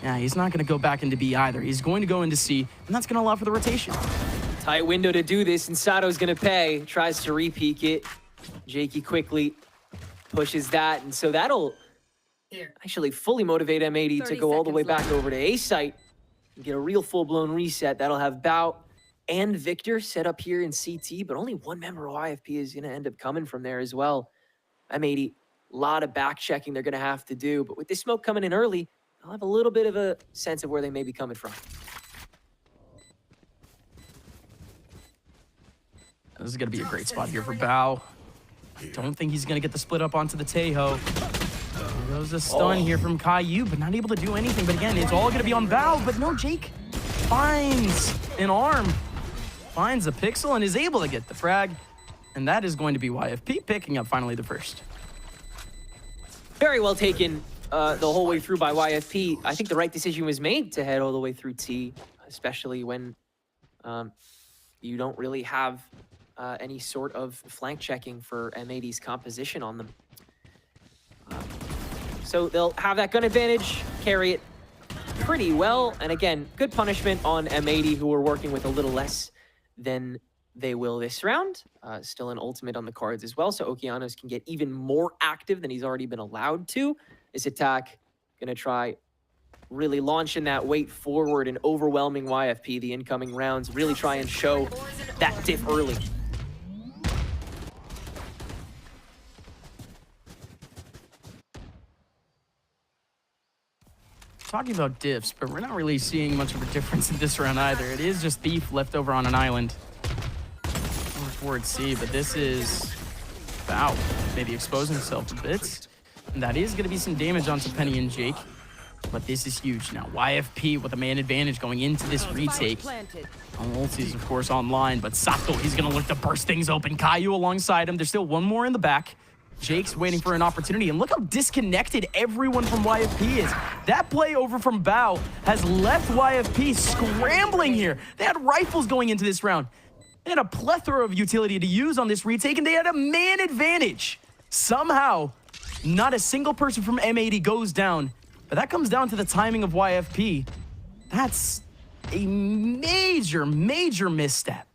yeah, he's not going to go back into B either. He's going to go into C, and that's going to allow for the rotation. Tight window to do this, and Sato's going to pay. Tries to re-peek it. Jakey quickly pushes that, and so that'll actually fully motivate M80 to go all the way back over to A site and get a real full-blown reset. That'll have Bao and Victor set up here in CT, but only one member of YFP is going to end up coming from there as well. M80, a lot of back checking they're going to have to do, but with this smoke coming in early, they'll have a little bit of a sense of where they may be coming from. This is going to be a great spot here for Bao. Don't think he's going to get the split up onto the Tejo. There goes a stun here from Caillou, but not able to do anything. But again, it's all going to be on Bao, but no, Jake finds an arm. Finds a pixel and is able to get the frag. And that is going to be YFP picking up finally the first. Very well taken the whole way through by YFP. I think the right decision was made to head all the way through T, especially when you don't really have any sort of flank checking for M80's composition on them. So they'll have that gun advantage, carry it pretty well. And again, good punishment on M80, who are working with a little less than they will this round. Still an ultimate on the cards as well, so Okeanos can get even more active than he's already been allowed to. This attack gonna try really launching that weight forward and overwhelming YFP the incoming rounds, really try and show that diff early. Talking about diffs, but we're not really seeing much of a difference in this round either. It is just Thief left over on an island. Over towards C, but this is Bao maybe exposing himself a bit. And that is going to be some damage onto Penny and Jake. But this is huge now. YFP with a man advantage going into this retake. Ulti is, of course, online, but Sato, he's going to look to burst things open. Caillou alongside him. There's still one more in the back. Jake's waiting for an opportunity, and look how disconnected everyone from YFP is. That play over from Bao has left YFP scrambling here. They had rifles going into this round. They had a plethora of utility to use on this retake, and they had a man advantage. Somehow, not a single person from M80 goes down, but that comes down to the timing of YFP. That's a major, major misstep.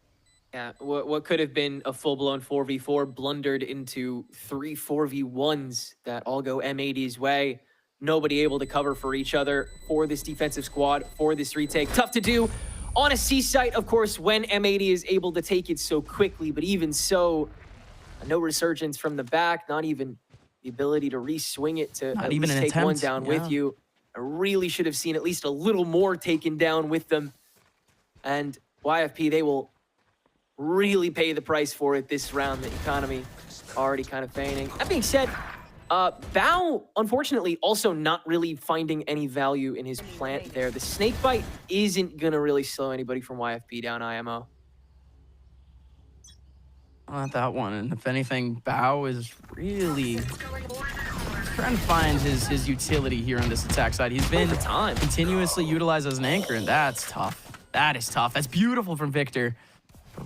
Yeah, what could have been a full-blown 4v4 blundered into 3 4v1s that all go M80's way. Nobody able to cover for each other for this defensive squad, for this retake. Tough to do on a C site, of course, when M80 is able to take it so quickly, but even so, no resurgence from the back, not even the ability to re-swing it to Not at even least an take one attempt, down yeah. with you. I really should have seen at least a little more taken down with them. And YFP, they will really pay the price for it this round. The economy already kind of feigning. That being said, Bao, unfortunately, also not really finding any value in his plant there. The snake bite isn't going to really slow anybody from YFP down IMO. Not that one. And if anything, Bao is really trying to find his utility here on this attack side. He's been continuously utilized as an anchor, and that's tough. That is tough. That's beautiful from Victor.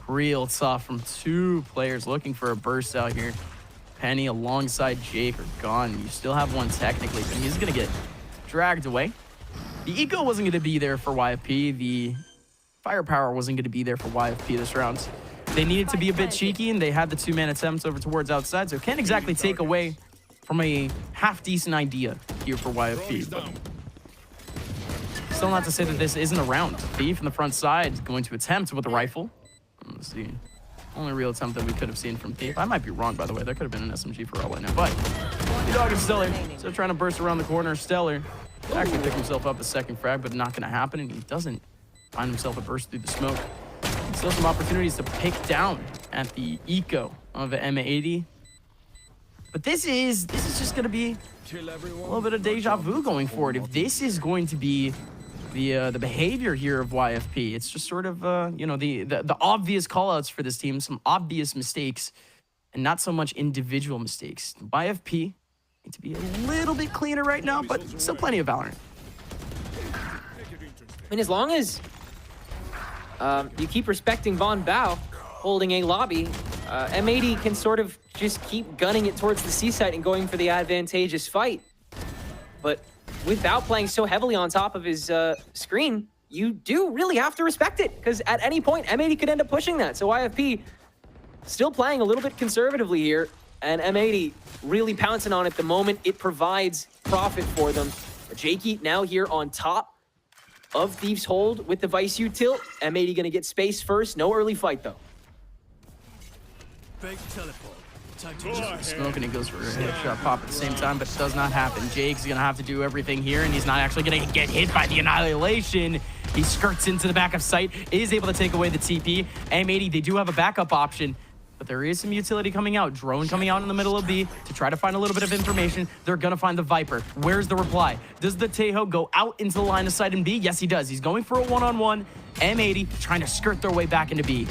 Real tough from 2 players looking for a burst out here. Penny alongside Jake are gone. You still have one technically, but he's going to get dragged away. The eco wasn't going to be there for YFP. The firepower wasn't going to be there for YFP this round. They needed to be a bit cheeky, and they had the 2-man attempts over towards outside, so can't exactly take away from a half-decent idea here for YFP. But still not to say that this isn't a round. Thief in the front side going to attempt with a rifle. Let's see. Only real attempt that we could have seen from Thief. I might be wrong, by the way. There could have been an SMG for all I know. But the dog is Stellar. Still trying to burst around the corner. Stellar actually pick himself up a second frag, but not going to happen, and he doesn't find himself a burst through the smoke. Still some opportunities to pick down at the eco of M80. But this is just going to be a little bit of deja vu going forward. If this is going to be the behavior here of YFP, it's just sort of you know, the obvious callouts for this team, some obvious mistakes, and not so much individual mistakes. YFP need to be a little bit cleaner right now, but still plenty of Valorant. I mean, as long as you keep respecting Von Bao holding a lobby, M80 can sort of just keep gunning it towards the C site and going for the advantageous fight. But with Bao playing so heavily on top of his screen, you do really have to respect it, because at any point, M80 could end up pushing that. So YFP still playing a little bit conservatively here, and M80 really pouncing on it the moment it provides profit for them. Jakey now here on top of Thief's hold with the Vice util. M80 gonna get space first. No early fight though. Smoke, and he goes for a headshot pop at the same time, but it does not happen. Jake's gonna have to do everything here, and he's not actually gonna get hit by the Annihilation. He skirts into the back of sight, is able to take away the TP. M80, they do have a backup option, but there is some utility coming out. Drone coming out in the middle of B to try to find a little bit of information. They're gonna find the Viper. Where's the reply? Does the Tejo go out into the line of sight in B? Yes, he does. He's going for a one-on-one. M80 trying to skirt their way back into B.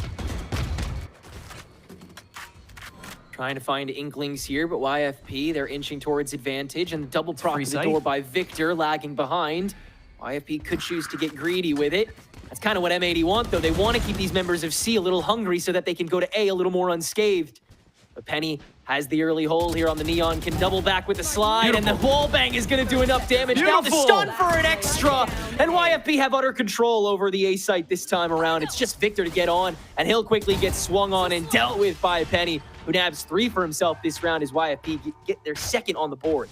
Trying to find Inklings here, but YFP, they're inching towards advantage, and the double prop to the door by Victor, lagging behind. YFP could choose to get greedy with it. That's kind of what M80 want, though. They want to keep these members of C a little hungry so that they can go to A a little more unscathed. But Penny has the early hold here on the Neon, can double back with the slide, and the wall bang is going to do enough damage. Now the stun for an extra, and YFP have utter control over the A site this time around. It's just Victor to get on, and he'll quickly get swung on and dealt with by Penny, who nabs 3 for himself this round as YFP get their second on the board.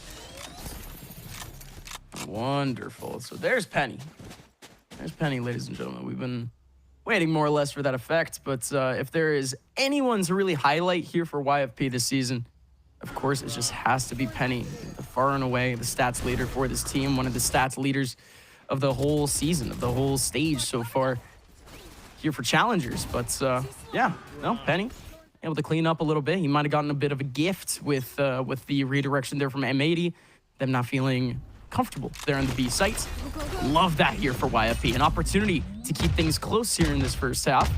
Wonderful. So there's Penny. There's Penny, ladies and gentlemen. We've been waiting more or less for that effect, but if there is anyone to really highlight here for YFP this season, of course, it just has to be Penny. The far and away the stats leader for this team, one of the stats leaders of the whole season, of the whole stage so far here for Challengers. But yeah, no, Penny able to clean up a little bit. He might have gotten a bit of a gift with the redirection there from M80, them not feeling comfortable there in the B site. Love that here for YFP. An opportunity to keep things close here in this first half.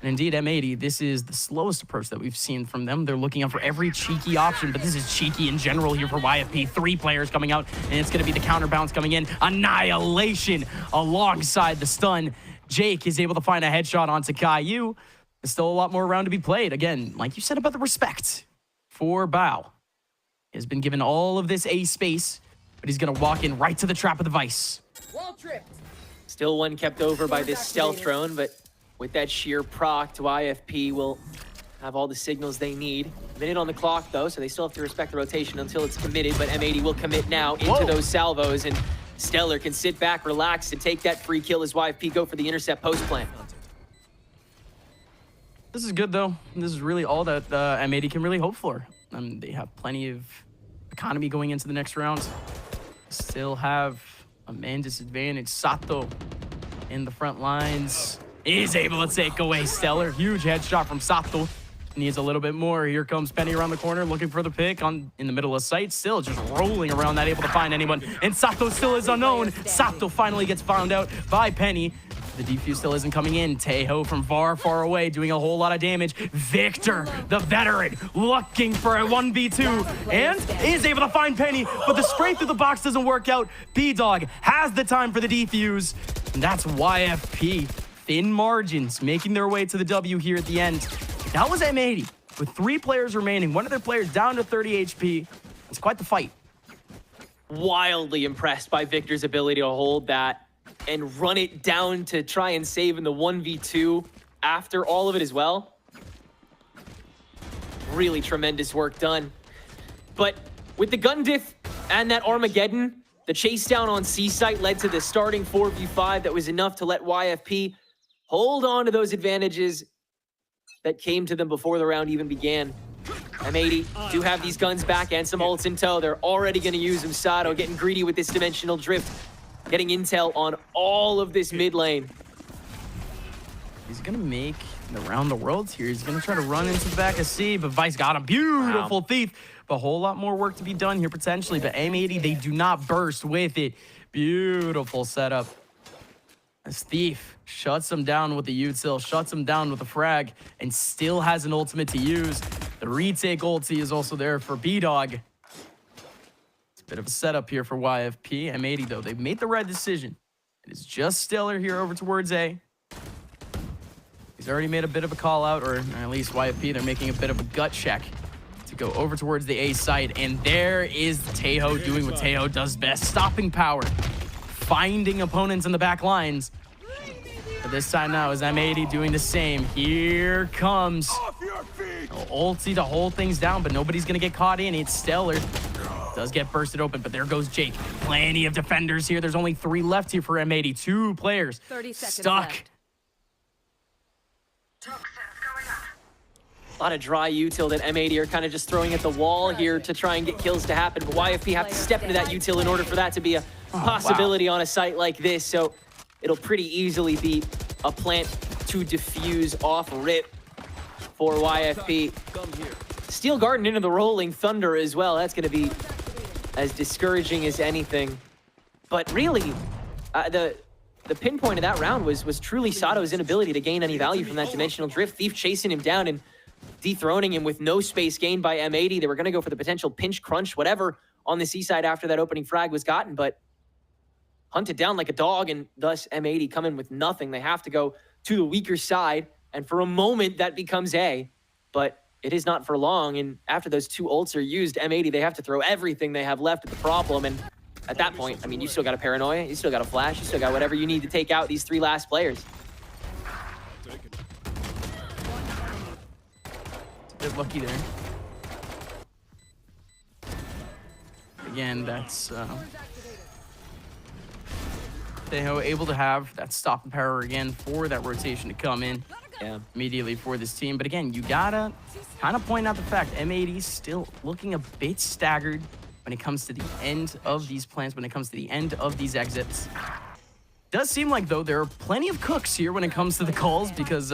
And indeed, M80, this is the slowest approach that we've seen from them. They're looking out for every cheeky option, but this is cheeky in general here for YFP. 3 players coming out, and it's going to be the counterbounce coming in. Annihilation alongside the stun. Jake is able to find a headshot onto Caillou. There's still a lot more around to be played. Again, like you said about the respect for Bao. He has been given all of this A space, but he's going to walk in right to the trap of the Vice. Still one kept over by this stealth drone, but with that sheer proc to YFP will have all the signals they need. Minute on the clock though, so they still have to respect the rotation until it's committed, but M80 will commit now into those salvos, and Stellar can sit back, relax, and take that free kill as YFP go for the intercept post plant. This is good though. This is really all that M80 can really hope for. They have plenty of economy going into the next round. Still have a man disadvantage. Sato in the front lines is able to take away Stellar. Huge headshot from Sato. Needs a little bit more. Here comes Penny around the corner looking for the pick in the middle of sight. Still just rolling around, not able to find anyone. And Sato still is unknown. Sato finally gets found out by Penny. The defuse still isn't coming in. Tejo from far, far away doing a whole lot of damage. Victor, the veteran, looking for a 1v2 and is able to find Penny, but the spray through the box doesn't work out. B-Dog has the time for the defuse, and that's YFP. Thin margins making their way to the W here at the end. That was M80 with 3 players remaining. One of their players down to 30 HP. It's quite the fight. Wildly impressed by Victor's ability to hold that and run it down to try and save in the 1v2 after all of it as well. Really tremendous work done. But with the gun diff and that Armageddon, the chase down on C site led to the starting 4v5 that was enough to let YFP hold on to those advantages that came to them before the round even began. M80 do have these guns back and some ults in tow. They're already going to use them. Sato getting greedy with this dimensional drift, getting intel on all of this mid lane. He's going to make the round the world here. He's going to try to run into the back of C, but Vice got him. Beautiful thief. But a whole lot more work to be done here potentially. But M80, they do not burst with it. Beautiful setup. As Thief shuts him down with the util, shuts him down with the frag, and still has an ultimate to use. The retake ulti is also there for B-Dog. It's a bit of a setup here for YFP. M80, though, they've made the right decision. It is just Stellar here over towards A. He's already made a bit of a call out, or at least YFP, they're making a bit of a gut check to go over towards the A side. And there is Tejo doing what Tejo does best, stopping power, finding opponents in the back lines. But this time now is M80 doing the same. Here comes ulti to hold things down, but nobody's gonna get caught in. It's Stellar. Does get bursted open, but there goes Jake. Plenty of defenders here. There's only 3 left here for M80. 2 players 30 seconds stuck. left. A lot of dry util that M80 are kind of just throwing at the wall here to try and get kills to happen, but YFP have to step into that util in order for that to be a possibility on a site like this, so it'll pretty easily be a plant to defuse off rip for YFP. Steel Garden into the Rolling Thunder as well. That's going to be as discouraging as anything. But really, the pinpoint of that round was truly Sato's inability to gain any value from that dimensional drift. Thief chasing him down and dethroning him with no space gained by M80. They were going to go for the potential pinch crunch, whatever, on the C side after that opening frag was gotten, but hunted down like a dog, and thus M80 come in with nothing. They have to go to the weaker side, and for a moment that becomes A, but it is not for long, and after those 2 ults are used, M80, they have to throw everything they have left at the problem, and at that point, I mean, you still got a Paranoia, you still got a Flash, you still got whatever you need to take out these 3 last players. They're lucky there. Again, that's Tejo able to have that stopping power again for that rotation to come in immediately for this team. But again, you gotta kind of point out the fact M80 still looking a bit staggered when it comes to the end of these plans, when it comes to the end of these exits. Does seem like, though, there are plenty of cooks here when it comes to the calls, because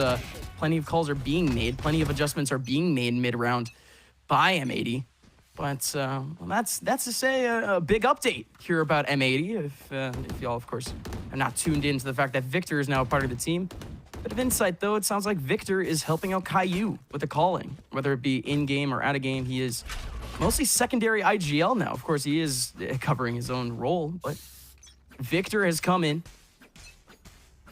plenty of calls are being made, plenty of adjustments are being made mid-round by M80. But well, that's to say a big update here about M80. If y'all, of course, are not tuned into the fact that Victor is now a part of the team. Bit of insight, though. It sounds like Victor is helping out Caillou with the calling, whether it be in-game or out-of-game. He is mostly secondary IGL now. Of course, he is covering his own role, but Victor has come in.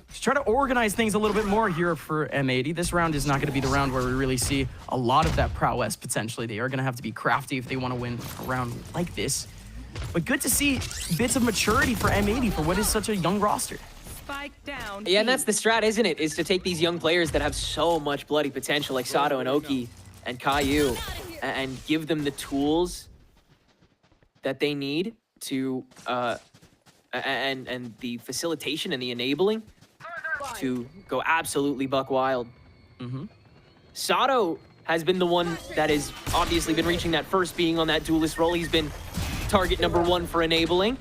Just try to organize things a little bit more here for M80. This round is not going to be the round where we really see a lot of that prowess potentially. They are going to have to be crafty if they want to win a round like this. But good to see bits of maturity for M80 for what is such a young roster. Spike down. Yeah, and that's the strat, isn't it? Is to take these young players that have so much bloody potential, like Sato and Oki and Caillou, and give them the tools that they need to, and the facilitation and the enabling to go absolutely buck wild. Sato has been the one that has obviously been reaching that first, being on that duelist role. He's been target number 1 for enabling.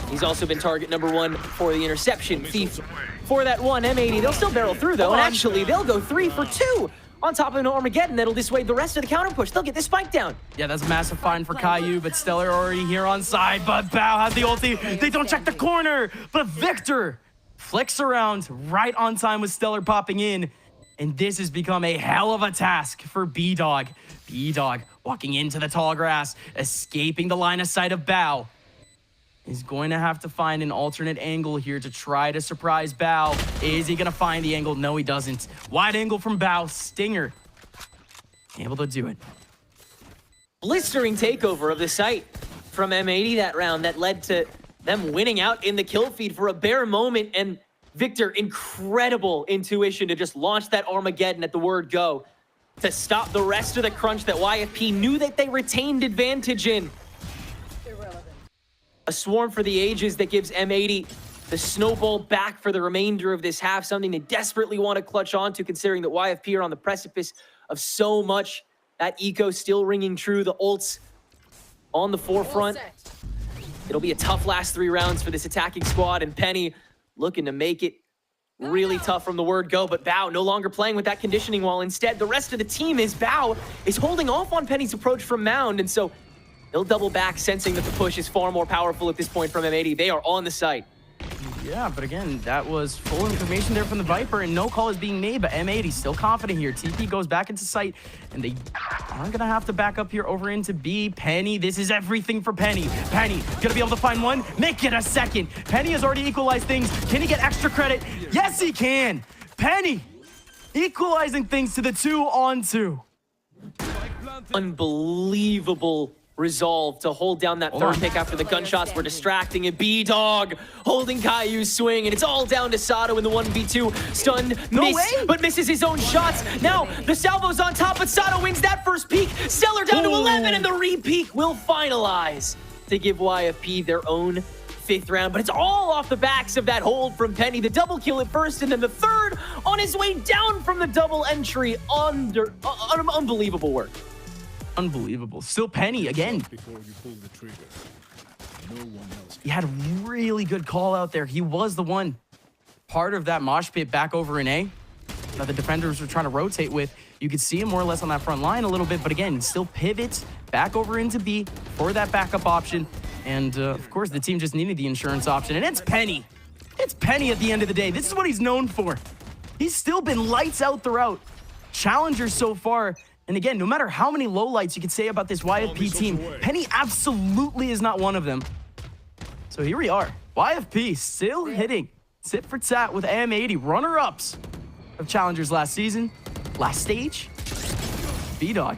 He's also been target number 1 for the interception. Thief for that one. M80, they'll still barrel through though, and actually they'll go 3 for 2 on top of an Armageddon that'll dissuade the rest of the counter push. They'll get this spike down. Yeah, that's a massive find for Caillou, but Stellar already here on side, but Bao has the ulti. They don't check the corner, but Victor flicks around right on time with Stellar popping in. And this has become a hell of a task for B-Dog. B-Dog walking into the tall grass, escaping the line of sight of Bao. He's going to have to find an alternate angle here to try to surprise Bao. Is he going to find the angle? No, he doesn't. Wide angle from Bao. Stinger able to do it. Blistering takeover of the site from M80 that round that led to them winning out in the kill feed for a bare moment. And Victor, incredible intuition to just launch that Armageddon at the word go to stop the rest of the crunch that YFP knew that they retained advantage in. A swarm for the ages that gives M80 the snowball back for the remainder of this half, something they desperately want to clutch onto, considering that YFP are on the precipice of so much. That eco still ringing true, the ults on the forefront. It'll be a tough last 3 rounds for this attacking squad, and Penny looking to make it really tough from the word go, but Bao no longer playing with that conditioning wall. Instead, the rest of the team Bao is holding off on Penny's approach from Mound, and so they'll double back, sensing that the push is far more powerful at this point from M80. They are on the site. Yeah, but again, that was full information there from the Viper, and no call is being made, but M80 still confident here. TP goes back into sight, and they aren't going to have to back up here over into B. Penny, this is everything for Penny. Penny, going to be able to find one, make it a second. Penny has already equalized things. Can he get extra credit? Yes, he can. Penny, equalizing things to the 2-on-2. Unbelievable resolve to hold down that third pick after the gunshots were distracting, and B-Dog holding Caillou's swing, and it's all down to Sato in the 1v2. Stunned, but misses his own shots. Now the salvo's on top, but Sato wins that first peak. Stellar down to 11, and the re-peak will finalize to give YFP their own 5th round, but it's all off the backs of that hold from Penny. The double kill at first, and then the third on his way down from the double entry. Unbelievable work. Unbelievable. Still Penny again. He had a really good call out there. He was the one part of that mosh pit back over in A that the defenders were trying to rotate with. You could see him more or less on that front line a little bit, but again, still pivots back over into B for that backup option. And of course, the team just needed the insurance option, and it's Penny. It's Penny at the end of the day. This is what he's known for. He's still been lights out throughout. Challengers so far. And again, no matter how many lowlights you could say about this YFP team, Penny absolutely is not one of them. So here we are. YFP still hitting tit for tat with M80, runner-ups of Challengers last season, last stage. B-Dog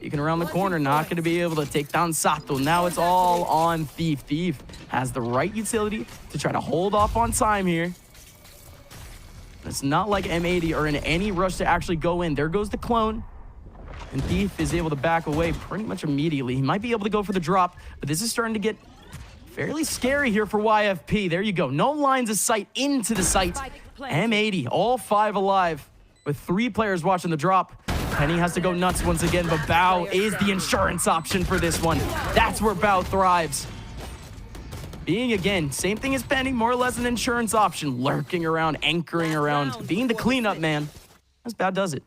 peeking around the corner, not going to be able to take down Sato. Now it's all on Thief. Thief has the right utility to try to hold off on time here. It's not like M80 are in any rush to actually go in. There goes the clone. And Thief is able to back away pretty much immediately. He might be able to go for the drop, but this is starting to get fairly scary here for YFP. There you go. No lines of sight into the site. M80, all 5 alive with 3 players watching the drop. Penny has to go nuts once again, but Bao is the insurance option for this one. That's where Bao thrives. Being, again, same thing as Penny, more or less an insurance option. Lurking around, anchoring around, being the cleanup man. That's Bao does it.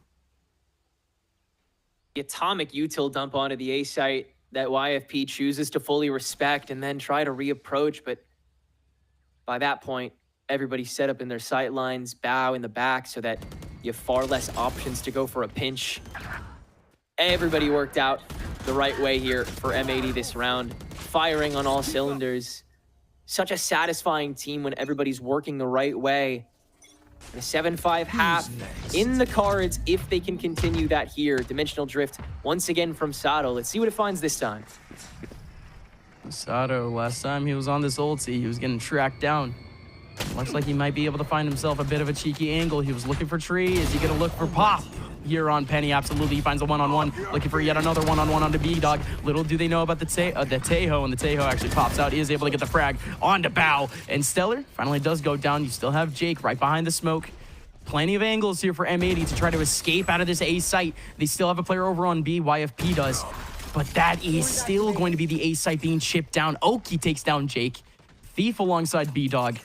The atomic util dump onto the A site that YFP chooses to fully respect and then try to reapproach, but by that point, everybody's set up in their sight lines, Bao in the back, so that you have far less options to go for a pinch. Everybody worked out the right way here for M80 this round, firing on all cylinders. Such a satisfying team when everybody's working the right way. And a 7-5 half in the cards if they can continue that here. Dimensional drift once again from Sato. Let's see what it finds this time. Sato, last time he was on this ulti, he was getting tracked down Looks like he might be able to find himself a bit of a cheeky angle. He was looking for tree. Is he going to look for pop? Here on Penny, absolutely. He finds a one-on-one, looking for yet another one-on-one onto B-Dog. Little do they know about the Teho, and the Teho actually pops out. He is able to get the frag onto Bao, and Stellar finally does go down. You still have Jake right behind the smoke. Plenty of angles here for M80 to try to escape out of this A site. They still have a player over on B, YFP does, but that is still going to be the A site being chipped down. Oki takes down Jake. Thief alongside B-Dog.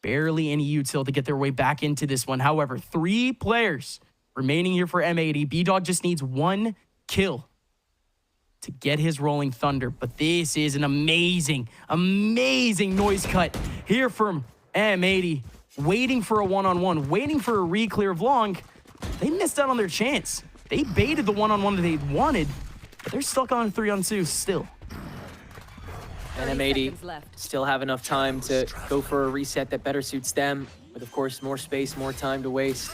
Barely any util to get their way back into this one. However, 3 players remaining here for M80. B-Dog just needs 1 kill to get his Rolling Thunder. But this is an amazing, amazing noise cut here from M80. Waiting for a one-on-one, waiting for a re-clear of long. They missed out on their chance. They baited the one-on-one that they wanted, but they're stuck on a 3-on-2 still. And M80 still have enough time to go for a reset that better suits them, with of course more space, more time to waste.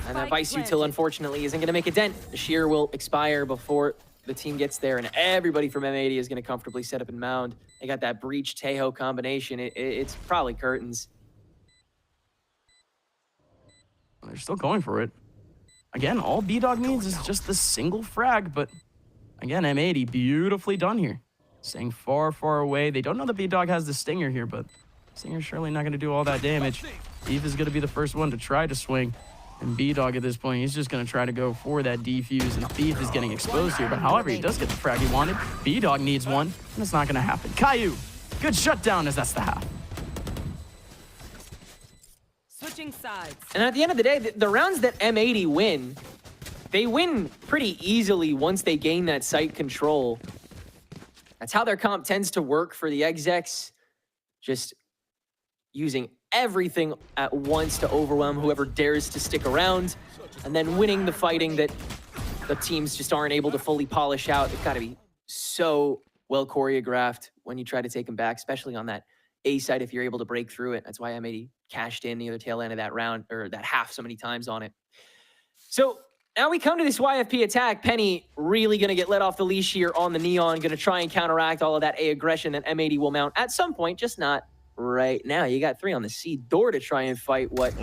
And that Vice util, unfortunately, isn't going to make a dent. The Shear will expire before the team gets there, and everybody from M80 is going to comfortably set up and mound. They got that Breach Teho combination. It's probably curtains. They're still going for it. Again, all B-Dog needs is just the single frag, but again, M80 beautifully done here. Staying far, far away. They don't know that B-Dog has the Stinger here, but Stinger's surely not going to do all that damage. Thief is going to be the first one to try to swing. And B-Dog at this point, he's just going to try to go for that defuse, and Thief is getting exposed here. But however, he does get the frag he wanted. B-Dog needs one, and it's not going to happen. Caillou, good shutdown as that's the half. Switching sides. And at the end of the day, the rounds that M80 win, they win pretty easily once they gain that site control. That's how their comp tends to work for the execs. Just using everything at once to overwhelm whoever dares to stick around, and then winning the fighting that the teams just aren't able to fully polish out. It's got to be so well choreographed when you try to take them back, especially on that A side if you're able to break through it. That's why M80 cashed in the other tail end of that round, or that half, so many times on it. So now we come to this YFP attack. Penny really going to get let off the leash here on the Neon, going to try and counteract all of that A aggression that M80 will mount at some point, just not right now. You got 3 on the C door to try and fight what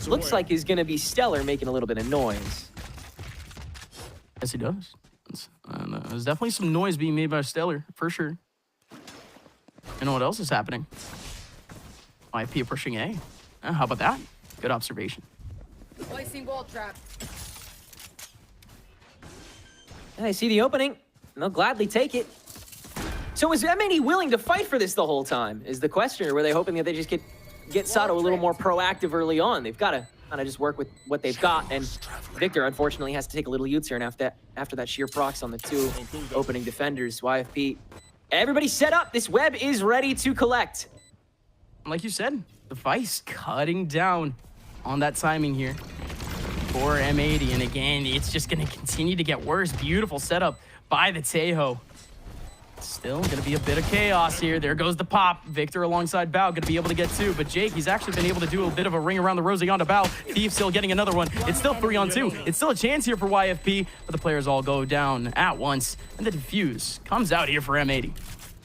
looks like is going to be Stellar making a little bit of noise. Yes, he does. There's definitely some noise being made by Stellar, for sure. You know what else is happening? YFP pushing A. How about that? Good observation. Placing wall trap. And I see the opening, and they'll gladly take it. So is M80 willing to fight for this the whole time, is the question, or were they hoping that they just get Sato a little more proactive early on? They've got to kind of just work with what they've got, and Victor, unfortunately, has to take a little U-turn after that sheer procs on the 2 opening defenders. YFP, everybody's set up. This web is ready to collect. Like you said, the Vice cutting down on that timing here for M80, and again, it's just going to continue to get worse. Beautiful setup by the Teho. Still going to be a bit of chaos here. There goes the pop. Victor alongside Bao going to be able to get 2, but Jake, he's actually been able to do a bit of a ring around the rosy onto Bao. Thief still getting another one. It's still 3-on-2. It's still a chance here for YFP, but the players all go down at once, and the defuse comes out here for M80.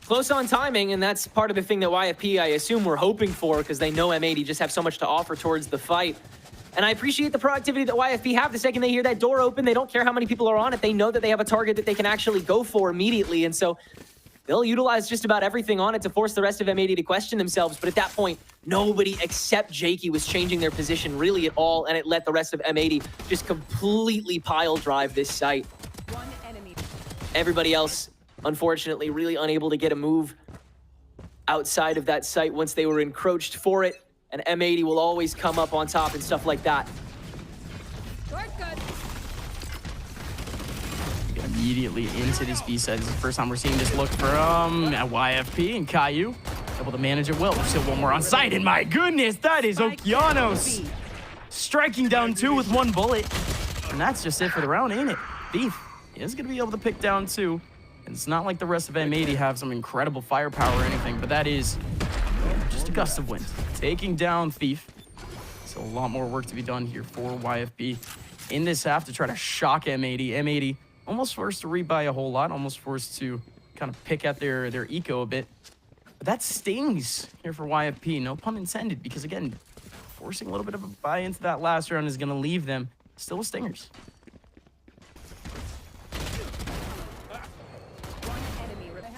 Close on timing, and that's part of the thing that YFP, I assume, were hoping for, because they know M80 just have so much to offer towards the fight. And I appreciate the proactivity that YFP have. The second they hear that door open, they don't care how many people are on it. They know that they have a target that they can actually go for immediately. And so they'll utilize just about everything on it to force the rest of M80 to question themselves. But at that point, nobody except Jakey was changing their position really at all. And it let the rest of M80 just completely pile drive this site. Everybody else, unfortunately, really unable to get a move outside of that site once they were encroached for it. And M80 will always come up on top and stuff like that. Immediately into this B side. This is the first time we're seeing this look from YFP, and Caillou able to manage it well. There's still one more on site, and my goodness, that is Okeanos striking down 2 with 1 bullet. And that's just it for the round, ain't it? Thief is going to be able to pick down 2. And it's not like the rest of M80 have some incredible firepower or anything, but that is just a gust of wind. Taking down Thief. So a lot more work to be done here for YFP in this half to try to shock M80. M80 almost forced to rebuy a whole lot, almost forced to kind of pick at their eco a bit. But that stings here for YFP, no pun intended, because again, forcing a little bit of a buy into that last round is going to leave them still with stingers.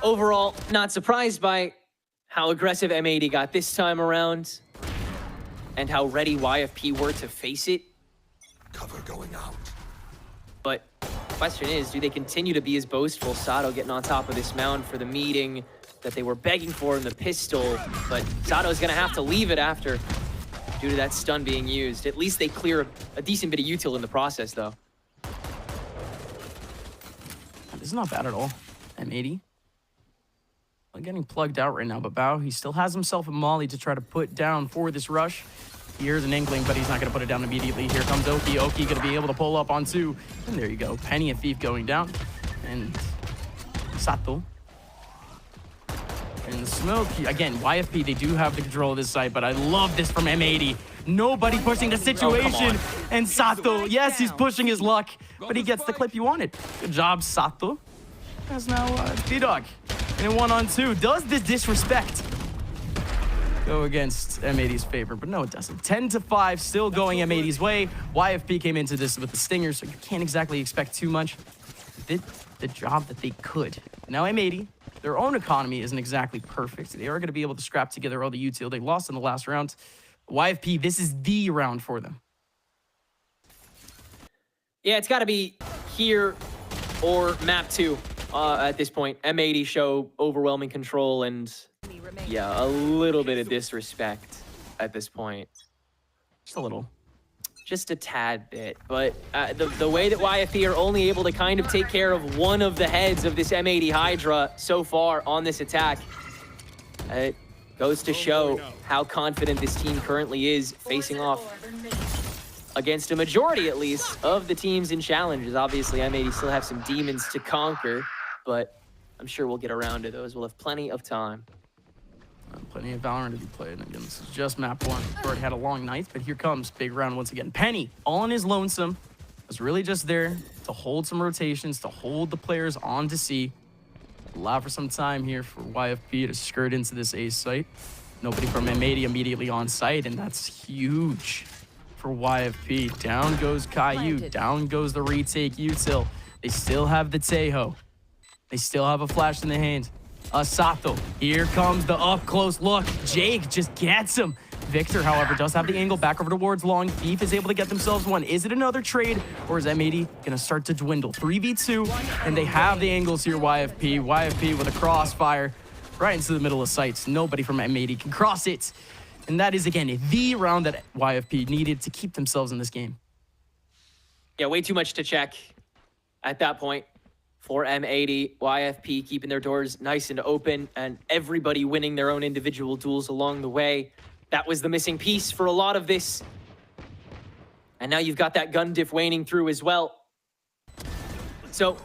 Overall, not surprised by how aggressive M80 got this time around and how ready YFP were to face it. Cover going out. But the question is, do they continue to be as boastful? Sato getting on top of this mound for the meeting that they were begging for in the pistol, but Sato's gonna have to leave it after due to that stun being used. At least they clear a decent bit of util in the process, though. This is not bad at all. M80. Getting plugged out right now, but Bao, he still has himself a molly to try to put down for this rush. Here's an inkling, but he's not going to put it down immediately. Here comes Oki. Oki going to be able to pull up on 2. And there you go. Penny and Thief going down. And Sato. And the smoke. Again, YFP, they do have the control of this site, but I love this from M80. Nobody pushing the situation. And Sato, yes, he's pushing his luck, but he gets the clip you wanted. Good job, Sato. As now D-Dog. And in 1-on-2, does this disrespect go against M80's favor? But no, it doesn't. 10-5, still going M80's way. YFP came into this with the stinger, so you can't exactly expect too much. Did the job that they could. Now M80, their own economy isn't exactly perfect. They are going to be able to scrap together all the util they lost in the last round. YFP, this is the round for them. Yeah, it's got to be here or map 2. At this point, M80 show overwhelming control and, yeah, a little bit of disrespect at this point. Just a little. Just a tad bit. But the way that YFP are only able to kind of take care of one of the heads of this M80 Hydra so far on this attack, it goes to show how confident this team currently is facing off against a majority, at least, of the teams in challenges. Obviously, M80 still have some demons to conquer, but I'm sure we'll get around to those. We'll have plenty of time. Plenty of Valorant to be played. Again, this is just map 1. Already had a long night, but here comes big round once again. Penny, all on his lonesome, was really just there to hold some rotations, to hold the players on to C. Allow for some time here for YFP to skirt into this A site. Nobody from M80 immediately on site, and that's huge for YFP. Down goes Caillou, down goes the retake util. They still have the Tejo. They still have a flash in the hand. Sato, here comes the up-close look. Jake just gets him. Victor, however, does have the angle back over towards Long. Thief is able to get themselves one. Is it another trade, or is M80 gonna start to dwindle? 3v2, and they have the angles here, YFP. YFP with a crossfire right into the middle of sights. Nobody from M80 can cross it. And that is, again, the round that YFP needed to keep themselves in this game. Yeah, way too much to check at that point. For M80, YFP keeping their doors nice and open, and everybody winning their own individual duels along the way. That was the missing piece for a lot of this. And now you've got that gun diff waning through as well. So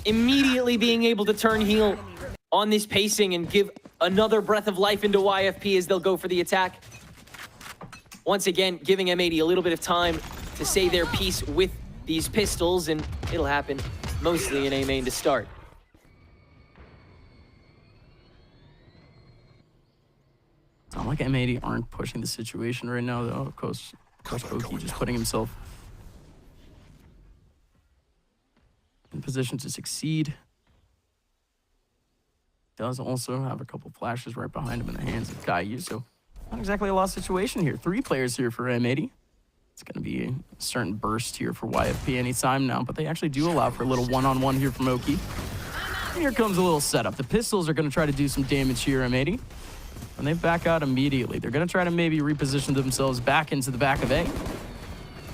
immediately being able to turn heel on this pacing and give another breath of life into YFP as they'll go for the attack. Once again, giving M80 a little bit of time to say their piece with these pistols, and it'll happen mostly in A main to start. It's not like M80 aren't pushing the situation right now, though. Of course, Oki just putting himself in position to succeed. Does also have a couple flashes right behind him in the hands of Caillou, so not exactly a lost situation here. 3 players here for M80. It's going to be a certain burst here for YFP anytime now, but they actually do allow for a little one-on-one here from Oki. Here comes a little setup. The pistols are going to try to do some damage here, M80. And they back out immediately. They're going to try to maybe reposition themselves back into the back of A.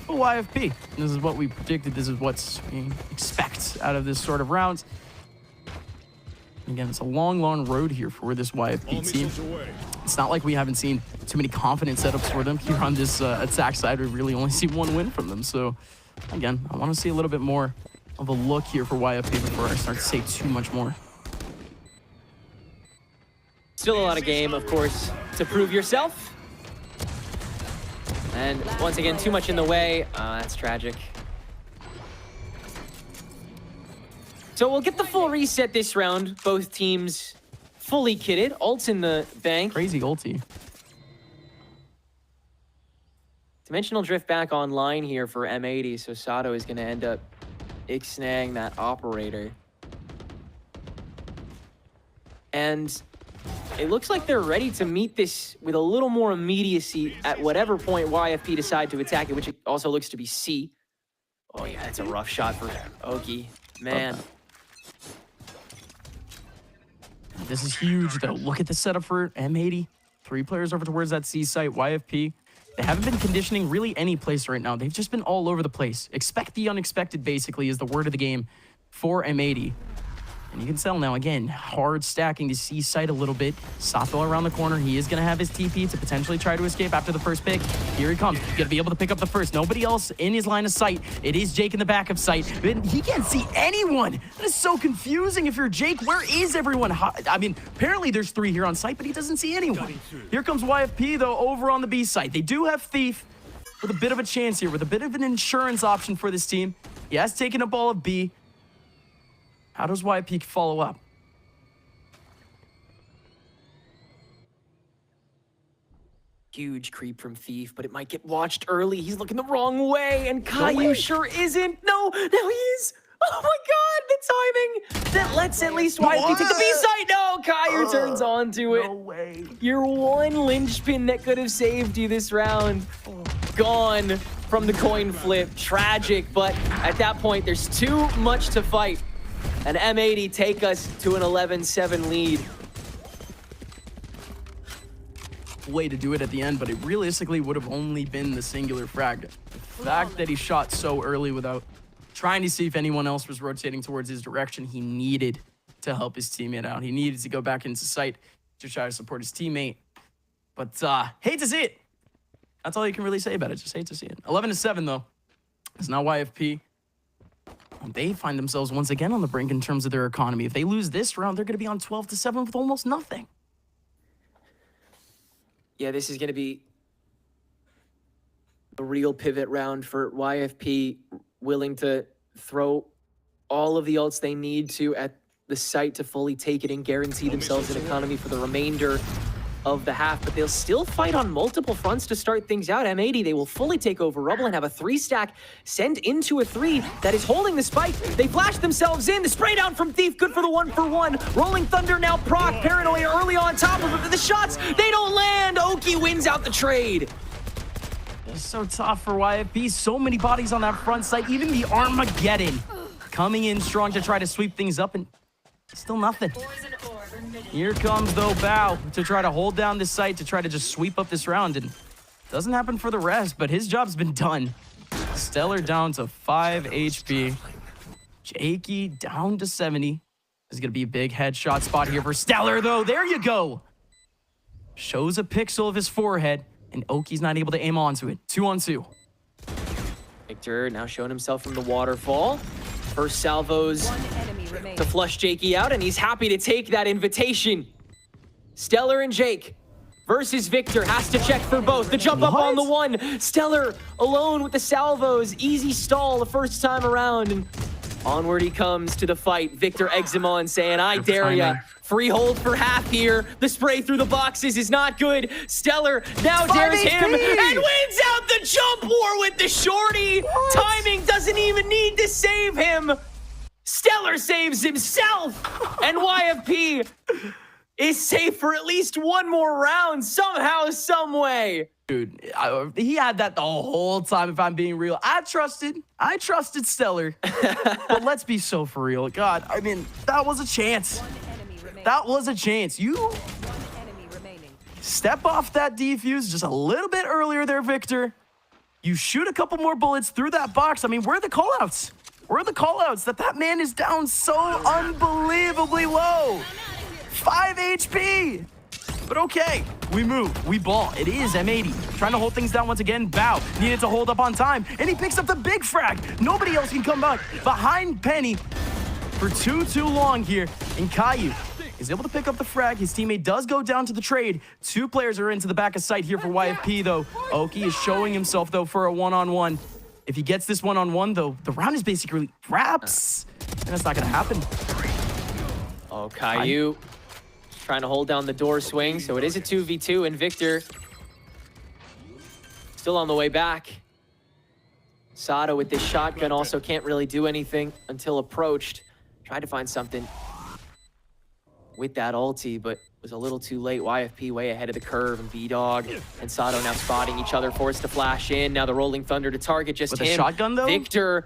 But YFP, this is what we predicted. This is what we expect out of this sort of round. Again, it's a long, long road here for this YFP team. It's not like we haven't seen too many confident setups for them here on this attack side. We've really only seen 1 win from them. So, again, I want to see a little bit more of a look here for YFP before I start to say too much more. Still a lot of game, of course, to prove yourself. And once again, too much in the way. That's tragic. So we'll get the full reset this round. Both teams fully kitted. Ult's in the bank. Crazy ulti. Dimensional Drift back online here for M80, so Sato is going to end up ixnaying that operator. And it looks like they're ready to meet this with a little more immediacy at whatever point YFP decide to attack it, which it also looks to be C. Oh yeah, that's a rough shot for Oki. Man. This is huge, though. Look at the setup for M80. 3 players over towards that C site. YFP. They haven't been conditioning really any place right now. They've just been all over the place. Expect the unexpected, basically, is the word of the game for M80. And you can tell now, again, hard stacking to C site a little bit. Sato around the corner. He is going to have his TP to potentially try to escape after the first pick. Here he comes. He's going to be able to pick up the first. Nobody else in his line of sight. It is Jake in the back of sight. But he can't see anyone. That is so confusing. If you're Jake, where is everyone? I mean, apparently there's 3 here on site, but he doesn't see anyone. Here comes YFP, though, over on the B site. They do have Thief with a bit of a chance here, with a bit of an insurance option for this team. He has taken up all of B. How does YFP follow up? Huge creep from Thief, but it might get watched early. He's looking the wrong way, and Caillou sure isn't. No, now he is. Oh my god, the timing that lets at least YFP take the B site. No, Caillou turns onto it. No way. Your one linchpin that could have saved you this round. Gone from the coin flip. Tragic, but at that point, there's too much to fight. And M80 take us to an 11-7 lead. Way to do it at the end, but it realistically would have only been the singular frag. The fact that he shot so early without trying to see if anyone else was rotating towards his direction, he needed to help his teammate out. He needed to go back into sight to try to support his teammate. But hate to see it. That's all you can really say about it. Just hate to see it. 11-7 though. It's not YFP. They find themselves once again on the brink in terms of their economy. If they lose this round, they're going to be on 12-7 with almost nothing. Yeah, this is going to be a real pivot round for YFP, willing to throw all of the ults they need to at the site to fully take it and guarantee themselves an economy for the remainder of the half, but they'll still fight on multiple fronts to start things out. M80, they will fully take over Rubble and have a 3-stack send into a 3 that is holding the spike. They flash themselves in. The spray down from Thief, good for the 1-for-1. Rolling Thunder now proc. Paranoia early on top of it. The shots, they don't land. Oki wins out the trade. It's so tough for YFP. So many bodies on that front side. Even the Armageddon coming in strong to try to sweep things up, and still nothing. Here comes, though, Bao to try to hold down this site, to try to just sweep up this round. And doesn't happen for the rest, but his job's been done. Stellar down to 5 HP. Jakey down to 70. This is going to be a big headshot spot here for Stellar, though. There you go. Shows a pixel of his forehead, and Oki's not able to aim onto it. 2-on-2. Victor now showing himself from the waterfall. First salvos to flush Jakey out, and he's happy to take that invitation. Stellar and Jake versus Victor. Has to check for both. The jump up on the 1. Stellar alone with the salvos. Easy stall the first time around, and onward he comes to the fight. Victor eggs him on, saying, I dare ya. Free hold for half here. The spray through the boxes is not good. Stellar now dares him and wins out the jump war with the shorty. Timing doesn't even need to save him. Stellar saves himself, and YFP is safe for at least one more round somehow, some way. Dude, he had that the whole time, if I'm being real. I trusted Stellar. But let's be so for real. God, I mean, that was a chance. That was a chance. You step off that defuse just a little bit earlier there, Victor. You shoot a couple more bullets through that box. I mean, where are the callouts? Where are the callouts that man is down so unbelievably low? 5 HP. But okay, we move, we ball. It is M80 trying to hold things down once again. Bao needed to hold up on time, and he picks up the big frag. Nobody else can come back behind Penny for too long here. And Caillou is able to pick up the frag. His teammate does go down to the trade. 2 players are into the back of sight here for YFP, though. Oki is showing himself, though, for a 1-on-1. If he gets this 1-on-1, though, the round is basically wraps, and that's not going to happen. Oh, Caillou trying to hold down the door swing. So it is a 2v2, and Victor still on the way back. Sato with this shotgun also can't really do anything until approached. Tried to find something with that ulti, but was a little too late. YFP way ahead of the curve, and B-Dog and Sato now spotting each other, forced to flash in. Now the Rolling Thunder to target just with him. A shotgun, though? Victor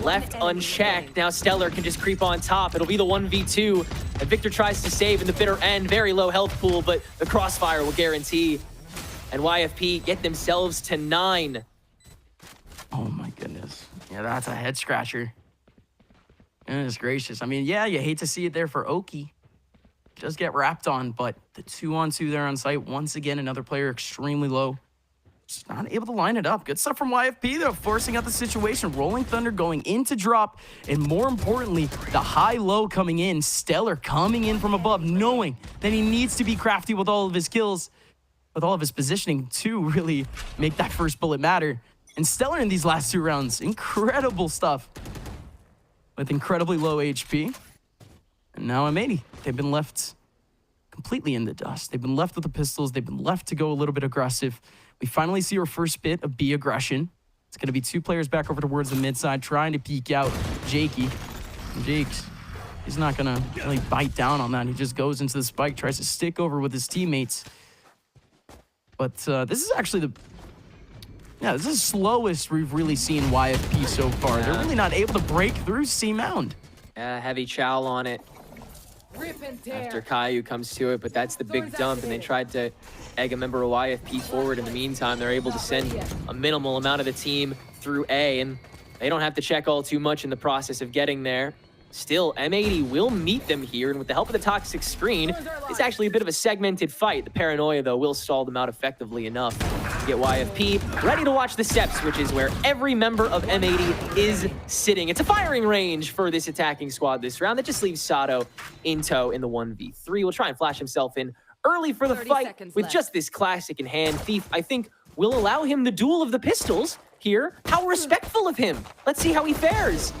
left unchecked. Now Stellar can just creep on top. It'll be the 1v2 that Victor tries to save in the bitter end. Very low health pool, but the crossfire will guarantee. And YFP get themselves to 9. Oh my goodness. Yeah, that's a head scratcher. Goodness gracious. I mean, yeah, you hate to see it there for Oki. Just get wrapped on, but the 2-on-2 there on site. Once again, another player extremely low. Just not able to line it up. Good stuff from YFP, though, forcing out the situation. Rolling Thunder going into drop, and more importantly, the high-low coming in. Stellar coming in from above, knowing that he needs to be crafty with all of his kills, with all of his positioning to really make that first bullet matter. And Stellar in these last 2 rounds, incredible stuff with incredibly low HP. And now M80, they've been left completely in the dust. They've been left with the pistols. They've been left to go a little bit aggressive. We finally see our first bit of B aggression. It's going to be 2 players back over towards the mid side, trying to peek out Jakey. Jakes, he's not going to really bite down on that. He just goes into the spike, tries to stick over with his teammates. But this is actually this is the slowest we've really seen YFP so far. They're really not able to break through C-Mound. Heavy chow on it after Caillou comes to it, but that's the big dump, and they tried to egg a member of YFP forward. In the meantime, they're able to send a minimal amount of the team through A, and they don't have to check all too much in the process of getting there. Still, M80 will meet them here, and with the help of the toxic screen, it's actually a bit of a segmented fight. The paranoia, though, will stall them out effectively enough to get YFP ready to watch the steps, which is where every member of M80 is sitting. It's a firing range for this attacking squad this round. That just leaves Sato in tow in the 1v3. We'll try and flash himself in early for the fight with just this classic in hand. Thief, I think, will allow him the duel of the pistols here. How respectful of him. Let's see how he fares.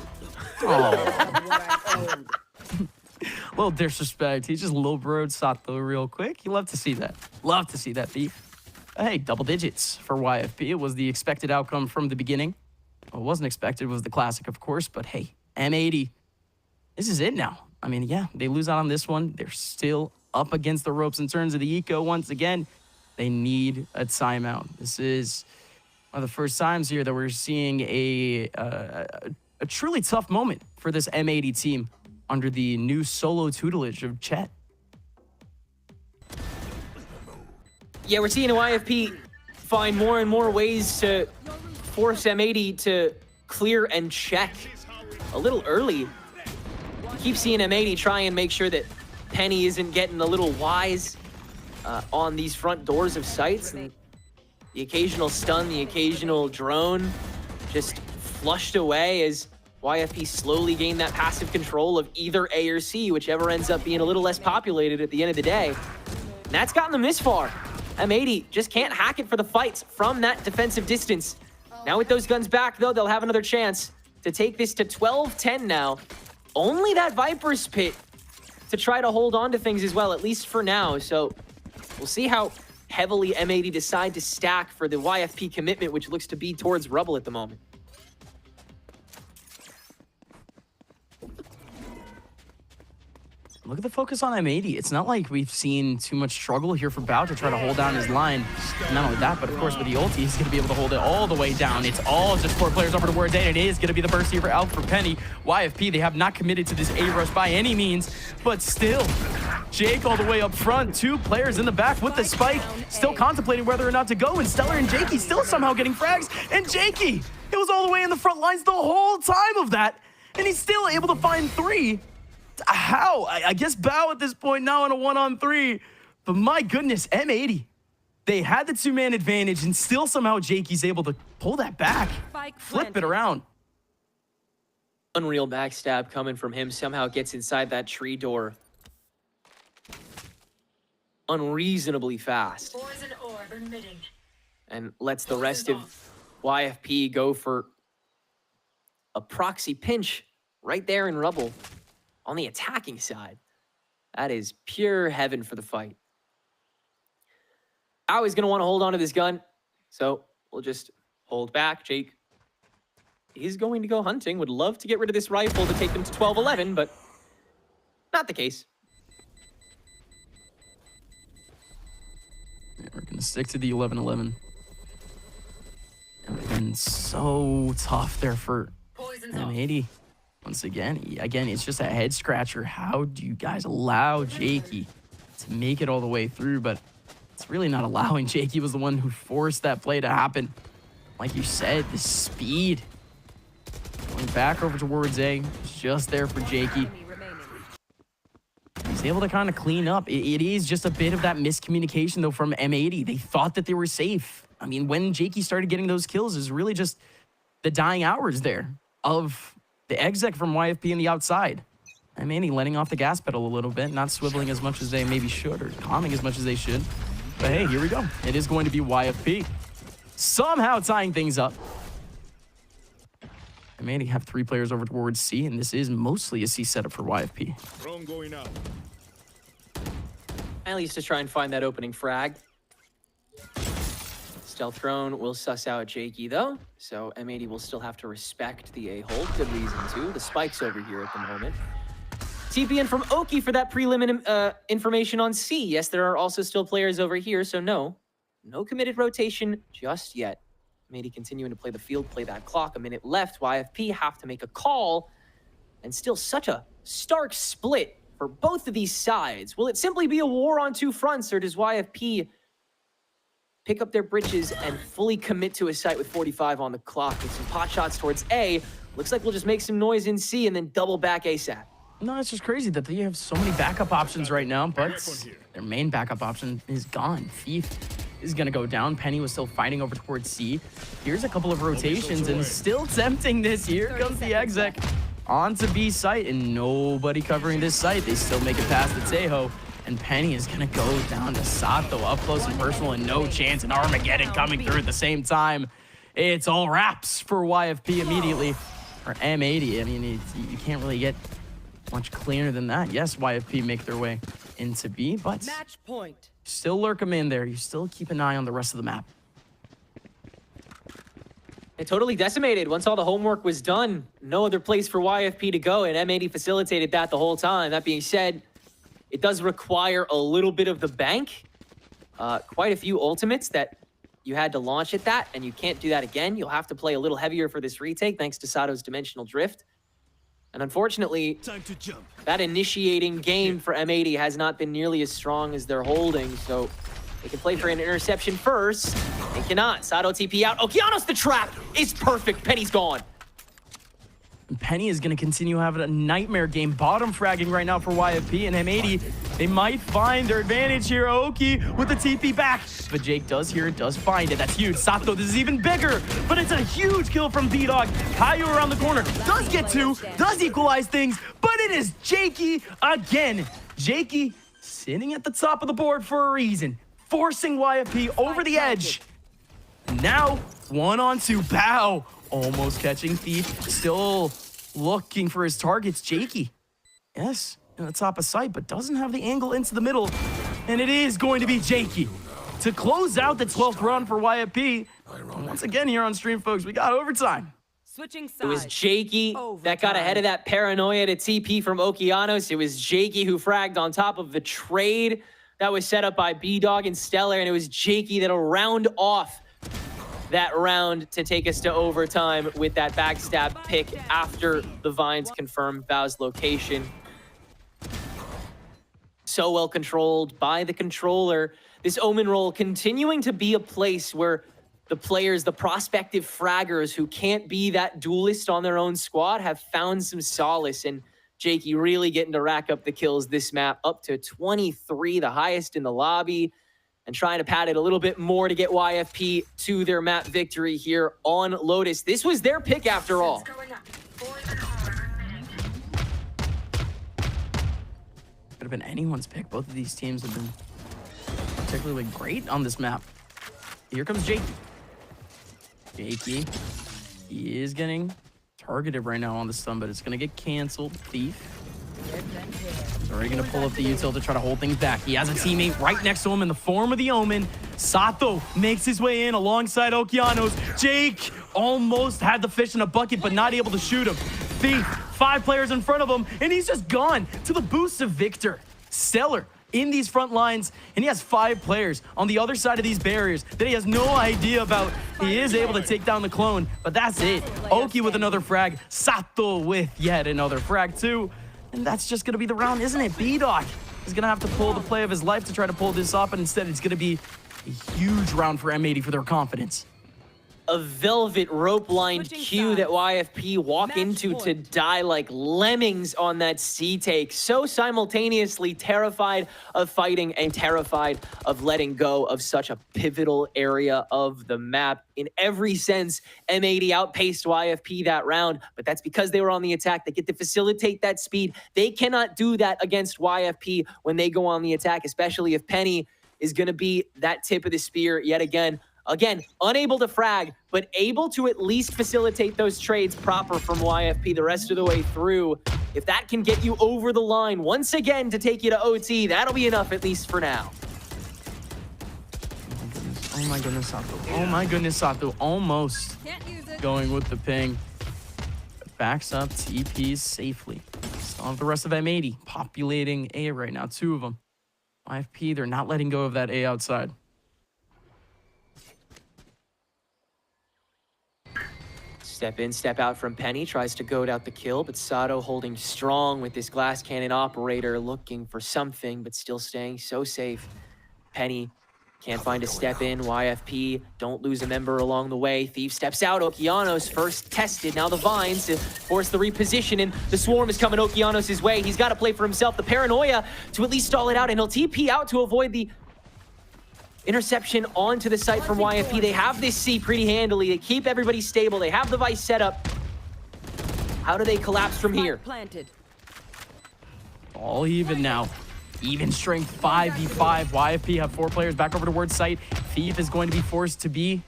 Oh. Little disrespect. He just low-broed Sato real quick. You love to see that. Love to see that, Thief. Hey, double digits for YFP. It was the expected outcome from the beginning. What wasn't expected was the classic, of course, but hey, M80, this is it now. I mean, yeah, they lose out on this one. They're still up against the ropes in terms of the eco once again. They need a timeout. This is one of the first times here that we're seeing a truly tough moment for this M80 team under the new solo tutelage of Chet. Yeah, we're seeing YFP find more and more ways to force M80 to clear and check a little early. Keep seeing M80 try and make sure that Penny isn't getting a little wise on these front doors of sites. And the occasional stun, the occasional drone just flushed away as YFP slowly gained that passive control of either A or C, whichever ends up being a little less populated at the end of the day. And that's gotten them this far. M80 just can't hack it for the fights from that defensive distance. Now with those guns back, though, they'll have another chance to take this to 12-10 now. Only that Viper's Pit to try to hold on to things as well, at least for now. So we'll see how heavily M80 decide to stack for the YFP commitment, which looks to be towards Rubble at the moment. Look at the focus on M80. It's not like we've seen too much struggle here for Bao to try to hold down his line. Not only that, but of course with the ulti, he's going to be able to hold it all the way down. It's all just 4 players over towards A, and it is going to be the burst here for Alpha for Penny. YFP, they have not committed to this A rush by any means, but still, Jake all the way up front, 2 players in the back with the spike, still contemplating whether or not to go, and Stellar and Jakey still somehow getting frags, and Jakey, it was all the way in the front lines the whole time of that, and he's still able to find 3. How? I guess Bao at this point now on a 1-on-3. But my goodness, M80. They had the 2-man advantage, and still somehow Jakey's able to pull that back, flip it around. Unreal backstab coming from him. Somehow gets inside that tree door. Unreasonably fast. And lets the rest of YFP go for a proxy pinch right there in Rubble. On the attacking side, That is pure heaven for the fight. Bao is going to want to hold on to this gun, so we'll just hold back. Jake is going to go hunting. Would love to get rid of this rifle to take them to 12-11, but not the case. Yeah, we're going to stick to the 11-11. And so tough there for M80. Once again, it's just a head scratcher. How do you guys allow Jakey to make it all the way through? But it's really not allowing. Jakey was the one who forced that play to happen. Like you said, the speed. Going back over towards A. It's just there for Jakey. He's able to kind of clean up. It is just a bit of that miscommunication, though, from M80. They thought that they were safe. I mean, when Jakey started getting those kills, is really just the dying hours there of the exec from YFP in the outside. M80 letting off the gas pedal a little bit, not swiveling as much as they maybe should, or calming as much as they should. But hey, here we go. It is going to be YFP somehow tying things up. M80 have 3 players over towards C, and this is mostly a C setup for YFP. Drone going out. At least to try and find that opening frag. Stealth drone will suss out Jakey, though, so M80 will still have to respect the A hold. Good reason to. The spike's over here at the moment. TP in from Oki for that prelim information on C. Yes, there are also still players over here, so no committed rotation just yet. M80 continuing to play the field, play that clock. A minute left. YFP have to make a call, and still such a stark split for both of these sides. Will it simply be a war on 2 fronts, or does YFP pick up their britches and fully commit to a site with 45 on the clock with some pot shots towards A? Looks like we'll just make some noise in C and then double back ASAP. No, it's just crazy that they have so many backup options right now, but their main backup option is gone. Thief is going to go down. Penny was still fighting over towards C. Here's a couple of rotations and still tempting this. Here comes the exec onto B site, and nobody covering this site. They still make it past the Tejo. And Penny is going to go down to Sato up close and personal, and no chance. And Armageddon coming through at the same time. It's all wraps for YFP immediately. Or M80. I mean, you can't really get much cleaner than that. Yes, YFP make their way into B, but match point. Still lurk them in there. You still keep an eye on the rest of the map. It totally decimated once all the homework was done. No other place for YFP to go, and M80 facilitated that the whole time. That being said, it does require a little bit of the bank. Quite a few ultimates that you had to launch at that, and you can't do that again. You'll have to play a little heavier for this retake thanks to Sato's dimensional drift. And unfortunately, time to jump. That initiating game for M80 has not been nearly as strong as they're holding, so they can play for an interception first. They cannot. Sato TP out. Okeanos, the trap is perfect. Penny's gone. Penny is going to continue having a nightmare game. Bottom fragging right now for YFP and M80. They might find their advantage here. Oki with the TP back. But Jake does here, does find it. That's huge. Sato, this is even bigger. But it's a huge kill from B-Dog. Caillou around the corner. Does get 2. Does equalize things. But it is Jakey again. Jakey sitting at the top of the board for a reason. Forcing YFP over the edge. Now, 1-on-2. Bao. Almost catching Thief. Still looking for his targets. Jakey. Yes, in the top of sight, but doesn't have the angle into the middle. And it is going to be Jakey to close out the 12th run for YFP. And once again here on stream, folks, we got overtime. Switching sides. It was Jakey that got ahead of that paranoia to TP from Okeanos. It was Jakey who fragged on top of the trade that was set up by B-Dog and Stellar. And it was Jakey that'll round off that round to take us to overtime with that backstab pick after the Vines confirmed Bao's location. So well controlled by the controller. This Omen role continuing to be a place where the players, the prospective fraggers who can't be that duelist on their own squad have found some solace. And Jakey really getting to rack up the kills this map, up to 23, the highest in the lobby, and trying to pad it a little bit more to get YFP to their map victory here on Lotus. This was their pick after all. Could have been anyone's pick. Both of these teams have been particularly great on this map. Here comes Jakey. Jakey, he is getting targeted right now on the stun, but it's going to get canceled. Thief He's already going to pull up the util to try to hold things back. He has a teammate right next to him in the form of the Omen. Sato makes his way in alongside Okeanos. Jake almost had the fish in a bucket, but not able to shoot him. Thief, 5 players in front of him, and he's just gone to the boost of Victor. Stellar in these front lines, and he has 5 players on the other side of these barriers that he has no idea about. He is able to take down the clone, but that's it. Oki with another frag, Sato with yet another frag too, and that's just gonna be the round, isn't it? B-Dog is gonna have to pull the play of his life to try to pull this off, and instead it's gonna be a huge round for M80 for their confidence. A velvet rope-lined queue that YFP walk into to die like lemmings on that C take. So simultaneously terrified of fighting and terrified of letting go of such a pivotal area of the map. In every sense, M80 outpaced YFP that round, but that's because they were on the attack. They get to facilitate that speed. They cannot do that against YFP when they go on the attack, especially if Penny is going to be that tip of the spear yet again. Again, unable to frag, but able to at least facilitate those trades proper from YFP the rest of the way through. If that can get you over the line once again to take you to OT, that'll be enough at least for now. Oh my goodness, Sato. Oh my goodness, Sato. Almost going with the ping. Backs up, TPs safely. Still have the rest of M80 populating A right now, 2 of them. YFP, they're not letting go of that A outside. Step in, step out from Penny, tries to goad out the kill, but Sato holding strong with this glass cannon operator, looking for something, but still staying so safe. Penny can't find a step in. YFP don't lose a member along the way. Thief steps out. Okeanos first tested. Now the Vines to force the reposition, and the Swarm is coming Okeanos' way. He's got to play for himself. The Paranoia to at least stall it out, and he'll TP out to avoid the interception onto the site from YFP. They have this C pretty handily. They keep everybody stable. They have the Vice set up. How do they collapse from here? All even now. Even strength 5v5. YFP have 4 players back over towards site. Thief is going to be forced to be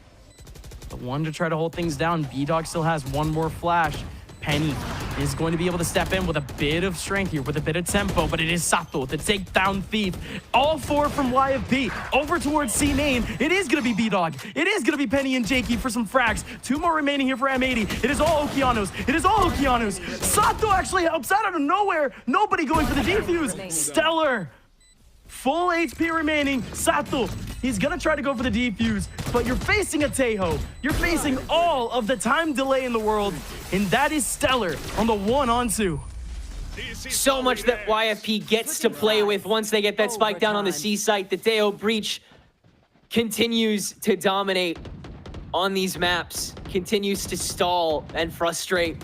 the one to try to hold things down. B-Dog still has 1 more flash. Penny is going to be able to step in with a bit of strength here, with a bit of tempo, but it is Sato to take down Thief. All 4 from YFP over towards C main. It is going to be B-Dog. It is going to be Penny and Jakey for some frags. 2 more remaining here for M80. It is all Okeanos. It is all Okeanos. Sato actually helps out of nowhere. Nobody going for the defuse. Stellar. Full HP remaining. Sato, he's going to try to go for the defuse, but you're facing a Tejo. You're facing all of the time delay in the world, and that is Stellar on the 1-on-2. So much that YFP gets to play with once they get that spike down on the C site. The Tejo breach continues to dominate on these maps, continues to stall and frustrate.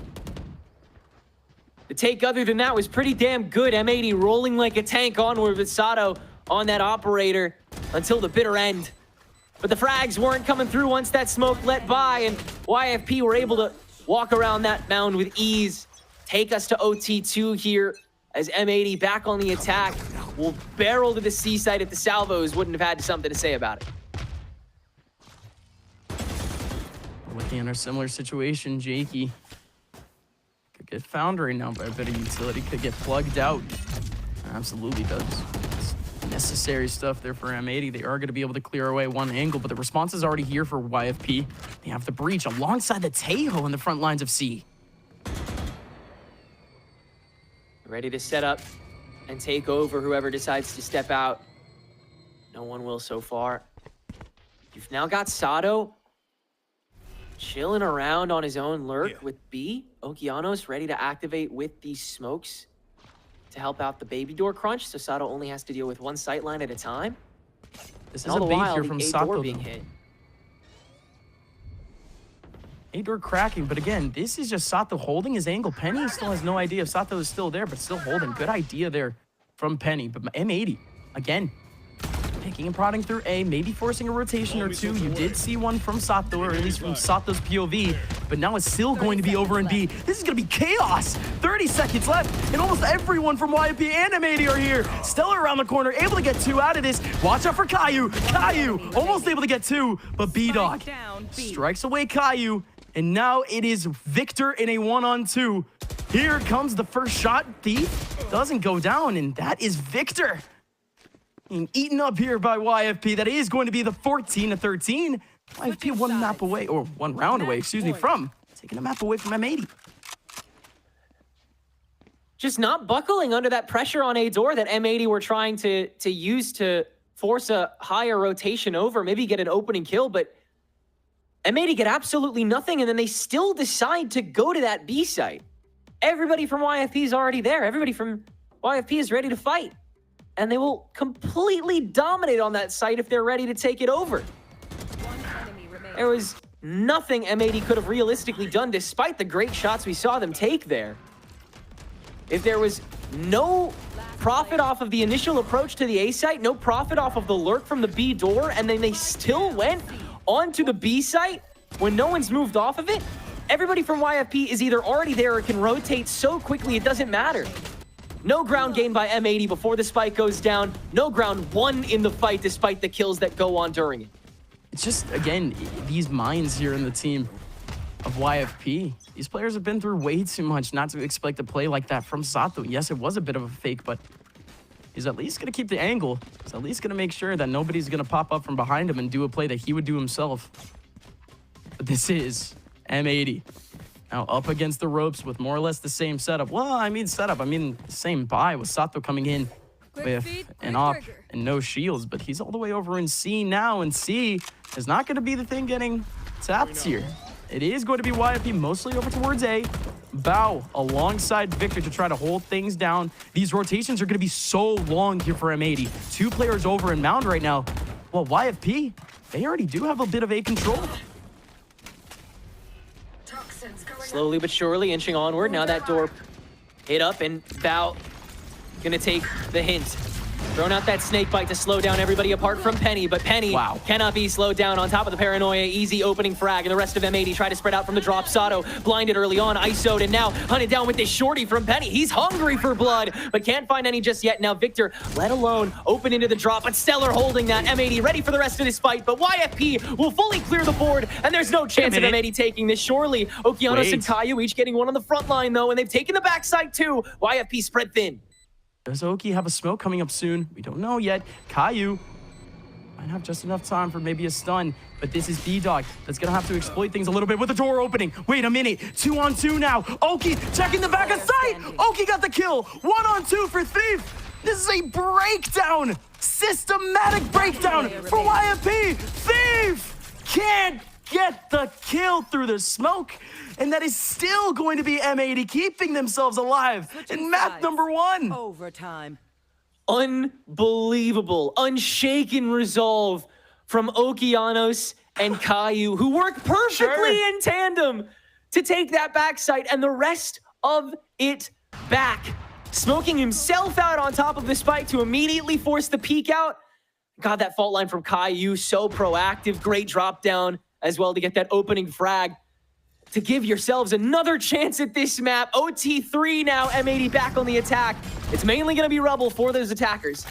The take other than that was pretty damn good. M80 rolling like a tank onward with Sato on that operator until the bitter end. But the frags weren't coming through once that smoke let by, and YFP were able to walk around that mound with ease. Take us to OT2 here as M80 back on the attack will barrel to the C site if the Salvos wouldn't have had something to say about it. Looking at a similar situation, Jakey could get found right now by a bit of utility, could get plugged out. Absolutely does. It's necessary stuff there for M80. They are going to be able to clear away 1 angle, but the response is already here for YFP. They have the breach alongside the Tejo in the front lines of C. Ready to set up and take over whoever decides to step out. No one will so far. You've now got Sato chilling around on his own lurk with B. Okeanos ready to activate with these smokes to help out the baby door crunch, so Sato only has to deal with 1 sight line at a time. This is a bait here from Sato being hit. A-door cracking, but again, this is just Sato holding his angle. Penny still has no idea if Sato is still there, but still holding. Good idea there from Penny, but M80, again, picking and prodding through A, maybe forcing a rotation or 2. You did see 1 from Sato, or at least from Sato's POV, but now it's still going to be over in B. This is going to be chaos. 30 seconds left, and almost everyone from YFP and M80 are here. Stellar around the corner, able to get 2 out of this. Watch out for Caillou. Caillou almost able to get 2, but B-Dog strikes away Caillou, and now it is Victor in a 1-on-2. Here comes the first shot. Thief doesn't go down, and that is Victor. Being eaten up here by YFP. That is going to be the 14-13. YFP one map away, or one round away, excuse me, from taking a map away from M80. Just not buckling under that pressure on A door that M80 were trying to use to force a higher rotation over, maybe get an opening kill, but M80 get absolutely nothing, and then they still decide to go to that B site. Everybody from YFP is already there. Everybody from YFP is ready to fight. And they will completely dominate on that site if they're ready to take it over. There was nothing M80 could have realistically done despite the great shots we saw them take there. If there was no profit off of the initial approach to the A site, no profit off of the lurk from the B door, and then they still went onto the B site when no one's moved off of it, everybody from YFP is either already there or can rotate so quickly it doesn't matter. No ground gain by M80 before the spike goes down. No ground won in the fight despite the kills that go on during it. It's just, again, these minds here in the team of YFP. These players have been through way too much not to expect a play like that from Sato. Yes, it was a bit of a fake, but he's at least going to keep the angle. He's at least going to make sure that nobody's going to pop up from behind him and do a play that he would do himself. But this is M80. Now up against the ropes with more or less the same setup. Well, I mean setup. I mean the same buy with Sato coming in with an op and no shields. But he's all the way over in C now, and C is not going to be the thing getting tapped here. It is going to be YFP mostly over towards A. Bao alongside Victor to try to hold things down. These rotations are going to be so long here for M80. 2 players over in Mound right now. Well, YFP, they already do have a bit of A control. Slowly but surely inching onward. Now that door hit up, and Bao gonna take the hint. Throwing out that snake bite to slow down everybody apart from Penny, but Penny cannot be slowed down. On top of the paranoia, easy opening frag, and the rest of M80 try to spread out from the drop. Sato blinded early on, ISO'd, and now hunted down with this shorty from Penny. He's hungry for blood, but can't find any just yet. Now Victor, let alone, open into the drop, but Stellar holding that. M80 ready for the rest of this fight, but YFP will fully clear the board, and there's no chance of M80 taking this. Surely, Okeanos and Caillou each getting one on the front line, though, and they've taken the backside too. YFP spread thin. Does Oki have a smoke coming up soon? We don't know yet. Caillou might have just enough time for maybe a stun, but this is B-Dog that's gonna have to exploit things a little bit with the door opening. Wait a minute, 2-on-2 now. Oki checking the back of sight. Oki got the kill. 1-on-2 for Thief. This is a breakdown, systematic breakdown for YFP. Thief can't get the kill through the smoke, and that is still going to be M80 keeping themselves alive in map number 1. Overtime. Unbelievable, unshaken resolve from Okeanos and Caillou, who work perfectly in tandem to take that backside and the rest of it back. Smoking himself out on top of the spike to immediately force the peek out. God, that fault line from Caillou, so proactive. Great drop down as well to get that opening frag to give yourselves another chance at this map. OT3 now, M80 back on the attack. It's mainly going to be rubble for those attackers.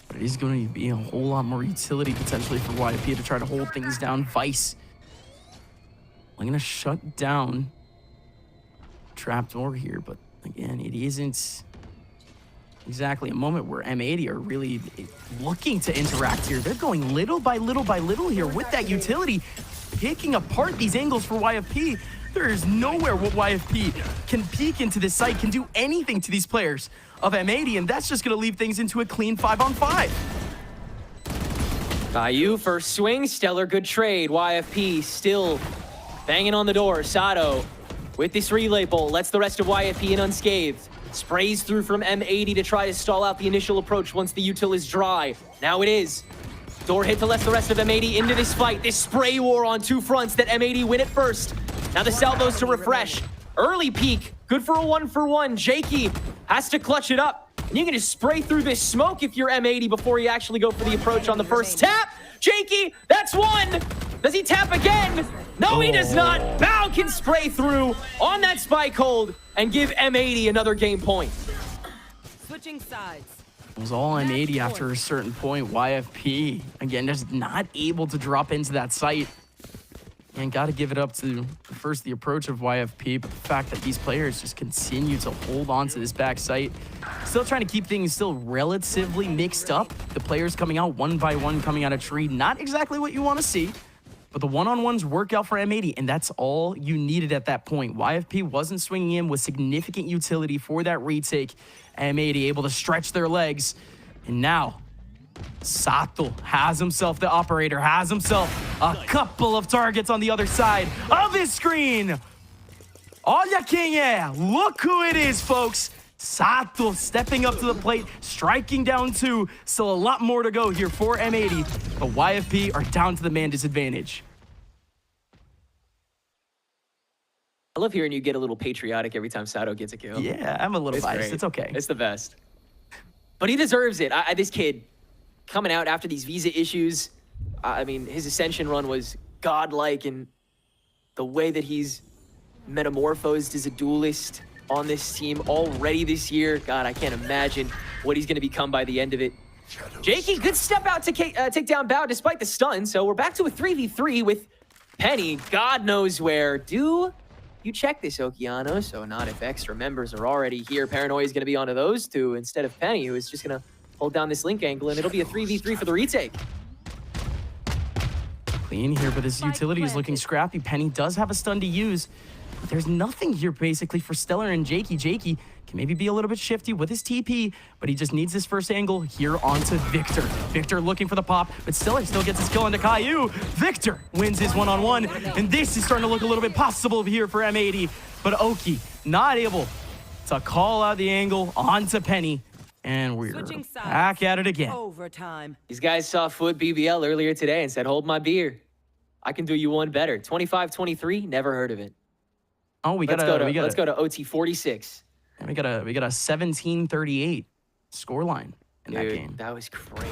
But it is going to be a whole lot more utility potentially for YFP to try to hold things down. Vice, I'm going to shut down trapdoor here, but again, it isn't exactly a moment where M80 are really looking to interact here. They're going little by little by little here with that utility, picking apart these angles for YFP. There is nowhere where YFP can peek into this site, can do anything to these players of M80, and that's just going to leave things into a clean 5-on-5. Caillou first swing, Stellar, good trade. YFP still banging on the door. Sato with this relay bolt lets the rest of YFP in unscathed. Sprays through from M80 to try to stall out the initial approach once the util is dry. Now it is. Door hit to let the rest of M80 into this fight. This spray war on 2 fronts that M80 win at first. Now the salvos to refresh. Early peek, good for a 1-for-1. Jakey has to clutch it up. And you can just spray through this smoke if you're M80 before you actually go for the approach on the first tap. Jakey, that's 1. Does he tap again? No, he does not. Bao can spray through on that spike hold and give M80 another game point. Switching sides. It was all M80 after a certain point. YFP, again, just not able to drop into that site. And got to give it up to first the approach of YFP, but the fact that these players just continue to hold on to this back site. Still trying to keep things still relatively mixed up. The players coming out one by one, coming out of tree. Not exactly what you want to see, but the one-on-ones work out for M80, and that's all you needed at that point. YFP wasn't swinging in with significant utility for that retake. M80 able to stretch their legs, and now Sato has himself, the operator, has himself a couple of targets on the other side of his screen. Olha quem é. Look who it is, folks. Sato stepping up to the plate, striking down 2. Still a lot more to go here for M80, but YFP are down to the man disadvantage. I love hearing you get a little patriotic every time Sato gets a kill. Yeah, I'm a little biased. Great. It's okay. It's the best. But he deserves it. This kid coming out after these visa issues, I mean, his Ascension run was godlike, and the way that he's metamorphosed as a duelist on this team already this year, God, I can't imagine what he's going to become by the end of it. Jakey, good step out to take down Bao despite the stun, so we're back to a 3v3 with Penny, God knows where. Do you check this, Okeano? So not if extra members are already here. Paranoia is going to be onto those two instead of Penny, who is just going to hold down this link angle, and it'll be a 3v3 for the retake. Clean here, but this utility is looking scrappy. Penny does have a stun to use, but there's nothing here basically for Stellar and Jakey. Jakey can maybe be a little bit shifty with his TP, but he just needs this first angle here onto Victor. Victor looking for the pop, but Stellar still gets his kill onto Caillou. Victor wins his one-on-one, and this is starting to look a little bit possible here for M80, but Oki not able to call out the angle onto Penny. And we're back at it again. Overtime. These guys saw Foot BBL earlier today and said, hold my beer. I can do you one better. 25-23, never heard of it. Oh, let's go to OT 46. And we got a 17-38 scoreline in that game. That was crazy.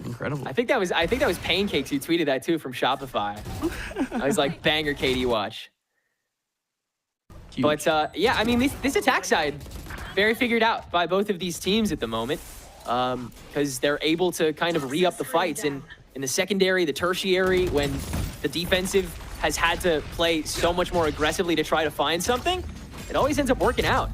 Incredible. I think that was Pancakes who tweeted that too from Shopify. I was like, banger KD watch. Huge. But yeah, I mean, this attack side, very figured out by both of these teams at the moment, because they're able to kind of re-up the fights in the secondary, the tertiary, when the defensive has had to play so much more aggressively to try to find something. It always ends up working out.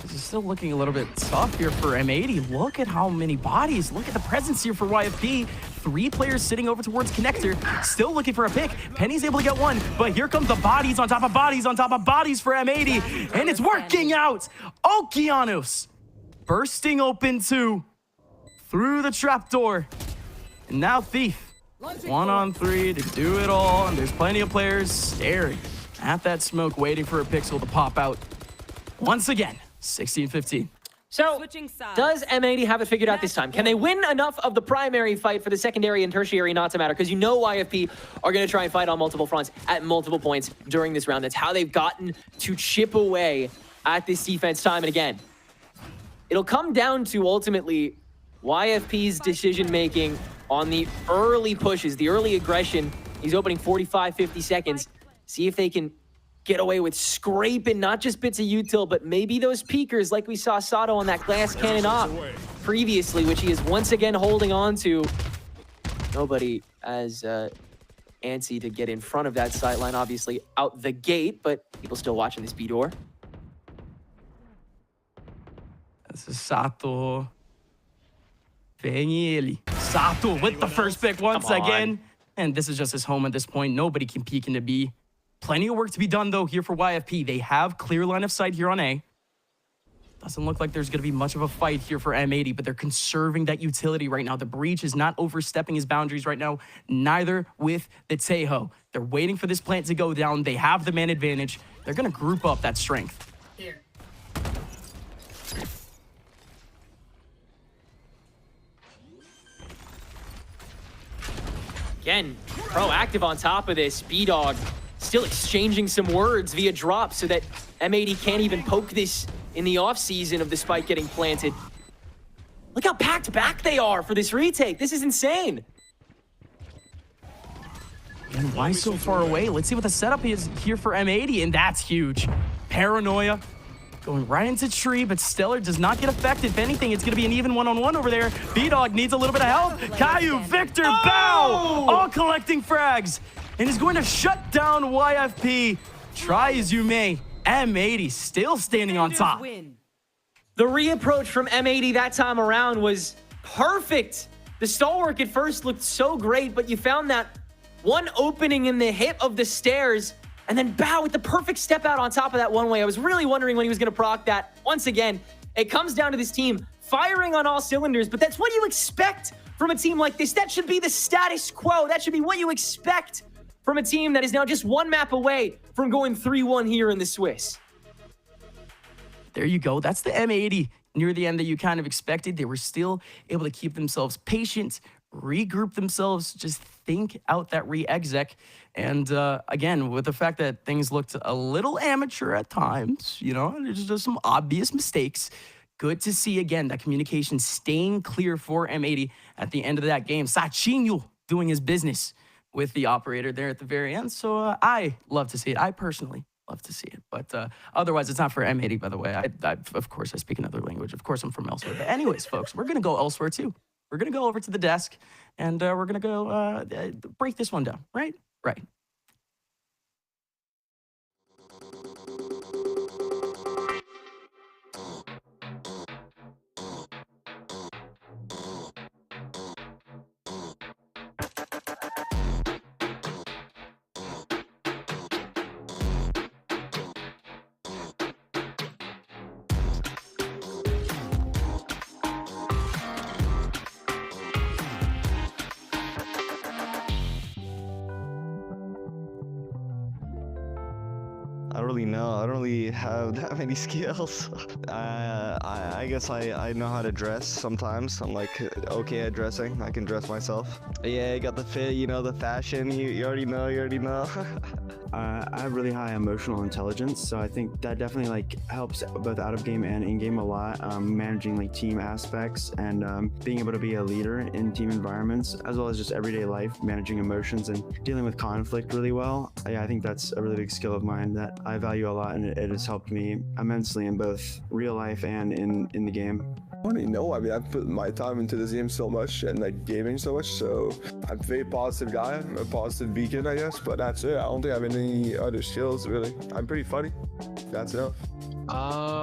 This is still looking a little bit tough here for M80. Look at how many bodies. Look at the presence here for YFP. 3 players sitting over towards Connector, still looking for a pick. Penny's able to get one, but here comes the bodies on top of bodies on top of bodies for M80, and it's working out. Okeanos bursting open 2 through the trapdoor, and now Thief 1-on-3 to do it all, and there's plenty of players staring at that smoke, waiting for a pixel to pop out. Once again, 16-15. So, does M80 have it figured out this time? Can they win enough of the primary fight for the secondary and tertiary not to matter? Because you know YFP are going to try and fight on multiple fronts at multiple points during this round. That's how they've gotten to chip away at this defense time and again. It'll come down to ultimately YFP's decision-making on the early pushes, the early aggression. He's opening 45, 50 seconds. See if they can get away with scraping not just bits of util, but maybe those peekers like we saw Sato on that glass cannon off previously, which he is once again holding on to. Nobody as antsy to get in front of that sightline, obviously out the gate, but people still watching this B-door. This is Sato. Vem ele. Sato with the first pick once again. And this is just his home at this point. Nobody can peek into B. Plenty of work to be done, though, here for YFP. They have clear line of sight here on A. Doesn't look like there's going to be much of a fight here for M80, but they're conserving that utility right now. The Breach is not overstepping his boundaries right now, neither with the Tejo. They're waiting for this plant to go down. They have the man advantage. They're going to group up that strength. Here. Again, proactive on top of this. B-Dog still exchanging some words via drop so that M80 can't even poke this in the offseason of the spike getting planted. Look how packed back they are for this retake. This is insane. And why so far away? Let's see what the setup is here for M80, and that's huge. Paranoia going right into tree, but Stellar does not get affected. If anything, it's going to be an even one-on-one over there. B-Dog needs a little bit of help. Caillou, Victor, Bow, all collecting frags, and is going to shut down YFP. Try as you may, M80 still standing on top. The reapproach from M80 that time around was perfect. The stall work at first looked so great, but you found that one opening in the hip of the stairs, and then Bow with the perfect step out on top of that one way. I was really wondering when he was going to proc that. Once again, it comes down to this team firing on all cylinders, but that's what you expect from a team like this. That should be the status quo. That should be what you expect from a team that is now just one map away from going 3-1 here in the Swiss. There you go. That's the M80 near the end that you kind of expected. They were still able to keep themselves patient, regroup themselves, just think out that re-exec. And again, with the fact that things looked a little amateur at times, you know, there's just some obvious mistakes. Good to see, again, that communication staying clear for M80 at the end of that game. Sachinho doing his business with the operator there at the very end. So I love to see it. I personally love to see it. But otherwise, it's not for M80, by the way. Of course, I speak another language. Of course, I'm from elsewhere. But anyways, folks, we're going to go elsewhere, too. We're going to go over to the desk, and we're going to go break this one down, right? Right. I don't really know. I don't really have that many skills. I guess I know how to dress sometimes. I'm like okay at dressing. I can dress myself. Yeah, I got the fit, you know, the fashion. You already know. You already know. I have really high emotional intelligence, so I think that definitely like helps both out of game and in game a lot. Managing like team aspects and being able to be a leader in team environments, as well as just everyday life, managing emotions and dealing with conflict really well. Yeah, I think that's a really big skill of mine that I value a lot, and it has helped me immensely in both real life and in the game. I don't even know. I mean, I've put my time into this game so much and like gaming so much, so I'm a very positive guy. I'm a positive beacon, I guess, but that's it. I don't think I have any other skills, really. I'm pretty funny. That's enough.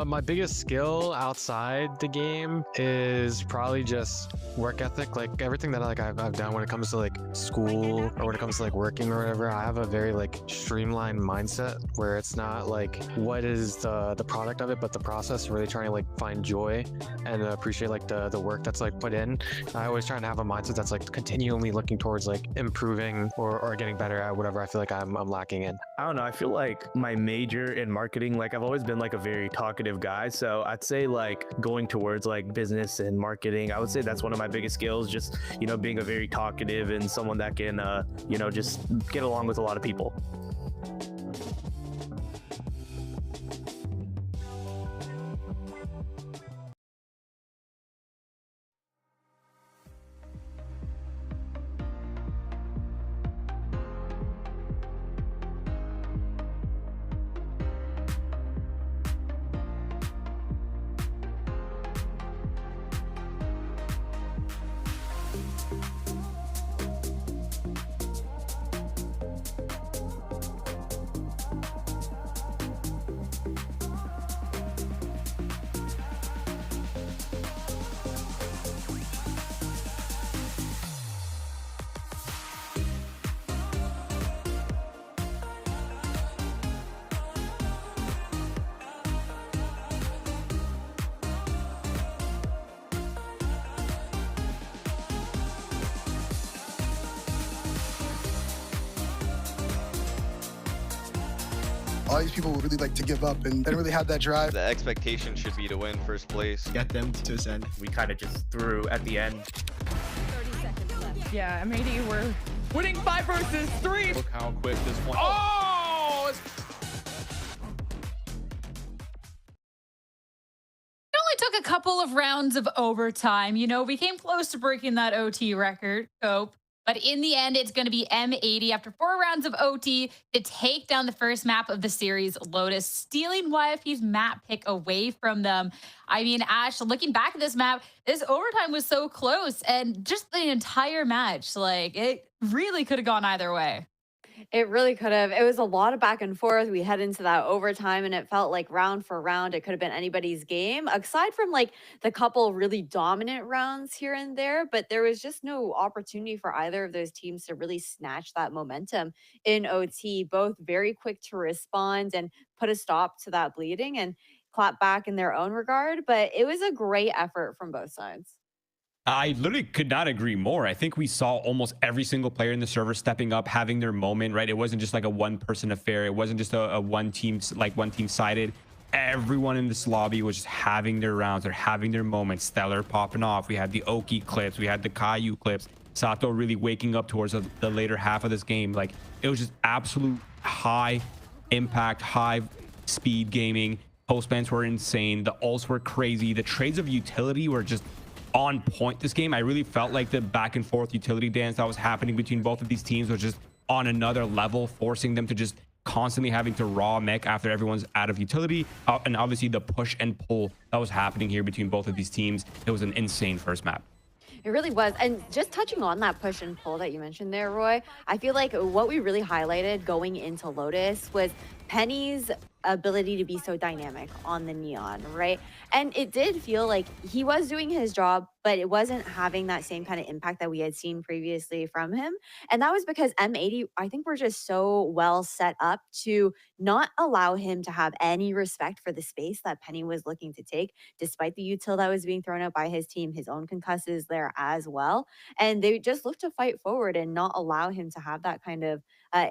My biggest skill outside the game is probably just work ethic. Like everything that I've done when it comes to like school or when it comes to like working or whatever, I have a very like streamlined mindset where it's not like what is the product of it, but the process. Really trying to like find joy and appreciate like the work that's like put in. I always try to have a mindset that's like continually looking towards like improving or getting better at whatever I feel like I'm lacking in. I don't know. I feel like my major in marketing, like I've always been like a very talkative guy. So I'd say like going towards like business and marketing, I would say that's one of my biggest skills. Just, you know, being a very talkative and someone that can, you know, just get along with a lot of people. All these people would really like to give up, and they don't really have that drive. The expectation should be to win first place. Get them to Ascent. We kind of just threw at the end. 30 seconds left. Yeah, M80 were winning 5 versus 3. Look how quick this one. Oh! It only took a couple of rounds of overtime. You know, we came close to breaking that OT record. Cope. But in the end, it's going to be M80 after 4 rounds of OT to take down the first map of the series, Lotus, stealing YFP's map pick away from them. I mean, Ash, looking back at this map, this overtime was so close, and just the entire match, like, it really could have gone either way. It really could have. It was a lot of back and forth. We head into that overtime, and it felt like round for round, it could have been anybody's game, aside from like the couple really dominant rounds here and there. But there was just no opportunity for either of those teams to really snatch that momentum in OT. Both very quick to respond and put a stop to that bleeding and clap back in their own regard. But it was a great effort from both sides. I literally could not agree more. I think we saw almost every single player in the server stepping up, having their moment, right? It wasn't just like a one-person affair. It wasn't just a one team sided. Everyone in this lobby was just having their rounds. They're having their moments. Stellar popping off. We had the Oki clips. We had the Caillou clips. Sato really waking up towards the later half of this game. Like, it was just absolute high impact, high speed gaming. Postbans were insane. The ults were crazy. The trades of utility were just on point this game. I really felt like the back and forth utility dance that was happening between both of these teams was just on another level, forcing them to just constantly having to raw mech after everyone's out of utility. And obviously the push and pull that was happening here between both of these teams. It was an insane first map. It really was. And just touching on that push and pull that you mentioned there, Roy, I feel like what we really highlighted going into Lotus was Penny's ability to be so dynamic on the Neon, right? And it did feel like he was doing his job, but it wasn't having that same kind of impact that we had seen previously from him. And that was because M80, I think, we're just so well set up to not allow him to have any respect for the space that Penny was looking to take, despite the util that was being thrown out by his team, his own concusses there as well. And they just looked to fight forward and not allow him to have that kind of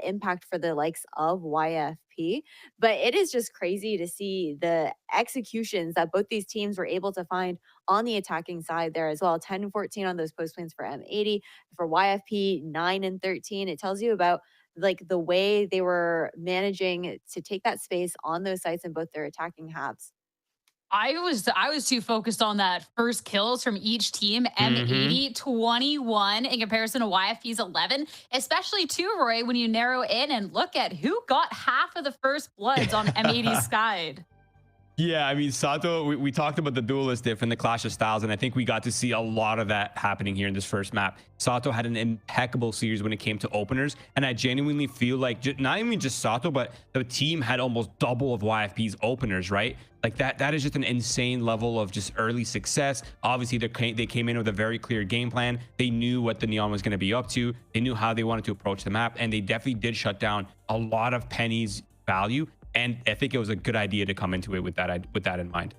impact for the likes of YFP. But it is just crazy to see the executions that both these teams were able to find on the attacking side there as well. 10 and 14 on those post planes for M80. For YFP, 9 and 13. It tells you about like the way they were managing to take that space on those sites in both their attacking halves. I was too focused on that first kills from each team. M80 21 in comparison to YFP's 11, especially too, Roy, when you narrow in and look at who got half of the first bloods on M80's side. Yeah, I mean, Sato, we talked about the duelist diff and the clash of styles, and I think we got to see a lot of that happening here in this first map. Sato had an impeccable series when it came to openers, and I genuinely feel like not even just Sato, but the team had almost double of YFP's openers, right? Like that is just an insane level of just early success. Obviously, they came in with a very clear game plan. They knew what the Neon was going to be up to. They knew how they wanted to approach the map, and they definitely did shut down a lot of Penny's value. And I think it was a good idea to come into it with that in mind.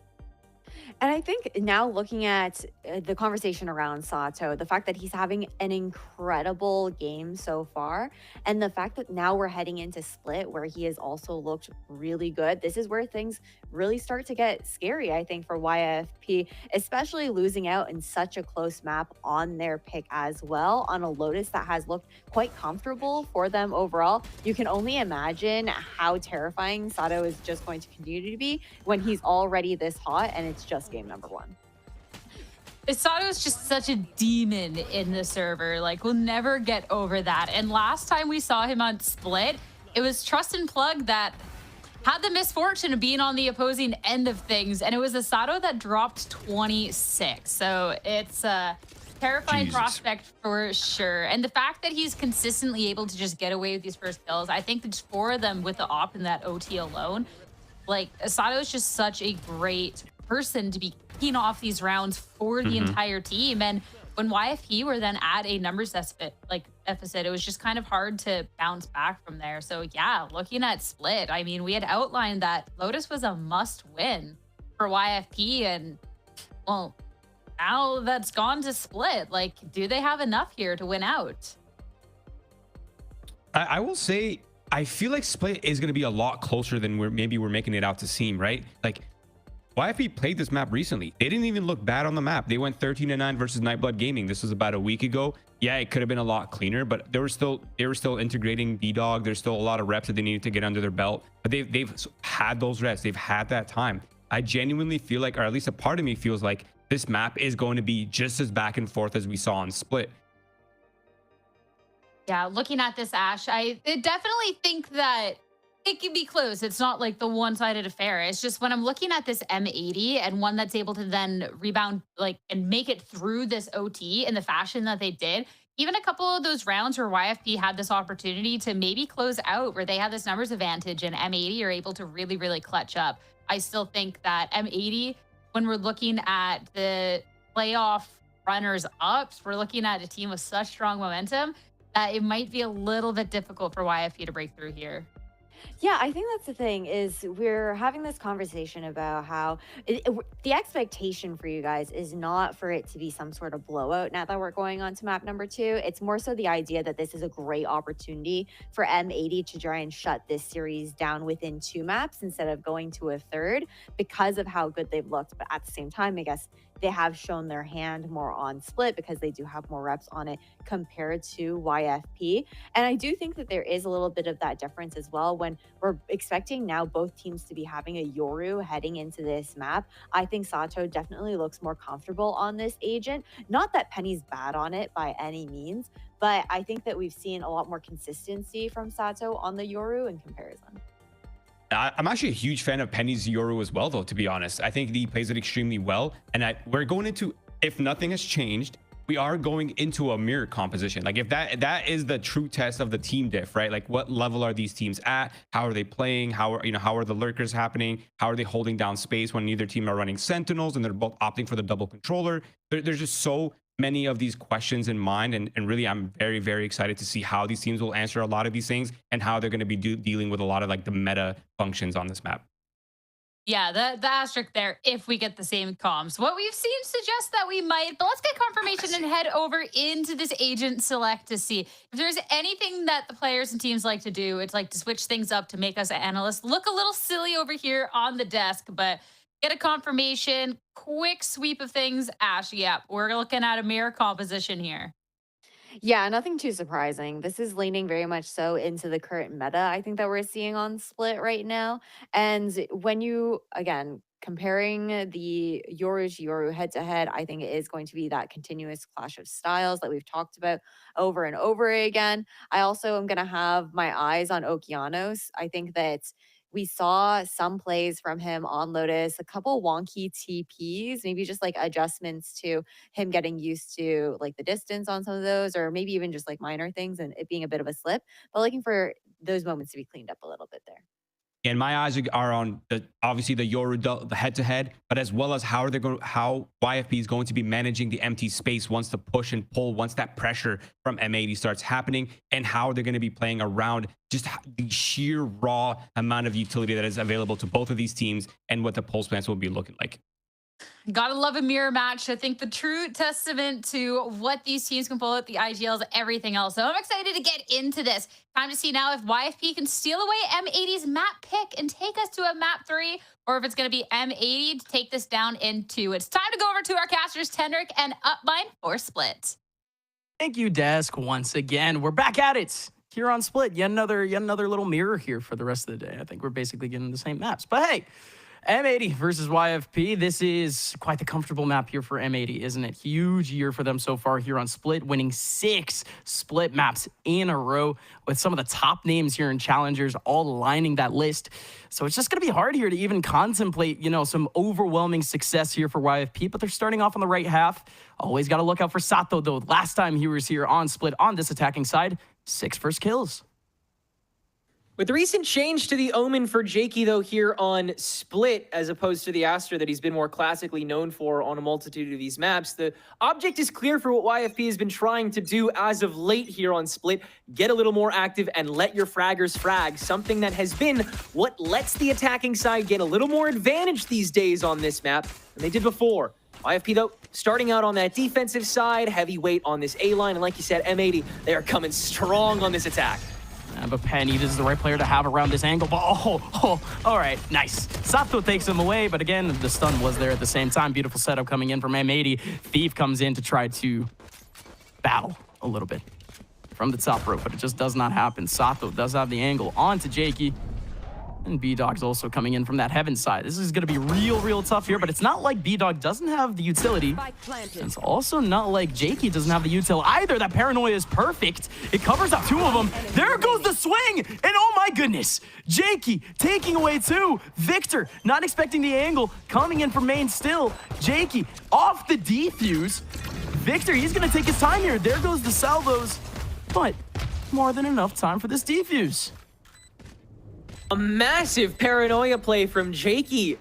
And I think now looking at the conversation around Sato, the fact that he's having an incredible game so far, and the fact that now we're heading into Split where he has also looked really good. This is where things really start to get scary, I think, for YFP, especially losing out in such a close map on their pick as well, on a Lotus that has looked quite comfortable for them overall. You can only imagine how terrifying Sato is just going to continue to be when he's already this hot and it's just game number 1. Sato is just such a demon in the server. Like, we'll never get over that. And last time we saw him on Split, it was Trust and Plug that had the misfortune of being on the opposing end of things. And it was a Sato that dropped 26. So it's a terrifying prospect for sure. And the fact that he's consistently able to just get away with these first kills, I think that 4 of them with the op in that OT alone, like, Sato is just such a great person to be kicking off these rounds for the entire team. And when YFP were then at a numbers deficit, it was just kind of hard to bounce back from there. So yeah, looking at Split, I mean, we had outlined that Lotus was a must win for YFP, and well, now that's gone to Split. Like, do they have enough here to win out? I will say, I feel like Split is going to be a lot closer than we're making it out to seem, right? Like, YFP played this map recently. They didn't even look bad on the map. They went 13-9 versus Nightblood Gaming. This was about a week ago. Yeah, it could have been a lot cleaner, but they were still integrating B-Dog. There's still a lot of reps that they needed to get under their belt, but they've had those reps. They've had that time. I genuinely feel like, or at least a part of me feels like, this map is going to be just as back and forth as we saw on Split. Yeah, looking at this, Ash, I definitely think that it can be close. It's not like the one-sided affair. It's just when I'm looking at this M80 and one that's able to then rebound like and make it through this OT in the fashion that they did, even a couple of those rounds where YFP had this opportunity to maybe close out where they had this numbers advantage and M80 are able to really, really clutch up. I still think that M80, when we're looking at the playoff runners-ups, we're looking at a team with such strong momentum that it might be a little bit difficult for YFP to break through here. Yeah, I think that's the thing is we're having this conversation about how the expectation for you guys is not for it to be some sort of blowout now that we're going on to map number 2. It's more so the idea that this is a great opportunity for M80 to try and shut this series down within 2 maps instead of going to a third because of how good they've looked. But at the same time, I guess they have shown their hand more on Split because they do have more reps on it compared to YFP. And I do think that there is a little bit of that difference as well when we're expecting now both teams to be having a Yoru heading into this map. I think Sato definitely looks more comfortable on this agent. Not that Penny's bad on it by any means, but I think that we've seen a lot more consistency from Sato on the Yoru in comparison. I'm actually a huge fan of Penny's Yoru as well, though, to be honest. I think he plays it extremely well. And we're going into, if nothing has changed, we are going into a mirror composition. Like if that is the true test of the team diff, right? Like what level are these teams at? How are they playing? How are the lurkers happening? How are they holding down space when neither team are running sentinels and they're both opting for the double controller? There's just so many of these questions in mind, and really I'm very, very excited to see how these teams will answer a lot of these things and how they're going to be dealing with a lot of like the meta functions on this map. Yeah, the asterisk there, if we get the same comms. What we've seen suggests that we might, but let's get confirmation and head over into this agent select to see if there's anything that the players and teams like to do. It's like to switch things up to make us analysts look a little silly over here on the desk, but get a confirmation, quick sweep of things. Ash, yeah, we're looking at a mirror composition here. Yeah, nothing too surprising. This is leaning very much so into the current meta, I think, that we're seeing on Split right now. And when you, again, comparing the Yoru to Yoru head-to-head, I think it is going to be that continuous clash of styles that we've talked about over and over again. I also am going to have my eyes on Okeanos. I think that we saw some plays from him on Lotus, a couple wonky TPs, maybe just like adjustments to him getting used to like the distance on some of those, or maybe even just like minor things and it being a bit of a slip, but looking for those moments to be cleaned up a little bit there. And my eyes are on obviously the Yoru the head-to-head, but as well as how YFP is going to be managing the empty space once the push and pull, once that pressure from M80 starts happening, and how they're going to be playing around just the sheer raw amount of utility that is available to both of these teams and what the pulse plans will be looking like. Gotta love a mirror match. I think the true testament to what these teams can pull out, the IGLs, everything else. So I'm excited to get into this. Time to see now if YFP can steal away M80's map pick and take us to a map 3, or if it's going to be M80 to take this down in 2. It's time to go over to our casters, Tendrick and Upbind for Split. Thank you, Desk. Once again, we're back at it here on Split. Yet another little mirror here for the rest of the day. I think we're basically getting the same maps. But hey, M80 versus YFP. This is quite the comfortable map here for M80, isn't it? Huge year for them so far here on Split, winning 6 Split maps in a row with some of the top names here in Challengers all lining that list. So it's just going to be hard here to even contemplate, some overwhelming success here for YFP, but they're starting off on the right half. Always got to look out for Sato, though. Last time he was here on Split on this attacking side, 6 first kills. With the recent change to the Omen for Jakey, though, here on Split, as opposed to the Astra that he's been more classically known for on a multitude of these maps, the object is clear for what YFP has been trying to do as of late here on Split. Get a little more active and let your fraggers frag, something that has been what lets the attacking side get a little more advantage these days on this map than they did before. YFP, though, starting out on that defensive side, heavy weight on this A-line, and like you said, M80, they are coming strong on this attack. But Penny, this is the right player to have around this angle. But all right, nice. Sato takes him away, but again, the stun was there at the same time. Beautiful setup coming in from M80. Thief comes in to try to battle a little bit from the top rope, but it just does not happen. Sato does have the angle onto Jakey. And B-Dog's also coming in from that Heaven side. This is going to be real tough here, but it's not like B-Dog doesn't have the utility. It's also not like Jakey doesn't have the util either. That Paranoia is perfect. It covers up 2 of them. There goes the swing! And oh my goodness! Jakey taking away 2. Victor, not expecting the angle, coming in from main still. Jakey off the defuse. Victor, he's going to take his time here. There goes the salvos. But more than enough time for this defuse. A massive Paranoia play from Jakey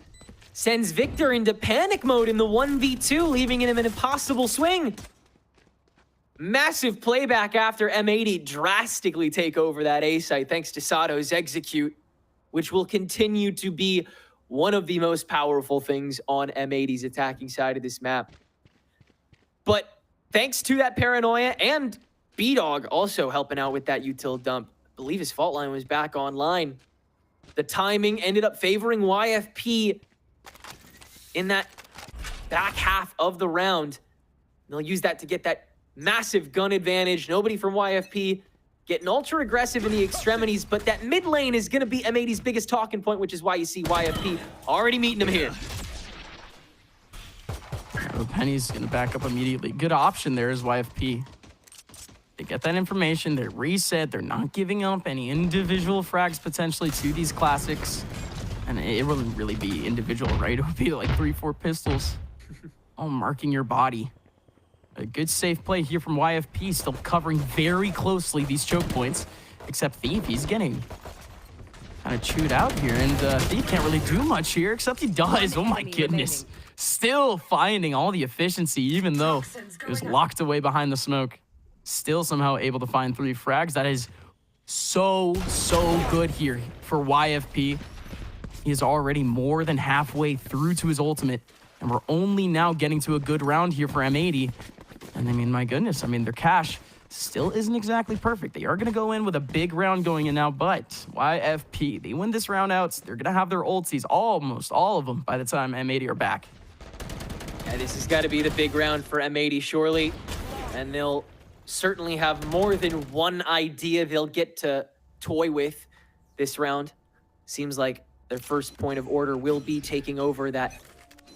sends Victor into panic mode in the 1v2, leaving him an impossible swing. Massive playback after M80 drastically take over that A site thanks to Sato's execute, which will continue to be one of the most powerful things on M80's attacking side of this map. But thanks to that Paranoia and B-Dog also helping out with that util dump, I believe his fault line was back online. The timing ended up favoring YFP in that back half of the round. They'll use that to get that massive gun advantage. Nobody from YFP getting ultra aggressive in the extremities, but that mid lane is going to be M80's biggest talking point, which is why you see YFP already meeting them here. Oh, Penny's going to back up immediately. Good option there is YFP. They get that information, they reset, they're not giving up any individual frags potentially to these classics. And it wouldn't really be individual, right? It would be like 3-4 pistols. All marking your body. A good safe play here from YFP, still covering very closely these choke points. Except Thief, he's getting kind of chewed out here. And Thief can't really do much here, except he does. Oh my goodness. Still finding all the efficiency, even though it was locked away behind the smoke. Still somehow able to find 3 frags. That is so good here for YFP. He is already more than halfway through to his ultimate, and we're only now getting to a good round here for M80. And I mean, my goodness, I mean, their cash still isn't exactly perfect. They are going to go in with a big round going in now, but YFP, they win this round out. They're going to have their ulties, almost all of them, by the time M80 are back. Yeah, this has got to be the big round for M80, surely. And they'll certainly have more than one idea they'll get to toy with this round. Seems like their first point of order will be taking over that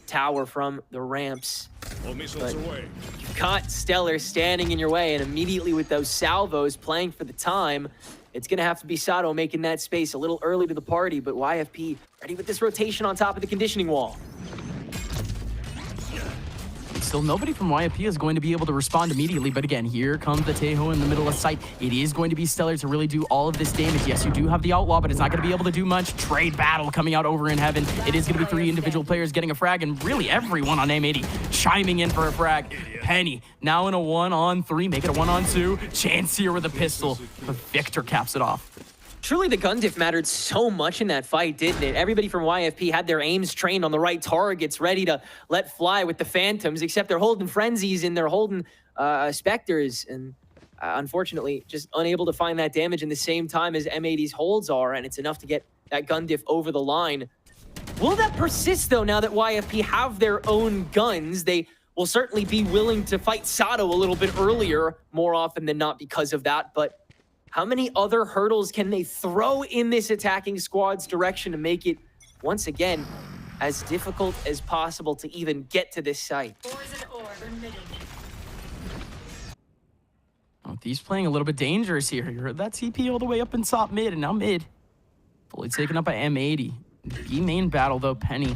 tower from the ramps. But you've got Stellar standing in your way, and immediately with those salvos playing for the time, it's going to have to be Sato making that space a little early to the party, but YFP ready with this rotation on top of the conditioning wall. Still, nobody from YFP is going to be able to respond immediately, but again, here comes the Tejo in the middle of sight. It is going to be Stellar to really do all of this damage. Yes, you do have the Outlaw, but it's not going to be able to do much. Trade battle coming out over in Heaven. It is going to be 3 individual players getting a frag, and really everyone on M80 chiming in for a frag. Penny now in a 1-on-3, make it a 1-on-2. Chance here with a pistol, but Victor caps it off. Truly, the gun diff mattered so much in that fight, didn't it? Everybody from YFP had their aims trained on the right targets, ready to let fly with the Phantoms, except they're holding Frenzies and they're holding Spectres, and unfortunately, just unable to find that damage in the same time as M80's holds are, and it's enough to get that gun diff over the line. Will that persist, though, now that YFP have their own guns? They will certainly be willing to fight Sato a little bit earlier, more often than not because of that, but how many other hurdles can they throw in this attacking squad's direction to make it, once again, as difficult as possible to even get to this site? Oh, he's playing a little bit dangerous here. You heard that TP all the way up in top mid, and now mid. Fully taken up by M80. B main battle, though, Penny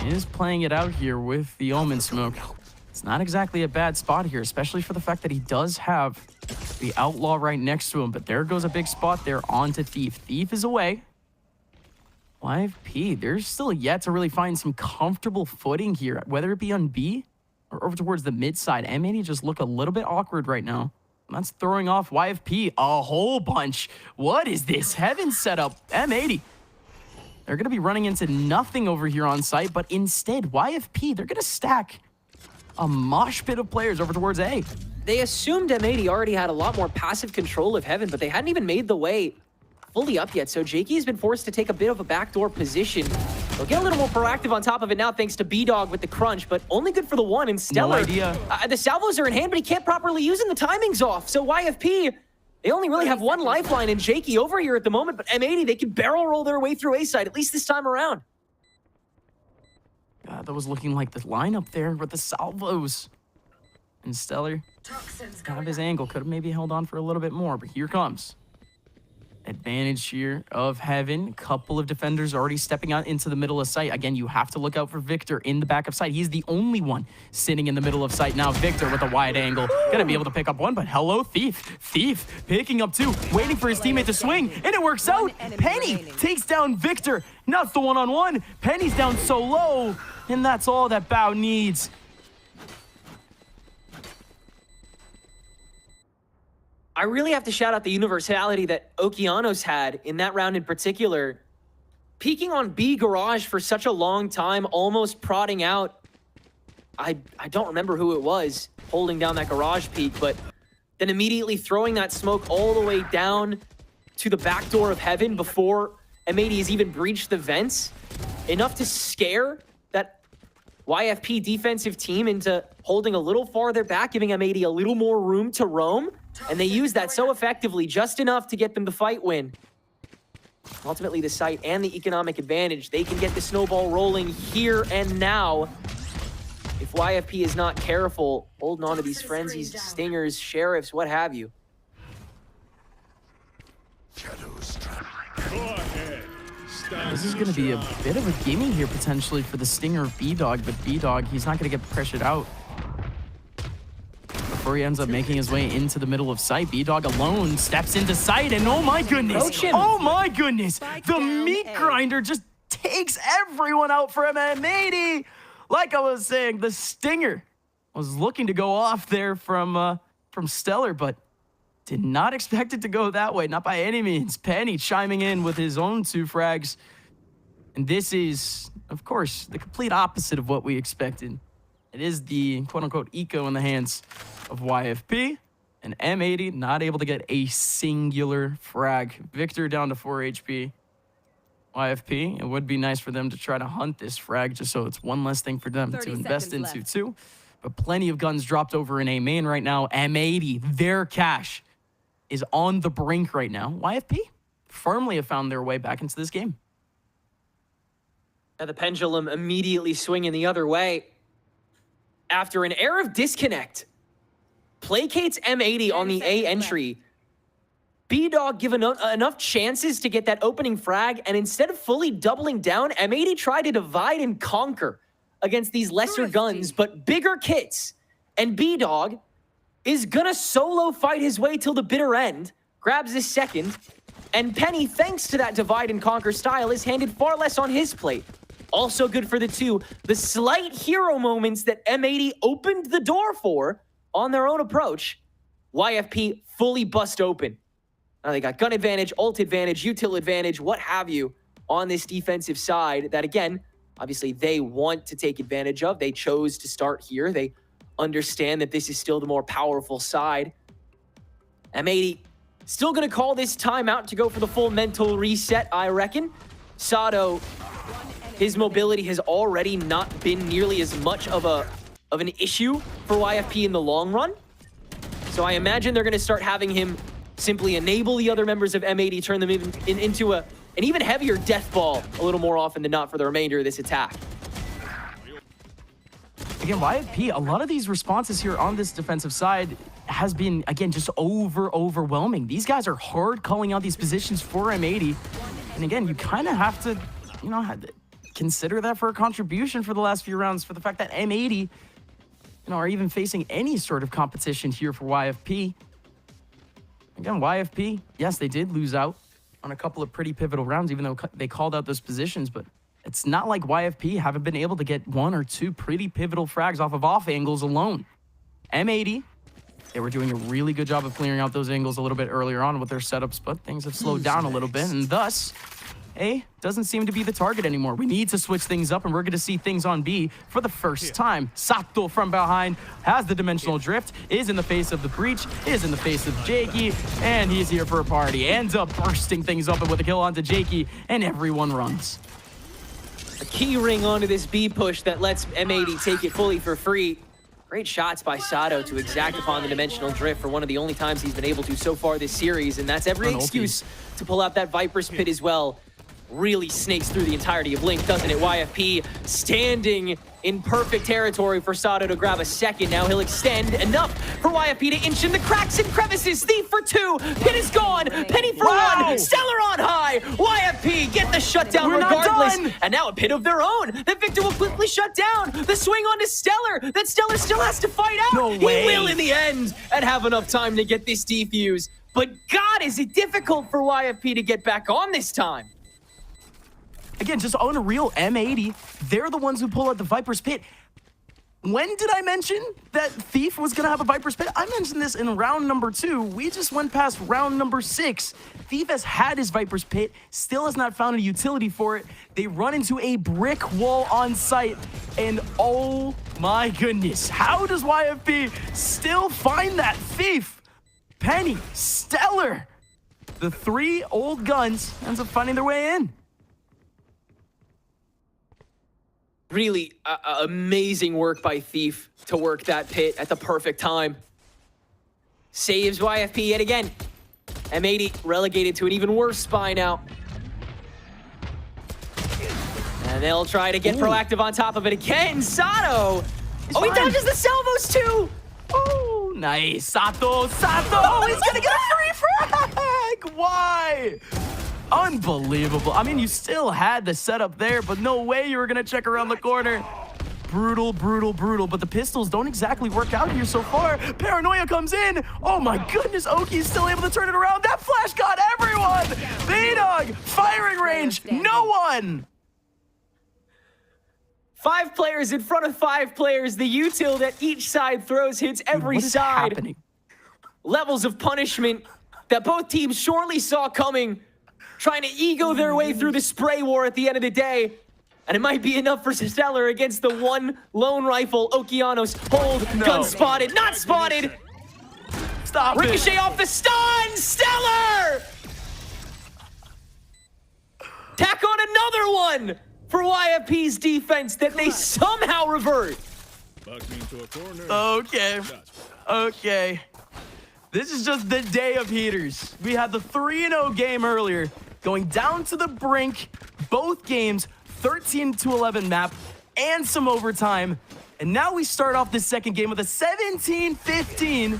is playing it out here with the Omen smoke. It's not exactly a bad spot here, especially for the fact that he does have the Outlaw right next to him, but there goes a big spot there onto Thief. Thief is away. YFP, they're still yet to really find some comfortable footing here, whether it be on B or over towards the mid side. M80 just look a little bit awkward right now. That's throwing off YFP a whole bunch. What is this Heaven setup? M80. They're going to be running into nothing over here on site, but instead, YFP, they're going to stack a mosh pit of players over towards A. They assumed M80 already had a lot more passive control of Heaven, but they hadn't even made the way fully up yet. So Jakey has been forced to take a bit of a backdoor position. They'll get a little more proactive on top of it now thanks to B-Dog with the crunch, but only good for the 1 and Stellar. No idea. The salvos are in hand, but he can't properly use them. The timing's off. So YFP They only really have one lifeline in Jakey over here at the moment, but M80, they can barrel roll their way through A side, at least this time around. God, that was looking like the lineup there with the salvos. And Stellar, kind of his angle, could have maybe held on for a little bit more, but here comes. Advantage here of Heaven. Couple of defenders already stepping out into the middle of sight. Again, you have to look out for Victor in the back of sight. He's the only one sitting in the middle of sight now. Victor with a wide angle. Gonna be able to pick up one, but hello, Thief. Thief picking up two, waiting for his teammate to swing, and it works out. Penny takes down Victor. Not the one-on-one. Penny's down so low, and that's all that Bao needs. I really have to shout out the universality that Okeanos had in that round in particular. Peeking on B garage for such a long time, almost prodding out. I don't remember who it was holding down that garage peek, but then immediately throwing that smoke all the way down to the back door of Heaven before M80 has even breached the vents. Enough to scare that YFP defensive team into holding a little farther back, giving M80 a little more room to roam. And they use that so effectively, just enough to get them the fight win. Ultimately, the site and the economic advantage, they can get the snowball rolling here and now. If YFP is not careful, holding on to these frenzies, stingers, sheriffs, what have you. This is going to be a bit of a gimme here, potentially, for the stinger of B-Dog, but B-Dog, he's not going to get pressured out. Before he ends up making his way into the middle of sight, B-Dog alone steps into sight, and oh my goodness, oh my goodness, the meat grinder just takes everyone out for M80. Like I was saying, the stinger was looking to go off there from Stellar, but did not expect it to go that way, not by any means. Penny chiming in with his own 2 frags, and this is, of course, the complete opposite of what we expected. It is the quote-unquote eco in the hands of YFP, and M80 not able to get a singular frag. Victor down to 4 HP. YFP, it would be nice for them to try to hunt this frag just so it's one less thing for them to invest into too. But plenty of guns dropped over in A main right now. M80, their cash is on the brink right now. YFP firmly have found their way back into this game. The pendulum immediately swinging the other way. After an air of disconnect, placates M80 on the A entry. B-Dog given enough chances to get that opening frag, and instead of fully doubling down, M80 tried to divide and conquer against these lesser guns, but bigger kits. And B-Dog is gonna solo fight his way till the bitter end, grabs his second, and Penny, thanks to that divide and conquer style, is handed far less on his plate. Also good for the two, the slight hero moments that M80 opened the door for on their own approach. YFP fully bust open. Now they got gun advantage, ult advantage, util advantage, what have you, on this defensive side that, again, obviously they want to take advantage of. They chose to start here. They understand that this is still the more powerful side. M80 still going to call this timeout to go for the full mental reset, I reckon. Sado, his mobility has already not been nearly as much of an issue for YFP in the long run. So I imagine they're going to start having him simply enable the other members of M80, turn them into an even heavier death ball a little more often than not for the remainder of this attack. Again, YFP, a lot of these responses here on this defensive side has been, again, just overwhelming. These guys are hard calling out these positions for M80. And again, you kind of have to, consider that for a contribution for the last few rounds, for the fact that M80, are even facing any sort of competition here for YFP. Again, YFP, yes, they did lose out on a couple of pretty pivotal rounds, even though they called out those positions, but it's not like YFP haven't been able to get 1 or 2 pretty pivotal frags off of off angles alone. M80, they were doing a really good job of clearing out those angles a little bit earlier on with their setups, but things have slowed down a little bit, and thus, A doesn't seem to be the target anymore. We need to switch things up, and we're going to see things on B for the first time. Sato from behind has the dimensional drift, is in the face of the breach, is in the face of Jakey, and he's here for a party. Ends up bursting things open with a kill onto Jakey, and everyone runs. A key ring onto this B push that lets M80 take it fully for free. Great shots by Sato to exact upon the dimensional drift for one of the only times he's been able to so far this series, and that's every excuse to pull out that Viper's Pit as well. Really snakes through the entirety of Link, doesn't it? YFP standing in perfect territory for Sato to grab a second. Now he'll extend enough for YFP to inch in the cracks and crevices. Thief for 2, Pit is gone, Penny for 1, Stellar on high. YFP get the shutdown regardless, and now a pit of their own that Victor will quickly shut down. The swing onto Stellar, that Stellar still has to fight out. No He way. will in the end and have enough time to get this defuse. But God, is it difficult for YFP to get back on this time. Again, just on a real M80, they're the ones who pull out the Viper's Pit. When did I mention that Thief was gonna have a Viper's Pit? I mentioned this in round number 2. We just went past round number 6. Thief has had his Viper's Pit, still has not found a utility for it. They run into a brick wall on site, and oh my goodness, how does YFP still find that Thief? Penny, Stellar, the 3 old guns ends up finding their way in. Really amazing work by Thief to work that pit at the perfect time. Saves YFP yet again. M80 relegated to an even worse spy now. And they'll try to get proactive on top of it again. Sato! Oh, he dodges the salvos too! Oh, nice. Sato! He's gonna get a free frag! Why? Unbelievable. I mean, you still had the setup there, but no way you were gonna check around the corner. Brutal, brutal, brutal, but the pistols don't exactly work out here so far. Paranoia comes in. Oh my goodness, Oki's still able to turn it around. That flash got everyone. B-Dog, firing range, no one. 5 players in front of 5 players. The util that each side throws hits every What is side. happening? Levels of punishment that both teams surely saw coming, trying to ego their way through the spray war at the end of the day. And it might be enough for Stellar against the one lone rifle. Okeanos hold, gun spotted, not spotted. Stop Ricochet off the stun, Stellar! Tack on another one for YFP's defense that they somehow revert. Okay. This is just the day of heaters. We had the 3-0 game earlier, going down to the brink. Both games, 13-11 map, and some overtime. And now we start off the second game with a 17-15.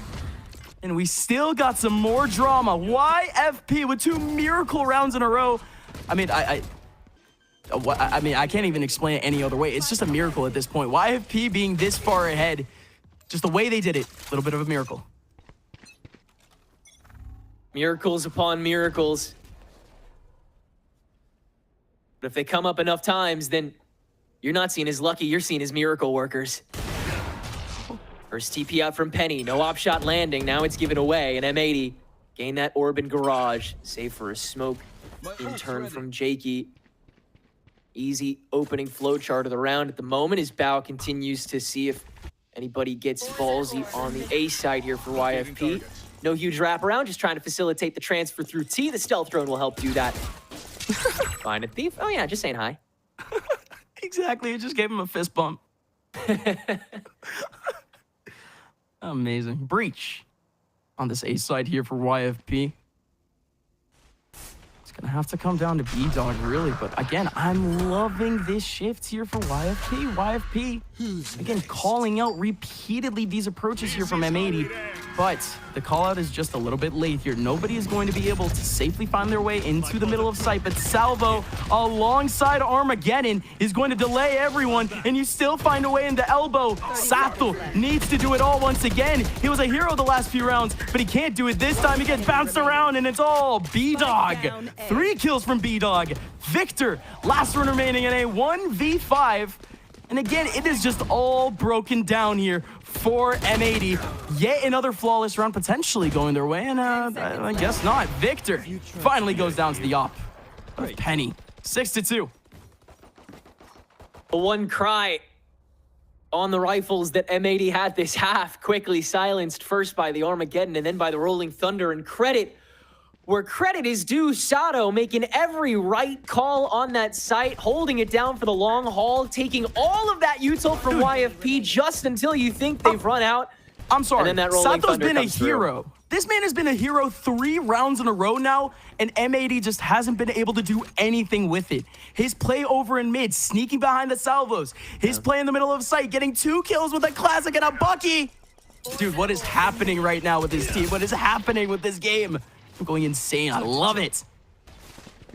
And we still got some more drama. YFP with 2 miracle rounds in a row. I mean, I can't even explain it any other way. It's just a miracle at this point. YFP being this far ahead, just the way they did it, a little bit of a miracle. Miracles upon miracles. But if they come up enough times, then you're not seen as lucky, you're seen as miracle workers. First TP out from Penny, no op shot landing, now it's given away, and M80 gain that orb in garage, save for a smoke in turn from Jakey. Easy opening flowchart of the round at the moment as Bao continues to see if anybody gets ballsy on the A side here for YFP. No huge wraparound, just trying to facilitate the transfer through T. The stealth drone will help do that. Find a thief? Oh yeah, just saying hi. Exactly, it just gave him a fist bump. Amazing. Breach on this A side here for YFP. It's gonna have to come down to B-Dog, really, but again, I'm loving this shift here for YFP. YFP, again, calling out repeatedly these approaches here from M80, but the call out is just a little bit late here. Nobody is going to be able to safely find their way into the middle of sight, but Salvo alongside Armageddon is going to delay everyone, and you still find a way into elbow. Sato needs to do it all once again. He was a hero the last few rounds, but he can't do it this time. He gets bounced around, and it's all B-Dog. 3 kills from B-Dog. Victor, last one remaining in a 1v5. And again, it is just all broken down here for M80. Yet another flawless round potentially going their way, and I guess not. Victor finally goes down to the op of Penny. 6-2. One cry on the rifles that M80 had this half, quickly silenced first by the Armageddon and then by the Rolling Thunder, and credit where credit is due. Sato making every right call on that site, holding it down for the long haul, taking all of that util from YFP just until you think they've run out. I'm sorry, And then that rolling Sato's thunder been a comes through. hero. This man has been a hero 3 rounds in a row now, and M80 just hasn't been able to do anything with it. His play over in mid, sneaking behind the salvos. His play in the middle of sight, getting 2 kills with a classic and a bucky. Dude, what is happening right now with this team? What is happening with this game? I'm going insane. I love it.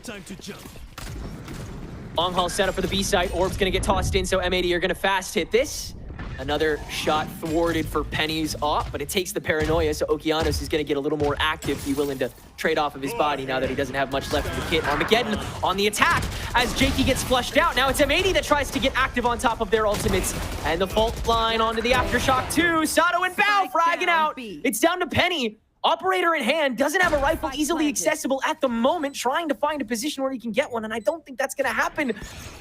Time to jump. Long haul setup for the B side. Orb's going to get tossed in, so M80 are going to fast hit this. Another shot thwarted for Penny's off, but it takes the paranoia, so Okeanos is going to get a little more active, be willing to trade off of his body now that he doesn't have much left of the kit. Armageddon on the attack as Jakey gets flushed out. Now it's M80 that tries to get active on top of their ultimates. And the fault line onto the Aftershock 2. Sato and Bao fragging out. It's down to Penny. Operator in hand, doesn't have a rifle easily accessible at the moment, trying to find a position where he can get one, and I don't think that's going to happen.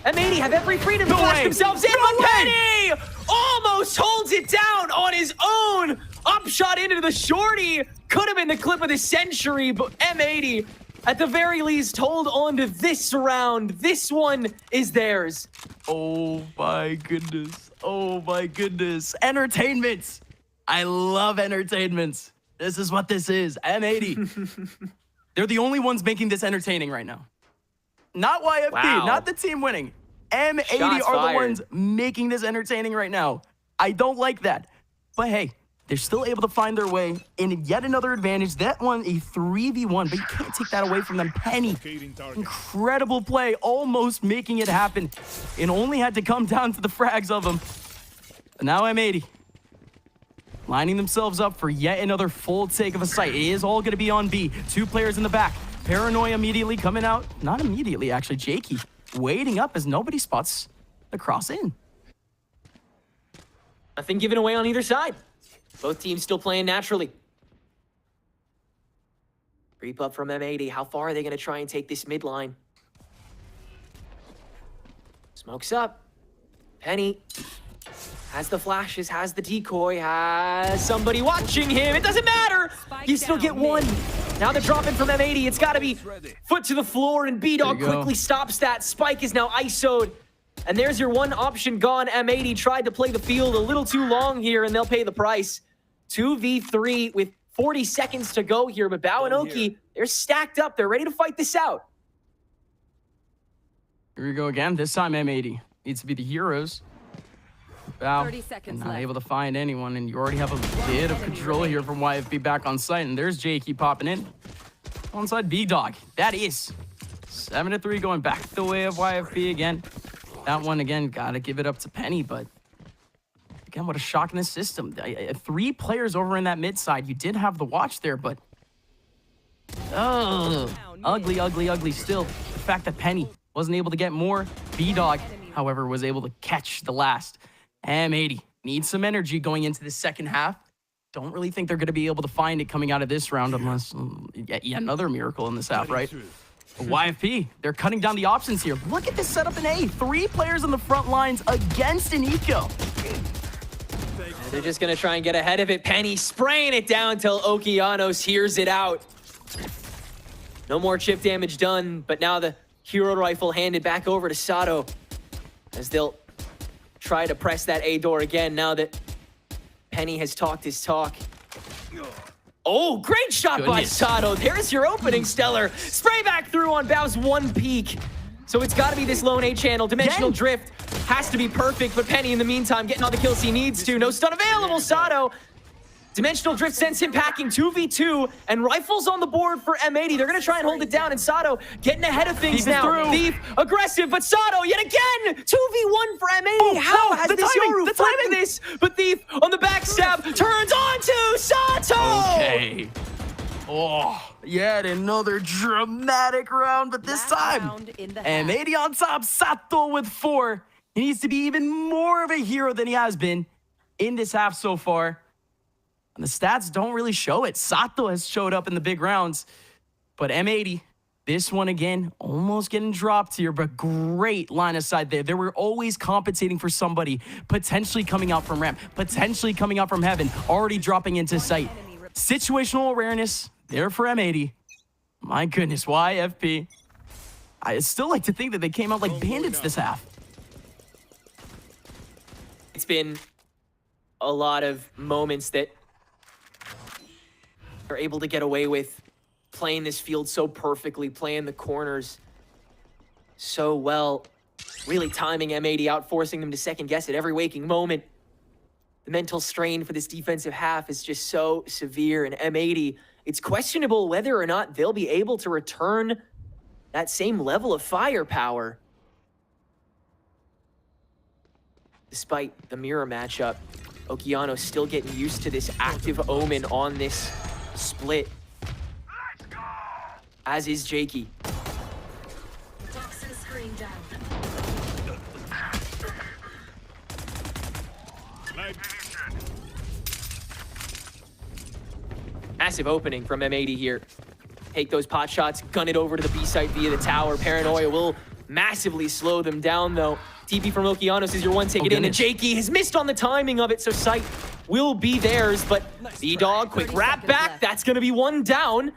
M80 have every freedom to flash themselves in, but Penny almost holds it down on his own. Upshot into the shorty. Could have been the clip of the century, but M80, at the very least, hold on to this round. This one is theirs. Oh my goodness. Oh my goodness. Entertainment. I love entertainment. This is what this is. M80. They're the only ones making this entertaining right now. Not YFP, not the team winning. M80 Shots are fired. the ones making this entertaining right now. I don't like that. But hey, they're still able to find their way in yet another advantage. That one, a 3v1, but you can't take that away from them. Penny, incredible play, almost making it happen. It only had to come down to the frags of them. But now M80. Lining themselves up for yet another full take of a site. It is all going to be on B. 2 players in the back. Paranoia immediately coming out. Not immediately, actually. Jakey waiting up as nobody spots the cross in. Nothing given away on either side. Both teams still playing naturally. Creep up from M80. How far are they going to try and take this mid line? Smokes up. Penny has the flashes, has the decoy, has somebody watching him. It doesn't matter. You still get one. Now they're dropping from M80. It's got to be foot to the floor, and B-Dog quickly stops that. Spike is now ISO'd. And there's your one option gone. M80 tried to play the field a little too long here, and they'll pay the price. 2v3 with 40 seconds to go here. But Bao and Oki, they're stacked up. They're ready to fight this out. Here we go again. This time M80 needs to be the heroes. Bao, 30 seconds not left. able to find anyone, and you already have a bit of control here from YFP back on site, and there's Jakey popping in. Onside B-Dog. That is 7-3 going back the way of YFP again. That one, again, gotta give it up to Penny, but again, what a shock in the system. 3 players over in that mid side. You did have the watch there, but ugly, ugly, ugly still. The fact that Penny wasn't able to get more. B-Dog, however, was able to catch the last. M80 needs some energy going into the second half. Don't really think they're going to be able to find it coming out of this round unless yet another miracle in this half, right? YFP, they're cutting down the options here. Look at this setup in A. 3 players on the front lines against an eco. They're just going to try and get ahead of it. Penny spraying it down till Okeanos hears it out. No more chip damage done, but now the hero rifle handed back over to Sato as they'll try to press that A door again now that Penny has talked his talk. Oh, great shot by Sato. There's your opening, Stellar. Spray back through on Bao's one peek. So it's got to be this lone A channel. Dimensional Drift has to be perfect, but Penny in the meantime getting all the kills he needs to. No stun available, Sato. Dimensional Drift sends him packing 2v2, and rifles on the board for M80. They're going to try and hold it down, and Sato getting ahead of things now. Thief aggressive, but Sato yet again 2v1 for M80. How has this Yoru flipped this? But Thief on the backstab turns on to Sato. Okay. Oh, yet another dramatic round, but this time, M80 on top, Sato with 4. He needs to be even more of a hero than he has been in this half so far. And the stats don't really show it. Sato has showed up in the big rounds, but M80, this one again, almost getting dropped here, but great line of sight there. They were always compensating for somebody, potentially coming out from ramp, potentially coming out from heaven, already dropping into sight. Situational awareness there for M80. My goodness, YFP. I still like to think that they came out like bandits this half. It's been a lot of moments that are able to get away with playing this field so perfectly, playing the corners so well, really timing M80 out, forcing them to second guess at every waking moment. The mental strain for this defensive half is just so severe, and M80, it's questionable whether or not they'll be able to return that same level of firepower. Despite the mirror matchup, Okeanos still getting used to this active Omen on this split. As is Jakey. Massive opening from M80 here. Take those pot shots, gun it over to the B site via the tower. Paranoia will massively slow them down though. TP from Okeanos is your one ticket in, and Jakey has missed on the timing of it, so sight will be theirs, but B-Dog, quick wrap back, that's gonna be one down.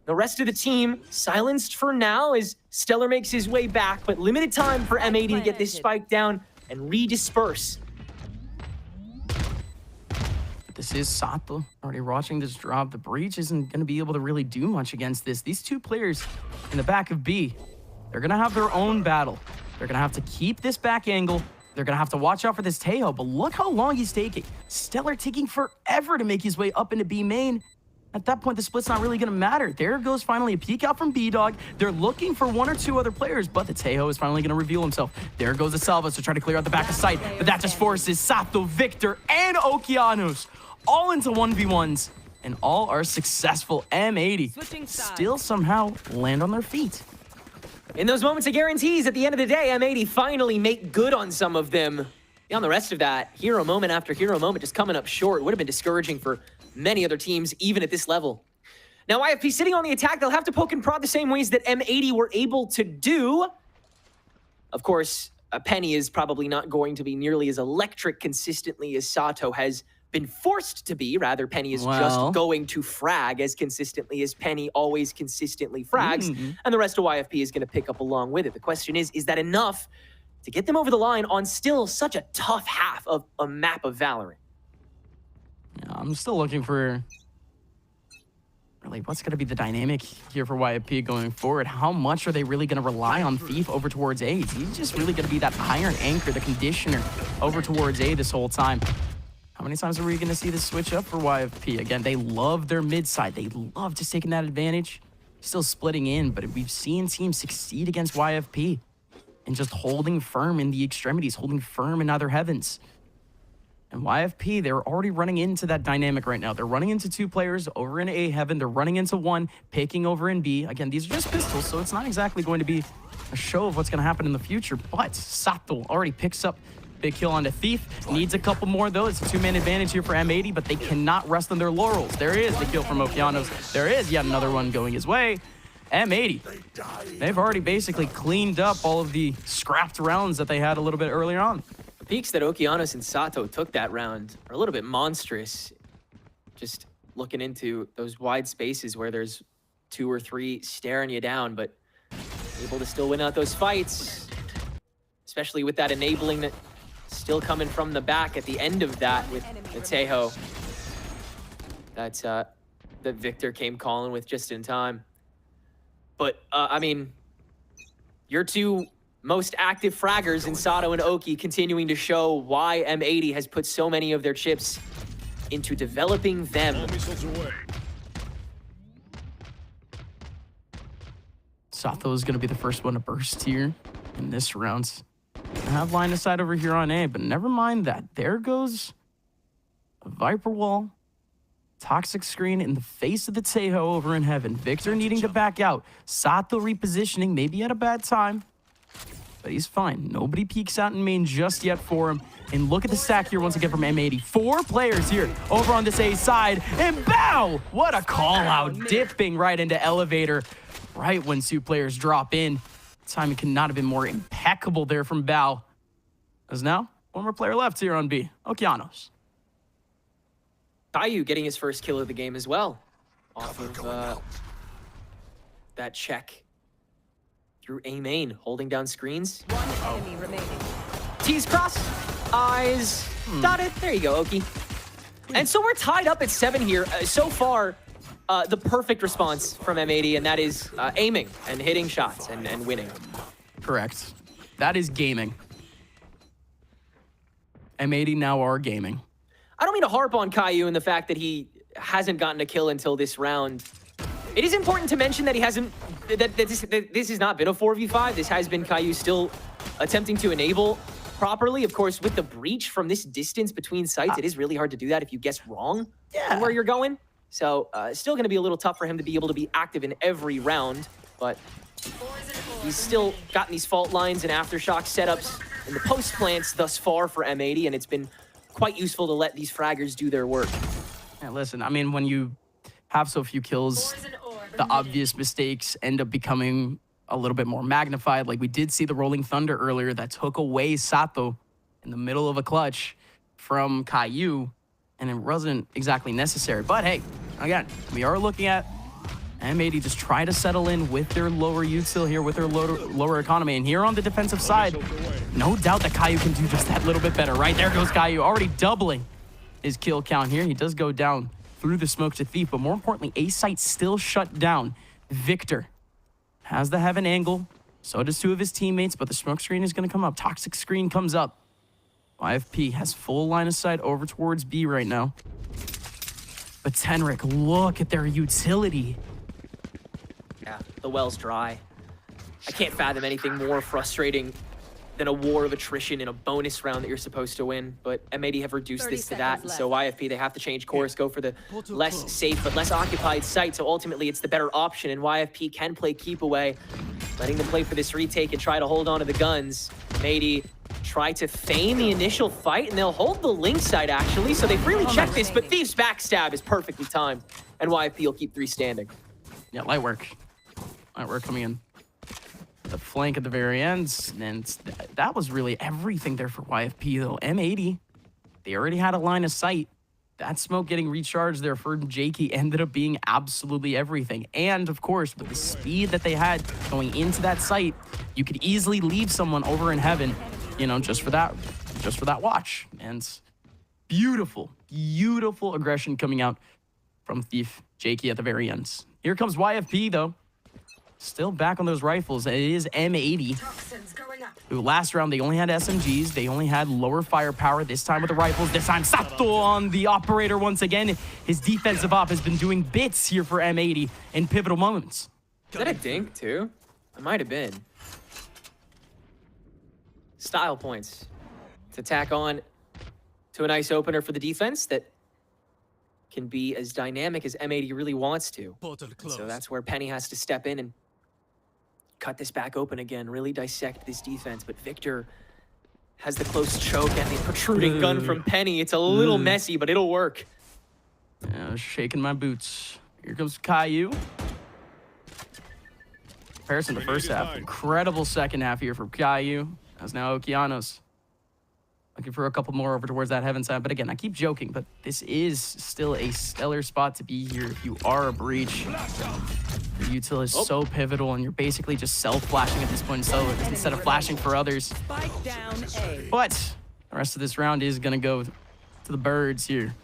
The rest of the team silenced for now as Stellar makes his way back, but limited time for M80 to get this spike down and redisperse. This is Sato already watching this drop. The Breach isn't going to be able to really do much against this. These two players in the back of B, they're going to have their own battle. They're going to have to keep this back angle. They're going to have to watch out for this Tejo, but look how long he's taking. Stellar taking forever to make his way up into B main. At that point, the split's not really going to matter. There goes finally a peek out from B-Dog. They're looking for one or two other players, but the Tejo is finally going to reveal himself. There goes the Salvas to try to clear out the back of sight, but that just forces Sato, Victor, and Okeanos all into 1v1s, and all are successful. M80 still somehow land on their feet. In those moments of guarantees, at the end of the day, M80 finally make good on some of them. Beyond the rest of that, hero moment after hero moment just coming up short. It would have been discouraging for many other teams, even at this level. Now, YFP sitting on the attack, they'll have to poke and prod the same ways that M80 were able to do. Of course, Penny is probably not going to be nearly as electric consistently as Sato has been forced to be. Rather, Penny is just going to frag as consistently as Penny always consistently frags, and the rest of YFP is going to pick up along with it. The question is that enough to get them over the line on still such a tough half of a map of Valorant? Yeah, I'm still looking for really what's going to be the dynamic here for YFP going forward. How much are they really going to rely on Thief over towards A? He's just really going to be that iron anchor, the conditioner over towards A this whole time. How many times are we going to see this switch up for YFP? Again, they love their mid side. They love just taking that advantage, still splitting in, but we've seen teams succeed against YFP and just holding firm in the extremities, holding firm in other heavens. And YFP, they're already running into that dynamic right now. They're running into two players over in A heaven. They're running into one, picking over in B. Again, these are just pistols, so it's not exactly going to be a show of what's going to happen in the future, but Sato already picks up big kill onto Thief. Needs a couple more though. It's a two-man advantage here for M80, but they cannot rest on their laurels. There is the kill from Okeanos. There is yet another one going his way. M80, they've already basically cleaned up all of the scrapped rounds that they had a little bit earlier on. The peaks that Okeanos and Sato took that round are a little bit monstrous. Just looking into those wide spaces where there's two or three staring you down, but able to still win out those fights, especially with that enabling that still coming from the back at the end of that with the Tejo that Victor came calling with just in time. But, I mean, your two most active fraggers in Sato and Oki continuing to show why M80 has put so many of their chips into developing them. Sato is going to be the first one to burst here in this round. I have line of sight over here on A, but never mind that. There goes a Viper wall. Toxic screen in the face of the Tejo over in heaven. Victor needing to back out. Sato repositioning, maybe at a bad time, but he's fine. Nobody peeks out in main just yet for him. And look at the stack here once again from M80. 4 players here over on this A side. And bow! What a call out. Dipping right into elevator right when 2 players drop in. Timing could not have been more impeccable there from Bao. As now, one more player left here on B. Okeanos. Caillou getting his first kill of the game as well. Off of that check through A main, holding down screens. One enemy remaining. T's cross, eyes, dotted. There you go, Oki. And so we're tied up at 7 here. So far, the perfect response from M80, and that is aiming and hitting shots and winning. Correct. That is gaming. M80 now are gaming. I don't mean to harp on Caillou and the fact that he hasn't gotten a kill until this round. It is important to mention that he hasn't, that this has not been a 4v5. This has been Caillou still attempting to enable properly. Of course, with the breach from this distance between sites, it is really hard to do that if you guess wrong on where you're going. So still going to be a little tough for him to be able to be active in every round, but he's still gotten these fault lines and aftershock setups in the post plants thus far for M80, and it's been quite useful to let these fraggers do their work. Yeah, listen, I mean, when you have so few kills, the obvious mistakes end up becoming a little bit more magnified. Like we did see the Rolling Thunder earlier that took away Sato in the middle of a clutch from Caillou, and it wasn't exactly necessary. But hey, again, we are looking at M80 just try to settle in with their lower util here, with their lower economy. And here on the defensive side, no doubt that Caillou can do just that little bit better. Right there goes Caillou, already doubling his kill count here. He does go down through the smoke to Thief, but more importantly, A site still shut down. Victor has the heaven angle. So does 2 of his teammates, but the smoke screen is going to come up. Toxic screen comes up. YFP has full line of sight over towards B right now. But Tenric, look at their utility. Yeah, the well's dry. I can't fathom anything more frustrating than a war of attrition in a bonus round that you're supposed to win, but M80 have reduced this to that, and so YFP, they have to change course, go for the less safe but less occupied site, so ultimately it's the better option, and YFP can play keep away, letting them play for this retake and try to hold on to the guns. M80 try to feign the initial fight, and they'll hold the link side, actually, so they've really checked this, but Thief's backstab is perfectly timed, and YFP will keep 3 standing. Yeah, light work. Light work coming in. The flank at the very end, and that was really everything there for YFP, though. M80, they already had a line of sight. That smoke getting recharged there for Jakey ended up being absolutely everything. And, of course, with the speed that they had going into that site, you could easily leave someone over in heaven, you know, just for that watch. And beautiful, beautiful aggression coming out from Thief Jakey at the very end. Here comes YFP, though. Still back on those rifles. It is M80, who last round they only had SMGs. They only had lower firepower. This time with the rifles. This time Sato on the operator once again. His defensive op has been doing bits here for M80 in pivotal moments. Is that a dink too? It might have been. Style points to tack on to a nice opener for the defense that can be as dynamic as M80 really wants to. So that's where Penny has to step in and cut this back open again, really dissect this defense. But Victor has the close choke and the protruding gun from Penny. It's a little messy, but it'll work. Yeah, shaking my boots. Here comes Caillou. Comparison to the first half. Incredible second half here for Caillou. As now Okeanos looking for a couple more over towards that heaven side. But again, I keep joking, but this is still a stellar spot to be here if you are a breach. Your util is so pivotal, and you're basically just self-flashing at this point instead of flashing for others. But the rest of this round is going to go to the birds here.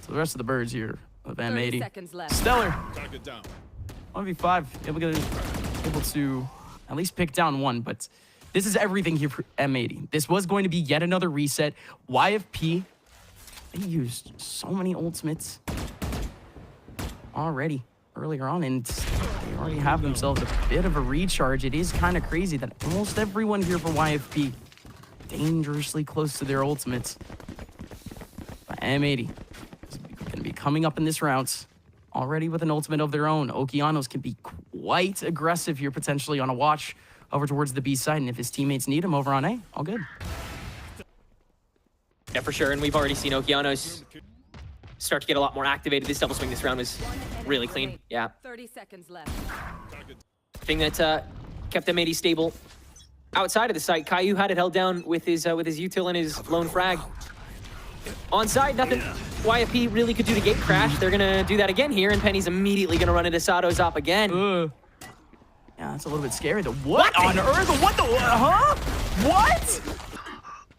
So the rest of the birds here of M80. Stellar. 1v5. Able to at least pick down one, but this is everything here for M80. This was going to be yet another reset. YFP, they used so many ultimates already earlier on, and they already have themselves a bit of a recharge. It is kind of crazy that almost everyone here for YFP dangerously close to their ultimates. But M80 is going to be coming up in this round already with an ultimate of their own. Okeanos can be quite aggressive here potentially on a watch over towards the B side, and if his teammates need him over on A, all good. Yeah, for sure, and we've already seen Okeanos start to get a lot more activated. This double swing this round was really clean. Yeah. 30 seconds left. Thing that kept M80 stable outside of the site. Caillou had it held down with his util and his lone frag. On side, nothing YFP really could do to gate crash. They're gonna do that again here, and Penny's immediately gonna run into Sato's op again. Yeah, that's a little bit scary. What on earth? What the, huh? What?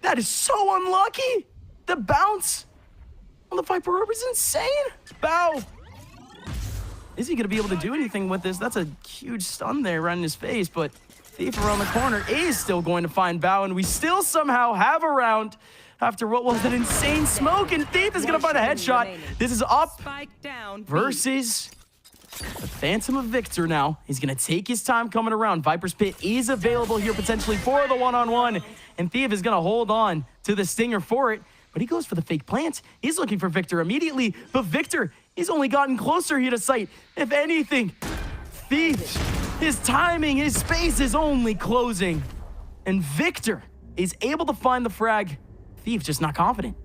That is so unlucky. The bounce on the Viper Orb is insane. Bow. Is he going to be able to do anything with this? That's a huge stun there right in his face, but Thief around the corner is still going to find Bow, and we still somehow have a round after what was an insane smoke, and Thief is going to find a headshot. This is up versus the Phantom of Victor now. He's going to take his time coming around. Viper's Pit is available here potentially for the one-on-one, and Thief is going to hold on to the Stinger for it, but he goes for the fake plant. He's looking for Victor immediately, but Victor, he's only gotten closer here to sight. If anything, Thief, his timing, his space is only closing, and Victor is able to find the frag. Thief just not confident.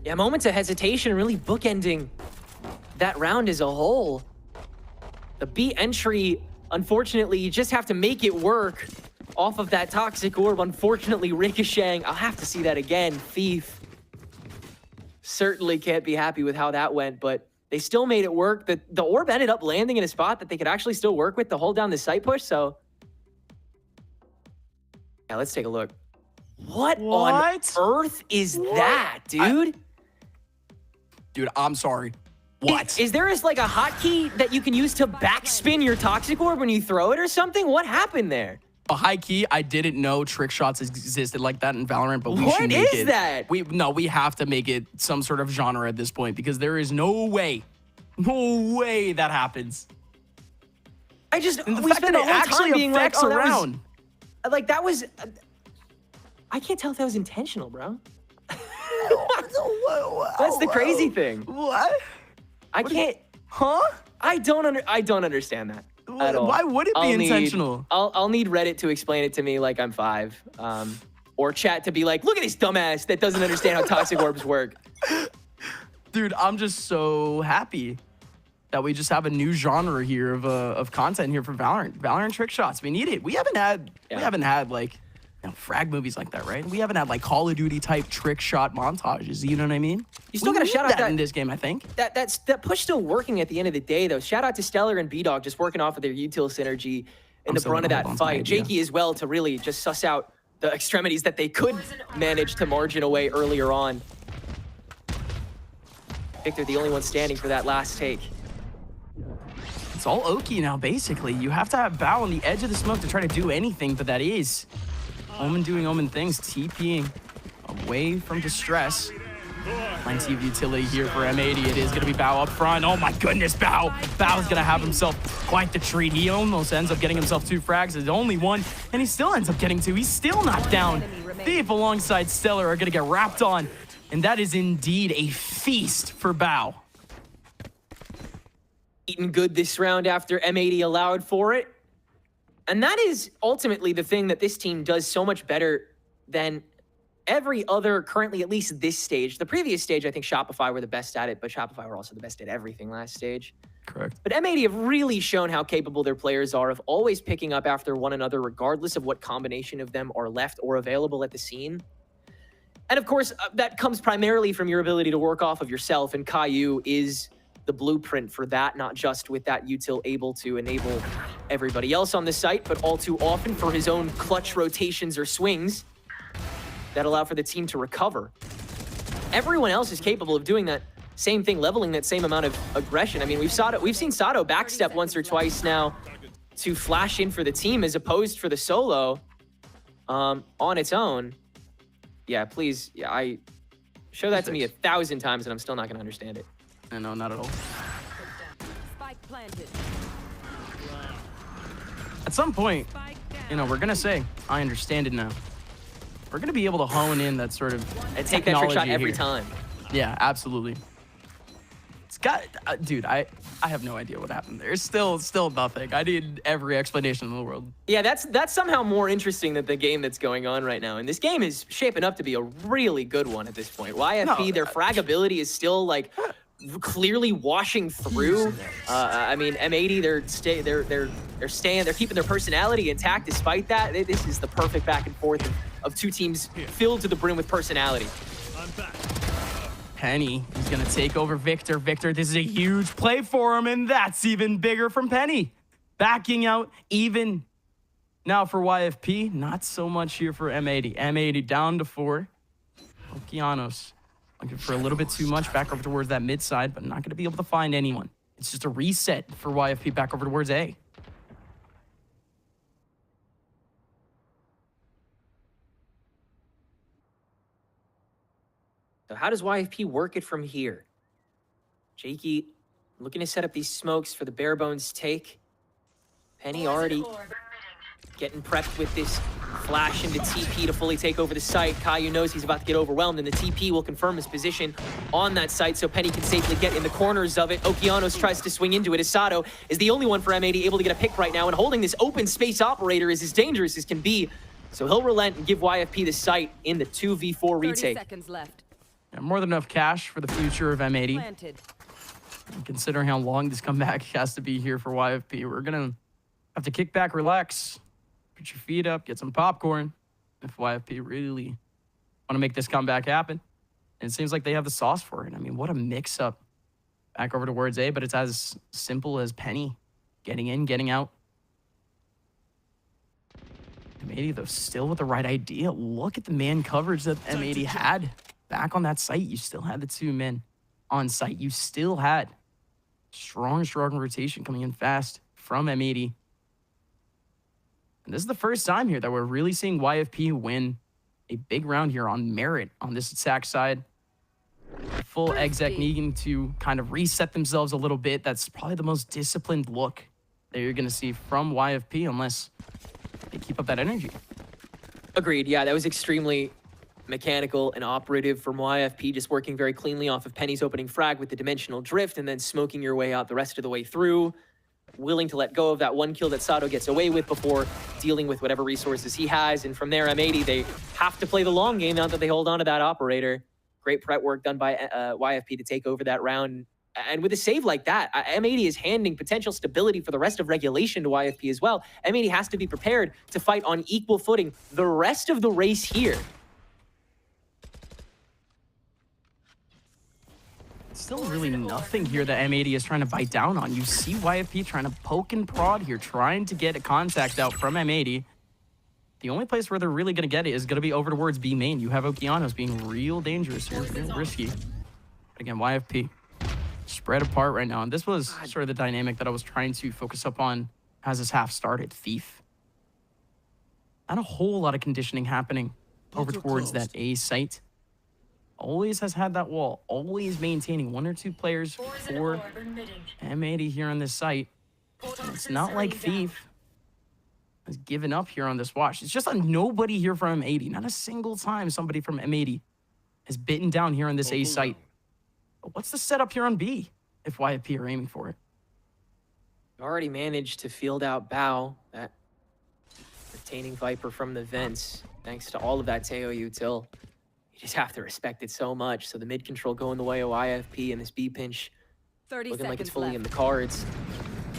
Yeah, moments of hesitation really bookending that round as a whole. The B entry, unfortunately, you just have to make it work off of that Toxic Orb, unfortunately ricocheting. I'll have to see that again. Thief certainly can't be happy with how that went, but they still made it work. The orb ended up landing in a spot that they could actually still work with to hold down the site push, so... Yeah, let's take a look. What on earth is that, dude? Dude, I'm sorry. What? Is there like a hotkey that you can use to backspin your Toxic Orb when you throw it or something? What happened there? A high key, I didn't know trick shots existed like that in Valorant, but we should make it. What is that? We have to make it some sort of genre at this point because there is no way that happens. And the fact spent that a it whole actually time being like, affects oh, around. That was I can't tell if that was intentional, bro. That's the crazy thing. What? I can't. Huh? I don't understand that at all. Why would it be intentional? I'll need Reddit to explain it to me like I'm 5, or chat to be like, look at this dumbass that doesn't understand how Toxic Orbs work. Dude, I'm just so happy that we just have a new genre here of content here for Valorant. Valorant trick shots. We need it. We haven't had like frag movies like that, right? We haven't had like Call of Duty type trick shot montages. You know what I mean? You still got to shout out that in this game, I think. That push still working at the end of the day, though. Shout out to Stellar and B-Dog just working off of their util synergy in the brunt of that fight. Jakey as well to really just suss out the extremities that they could manage to margin away earlier on. Victor, the only one standing for that last take. It's all Oki now, basically. You have to have Bow on the edge of the smoke to try to do anything, but that is Omen doing Omen things, TPing away from distress. Plenty of utility here for M80. It is going to be Bow up front. Oh my goodness, Bow. Bow's going to have himself quite the treat. He almost ends up getting himself 2 frags. There's only 1, and he still ends up getting 2. He's still knocked down. Thief alongside Stellar are going to get wrapped on, and that is indeed a feast for Bow. Eating good this round after M80 allowed for it. And that is ultimately the thing that this team does so much better than every other currently, at least this stage. The previous stage, I think Shopify were the best at it, but Shopify were also the best at everything last stage. Correct. But M80 have really shown how capable their players are of always picking up after one another, regardless of what combination of them are left or available at the scene. And of course, that comes primarily from your ability to work off of yourself, and Caillou is the blueprint for that, not just with that util able to enable everybody else on the site, but all too often for his own clutch rotations or swings that allow for the team to recover. Everyone else is capable of doing that same thing, leveling that same amount of aggression. I mean, we've seen Sato backstep once or twice now to flash in for the team as opposed for the solo on its own. Yeah, please, I show that to me 1,000 times and I'm still not going to understand it. No, not at all. Spike planted. At some point, we're going to say, I understand it now. We're going to be able to hone in that sort of and take that trick shot every time. Yeah, absolutely. It's got, dude, I have no idea what happened there. It's still nothing. I need every explanation in the world. Yeah, that's somehow more interesting than the game that's going on right now. And this game is shaping up to be a really good one at this point. YFP, their fragability is still like clearly washing through. I mean, M80, they're keeping their personality intact despite that. This is the perfect back and forth of 2 teams filled to the brim with personality. Penny is going to take over Victor. Victor, this is a huge play for him, and that's even bigger from Penny. backing out even now for YFP. Not so much here for M80. M80 down to 4. Okeanos looking for a little bit too much back over towards that mid side, but not going to be able to find anyone. It's just a reset for YFP back over towards A. So how does YFP work it from here? Jakey looking to set up these smokes for the bare bones take. Penny already getting prepped with this flash into TP to fully take over the site. Caillou knows he's about to get overwhelmed, and the TP will confirm his position on that site so Penny can safely get in the corners of it. Okeanos tries to swing into it. Asado is the only one for M80 able to get a pick right now, and holding this open space operator is as dangerous as can be. So he'll relent and give YFP the site in the 2v4 retake. 30 seconds left. Yeah, more than enough cash for the future of M80. Planted. And considering how long this comeback has to be here for YFP, we're going to have to kick back, relax, put your feet up, get some popcorn if YFP really want to make this comeback happen. And it seems like they have the sauce for it. I mean, what a mix-up back over towards A, but it's as simple as Penny getting in, getting out. M80, though, still with the right idea. Look at the man coverage that M80 had back on that site. You still had the 2 men on site. You still had strong rotation coming in fast from M80. And this is the first time here that we're really seeing YFP win a big round here on merit on this attack side. Full exec needing to kind of reset themselves a little bit. That's probably the most disciplined look that you're going to see from YFP unless they keep up that energy. Agreed. Yeah, that was extremely mechanical and operative from YFP, just working very cleanly off of Penny's opening frag with the dimensional drift and then smoking your way out the rest of the way through. Willing to let go of that 1 kill that Sato gets away with before dealing with whatever resources he has. And from there, M80, they have to play the long game now that they hold on to that operator. Great prep work done by YFP to take over that round. And with a save like that, M80 is handing potential stability for the rest of regulation to YFP as well. M80 has to be prepared to fight on equal footing the rest of the race here. Still really nothing here that M80 is trying to bite down on. You see YFP trying to poke and prod here, trying to get a contact out from M80. The only place where they're really going to get it is going to be over towards B main. You have Okeanos being real dangerous here, real risky. But again, YFP spread apart right now. And this was sort of the dynamic that I was trying to focus up on as this half started. Thief. Not a whole lot of conditioning happening over towards that A site. Always has had that wall, always maintaining 1 or 2 players for M80 here on this site. And it's not like Thief has given up here on this watch. It's just a nobody here from M80. Not a single time somebody from M80 has bitten down here on this A site. But what's the setup here on B if YFP are aiming for it? Already managed to field out Bao, that retaining Viper from the vents, thanks to all of that Teo util. You just have to respect it so much. So the mid control going the way of YFP and this B pinch looking like it's fully in the cards.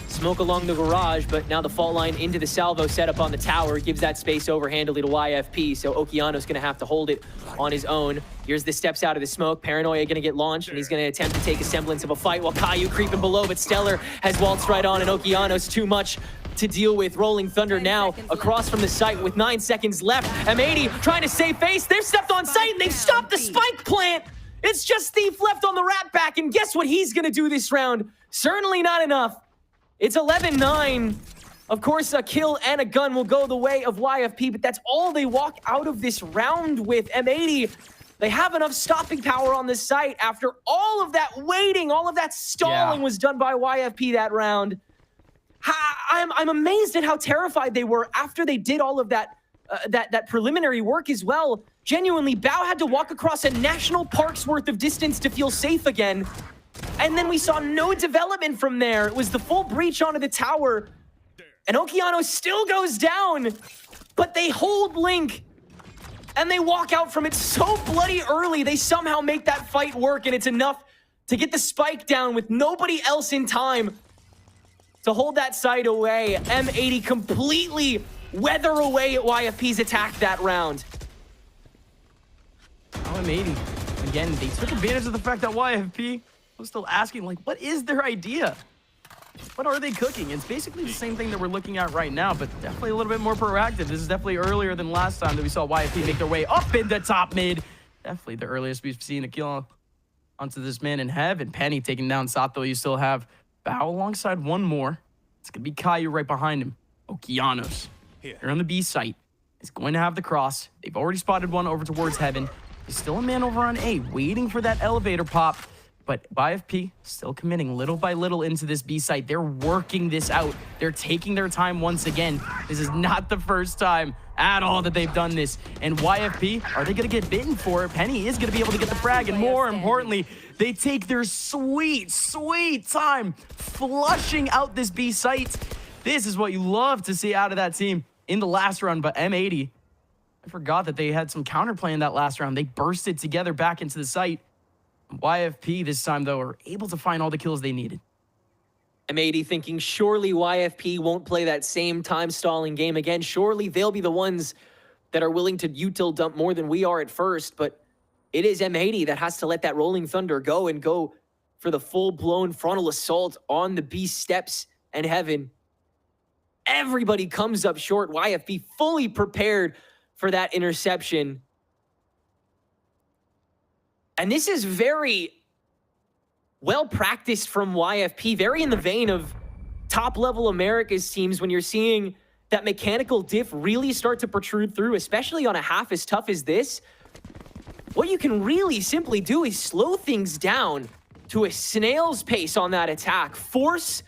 Smoke along the garage, but now the fault line into the salvo setup on the tower gives that space over handily to YFP. So Okeanos gonna have to hold it on his own. Here's the steps out of the smoke. Paranoia gonna get launched, and he's gonna attempt to take a semblance of a fight while Caillou creeping below, but Stellar has waltzed right on, and Okeanos too much to deal with. Rolling Thunder now across from the site with 9 seconds left. M80 trying to save face. They've stepped on site and they've stopped the spike plant. It's just Thief left on the rat back, and guess what he's gonna do this round? Certainly not enough. It's 11-9. Of course, a kill and a gun will go the way of YFP, but that's all they walk out of this round with. M80, they have enough stopping power on the site after all of that waiting, all of that stalling was done by YFP that round. I'm amazed at how terrified they were after they did all of that that preliminary work as well. Genuinely, Bao had to walk across a national park's worth of distance to feel safe again. And then we saw no development from there. It was the full breach onto the tower. And Okeanos still goes down, but they hold Link. And they walk out from it so bloody early. They somehow make that fight work, and it's enough to get the spike down with nobody else in time to hold that side away. M80 completely weather away at YFP's attack that round. Oh, M80. Again, they took advantage of the fact that YFP was still asking, like, what is their idea? what are they cooking? It's basically the same thing that we're looking at right now, but definitely a little bit more proactive. This is definitely earlier than last time that we saw YFP make their way up into top mid. Definitely the earliest we've seen a kill onto this man in heaven. Penny taking down Sato. You still have Bao alongside one more. It's going to be Caillou right behind him. Okeanos. They're on the B site. He's going to have the cross. They've already spotted one over towards heaven. There's still a man over on A waiting for that elevator pop. But YFP still committing little by little into this B site. They're working this out. They're taking their time once again. This is not the first time at all that they've done this. And YFP, are they going to get bitten for it? Penny is going to be able to get the frag. And more importantly, they take their sweet, sweet time flushing out this B site. This is what you love to see out of that team in the last round. But M80, I forgot that they had some counterplay in that last round. They bursted together back into the site. YFP this time, though, are able to find all the kills they needed. M80 thinking surely YFP won't play that same time stalling game again. Surely they'll be the ones that are willing to util dump more than we are at first. But it is M80 that has to let that Rolling Thunder go and go for the full-blown frontal assault on the B steps and heaven. Everybody comes up short. YFP fully prepared for that interception. And this is very well practiced from YFP, very in the vein of top-level America's teams when you're seeing that mechanical diff really start to protrude through, especially on a half as tough as this. What you can really simply do is slow things down to a snail's pace on that attack, force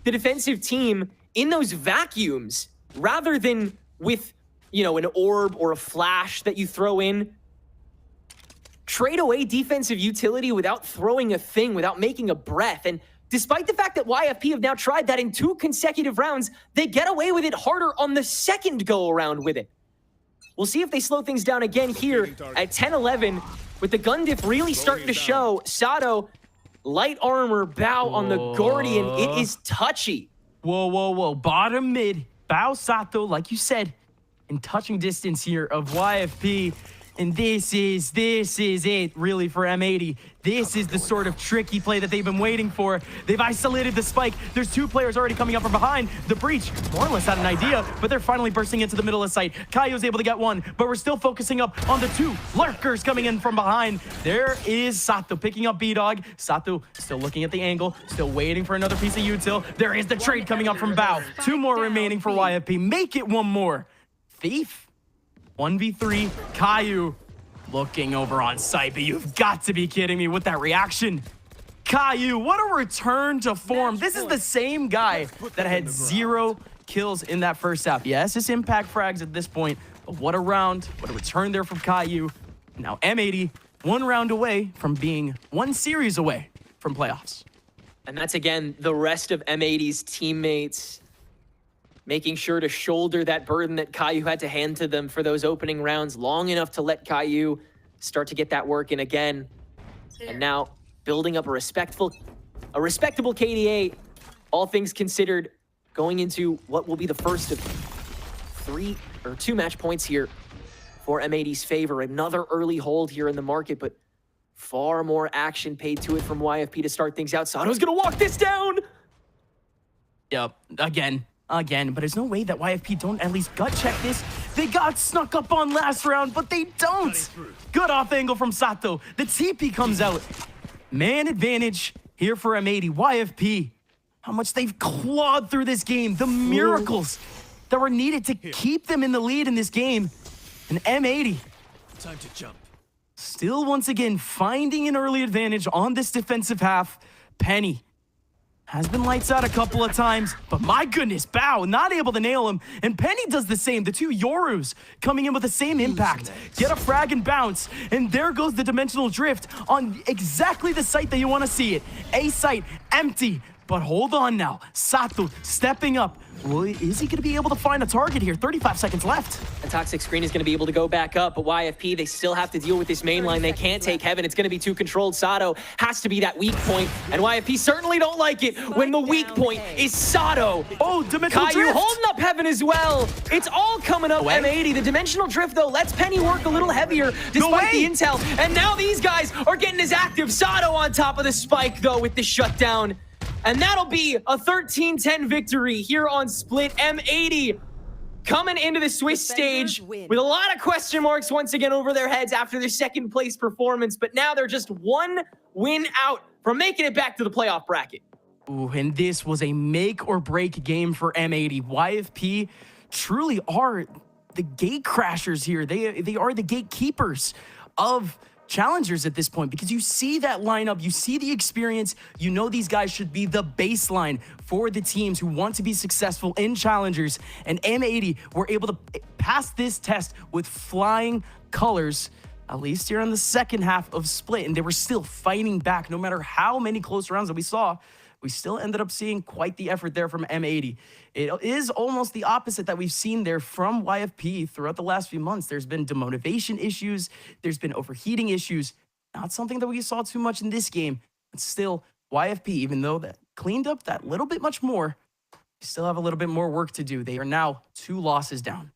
the defensive team in those vacuums rather than with, you know, an orb or a flash that you throw in. Trade away defensive utility without throwing a thing, without making a breath. And despite the fact that YFP have now tried that in 2 consecutive rounds, they get away with it harder on the second go around with it. We'll see if they slow things down again here at 10-11 with the gun diff really starting to show. Sato, light armor, Bao on the Guardian. It is touchy. Whoa. Bottom mid, Bao Sato, like you said, in touching distance here of YFP. And this is it, really, for M80. This is the sort of tricky play that they've been waiting for. They've isolated the spike. There's 2 players already coming up from behind. The breach, more or less, had an idea, but they're finally bursting into the middle of sight. Caillou's able to get one, but we're still focusing up on the 2 lurkers coming in from behind. There is Sato picking up B-Dog. Sato still looking at the angle, still waiting for another piece of util. There is the trade coming up from Bao. 2 more remaining for YFP. Make it 1 more. Thief. 1v3, Caillou looking over on site, but you've got to be kidding me with that reaction. Caillou, what a return to form. This is the same guy that had 0 kills in that first half. Yes, it's impact frags at this point, but what a round, what a return there from Caillou. Now M80, 1 round away from being 1 series away from playoffs. And that's, again, the rest of M80's teammates making sure to shoulder that burden that Caillou had to hand to them for those opening rounds long enough to let Caillou start to get that work in again. And now building up a respectable KDA, all things considered, going into what will be the first of 2 match points here for M80's favor. Another early hold here in the market, but far more action paid to it from YFP to start things out. Sato's gonna walk this down! Yep, again, but there's no way that YFP don't at least gut check this. They got snuck up on last round, but they don't. Good off angle from Sato. The TP comes out. Man advantage here for M80. YFP, how much they've clawed through this game. The miracles that were needed to keep them in the lead in this game. And M80, time to jump. Still once again finding an early advantage on this defensive half. Penny has been lights out a couple of times, but my goodness, Bao not able to nail him. And Penny does the same. The 2 Yorus coming in with the same impact. Get a frag and bounce. And there goes the dimensional drift on exactly the site that you want to see it. A site empty. But hold on now. Sato stepping up. Well, is he going to be able to find a target here? 35 seconds left. A toxic screen is going to be able to go back up, but YFP, they still have to deal with this main line. They can't take heaven. It's going to be too controlled. Sato has to be that weak point, and YFP certainly don't like it when the weak point is Sato. Oh, dimensional Caillou drift. holding up heaven as well. It's all coming up M80. The dimensional drift, though, lets Penny work a little heavier despite the intel, and now these guys are getting as active. Sato on top of the spike, though, with the shutdown. And that'll be a 13-10 victory here on Split. M80 coming into the Swiss stage with a lot of question marks once again over their heads after their second place performance, but now they're just one win out from making it back to the playoff bracket. Ooh, and this was a make or break game for M80. YFP truly are the gate crashers here. They are the gatekeepers of Challengers at this point, because you see that lineup, you see the experience, you know these guys should be the baseline for the teams who want to be successful in Challengers, and M80 were able to pass this test with flying colors, at least here in the second half of Split, and they were still fighting back no matter how many close rounds that we saw. We still ended up seeing quite the effort there from M80. It is almost the opposite that we've seen there from YFP throughout the last few months. There's been demotivation issues. There's been overheating issues. Not something that we saw too much in this game. But still, YFP, even though that cleaned up that little bit much more, we still have a little bit more work to do. They are now 2 losses down.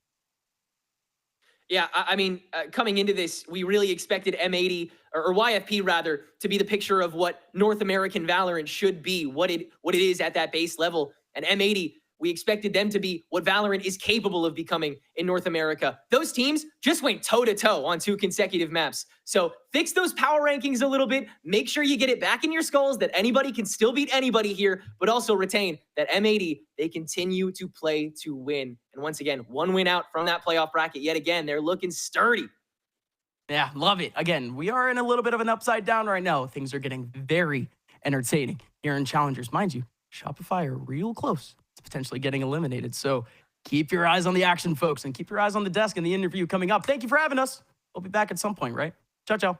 Yeah, I mean, coming into this, we really expected M80, or YFP rather, to be the picture of what North American VALORANT should be, what it is at that base level. And M80, we expected them to be what VALORANT is capable of becoming in North America. Those teams just went toe-to-toe on 2 consecutive maps. So fix those power rankings a little bit. Make sure you get it back in your skulls that anybody can still beat anybody here, but also retain that M80, they continue to play to win. And once again, 1 win out from that playoff bracket. Yet again, they're looking sturdy. Yeah, love it. Again, we are in a little bit of an upside down right now. Things are getting very entertaining here in Challengers. Mind you, Shopify are real close to potentially getting eliminated. So keep your eyes on the action, folks, and keep your eyes on the desk and the interview coming up. Thank you for having us. We'll be back at some point, right? Ciao, ciao.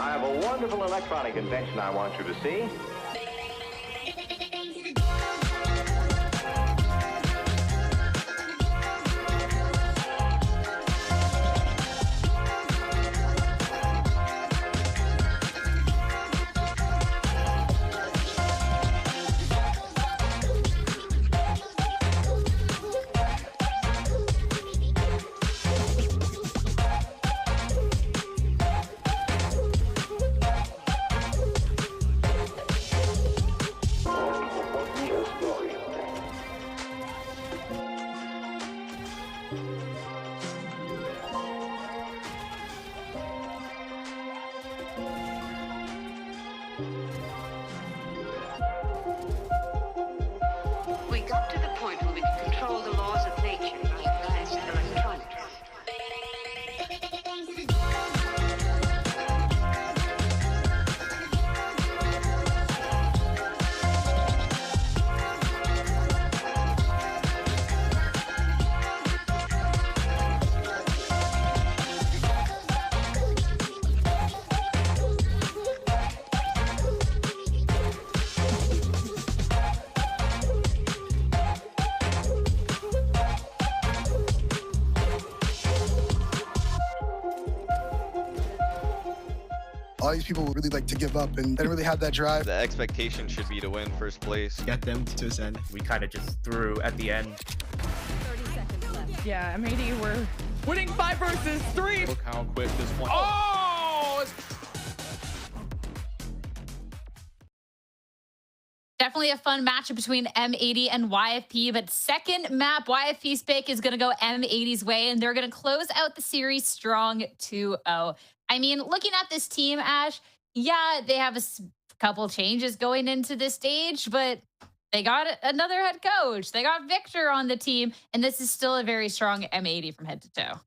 I have a wonderful electronic invention I want you to see. lot of these people really like to give up and they don't really have that drive. The expectation should be to win first place. Get them to Ascent. We kind of just threw at the end. 30 seconds left. Yeah, M80, we're winning 5 versus 3. Look how quick this one. Oh! Definitely a fun matchup between M80 and YFP, but second map, YFP's pick is going to go M80's way, and they're going to close out the series strong 2-0. I mean, looking at this team, Ash, yeah, they have a couple changes going into this stage, but they got another head coach. They got Victor on the team, and this is still a very strong M80 from head to toe.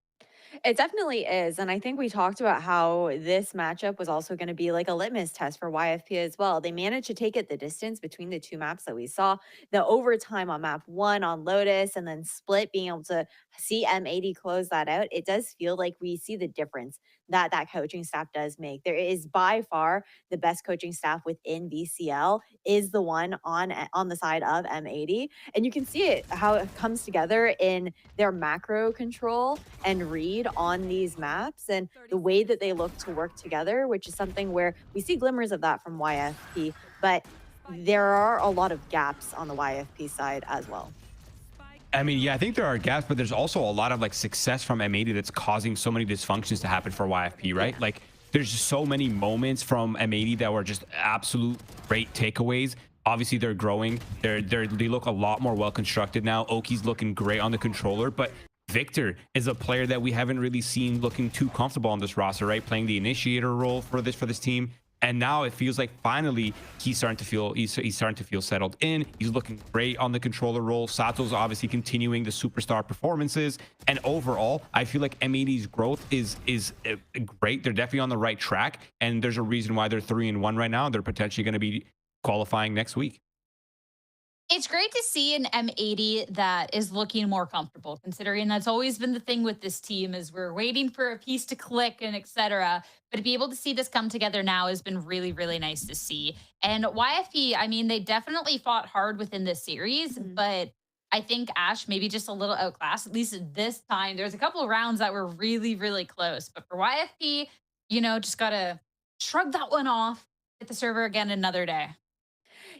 It definitely is. And I think we talked about how this matchup was also going to be like a litmus test for YFP as well. They managed to take it the distance between the two maps that we saw. The overtime on map 1 on Lotus and then Split, being able to see M80 close that out. It does feel like we see the difference that that coaching staff does make. There is by far the best coaching staff within VCL is the one on the side of M80. And you can see it, how it comes together in their macro control and read on these maps and the way that they look to work together, which is something where we see glimmers of that from YFP, but there are a lot of gaps on the YFP side as well. I mean, yeah, I think there are gaps, but there's also a lot of like success from M80 that's causing so many dysfunctions to happen for YFP, right? Like there's just so many moments from M80 that were just absolute great takeaways. Obviously they're growing. They look a lot more well constructed now. Oki's looking great on the controller, but Victor is a player that we haven't really seen looking too comfortable on this roster, right? Playing the initiator role for this team. And now it feels like finally he's starting to feel settled in. He's looking great on the controller role. Sato's obviously continuing the superstar performances. And overall, I feel like M80's growth is great. They're definitely on the right track. And there's a reason why they're 3-1 right now. They're potentially going to be qualifying next week. It's great to see an M80 that is looking more comfortable, considering that's always been the thing with this team is we're waiting for a piece to click and etc. But to be able to see this come together now has been really, really nice to see. And YFP, I mean, they definitely fought hard within this series, but I think Ash maybe just a little outclassed, at least this time. There's a couple of rounds that were really, really close. But for YFP, you know, just got to shrug that one off, hit the server again another day.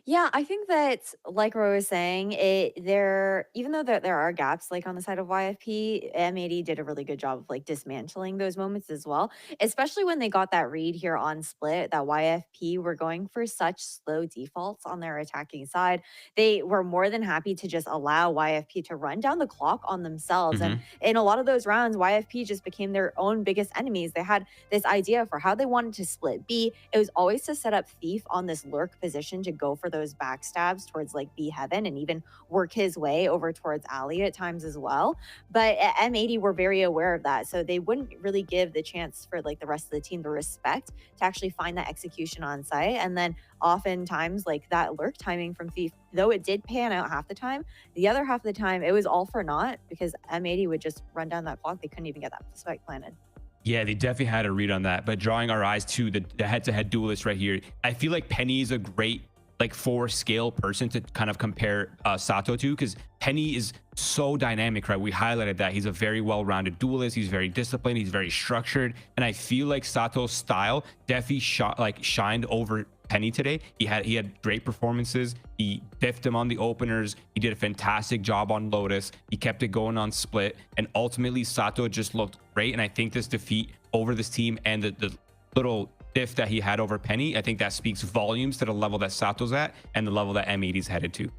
Yeah, I think that, like Roy was saying, even though there are gaps like on the side of YFP, M80 did a really good job of like dismantling those moments as well, especially when they got that read here on Split that YFP were going for such slow defaults on their attacking side. They were more than happy to just allow YFP to run down the clock on themselves. And in a lot of those rounds, YFP just became their own biggest enemies. They had this idea for how they wanted to split B. It was always to set up Thief on this lurk position to go for those backstabs towards like B heaven and even work his way over towards Ali at times as well. But M80 were very aware of that, so they wouldn't really give the chance for like the rest of the team the respect to actually find that execution on site. And then oftentimes like that lurk timing from Thief, though it did pan out half the time, the other half of the time it was all for naught because M80 would just run down that clock. They couldn't even get that spike planted. Yeah, they definitely had a read on that. But drawing our eyes to the head-to-head duelist right here, I feel like Penny is a great like 4-scale person to kind of compare Sato to, because Penny is so dynamic, right? We highlighted that he's a very well-rounded duelist. He's very disciplined. He's very structured. And I feel like Sato's style definitely shined over Penny today. He had great performances. He biffed him on the openers. He did a fantastic job on Lotus. He kept it going on Split. And ultimately, Sato just looked great. And I think this defeat over this team and the little diff that he had over Penny, I think that speaks volumes to the level that Sato's at and the level that M80's headed to.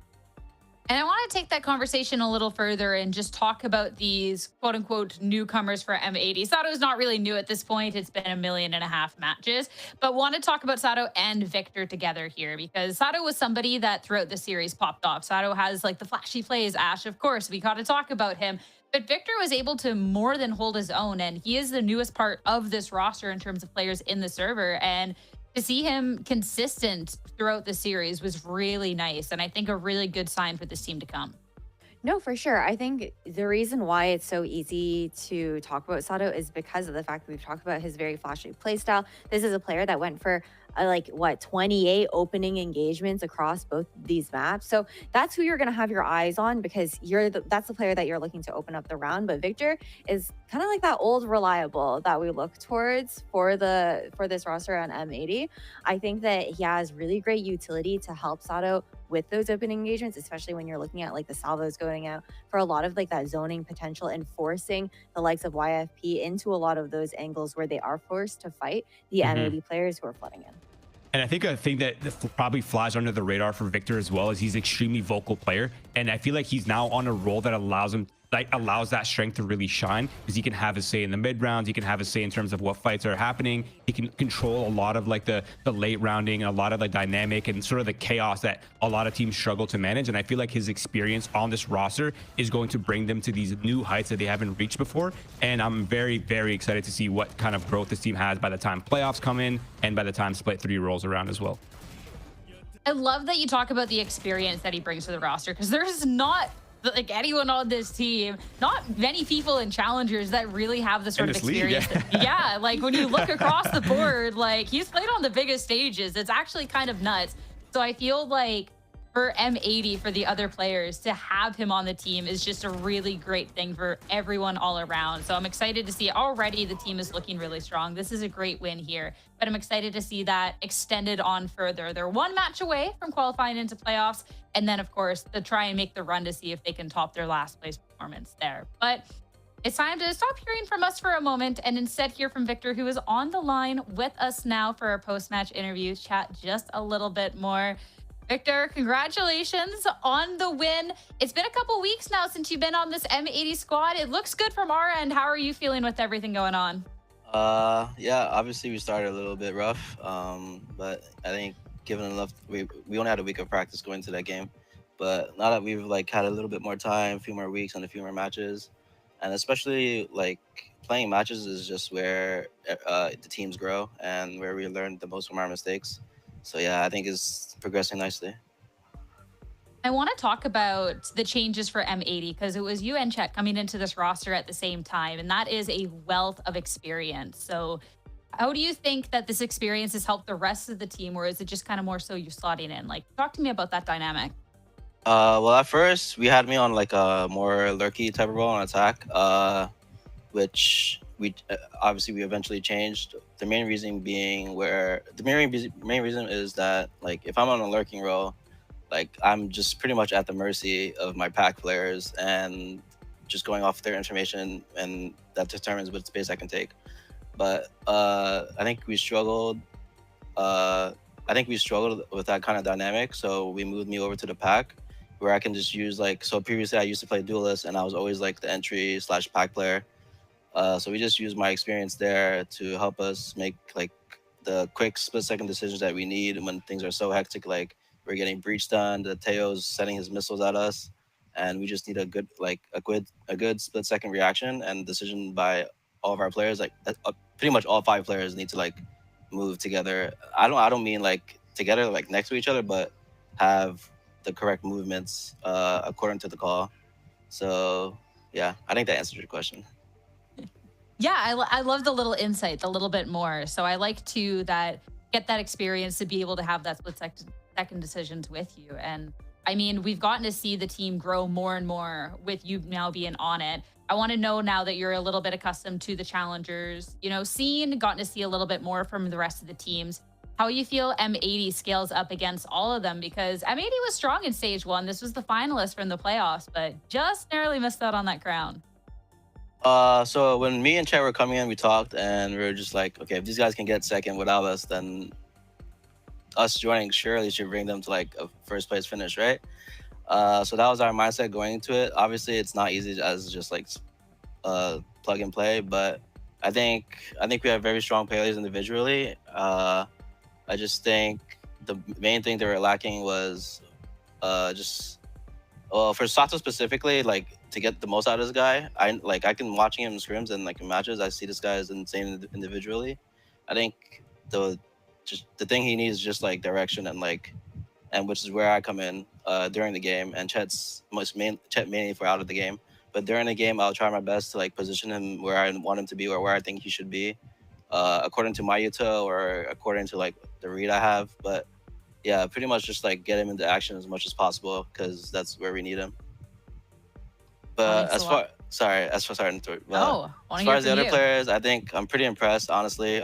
And I want to take that conversation a little further and just talk about these quote unquote newcomers for M80. Sato's not really new at this point. It's been 1.5 million matches, but want to talk about Sato and Victor together here because Sato was somebody that throughout the series popped off. Sato has like the flashy plays, Ash, of course, we got to talk about him. But Victor was able to more than hold his own, and he is the newest part of this roster in terms of players in the server. And to see him consistent throughout the series was really nice, and I think a really good sign for this team to come. No, for sure. I think the reason why it's so easy to talk about Sato is because of the fact that we've talked about his very flashy playstyle. This is a player that went for like what 28 opening engagements across both these maps. So that's who you're going to have your eyes on, because that's the player that you're looking to open up the round. But Victor is kind of like that old reliable that we look towards for this roster on M80. I think that he has really great utility to help Sato with those opening engagements, especially when you're looking at like the salvos going out for a lot of like that zoning potential and forcing the likes of YFP into a lot of those angles where they are forced to fight the M80 players who are flooding in. And I think a thing that probably flies under the radar for Victor as well is he's an extremely vocal player. And I feel like he's now on a role that allows him, allows that strength to really shine, because he can have his say in the mid rounds. He can have his say in terms of what fights are happening. He can control a lot of like the late rounding and a lot of the dynamic and sort of the chaos that a lot of teams struggle to manage. And I feel like his experience on this roster is going to bring them to these new heights that they haven't reached before. And I'm very, very excited to see what kind of growth this team has by the time playoffs come in and by the time Split 3 rolls around as well. I love that you talk about the experience that he brings to the roster, because there's not like anyone on this team, not many people in Challengers that really have this sort of experience. League, yeah, like when you look across the board, like he's played on the biggest stages. It's actually kind of nuts. So I feel like for M80, for the other players, to have him on the team is just a really great thing for everyone all around. So I'm excited to see already the team is looking really strong. This is a great win here, but I'm excited to see that extended on further. They're one match away from qualifying into playoffs. And then, of course, to try and make the run to see if they can top their last place performance there. But it's time to stop hearing from us for a moment and instead hear from Victor, who is on the line with us now for our post-match interview, chat just a little bit more. Victor, congratulations on the win. It's been a couple weeks now since you've been on this M80 squad. It looks good from our end. How are you feeling with everything going on? Yeah, obviously we started a little bit rough, but I think given enough, we only had a week of practice going into that game. But now that we've like had a little bit more time, a few more weeks and a few more matches, and especially like playing matches is just where the teams grow and where we learn the most from our mistakes. So yeah, I think it's progressing nicely. I want to talk about the changes for M80, because it was you and Chet coming into this roster at the same time, and that is a wealth of experience. So how do you think that this experience has helped the rest of the team, or is it just kind of more so you're slotting in? Like, talk to me about that dynamic. Well, at first we had me on like a more lurky type of role on attack, which we obviously we eventually changed. The main reason being the main reason is that like if I'm on a lurking role, like I'm just pretty much at the mercy of my pack players and just going off their information, and that determines what space I can take. But I think we struggled. I think we struggled with that kind of dynamic, so we moved me over to the pack, where I can just use like, so previously I used to play duelist and I was always like the entry / pack player. So we just use my experience there to help us make like the quick split-second decisions that we need when things are so hectic, like we're getting breach done, the Teo's setting his missiles at us, and we just need a good split-second reaction and decision by all of our players. Like pretty much all 5 players need to like move together. I don't mean like together like next to each other, but have the correct movements according to the call. So yeah, I think that answers your question. Yeah, I love the little insight, a little bit more. So I like to get that experience to be able to have that split-second decisions with you. And I mean, we've gotten to see the team grow more and more with you now being on it. I want to know, now that you're a little bit accustomed to the Challengers, scene, gotten to see a little bit more from the rest of the teams, how you feel M80 scales up against all of them, because M80 was strong in stage 1. This was the finalist from the playoffs, but just narrowly missed out on that crown. So when me and Chet were coming in, we talked and we were just like, okay, if these guys can get second without us, then us joining surely should bring them to like a first place finish, right? So that was our mindset going into it. Obviously, it's not easy as just like plug and play, but I think we have very strong players individually. I just think the main thing they were lacking was for Sato specifically, like to get the most out of this guy. I can watching him in scrims and like in matches, I see this guy is insane individually. I think the thing he needs is just like direction and which is where I come in during the game, and Chet mainly for out of the game. But during the game, I'll try my best to like position him where I want him to be or where I think he should be, according to my util or according to like the read I have. But yeah, pretty much just like get him into action as much as possible because that's where we need him. But as far as far as the other players, I think I'm pretty impressed, honestly.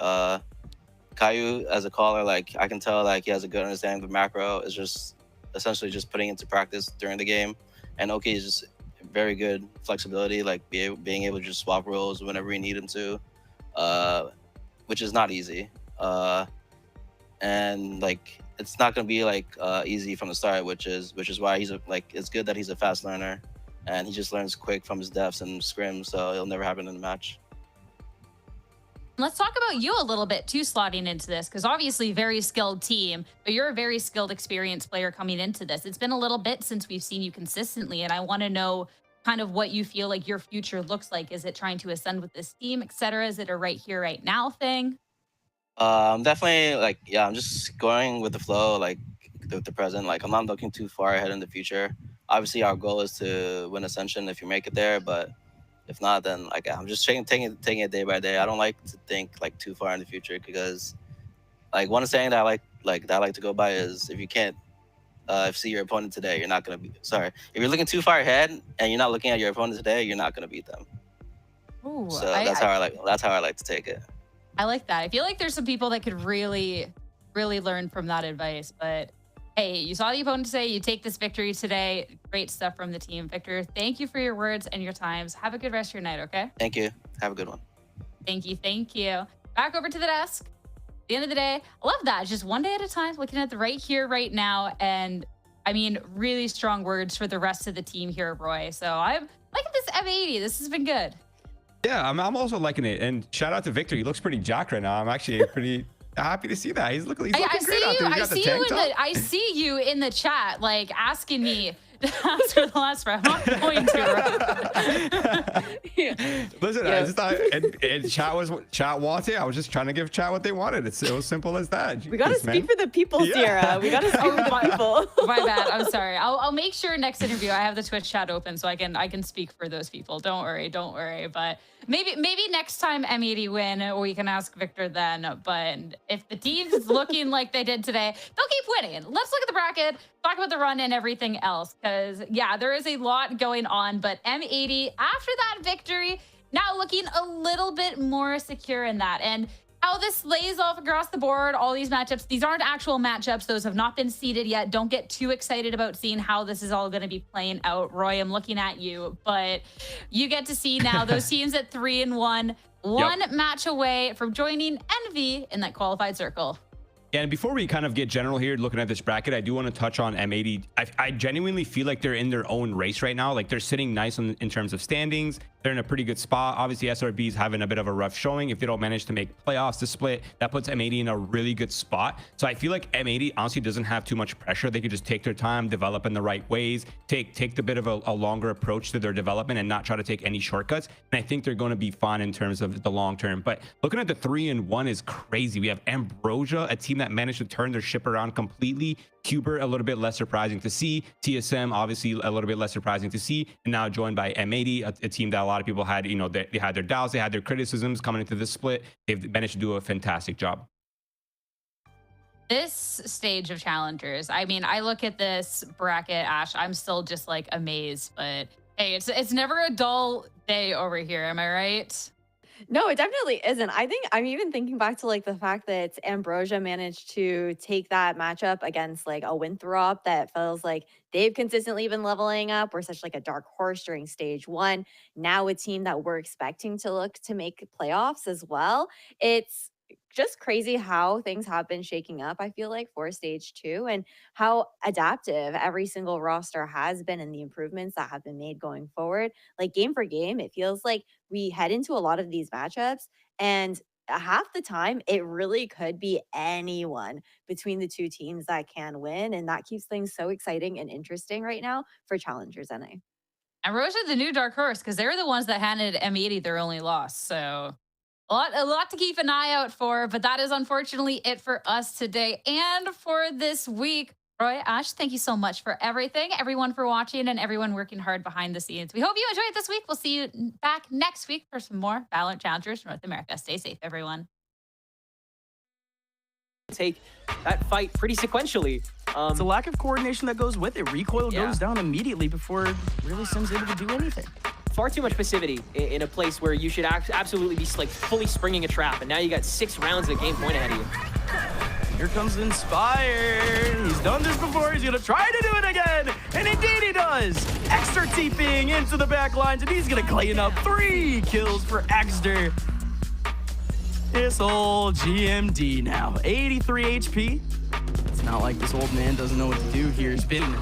Caillou as a caller, like I can tell like he has a good understanding of the macro. It's just essentially just putting into practice during the game. And OK is just very good flexibility, like being able to just swap roles whenever we need him to, which is not easy. And like it's not gonna be like easy from the start, which is why he's it's good that he's a fast learner, and he just learns quick from his deaths and scrims, so it'll never happen in the match. Let's talk about you a little bit too, slotting into this, because obviously very skilled team, but you're a very skilled, experienced player coming into this. It's been a little bit since we've seen you consistently, and I want to know kind of what you feel like your future looks like. Is it trying to ascend with this team, etc.? Is it a right here, right now thing? I'm definitely like, yeah, I'm just going with the flow, like with the present. Like I'm not looking too far ahead in the future. Obviously, our goal is to win Ascension if you make it there, but if not, then like I'm just taking it day by day. I don't like to think like too far in the future because like one saying that I like to go by is if you can't see your opponent today, you're not gonna be If you're looking too far ahead and you're not looking at your opponent today, you're not gonna beat them. Ooh, so that's how I like to take it. I like that. I feel like there's some people that could really learn from that advice. But hey, you saw the opponent today. You take this victory today. Great stuff from the team. Victor, thank you for your words and your times. Have a good rest of your night, okay? Thank you. Have a good one. Thank you. Thank you. Back over to the desk. At the end of the day, I love that. Just one day at a time, looking at the right here, right now. And I mean, really strong words for the rest of the team here, Roy. So I'm liking this M80. This has been good. Yeah, I'm also liking it. And shout out to Victor. He looks pretty jacked right now. I'm actually pretty happy to see that. He's looking great out there. I see you in the chat, like asking me to ask for the last round. I'm not going to. Listen, I just thought and chat wanted. I was just trying to give chat what they wanted. It was simple as that. We gotta speak for the people, Sierra. We gotta speak for the people. My bad. I'm sorry. I'll make sure next interview I have the Twitch chat open so I can speak for those people. Don't worry. But maybe next time M80 win, we can ask Victor then. But if the team's looking like they did today, they'll keep winning. Let's look at the bracket, talk about the run and everything else. Because yeah, there is a lot going on. But M80, after that victory, now looking a little bit more secure in that. And how this lays off across the board, all these matchups, these aren't actual matchups. Those have not been seeded yet. Don't get too excited about seeing how this is all going to be playing out. Roy, I'm looking at you, but you get to see now those teams at 3-1, one match away from joining Envy in that qualified circle. Yeah, and before we kind of get general here, looking at this bracket, I do want to touch on M80. I genuinely feel like they're in their own race right now. Like they're sitting nice in terms of standings. They're in a pretty good spot. Obviously, SRB is having a bit of a rough showing. If they don't manage to make playoffs to split, that puts M80 in a really good spot. So I feel like M80 honestly doesn't have too much pressure. They could just take their time, develop in the right ways, take the bit of a longer approach to their development and not try to take any shortcuts. And I think they're going to be fine in terms of the long term. But looking at the 3-1 is crazy. We have Ambrosia, a team that managed to turn their ship around completely. Cuber, a little bit less surprising to see. TSM, obviously a little bit less surprising to see. And now joined by M80, a team that a lot of people had, they had their doubts, they had their criticisms coming into this split. They've managed to do a fantastic job. This stage of challengers, I mean, I look at this bracket, Ash, I'm still just like amazed, but hey, it's never a dull day over here. Am I right? No, it definitely isn't. I think I'm even thinking back to like the fact that Ambrosia managed to take that matchup against like a Winthrop that feels like they've consistently been leveling up. We're such like a dark horse during stage 1. Now a team that we're expecting to look to make playoffs as well. It's just crazy how things have been shaking up, I feel like, for stage 2 and how adaptive every single roster has been and the improvements that have been made going forward. Like game for game, it feels like we head into a lot of these matchups and half the time it really could be anyone between the two teams that can win. And that keeps things so exciting and interesting right now for Challengers NA. Ambrosia, the new dark horse, because they're the ones that handed M80 their only loss. So a lot to keep an eye out for, but that is unfortunately it for us today and for this week. Roy, Ash, thank you so much for everything, everyone for watching and everyone working hard behind the scenes. We hope you enjoyed this week. We'll see you back next week for some more VALORANT Challengers North America. Stay safe, everyone. take that fight pretty sequentially. It's a lack of coordination that goes with it. Recoil goes down immediately before really Sim's able to do anything. Far too much passivity in a place where you should absolutely be like fully springing a trap, and now you got 6 rounds of game point ahead of you. Here comes Inspire. He's done this before. He's gonna try to do it again, and indeed he does. Extra TPing into the back lines, and he's gonna clean up 3 kills for Exter. It's old GMD now, 83 HP. It's not like this old man doesn't know what to do here. He's been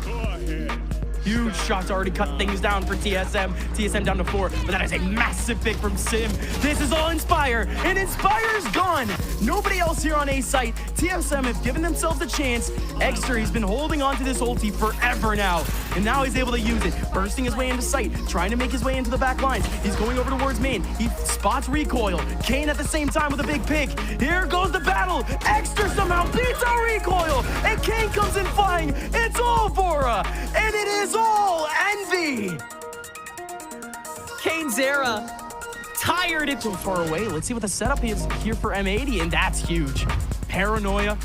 huge shot to already cut things down for TSM. TSM down to 4, but that is a massive pick from Sim. This is all Inspire, and Inspire's gone. Nobody else here on A site. TSM have given themselves a chance. Exter, he's been holding on to this ulti forever now, and now he's able to use it. Bursting his way into sight, trying to make his way into the back lines. He's going over towards main. He spots Recoil. Kane at the same time with a big pick. Here goes the battle. Exter somehow beats out Recoil, and Kane comes in flying. It's all Vora, and it is all Envy. KaneZera, tired. It's so far away. Let's see what the setup is here for M80, and that's huge. Paranoia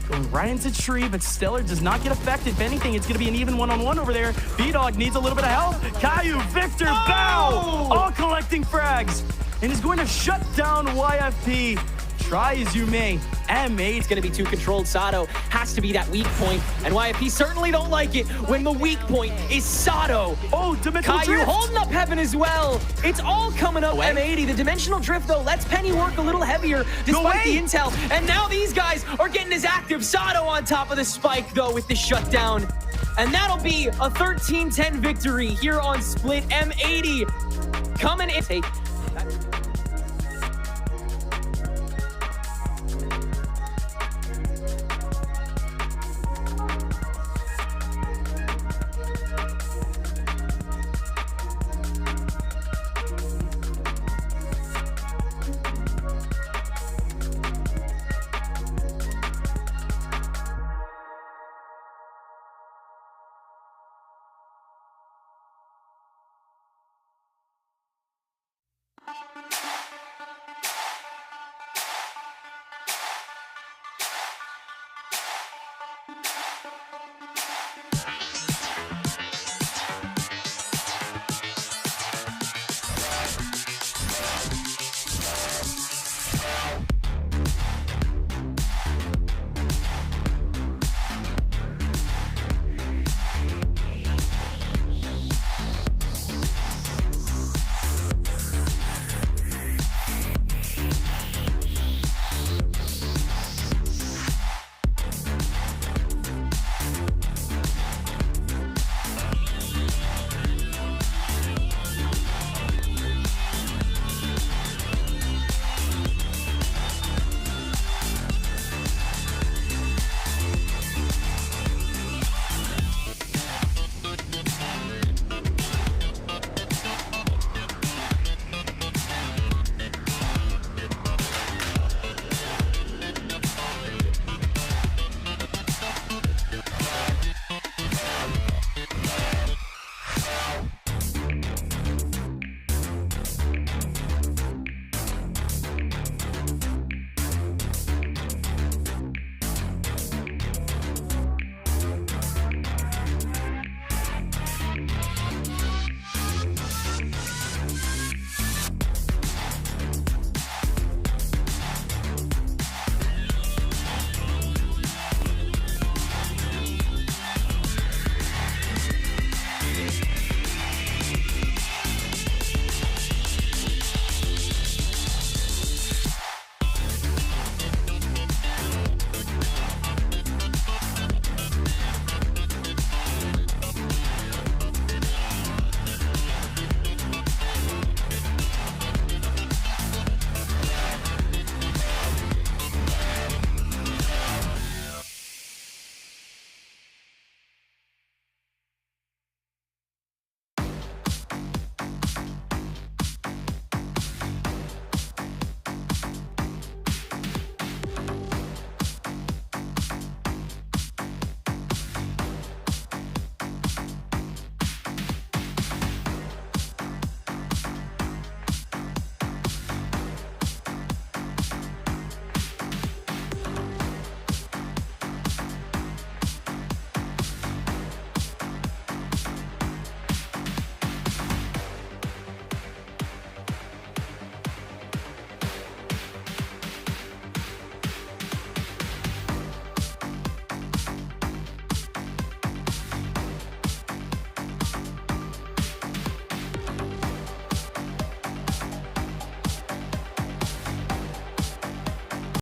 going right into tree, but Stellar does not get affected. If anything, it's going to be an even one-on-one over there. B-Dog needs a little bit of help. Caillou, Victor, Bow, all collecting frags, and is going to shut down YFP. Try as you may. M80 is going to be too controlled. Sato has to be that weak point, and YFP certainly don't like it when the weak point is Sato. Oh, dimensional Caillou drift. holding up heaven as well. It's all coming up M80. The dimensional drift, though, lets Penny work a little heavier despite the intel, and now these guys are getting as active. Sato on top of the spike, though, with the shutdown, and that'll be a 13-10 victory here on Split. M80 coming in. Take that.